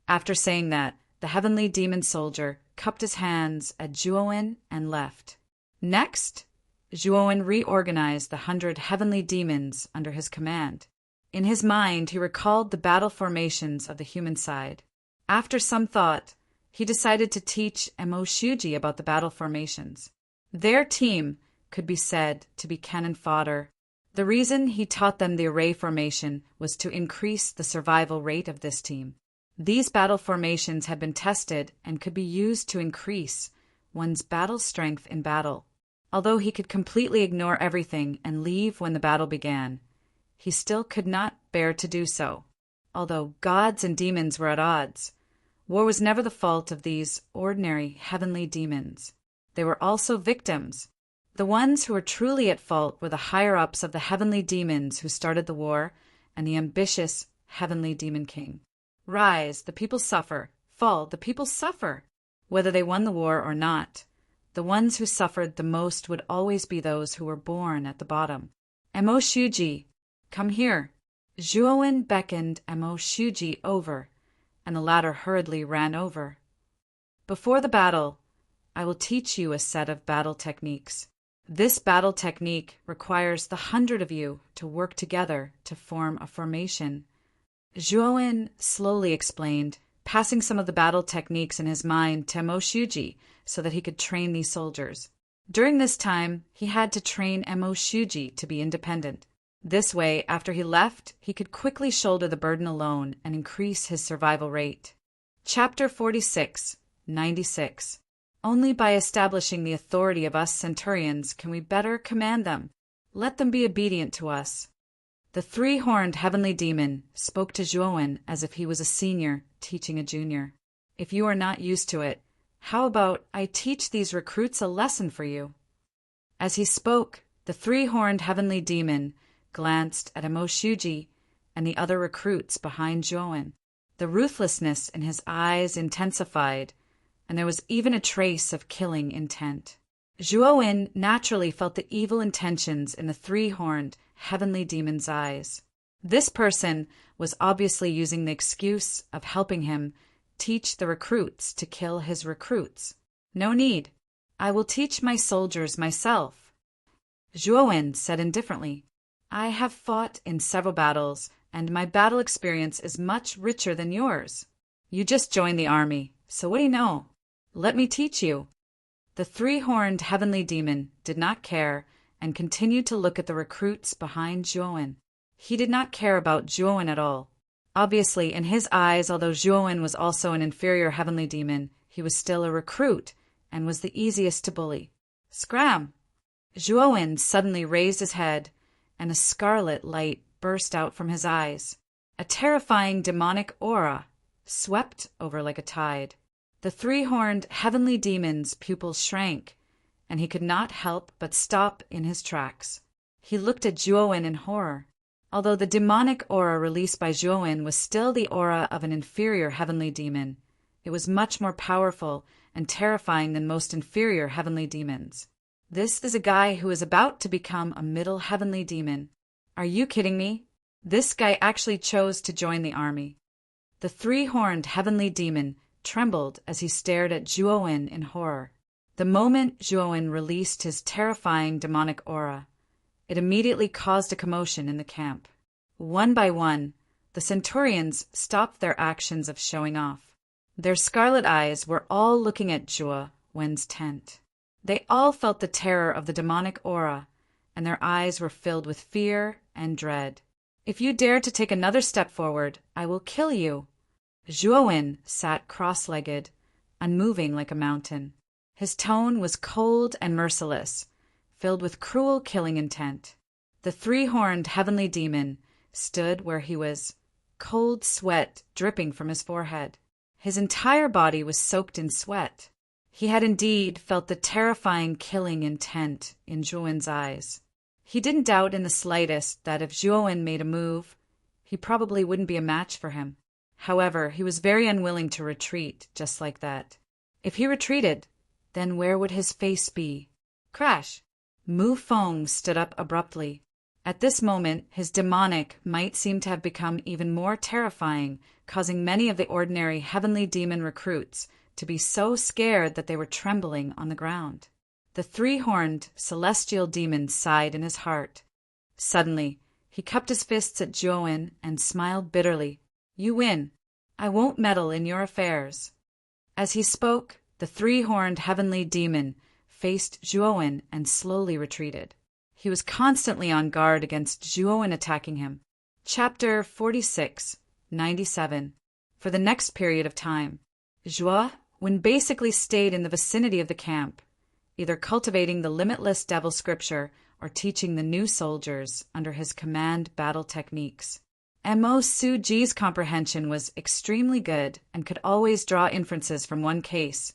After saying that, the heavenly demon soldier cupped his hands at Zhuowen and left. Next, Zhuowen reorganized the 100 heavenly demons under his command. In his mind, he recalled the battle formations of the human side. After some thought, he decided to teach Mo Shuji about the battle formations. Their team could be said to be cannon fodder. The reason he taught them the array formation was to increase the survival rate of this team. These battle formations had been tested and could be used to increase one's battle strength in battle. Although he could completely ignore everything and leave when the battle began, he still could not bear to do so. Although gods and demons were at odds, war was never the fault of these ordinary heavenly demons. They were also victims. The ones who were truly at fault were the higher-ups of the heavenly demons who started the war and the ambitious heavenly demon king. Rise, the people suffer. Fall, the people suffer. Whether they won the war or not, the ones who suffered the most would always be those who were born at the bottom. Mo Shuji, come here. Zhuowen beckoned Mo Shuji over, and the latter hurriedly ran over. Before the battle, I will teach you a set of battle techniques. This battle technique requires the 100 of you to work together to form a formation. Zhuowen slowly explained, passing some of the battle techniques in his mind to Mo Shuji so that he could train these soldiers. During this time, he had to train Mo Shuji to be independent. This way, after he left, he could quickly shoulder the burden alone and increase his survival rate. Chapter 46, 96. Only by establishing the authority of us centurions can we better command them. Let them be obedient to us. The three-horned heavenly demon spoke to Zhuowen as if he was a senior teaching a junior. If you are not used to it, how about I teach these recruits a lesson for you? As he spoke, the three-horned heavenly demon glanced at Emo Shuji and the other recruits behind Zhuowen. The ruthlessness in his eyes intensified, and there was even a trace of killing intent. Zhuowen naturally felt the evil intentions in the three-horned heavenly demon's eyes. This person was obviously using the excuse of helping him teach the recruits to kill his recruits. No need. I will teach my soldiers myself. Zhuowen said indifferently, I have fought in several battles, and my battle experience is much richer than yours. You just joined the army, so what do you know? Let me teach you. The three-horned heavenly demon did not care and continued to look at the recruits behind Zhuowen. He did not care about Zhuowen at all. Obviously, in his eyes, although Zhuowen was also an inferior heavenly demon, he was still a recruit and was the easiest to bully. Scram! Zhuowen suddenly raised his head, and a scarlet light burst out from his eyes. A terrifying demonic aura swept over like a tide. The three-horned heavenly demon's pupils shrank, and he could not help but stop in his tracks. He looked at Zhuowen in horror. Although the demonic aura released by Zhuowen was still the aura of an inferior heavenly demon, it was much more powerful and terrifying than most inferior heavenly demons. This is a guy who is about to become a middle heavenly demon. Are you kidding me? This guy actually chose to join the army. The three-horned heavenly demon trembled as he stared at Zhuowen in horror. The moment Zhuowen released his terrifying demonic aura, it immediately caused a commotion in the camp. One by one, the centurions stopped their actions of showing off. Their scarlet eyes were all looking at Zhuowen's tent. They all felt the terror of the demonic aura, and their eyes were filled with fear and dread. If you dare to take another step forward, I will kill you. Zhuowen sat cross-legged, unmoving like a mountain. His tone was cold and merciless, filled with cruel killing intent. The three-horned heavenly demon stood where he was, cold sweat dripping from his forehead. His entire body was soaked in sweat. He had indeed felt the terrifying killing intent in Zhuowen's eyes. He didn't doubt in the slightest that if Zhuowen made a move, he probably wouldn't be a match for him. However, he was very unwilling to retreat just like that. If he retreated, then where would his face be? Crash! Mu Feng stood up abruptly. At this moment, his demonic might seem to have become even more terrifying, causing many of the ordinary heavenly demon recruits to be so scared that they were trembling on the ground. The three-horned celestial demon sighed in his heart. Suddenly, he cupped his fists at Zhuowen and smiled bitterly. You win. I won't meddle in your affairs. As he spoke, the three-horned heavenly demon faced Zhuowen and slowly retreated. He was constantly on guard against Zhuowen attacking him. Chapter 46, 97. For the next period of time, Zhuowen basically stayed in the vicinity of the camp, either cultivating the limitless devil scripture or teaching the new soldiers under his command battle techniques. Emo Suji's comprehension was extremely good and could always draw inferences from one case,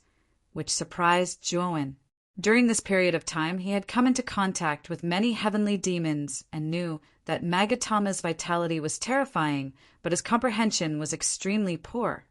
which surprised Zhuowen. During this period of time, he had come into contact with many heavenly demons and knew that Magatama's vitality was terrifying, but his comprehension was extremely poor.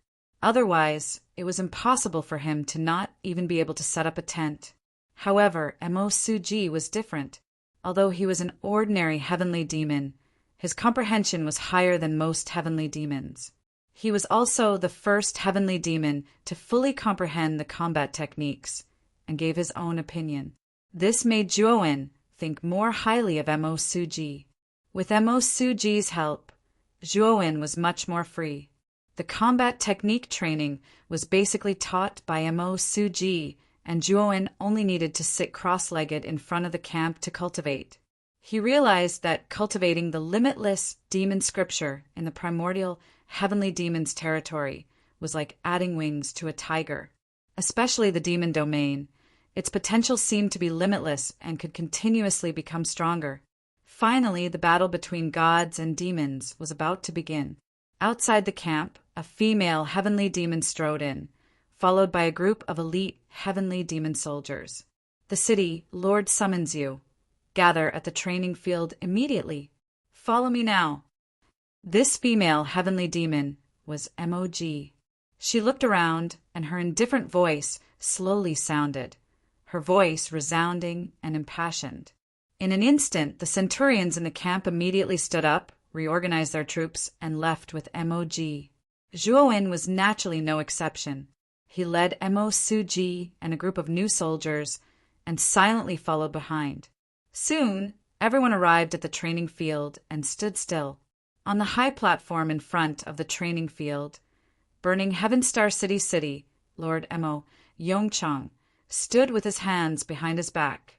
Otherwise, it was impossible for him to not even be able to set up a tent. However, Emo Suji was different. Although he was an ordinary heavenly demon, his comprehension was higher than most heavenly demons. He was also the first heavenly demon to fully comprehend the combat techniques and gave his own opinion. This made Zhuowen think more highly of Emo Suji. With Emo Suji's help, Zhuowen was much more free. The combat technique training was basically taught by Emo Suji, and Zhuowen only needed to sit cross-legged in front of the camp to cultivate. He realized that cultivating the limitless demon scripture in the primordial heavenly demon's territory was like adding wings to a tiger. Especially the demon domain, its potential seemed to be limitless and could continuously become stronger. Finally, the battle between gods and demons was about to begin. Outside the camp, a female heavenly demon strode in, followed by a group of elite heavenly demon soldiers. The city, Lord summons you. Gather at the training field immediately. Follow me now. This female heavenly demon was MOG. She looked around, and her indifferent voice slowly sounded, her voice resounding and impassioned. In an instant, the centurions in the camp immediately stood up, reorganized their troops, and left with MOG. Zhuowen was naturally no exception. He led Mo Suji and a group of new soldiers, and silently followed behind. Soon, everyone arrived at the training field and stood still. On the high platform in front of the training field, burning Heaven Star City, Lord Mo Yongchang stood with his hands behind his back,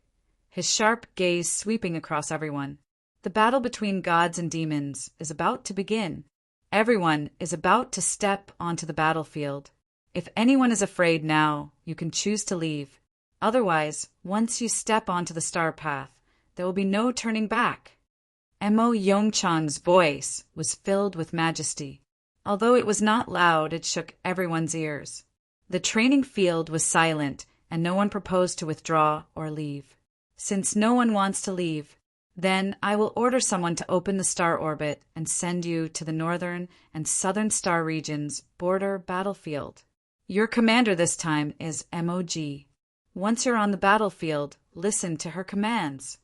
his sharp gaze sweeping across everyone. The battle between gods and demons is about to begin. Everyone is about to step onto the battlefield. If anyone is afraid now, you can choose to leave. Otherwise, once you step onto the star path, there will be no turning back. Mo Yongchang's voice was filled with majesty. Although it was not loud, it shook everyone's ears. The training field was silent, and no one proposed to withdraw or leave. Since no one wants to leave, then I will order someone to open the star orbit and send you to the northern and southern star region's border battlefield. Your commander this time is MOG. Once you're on the battlefield, listen to her commands.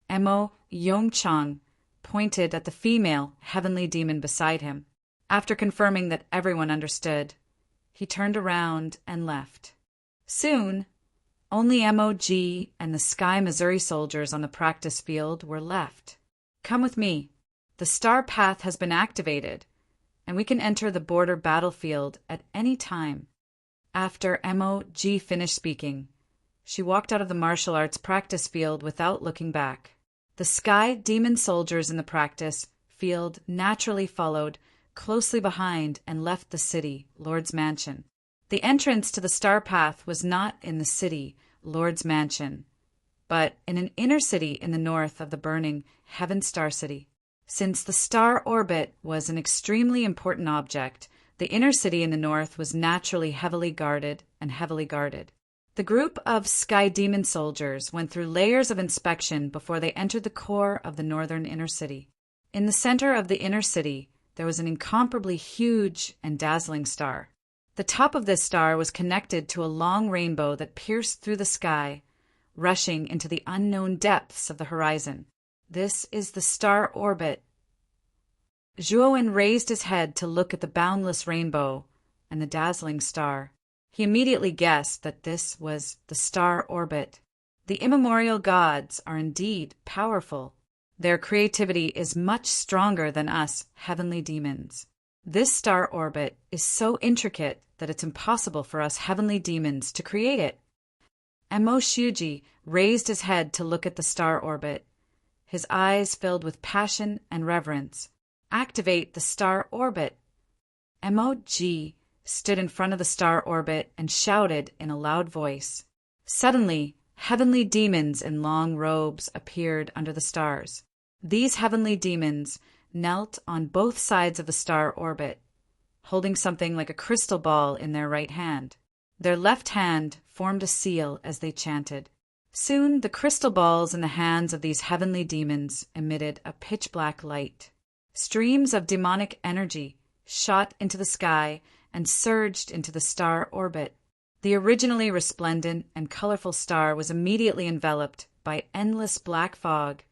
Mo Yongchang pointed at the female heavenly demon beside him. After confirming that everyone understood, he turned around and left. Soon, only MOG and the Sky Missouri soldiers on the practice field were left. Come with me. The star path has been activated, and we can enter the border battlefield at any time. After MOG finished speaking, she walked out of the martial arts practice field without looking back. The Sky Demon soldiers in the practice field naturally followed closely behind and left the city, Lord's Mansion. The entrance to the star path was not in the city, Lord's Mansion, but in an inner city in the north of the burning Heaven Star City. Since the star orbit was an extremely important object, the inner city in the north was naturally heavily guarded and heavily guarded. The group of Sky Demon soldiers went through layers of inspection before they entered the core of the northern inner city. In the center of the inner city, there was an incomparably huge and dazzling star. The top of this star was connected to a long rainbow that pierced through the sky, rushing into the unknown depths of the horizon. This is the star orbit. Zhuowen raised his head to look at the boundless rainbow and the dazzling star. He immediately guessed that this was the star orbit. The immemorial gods are indeed powerful. Their creativity is much stronger than us heavenly demons. This star orbit is so intricate that it's impossible for us heavenly demons to create it. Mo Shuji raised his head to look at the star orbit. His eyes filled with passion and reverence. Activate the star orbit. MOG stood in front of the star orbit and shouted in a loud voice. Suddenly, heavenly demons in long robes appeared under the stars. These heavenly demons knelt on both sides of the star orbit, holding something like a crystal ball in their right hand. Their left hand formed a seal as they chanted. Soon the crystal balls in the hands of these heavenly demons emitted a pitch-black light. Streams of demonic energy shot into the sky and surged into the star orbit. The originally resplendent and colorful star was immediately enveloped by endless black fog,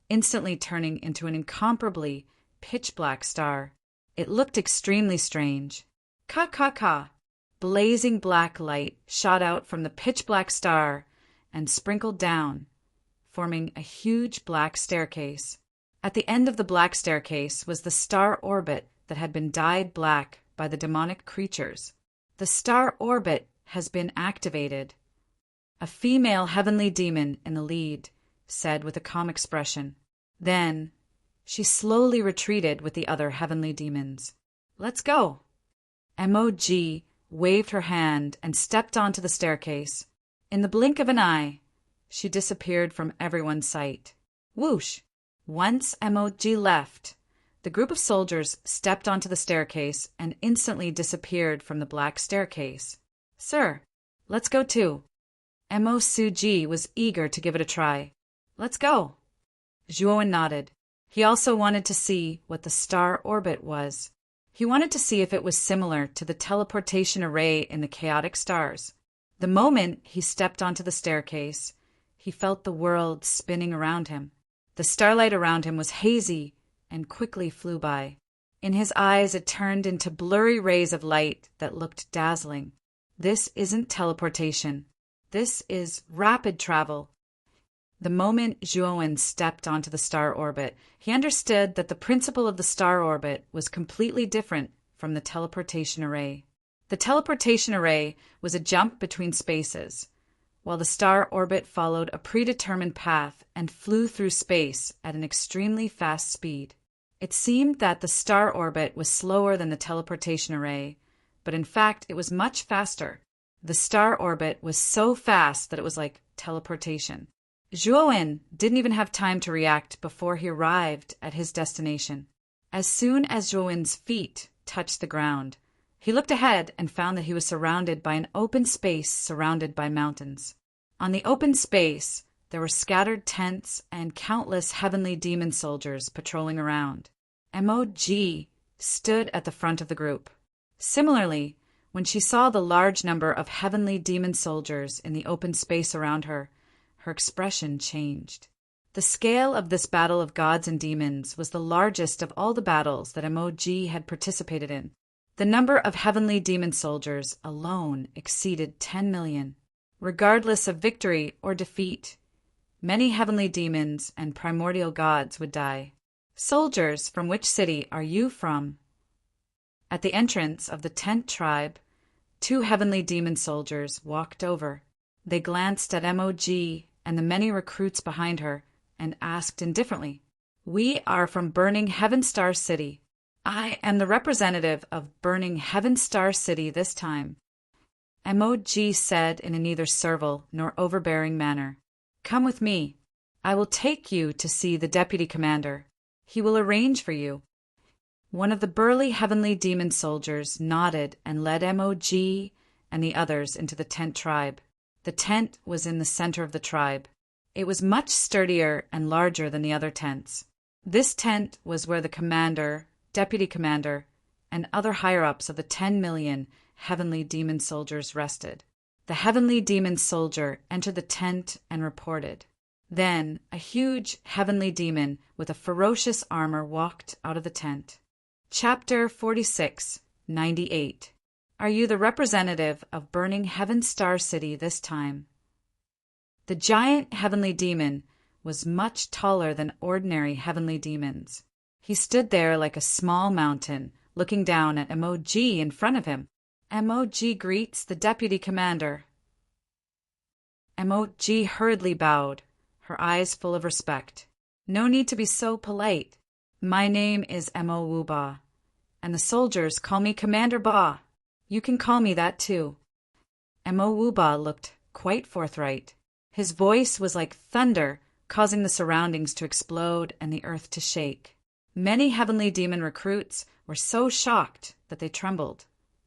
instantly turning into an incomparably pitch-black star. It looked extremely strange. Ka! Blazing black light shot out from the pitch-black star and sprinkled down, forming a huge black staircase. At the end of the black staircase was the star orbit that had been dyed black by the demonic creatures. The star orbit has been activated. A female heavenly demon in the lead said with a calm expression. Then she slowly retreated with the other heavenly demons. Let's go. MOG waved her hand and stepped onto the staircase. In the blink of an eye, she disappeared from everyone's sight. Whoosh! Once MOG left, the group of soldiers stepped onto the staircase and instantly disappeared from the black staircase. Sir, let's go too. Mo Suji was eager to give it a try. Let's go. Zhuowen nodded. He also wanted to see what the star orbit was. He wanted to see if it was similar to the teleportation array in the chaotic stars. The moment he stepped onto the staircase, he felt the world spinning around him. The starlight around him was hazy and quickly flew by. In his eyes it turned into blurry rays of light that looked dazzling. This isn't teleportation. This is rapid travel. The moment Zhuowen stepped onto the star orbit, he understood that the principle of the star orbit was completely different from the teleportation array. The teleportation array was a jump between spaces, while the star orbit followed a predetermined path and flew through space at an extremely fast speed. It seemed that the star orbit was slower than the teleportation array, but in fact it was much faster. The star orbit was so fast that it was like teleportation. Zhuowen didn't even have time to react before he arrived at his destination. As soon as Zhuowen's feet touched the ground, he looked ahead and found that he was surrounded by an open space surrounded by mountains. On the open space, there were scattered tents and countless heavenly demon soldiers patrolling around. MOG stood at the front of the group. Similarly, when she saw the large number of heavenly demon soldiers in the open space around her, her expression changed. The scale of this battle of gods and demons was the largest of all the battles that MOG had participated in. The number of heavenly demon soldiers alone exceeded 10 million. Regardless of victory or defeat, many heavenly demons and primordial gods would die. Soldiers, from which city are you from? At the entrance of the tent tribe, 2 heavenly demon soldiers walked over. They glanced at MOG and the many recruits behind her and asked indifferently, "We are from Burning Heaven Star City. I am the representative of Burning Heaven Star City this time." MOG said in a neither servile nor overbearing manner, "Come with me. I will take you to see the deputy commander. He will arrange for you." One of the burly heavenly demon soldiers nodded and led MOG and the others into the tent tribe. The tent was in the center of the tribe. It was much sturdier and larger than the other tents. This tent was where the commander, deputy commander, and other higher-ups of the 10 million heavenly demon soldiers rested. The heavenly demon soldier entered the tent and reported. Then a huge heavenly demon with a ferocious armor walked out of the tent. Chapter 46, 98. Are you the representative of Burning Heaven Star City this time? The giant heavenly demon was much taller than ordinary heavenly demons. He stood there like a small mountain, looking down at MOG in front of him. MOG greets the deputy commander. MOG hurriedly bowed, her eyes full of respect. No need to be so polite. My name is Mo Wu Ba, and the soldiers call me Commander Ba. You can call me that too. Mo Wu Ba looked quite forthright. His voice was like thunder, causing the surroundings to explode and the earth to shake. Many heavenly demon recruits were so shocked that they trembled,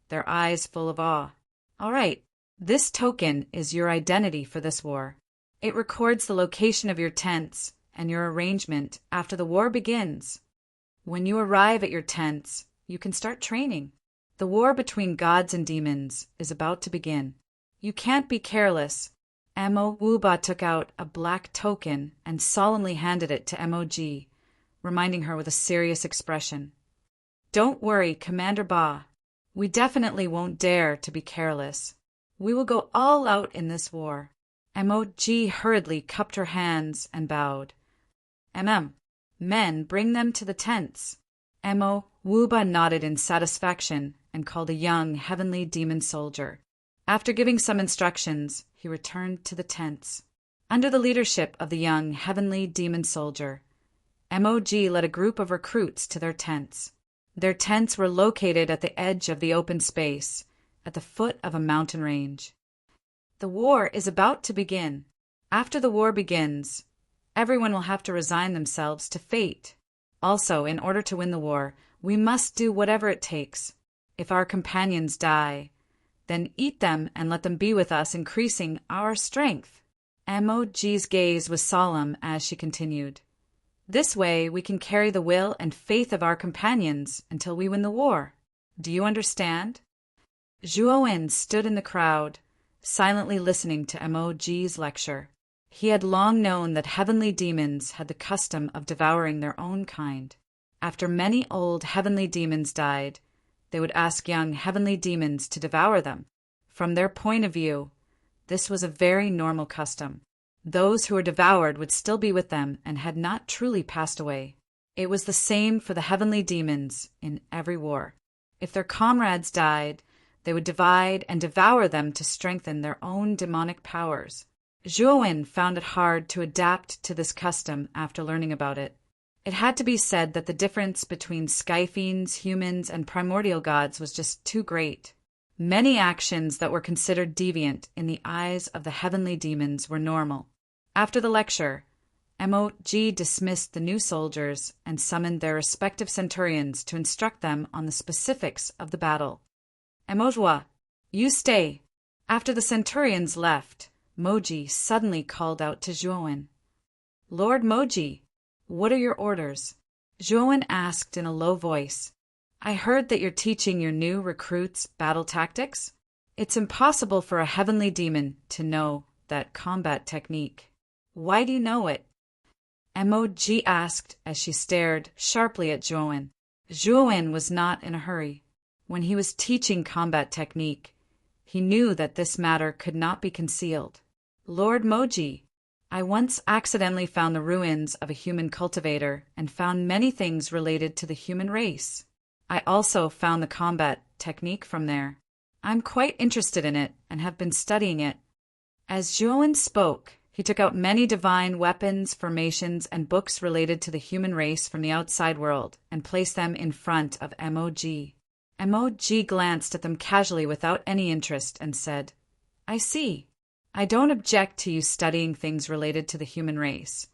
their eyes full of awe. All right, this token is your identity for this war. It records the location of your tents and your arrangement after the war begins. When you arrive at your tents, you can start training. The war between gods and demons is about to begin. You can't be careless. Mo Wu Ba took out a black token and solemnly handed it to MOG, reminding her with a serious expression. Don't worry, Commander Ba. We definitely won't dare to be careless. We will go all out in this war. MOG hurriedly cupped her hands and bowed. Men, bring them to the tents. Mo Wu Ba nodded in satisfaction and called a young heavenly demon soldier. After giving some instructions, he returned to the tents. Under the leadership of the young heavenly demon soldier, MOG led a group of recruits to their tents. Their tents were located at the edge of the open space, at the foot of a mountain range. The war is about to begin. After the war begins, Everyone will have to resign themselves to fate. Also, in order to win the war, we must do whatever it takes. If our companions die, then eat them and let them be with us, increasing our strength. Moji's gaze was solemn as she continued. This way we can carry the will and faith of our companions until we win the war. Do you understand? Zhuowen stood in the crowd, silently listening to Moji's lecture. He had long known that heavenly demons had the custom of devouring their own kind. After many old heavenly demons died, they would ask young heavenly demons to devour them. From their point of view, this was a very normal custom. Those who were devoured would still be with them and had not truly passed away. It was the same for the heavenly demons in every war. If their comrades died, they would divide and devour them to strengthen their own demonic powers. Zhuowen found it hard to adapt to this custom after learning about it. It had to be said that the difference between sky fiends, humans, and primordial gods was just too great. Many actions that were considered deviant in the eyes of the heavenly demons were normal. After the lecture, Moji dismissed the new soldiers and summoned their respective centurions to instruct them on the specifics of the battle. Emojwa, you stay. After the centurions left, Moji suddenly called out to Zhuowen. Lord Moji, what are your orders? Zhuowen asked in a low voice. I heard that you're teaching your new recruits battle tactics. It's impossible for a heavenly demon to know that combat technique. Why do you know it? Moji asked as she stared sharply at Zhuowen. Zhuowen was not in a hurry. When he was teaching combat technique, he knew that this matter could not be concealed. Lord Moji, I once accidentally found the ruins of a human cultivator and found many things related to the human race. I also found the combat technique from there. I'm quite interested in it and have been studying it. As Zhuowen spoke, he took out many divine weapons, formations, and books related to the human race from the outside world and placed them in front of Moji. Moji glanced at them casually without any interest and said, I see. I don't object to you studying things related to the human race,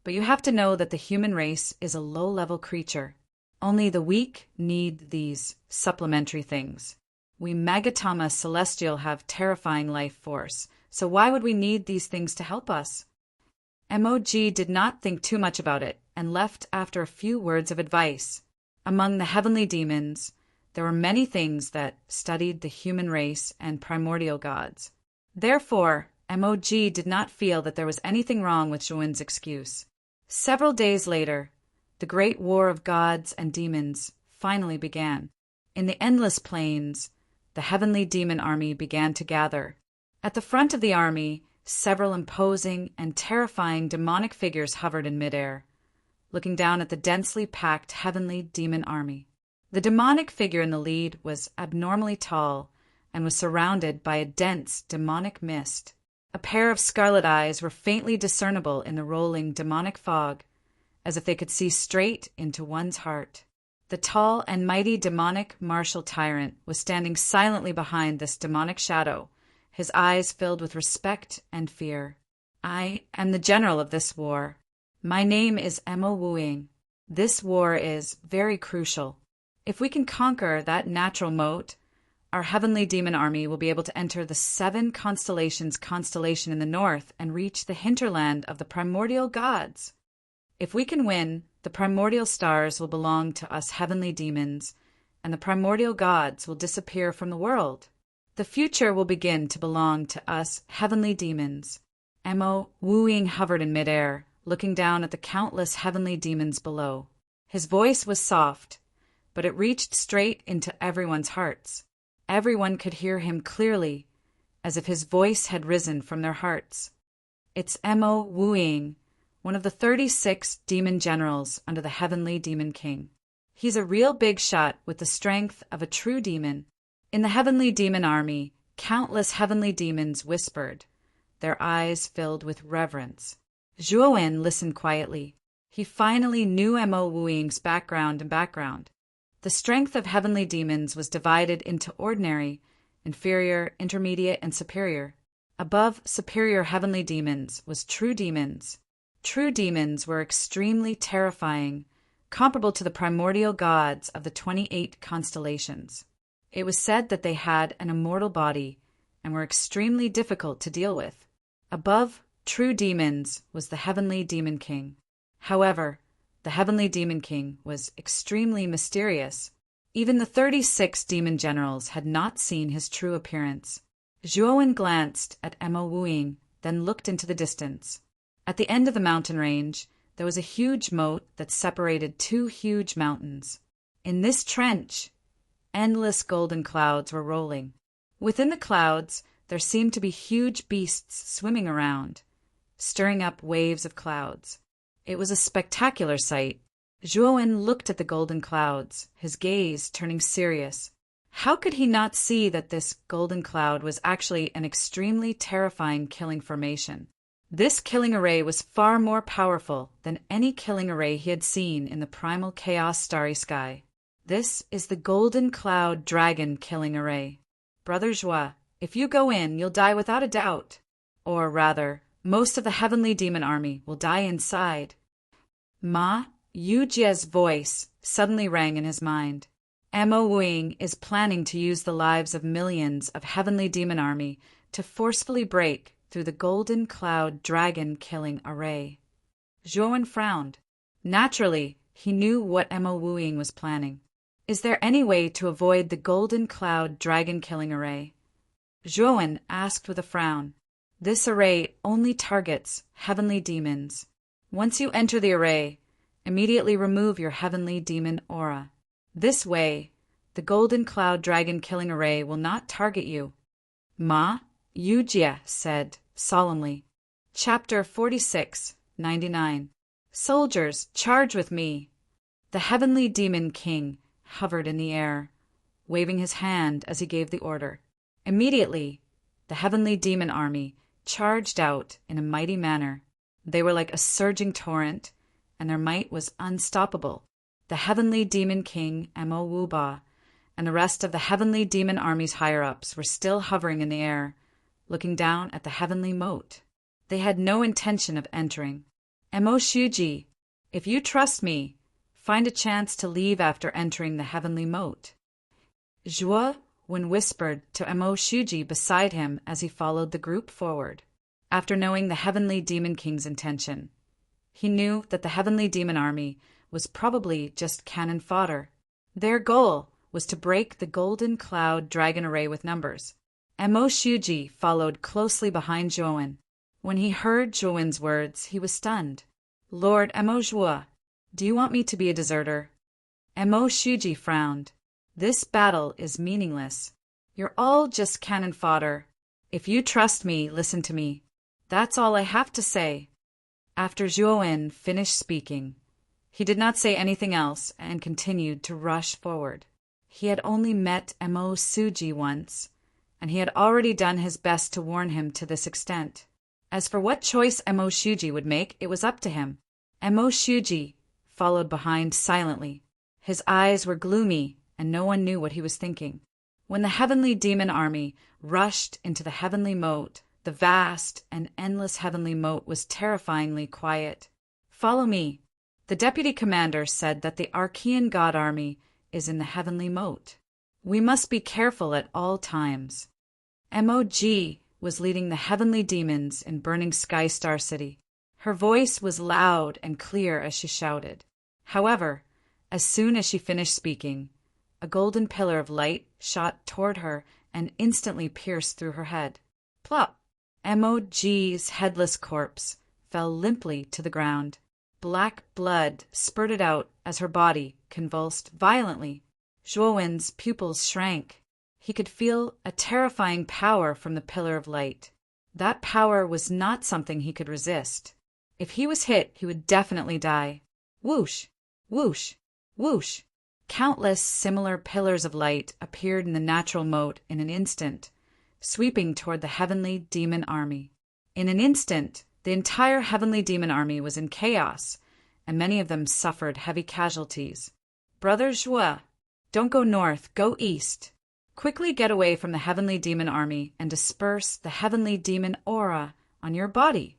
but you have to know that the human race is a low-level creature. Only the weak need these supplementary things. We Magatama Celestial have terrifying life force, so why would we need these things to help us? Moji did not think too much about it and left after a few words of advice. Among the heavenly demons, there were many things that studied the human race and primordial gods. Therefore, Moji did not feel that there was anything wrong with Zhuowen's excuse. Several days later, the great war of gods and demons finally began. In the endless plains, the heavenly demon army began to gather. At the front of the army, several imposing and terrifying demonic figures hovered in midair, looking down at the densely packed heavenly demon army. The demonic figure in the lead was abnormally tall and was surrounded by a dense demonic mist. A pair of scarlet eyes were faintly discernible in the rolling demonic fog, as if they could see straight into one's heart. The tall and mighty demonic martial tyrant was standing silently behind this demonic shadow, his eyes filled with respect and fear. I am the general of this war. My name is Mo Wuing. This war is very crucial. If we can conquer that natural moat, our heavenly demon army will be able to enter the 7 constellations constellation in the north and reach the hinterland of the primordial gods. If we can win, the primordial stars will belong to us heavenly demons, and the primordial gods will disappear from the world. The future will begin to belong to us heavenly demons. Mo Wuing hovered in midair, looking down at the countless heavenly demons below. His voice was soft, but it reached straight into everyone's hearts. Everyone could hear him clearly, as if his voice had risen from their hearts. It's Mo Wuing, one of the 36 demon generals under the heavenly demon king. He's a real big shot with the strength of a true demon. In the heavenly demon army, countless heavenly demons whispered, their eyes filled with reverence. Zhuowen listened quietly. He finally knew Mo Wuing's background. The strength of heavenly demons was divided into ordinary, inferior, intermediate, and superior. Above superior heavenly demons was true demons. True demons were extremely terrifying, comparable to the primordial gods of the 28 constellations. It was said that they had an immortal body and were extremely difficult to deal with. Above true demons was the heavenly demon king. However, the heavenly demon king was extremely mysterious. Even the 36 demon generals had not seen his true appearance. Zhuowen glanced at Emo Wuing, then looked into the distance. At the end of the mountain range, there was a huge moat that separated two huge mountains. In this trench, endless golden clouds were rolling. Within the clouds, there seemed to be huge beasts swimming around, stirring up waves of clouds. It was a spectacular sight. Zhuowen looked at the golden clouds, his gaze turning serious. How could he not see that this golden cloud was actually an extremely terrifying killing formation? This killing array was far more powerful than any killing array he had seen in the primal chaos starry sky. This is the golden cloud dragon killing array. Brother Zhua, if you go in, you'll die without a doubt. Or rather, most of the heavenly demon army will die inside. Ma Yujie's voice suddenly rang in his mind. Emo Wuing is planning to use the lives of millions of heavenly demon army to forcefully break through the golden cloud dragon killing array. Zhuowen frowned. Naturally, he knew what Emo Wuing was planning. Is there any way to avoid the golden cloud dragon killing array? Zhuowen asked with a frown. This array only targets heavenly demons. Once you enter the array, immediately remove your heavenly demon aura. This way, the golden cloud dragon killing array will not target you. Ma Yujie said solemnly. Chapter 46, 99. Soldiers, charge with me! The heavenly demon king hovered in the air, waving his hand as he gave the order. Immediately, the heavenly demon army charged out in a mighty manner. They were like a surging torrent, and their might was unstoppable. The heavenly demon king, Emo Wuba, and the rest of the heavenly demon army's higher-ups were still hovering in the air, looking down at the heavenly moat. They had no intention of entering. Emo Shuji, if you trust me, find a chance to leave after entering the heavenly moat. Zhuowen whispered to Emo Shuji beside him as he followed the group forward. After knowing the heavenly demon king's intention, he knew that the heavenly demon army was probably just cannon fodder. Their goal was to break the golden cloud dragon array with numbers. Emo Shuji followed closely behind Zhuowen. When he heard Zhuowen's words, he was stunned. Lord Emo Zhuo, do you want me to be a deserter? Emo Shuji frowned. This battle is meaningless. You're all just cannon fodder. If you trust me, listen to me. That's all I have to say. After Zhuowen finished speaking, he did not say anything else and continued to rush forward. He had only met Emo Shuji once, and he had already done his best to warn him to this extent. As for what choice Emo Shuji would make, it was up to him. Emo Shuji followed behind silently. His eyes were gloomy, and no one knew what he was thinking. When the heavenly demon army rushed into the heavenly moat, the vast and endless heavenly moat was terrifyingly quiet. Follow me. The deputy commander said that the Archean god army is in the heavenly moat. We must be careful at all times. MOG was leading the heavenly demons in burning Sky Star City. Her voice was loud and clear as she shouted. However, as soon as she finished speaking, a golden pillar of light shot toward her and instantly pierced through her head. Plop! MOG's headless corpse fell limply to the ground. Black blood spurted out as her body convulsed violently. Zhuowen's pupils shrank. He could feel a terrifying power from the pillar of light. That power was not something he could resist. If he was hit, he would definitely die. Whoosh! Whoosh! Whoosh! Countless similar pillars of light appeared in the natural moat in an instant, sweeping toward the heavenly demon army. In an instant, the entire heavenly demon army was in chaos, and many of them suffered heavy casualties. Brother Zhuo, don't go north, go east. Quickly get away from the heavenly demon army and disperse the heavenly demon aura on your body.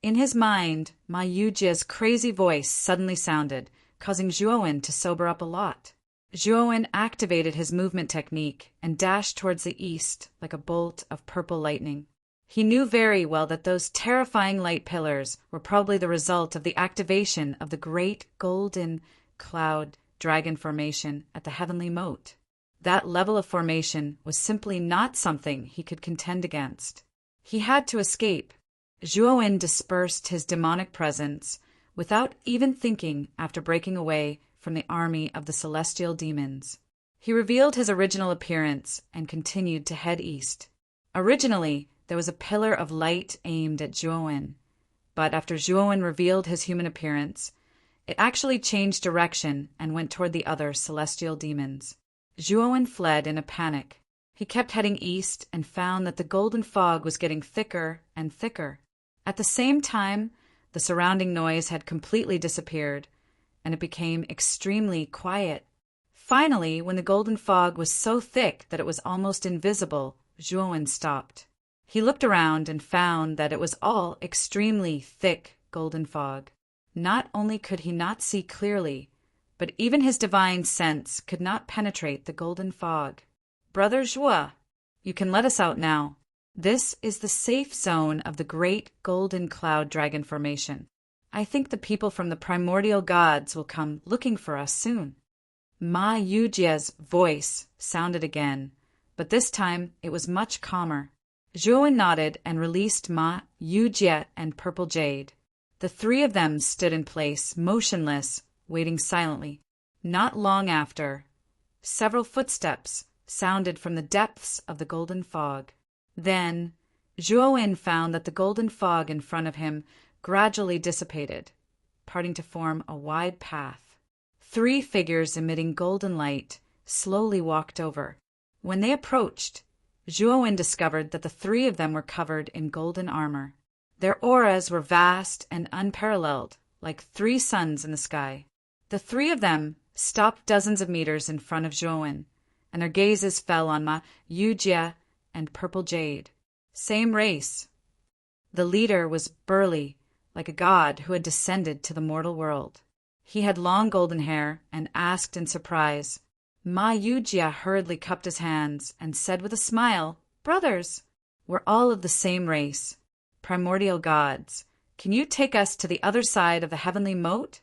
In his mind, Ma Yujia's crazy voice suddenly sounded, causing Zhuowen to sober up a lot. Zhuowen activated his movement technique and dashed towards the east like a bolt of purple lightning. He knew very well that those terrifying light pillars were probably the result of the activation of the great golden cloud dragon formation at the heavenly moat. That level of formation was simply not something he could contend against. He had to escape. Zhuowen dispersed his demonic presence without even thinking after breaking away from the army of the celestial demons. He revealed his original appearance and continued to head east. Originally, there was a pillar of light aimed at Zhuowen, but after Zhuowen revealed his human appearance, it actually changed direction and went toward the other celestial demons. Zhuowen fled in a panic. He kept heading east and found that the golden fog was getting thicker and thicker. At the same time, the surrounding noise had completely disappeared, and it became extremely quiet. Finally, when the golden fog was so thick that it was almost invisible, Zhuowen stopped. He looked around and found that it was all extremely thick golden fog. Not only could he not see clearly, but even his divine sense could not penetrate the golden fog. Brother Zhuo, you can let us out now. This is the safe zone of the great golden cloud dragon formation. I think the people from the primordial gods will come looking for us soon. Ma Yujia's voice sounded again, but this time it was much calmer. Zhuowen nodded and released Ma Yujia and Purple Jade. The three of them stood in place, motionless, waiting silently. Not long after, several footsteps sounded from the depths of the golden fog. Then, Zhuowen found that the golden fog in front of him gradually dissipated, parting to form a wide path. Three figures emitting golden light slowly walked over. When they approached, Zhuowen discovered that the three of them were covered in golden armor. Their auras were vast and unparalleled, like three suns in the sky. The three of them stopped dozens of meters in front of Zhuowen, and their gazes fell on Ma Yujia and Purple Jade. Same race. The leader was burly, like a god who had descended to the mortal world. He had long golden hair and asked in surprise. Ma Yujia hurriedly cupped his hands and said with a smile, "Brothers, we're all of the same race, primordial gods. Can you take us to the other side of the heavenly moat?"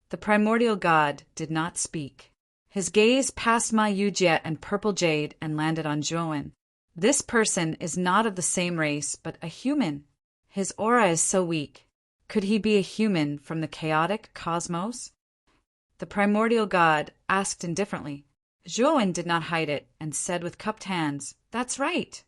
The primordial god did not speak. His gaze passed Ma Yujia and Purple Jade and landed on Zhuowen. This person is not of the same race, but a human. His aura is so weak. Could he be a human from the chaotic cosmos? The primordial god asked indifferently. Zhuowen did not hide it and said with cupped hands, "That's right.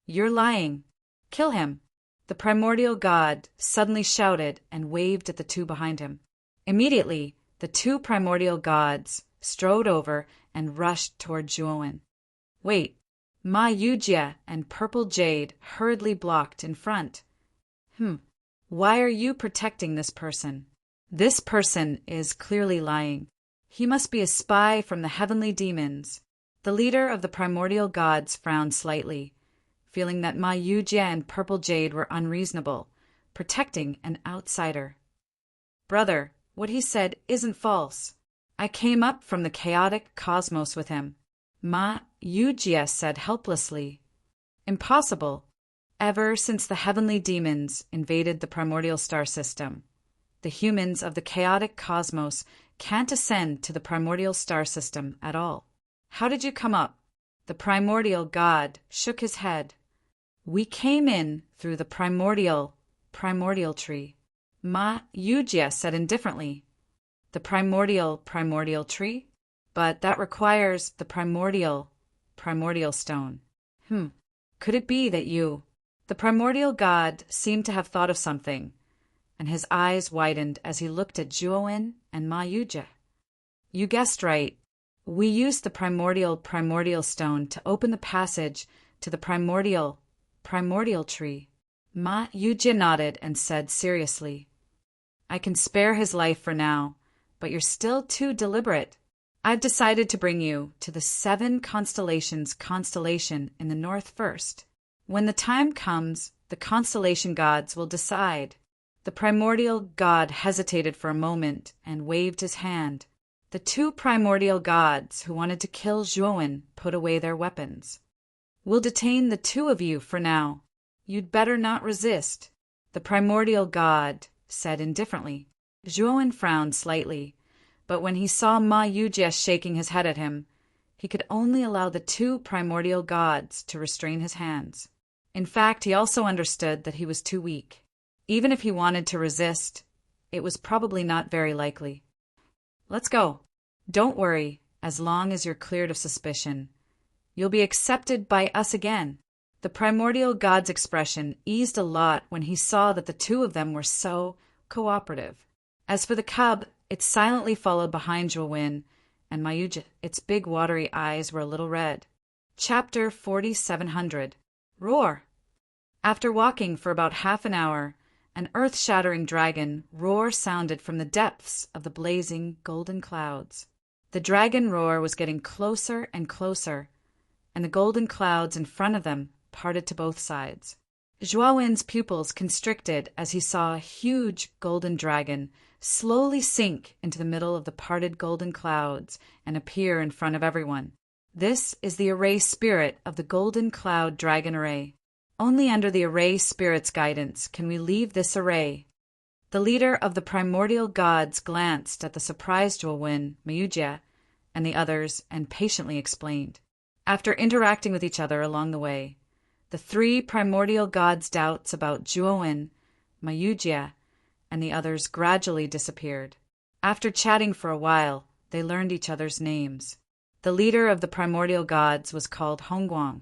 You're lying. Kill him." The primordial god suddenly shouted and waved at the two behind him. Immediately, the two primordial gods strode over and rushed toward Zhuowen. Wait, Ma Yujia and Purple Jade hurriedly blocked in front. Why are you protecting this person? This person is clearly lying. He must be a spy from the heavenly demons. The leader of the primordial gods frowned slightly, feeling that Ma Yujia and Purple Jade were unreasonable, protecting an outsider. Brother, what he said isn't false. I came up from the chaotic cosmos with him. Ma Yujia said helplessly. Impossible. Ever since the heavenly demons invaded the primordial star system, the humans of the chaotic cosmos can't ascend to the primordial star system at all. How did you come up? The primordial god shook his head. We came in through the primordial tree. Ma Yujia said indifferently. The primordial tree? But that requires the primordial stone. Could it be that you... The primordial god seemed to have thought of something, and his eyes widened as he looked at Zhuowen and Ma Yujia. You guessed right. We used the primordial stone to open the passage to the primordial tree. Ma Yujia nodded and said seriously, I can spare his life for now, but you're still too deliberate. I've decided to bring you to the 7 constellations constellation in the north first. When the time comes, The constellation gods will decide. The primordial god hesitated for a moment and waved his hand. The two primordial gods who wanted to kill Zhuowen put away their weapons. We'll detain the two of you for now. You'd better not resist, the primordial god said indifferently. Zhuowen frowned slightly, but when he saw Ma Yujie shaking his head at him, he could only allow the two primordial gods to restrain his hands. In fact, he also understood that he was too weak. Even if he wanted to resist, it was probably not very likely. Let's go. Don't worry, as long as you're cleared of suspicion. You'll be accepted by us again. The primordial god's expression eased a lot when he saw that the two of them were so cooperative. As for the cub, it silently followed behind Zhuowen, and Mayuja, its big watery eyes were a little red. Chapter 4700. Roar. After walking for about half an hour, an earth-shattering dragon roar sounded from the depths of the blazing golden clouds. The dragon roar was getting closer and closer, and the golden clouds in front of them parted to both sides. Zhuowen's pupils constricted as he saw a huge golden dragon slowly sink into the middle of the parted golden clouds and appear in front of everyone. This is the array spirit of the Golden Cloud Dragon Array. Only under the array spirit's guidance can we leave this array. The leader of the primordial gods glanced at the surprised Zhuowen, Mayujie, and the others and patiently explained. After interacting with each other along the way, the three primordial gods' doubts about Zhuowen, Mayujie, and the others gradually disappeared. After chatting for a while, they learned each other's names. The leader of the primordial gods was called Hongguang,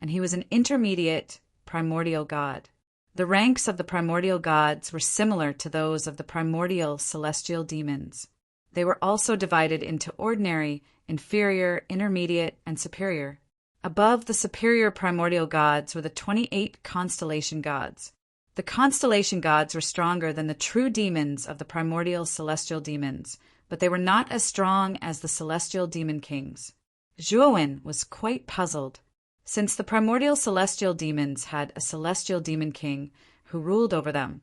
and he was an intermediate primordial god. The ranks of the primordial gods were similar to those of the primordial celestial demons. They were also divided into ordinary, inferior, intermediate, and superior. Above the superior primordial gods were the 28 constellation gods. The constellation gods were stronger than the true demons of the primordial celestial demons, but they were not as strong as the celestial demon kings. Zhuowen was quite puzzled. Since the primordial celestial demons had a celestial demon king who ruled over them,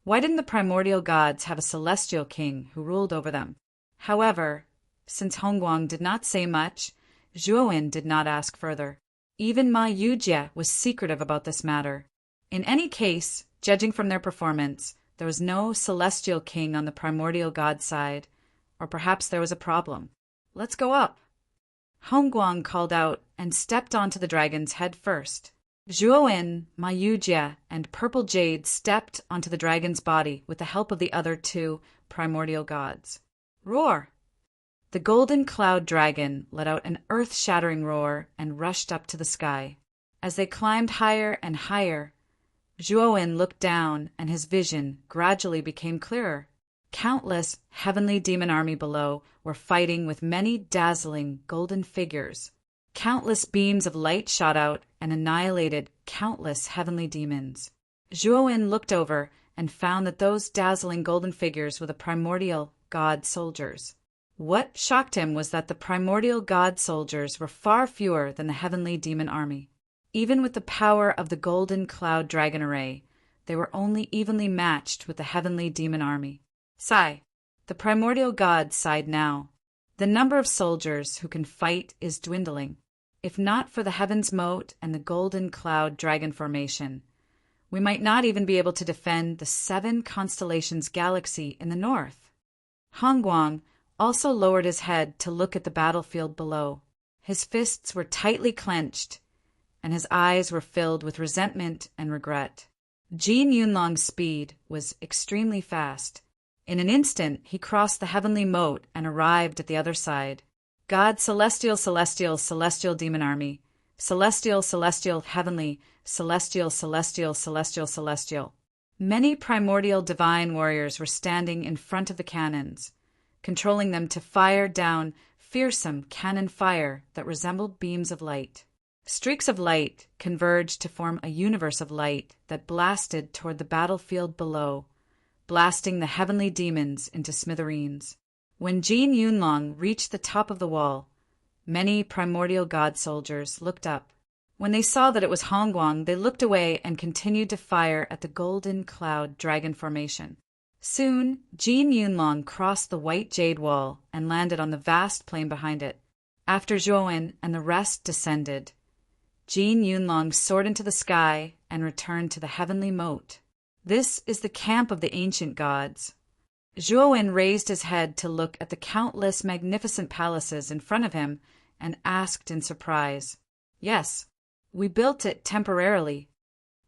why didn't the primordial gods have a celestial king who ruled over them? However, since Hongguang did not say much, Zhuowen did not ask further. Even Ma Yujie was secretive about this matter. In any case, judging from their performance, there was no celestial king on the primordial god side, or perhaps there was a problem. Let's go up. Hongguang called out and stepped onto the dragon's head first. Zhuowen, Ma Yujie, and Purple Jade stepped onto the dragon's body with the help of the other two primordial gods. Roar! The golden cloud dragon let out an earth-shattering roar and rushed up to the sky. As they climbed higher and higher, Zhuowen looked down and his vision gradually became clearer. Countless heavenly demon army below were fighting with many dazzling golden figures. Countless beams of light shot out and annihilated countless heavenly demons. Zhuowen looked over and found that those dazzling golden figures were the primordial god soldiers. What shocked him was that the primordial god soldiers were far fewer than the heavenly demon army. Even with the power of the Golden Cloud Dragon Array, they were only evenly matched with the heavenly demon army. Sigh. The primordial god sighed now. The number of soldiers who can fight is dwindling. If not for the Heaven's Moat and the Golden Cloud Dragon Formation, we might not even be able to defend the 7 constellations galaxy in the north. Hongguang also lowered his head to look at the battlefield below. His fists were tightly clenched, and his eyes were filled with resentment and regret. Jin Yunlong's speed was extremely fast. In an instant, he crossed the heavenly moat and arrived at the other side. God, celestial, celestial, celestial demon army. Celestial, celestial, heavenly, celestial, celestial, celestial, celestial. Many primordial divine warriors were standing in front of the cannons, controlling them to fire down fearsome cannon fire that resembled beams of light. Streaks of light converged to form a universe of light that blasted toward the battlefield below, blasting the heavenly demons into smithereens. When Jin Yunlong reached the top of the wall, many primordial god soldiers looked up. When they saw that it was Hongguang, they looked away and continued to fire at the golden cloud dragon formation. Soon, Jin Yunlong crossed the white jade wall and landed on the vast plain behind it. After Zhuowen and the rest descended, Jin Yunlong soared into the sky and returned to the heavenly moat. This is the camp of the ancient gods. Zhuowen raised his head to look at the countless magnificent palaces in front of him and asked in surprise, "Yes, we built it temporarily,"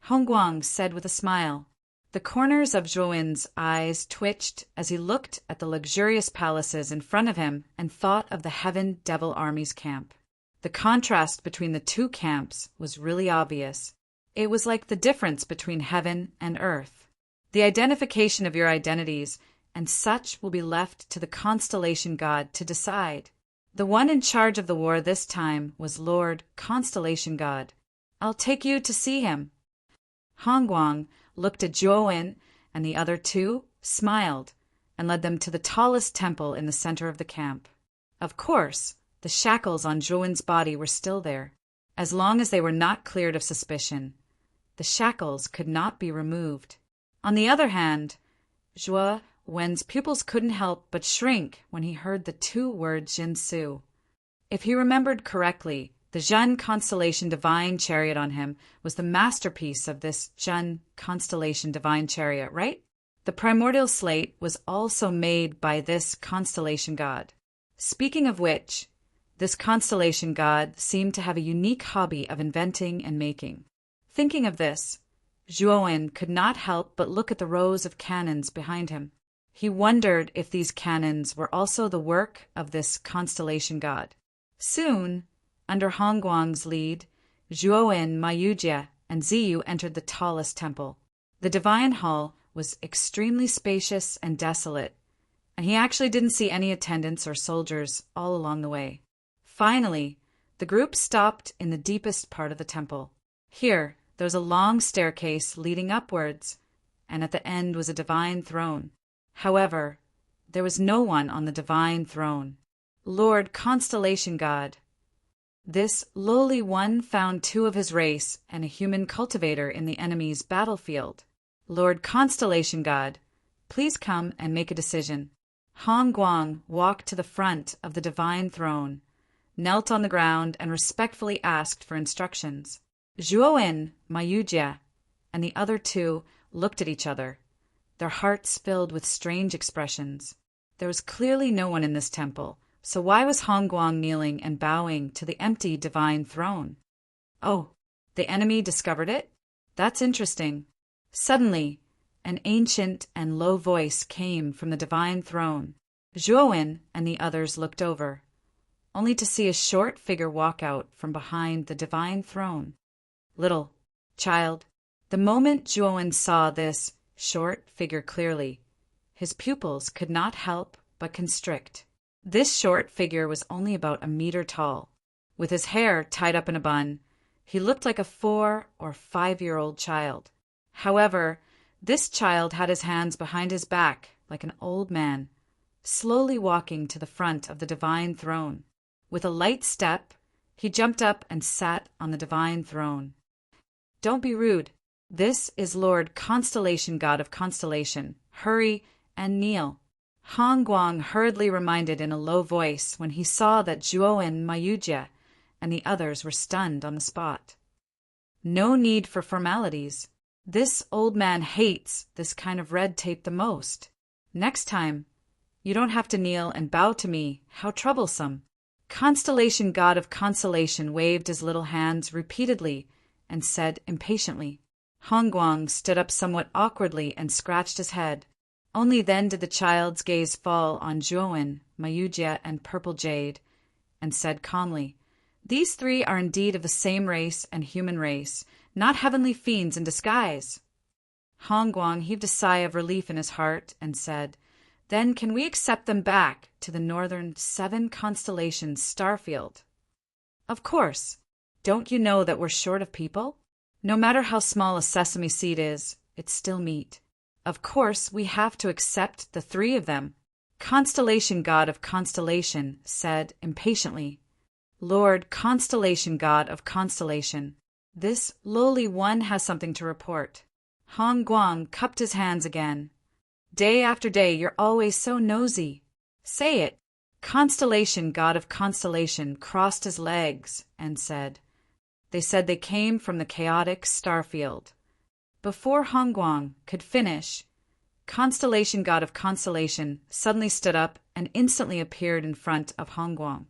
Hongguang said with a smile. The corners of Zhuowen's eyes twitched as he looked at the luxurious palaces in front of him and thought of the Heaven Devil Army's camp. The contrast between the two camps was really obvious. It was like the difference between heaven and earth. The identification of your identities and such will be left to the constellation god to decide. The one in charge of the war this time was Lord Constellation God. "I'll take you to see him." Hongguang looked at Zhuowen and the other two, smiled, and led them to the tallest temple in the center of the camp. Of course, the shackles on Zhuowen's body were still there. As long as they were not cleared of suspicion, the shackles could not be removed. On the other hand, Zhuowen's pupils couldn't help but shrink when he heard the two words Jinsu. If he remembered correctly, the Zhen constellation divine chariot on him was the masterpiece of this Zhen constellation divine chariot, right? The primordial slate was also made by this constellation god. Speaking of which, this constellation god seemed to have a unique hobby of inventing and making. Thinking of this, Zhuowen could not help but look at the rows of cannons behind him. He wondered if these cannons were also the work of this constellation god. Soon, under Hongguang's lead, Zhuowen, Mayujie, and Ziyu entered the tallest temple. The divine hall was extremely spacious and desolate, and he actually didn't see any attendants or soldiers all along the way. Finally, the group stopped in the deepest part of the temple. Here, there was a long staircase leading upwards, and at the end was a divine throne. However, there was no one on the divine throne. Lord Constellation God. This lowly one found two of his race and a human cultivator in the enemy's battlefield. "Lord Constellation God, please come and make a decision." Hongguang walked to the front of the divine throne, knelt on the ground, and respectfully asked for instructions. Zhuowen, Mayujie, and the other two looked at each other, their hearts filled with strange expressions. There was clearly no one in this temple, so why was Hongguang kneeling and bowing to the empty divine throne? Oh, the enemy discovered it? That's interesting. Suddenly, an ancient and low voice came from the divine throne. Zhuowen and the others looked over, only to see a short figure walk out from behind the divine throne. "Little child." The moment Zhuowen saw this short figure clearly, his pupils could not help but constrict. This short figure was only about a meter tall. With his hair tied up in a bun, he looked like a 4 or 5-year-old child. However, this child had his hands behind his back like an old man, slowly walking to the front of the divine throne. With a light step, he jumped up and sat on the divine throne. "Don't be rude. This is Lord Constellation God of Constellation. Hurry and kneel," Hongguang hurriedly reminded in a low voice when he saw that Zhuowen, Mayujie, and the others were stunned on the spot. No need for formalities. This old man hates this kind of red tape the most. Next time, you don't have to kneel and bow to me. How troublesome. Constellation God of Constellation waved his little hands repeatedly and said impatiently. Hongguang stood up somewhat awkwardly and scratched his head. Only then did the child's gaze fall on Zhuowen, Mayujie, and Purple Jade, and said calmly, "These three are indeed of the same race and human race, not heavenly fiends in disguise." Hongguang heaved a sigh of relief in his heart and said, "Then can we accept them back to the northern 7 constellations starfield?" "Of course. Don't you know that we're short of people? No matter how small a sesame seed is, it's still meat. Of course, we have to accept the 3 of them," Constellation God of Constellation said impatiently. "Lord Constellation God of Constellation, This lowly one has something to report. Hong Guang cupped his hands again. Day after day, you're always so nosy. Say it. Constellation, god of constellation, crossed his legs and said, They said they came from the chaotic star field. Before Hong Guang could finish, Constellation, god of constellation, suddenly stood up and instantly appeared in front of Hong Guang.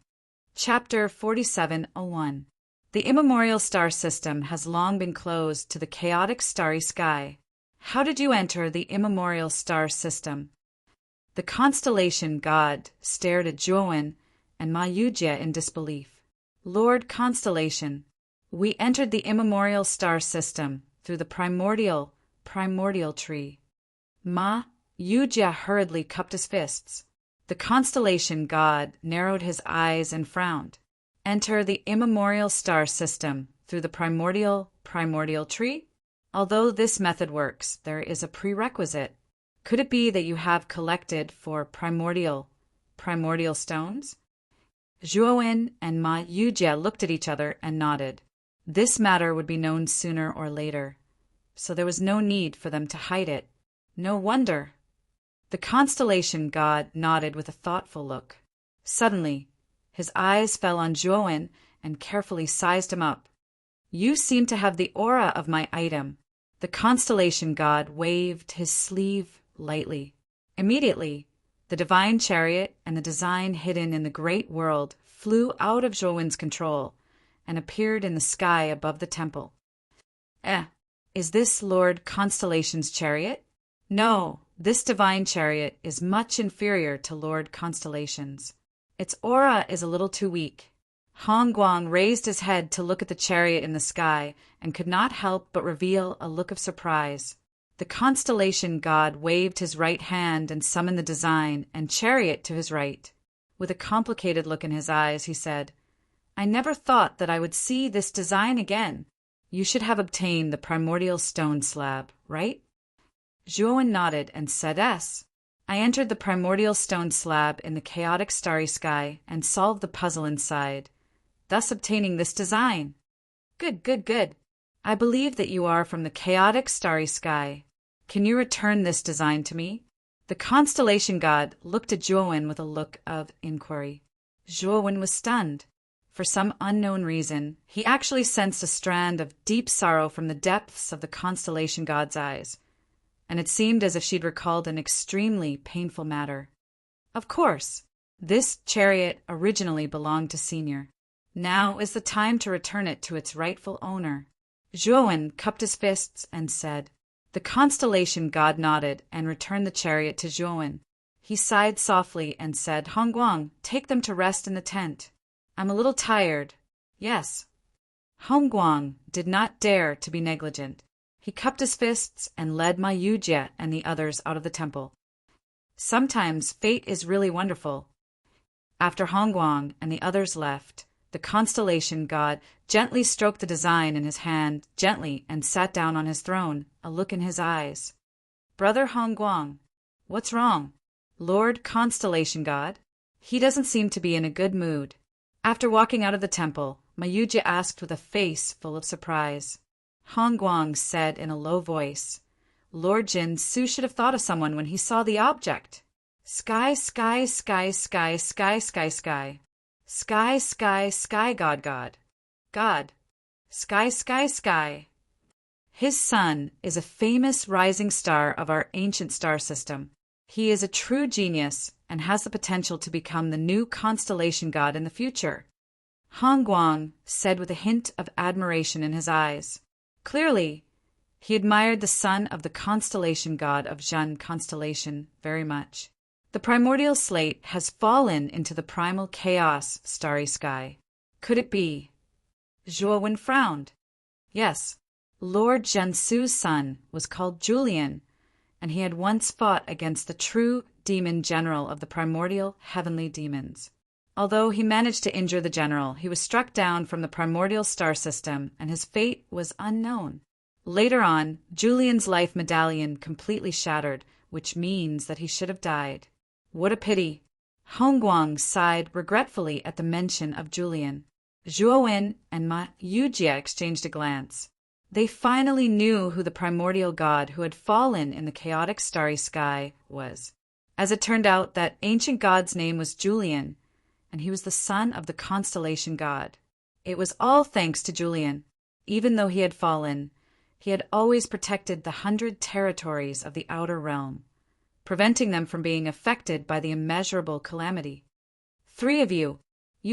Chapter 47:01. The immemorial star system has long been closed to the chaotic starry sky. How did you enter the immemorial star system? The constellation god stared at Zhuowen and Ma Yujie in disbelief. Lord Constellation, we entered the immemorial star system through the primordial tree. Ma Yujie hurriedly cupped his fists. The constellation god narrowed his eyes and frowned. Enter the immemorial star system through the primordial tree? Although this method works, there is a prerequisite. Could it be that you have collected for primordial stones? Zhuowen and Ma Yujie looked at each other and nodded. This matter would be known sooner or later, so there was no need for them to hide it. No wonder. The constellation god nodded with a thoughtful look. Suddenly, his eyes fell on Zhuowen and carefully sized him up. You seem to have the aura of my item. The constellation god waved his sleeve lightly. Immediately, the divine chariot and the design hidden in the great world flew out of Zhuowen's control and appeared in the sky above the temple. Is this Lord Constellation's chariot? No, this divine chariot is much inferior to Lord Constellation's. Its aura is a little too weak. Hong Guang raised his head to look at the chariot in the sky and could not help but reveal a look of surprise. The constellation god waved his right hand and summoned the design and chariot to his right. With a complicated look in his eyes, he said, I never thought that I would see this design again. You should have obtained the primordial stone slab, right? Zhuowen nodded and said yes. I entered the primordial stone slab in the chaotic starry sky and solved the puzzle inside, thus obtaining this design. Good. I believe that you are from the chaotic starry sky. Can you return this design to me? The constellation god looked at Zhuowen with a look of inquiry. Zhuowen was stunned. For some unknown reason, he actually sensed a strand of deep sorrow from the depths of the constellation god's eyes, and it seemed as if she'd recalled an extremely painful matter. Of course, this chariot originally belonged to Senior. Now is the time to return it to its rightful owner. Zhuowen cupped his fists and said. The constellation god nodded and returned the chariot to Zhuowen. He sighed softly and said, Hong Guang, take them to rest in the tent. I'm a little tired. Yes. Hong Guang did not dare to be negligent. He cupped his fists and led Ma Yujie and the others out of the temple. Sometimes fate is really wonderful. After Hong Guang and the others left, the constellation god gently stroked the design in his hand gently and sat down on his throne, a look in his eyes. Brother Hong Guang, what's wrong? Lord Constellation God? He doesn't seem to be in a good mood. After walking out of the temple, Ma Yujie asked with a face full of surprise. Hong Guang said in a low voice, Lord Jin Su should have thought of someone when he saw the object. Sky, sky, sky, sky, sky, sky, sky. Sky, sky, sky, God, God. God. Sky, sky, sky. His son is a famous rising star of our ancient star system. He is a true genius and has the potential to become the new constellation god in the future. Hong Guang said with a hint of admiration in his eyes. Clearly, he admired the son of the constellation god of Zhen constellation very much. The primordial slate has fallen into the primal chaos starry sky. Could it be? Zhuowen frowned. Yes, Lord Zhensu's son was called Julian, and he had once fought against the true demon general of the primordial heavenly demons. Although he managed to injure the general, he was struck down from the primordial star system, and his fate was unknown. Later on, Julian's life medallion completely shattered, which means that he should have died. What a pity! Hong Guang sighed regretfully at the mention of Julian. Zhuowen and Ma Yujie exchanged a glance. They finally knew who the primordial god who had fallen in the chaotic starry sky was. As it turned out, that ancient god's name was Julian, and he was the son of the constellation god. It was all thanks to Julian. Even though he had fallen, he had always protected the 100 territories of the outer realm, preventing them from being affected by the immeasurable calamity. 3 of you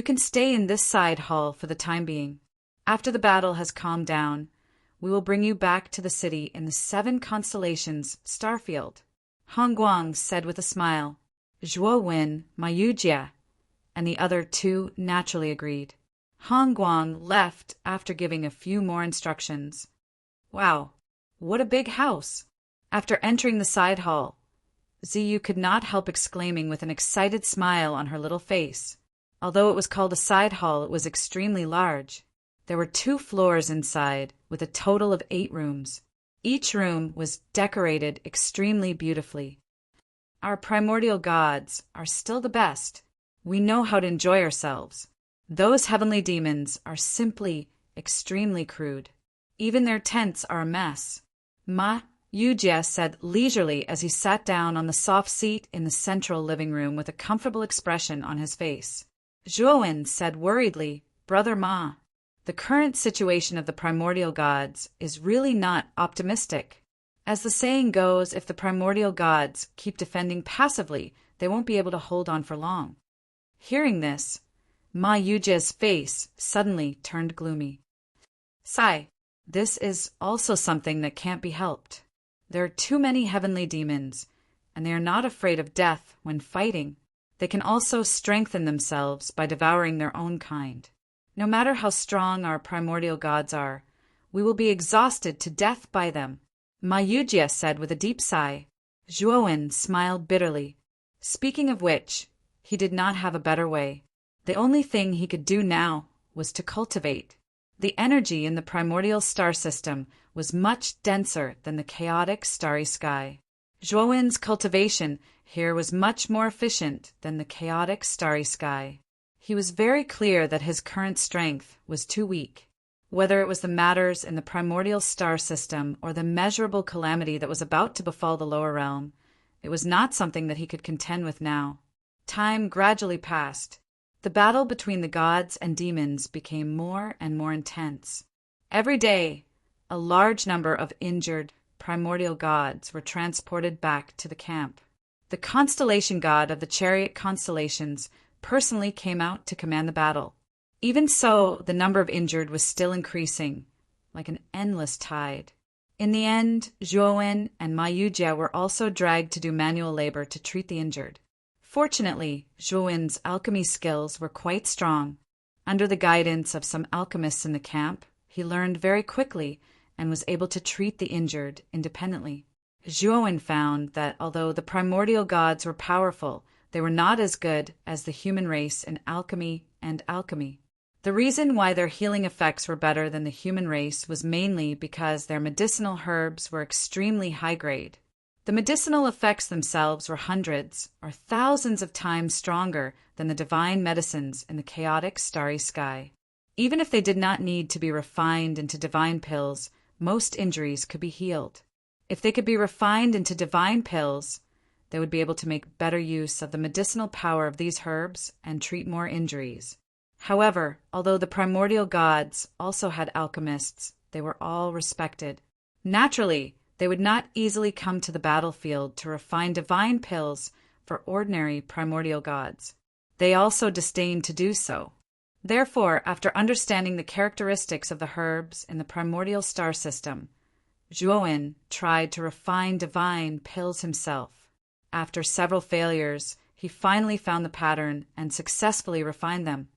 can stay in this side hall for the time being. After the battle has calmed down, we will bring you back to the city in the 7 constellations Starfield. Han Guang said with a smile. Zhuo Wen, Ma Yujie, and the other 2 naturally agreed. Han Guang left after giving a few more instructions. Wow, what a big house! After entering the side hall, Ziyu could not help exclaiming with an excited smile on her little face. Although it was called a side hall, it was extremely large. There were 2 floors inside, with a total of 8 rooms. Each room was decorated extremely beautifully. Our primordial gods are still the best. We know how to enjoy ourselves. Those heavenly demons are simply extremely crude. Even their tents are a mess. Ma Yujie said leisurely as he sat down on the soft seat in the central living room with a comfortable expression on his face. Zhuowen said worriedly, Brother Ma, the current situation of the primordial gods is really not optimistic. As the saying goes, if the primordial gods keep defending passively, they won't be able to hold on for long. Hearing this, Ma Yujie's face suddenly turned gloomy. Sigh, this is also something that can't be helped. There are too many heavenly demons, and they are not afraid of death when fighting. They can also strengthen themselves by devouring their own kind. No matter how strong our primordial gods are, we will be exhausted to death by them, Ma Yujie said with a deep sigh. Zhuowen smiled bitterly. Speaking of which, he did not have a better way. The only thing he could do now was to cultivate. The energy in the primordial star system was much denser than the chaotic starry sky. Zhuowen's cultivation here was much more efficient than the chaotic starry sky. He was very clear that his current strength was too weak. Whether it was the matters in the primordial star system or the measurable calamity that was about to befall the lower realm, it was not something that he could contend with now. Time gradually passed. The battle between the gods and demons became more and more intense. Every day, a large number of injured primordial gods were transported back to the camp. The constellation god of the chariot constellations personally came out to command the battle. Even so, the number of injured was still increasing, like an endless tide. In the end, Zhuowen and Ma Yujie were also dragged to do manual labor to treat the injured. Fortunately, Zhuowen's alchemy skills were quite strong. Under the guidance of some alchemists in the camp, he learned very quickly and was able to treat the injured independently. Zhuowen found that although the primordial gods were powerful, they were not as good as the human race in alchemy and alchemy. The reason why their healing effects were better than the human race was mainly because their medicinal herbs were extremely high grade. The medicinal effects themselves were hundreds or thousands of times stronger than the divine medicines in the chaotic starry sky. Even if they did not need to be refined into divine pills, most injuries could be healed. If they could be refined into divine pills, they would be able to make better use of the medicinal power of these herbs and treat more injuries. However, although the primordial gods also had alchemists, they were all respected. Naturally, they would not easily come to the battlefield to refine divine pills for ordinary primordial gods. They also disdained to do so. Therefore, after understanding the characteristics of the herbs in the primordial star system, Zhuowen tried to refine divine pills himself. After several failures, he finally found the pattern and successfully refined them.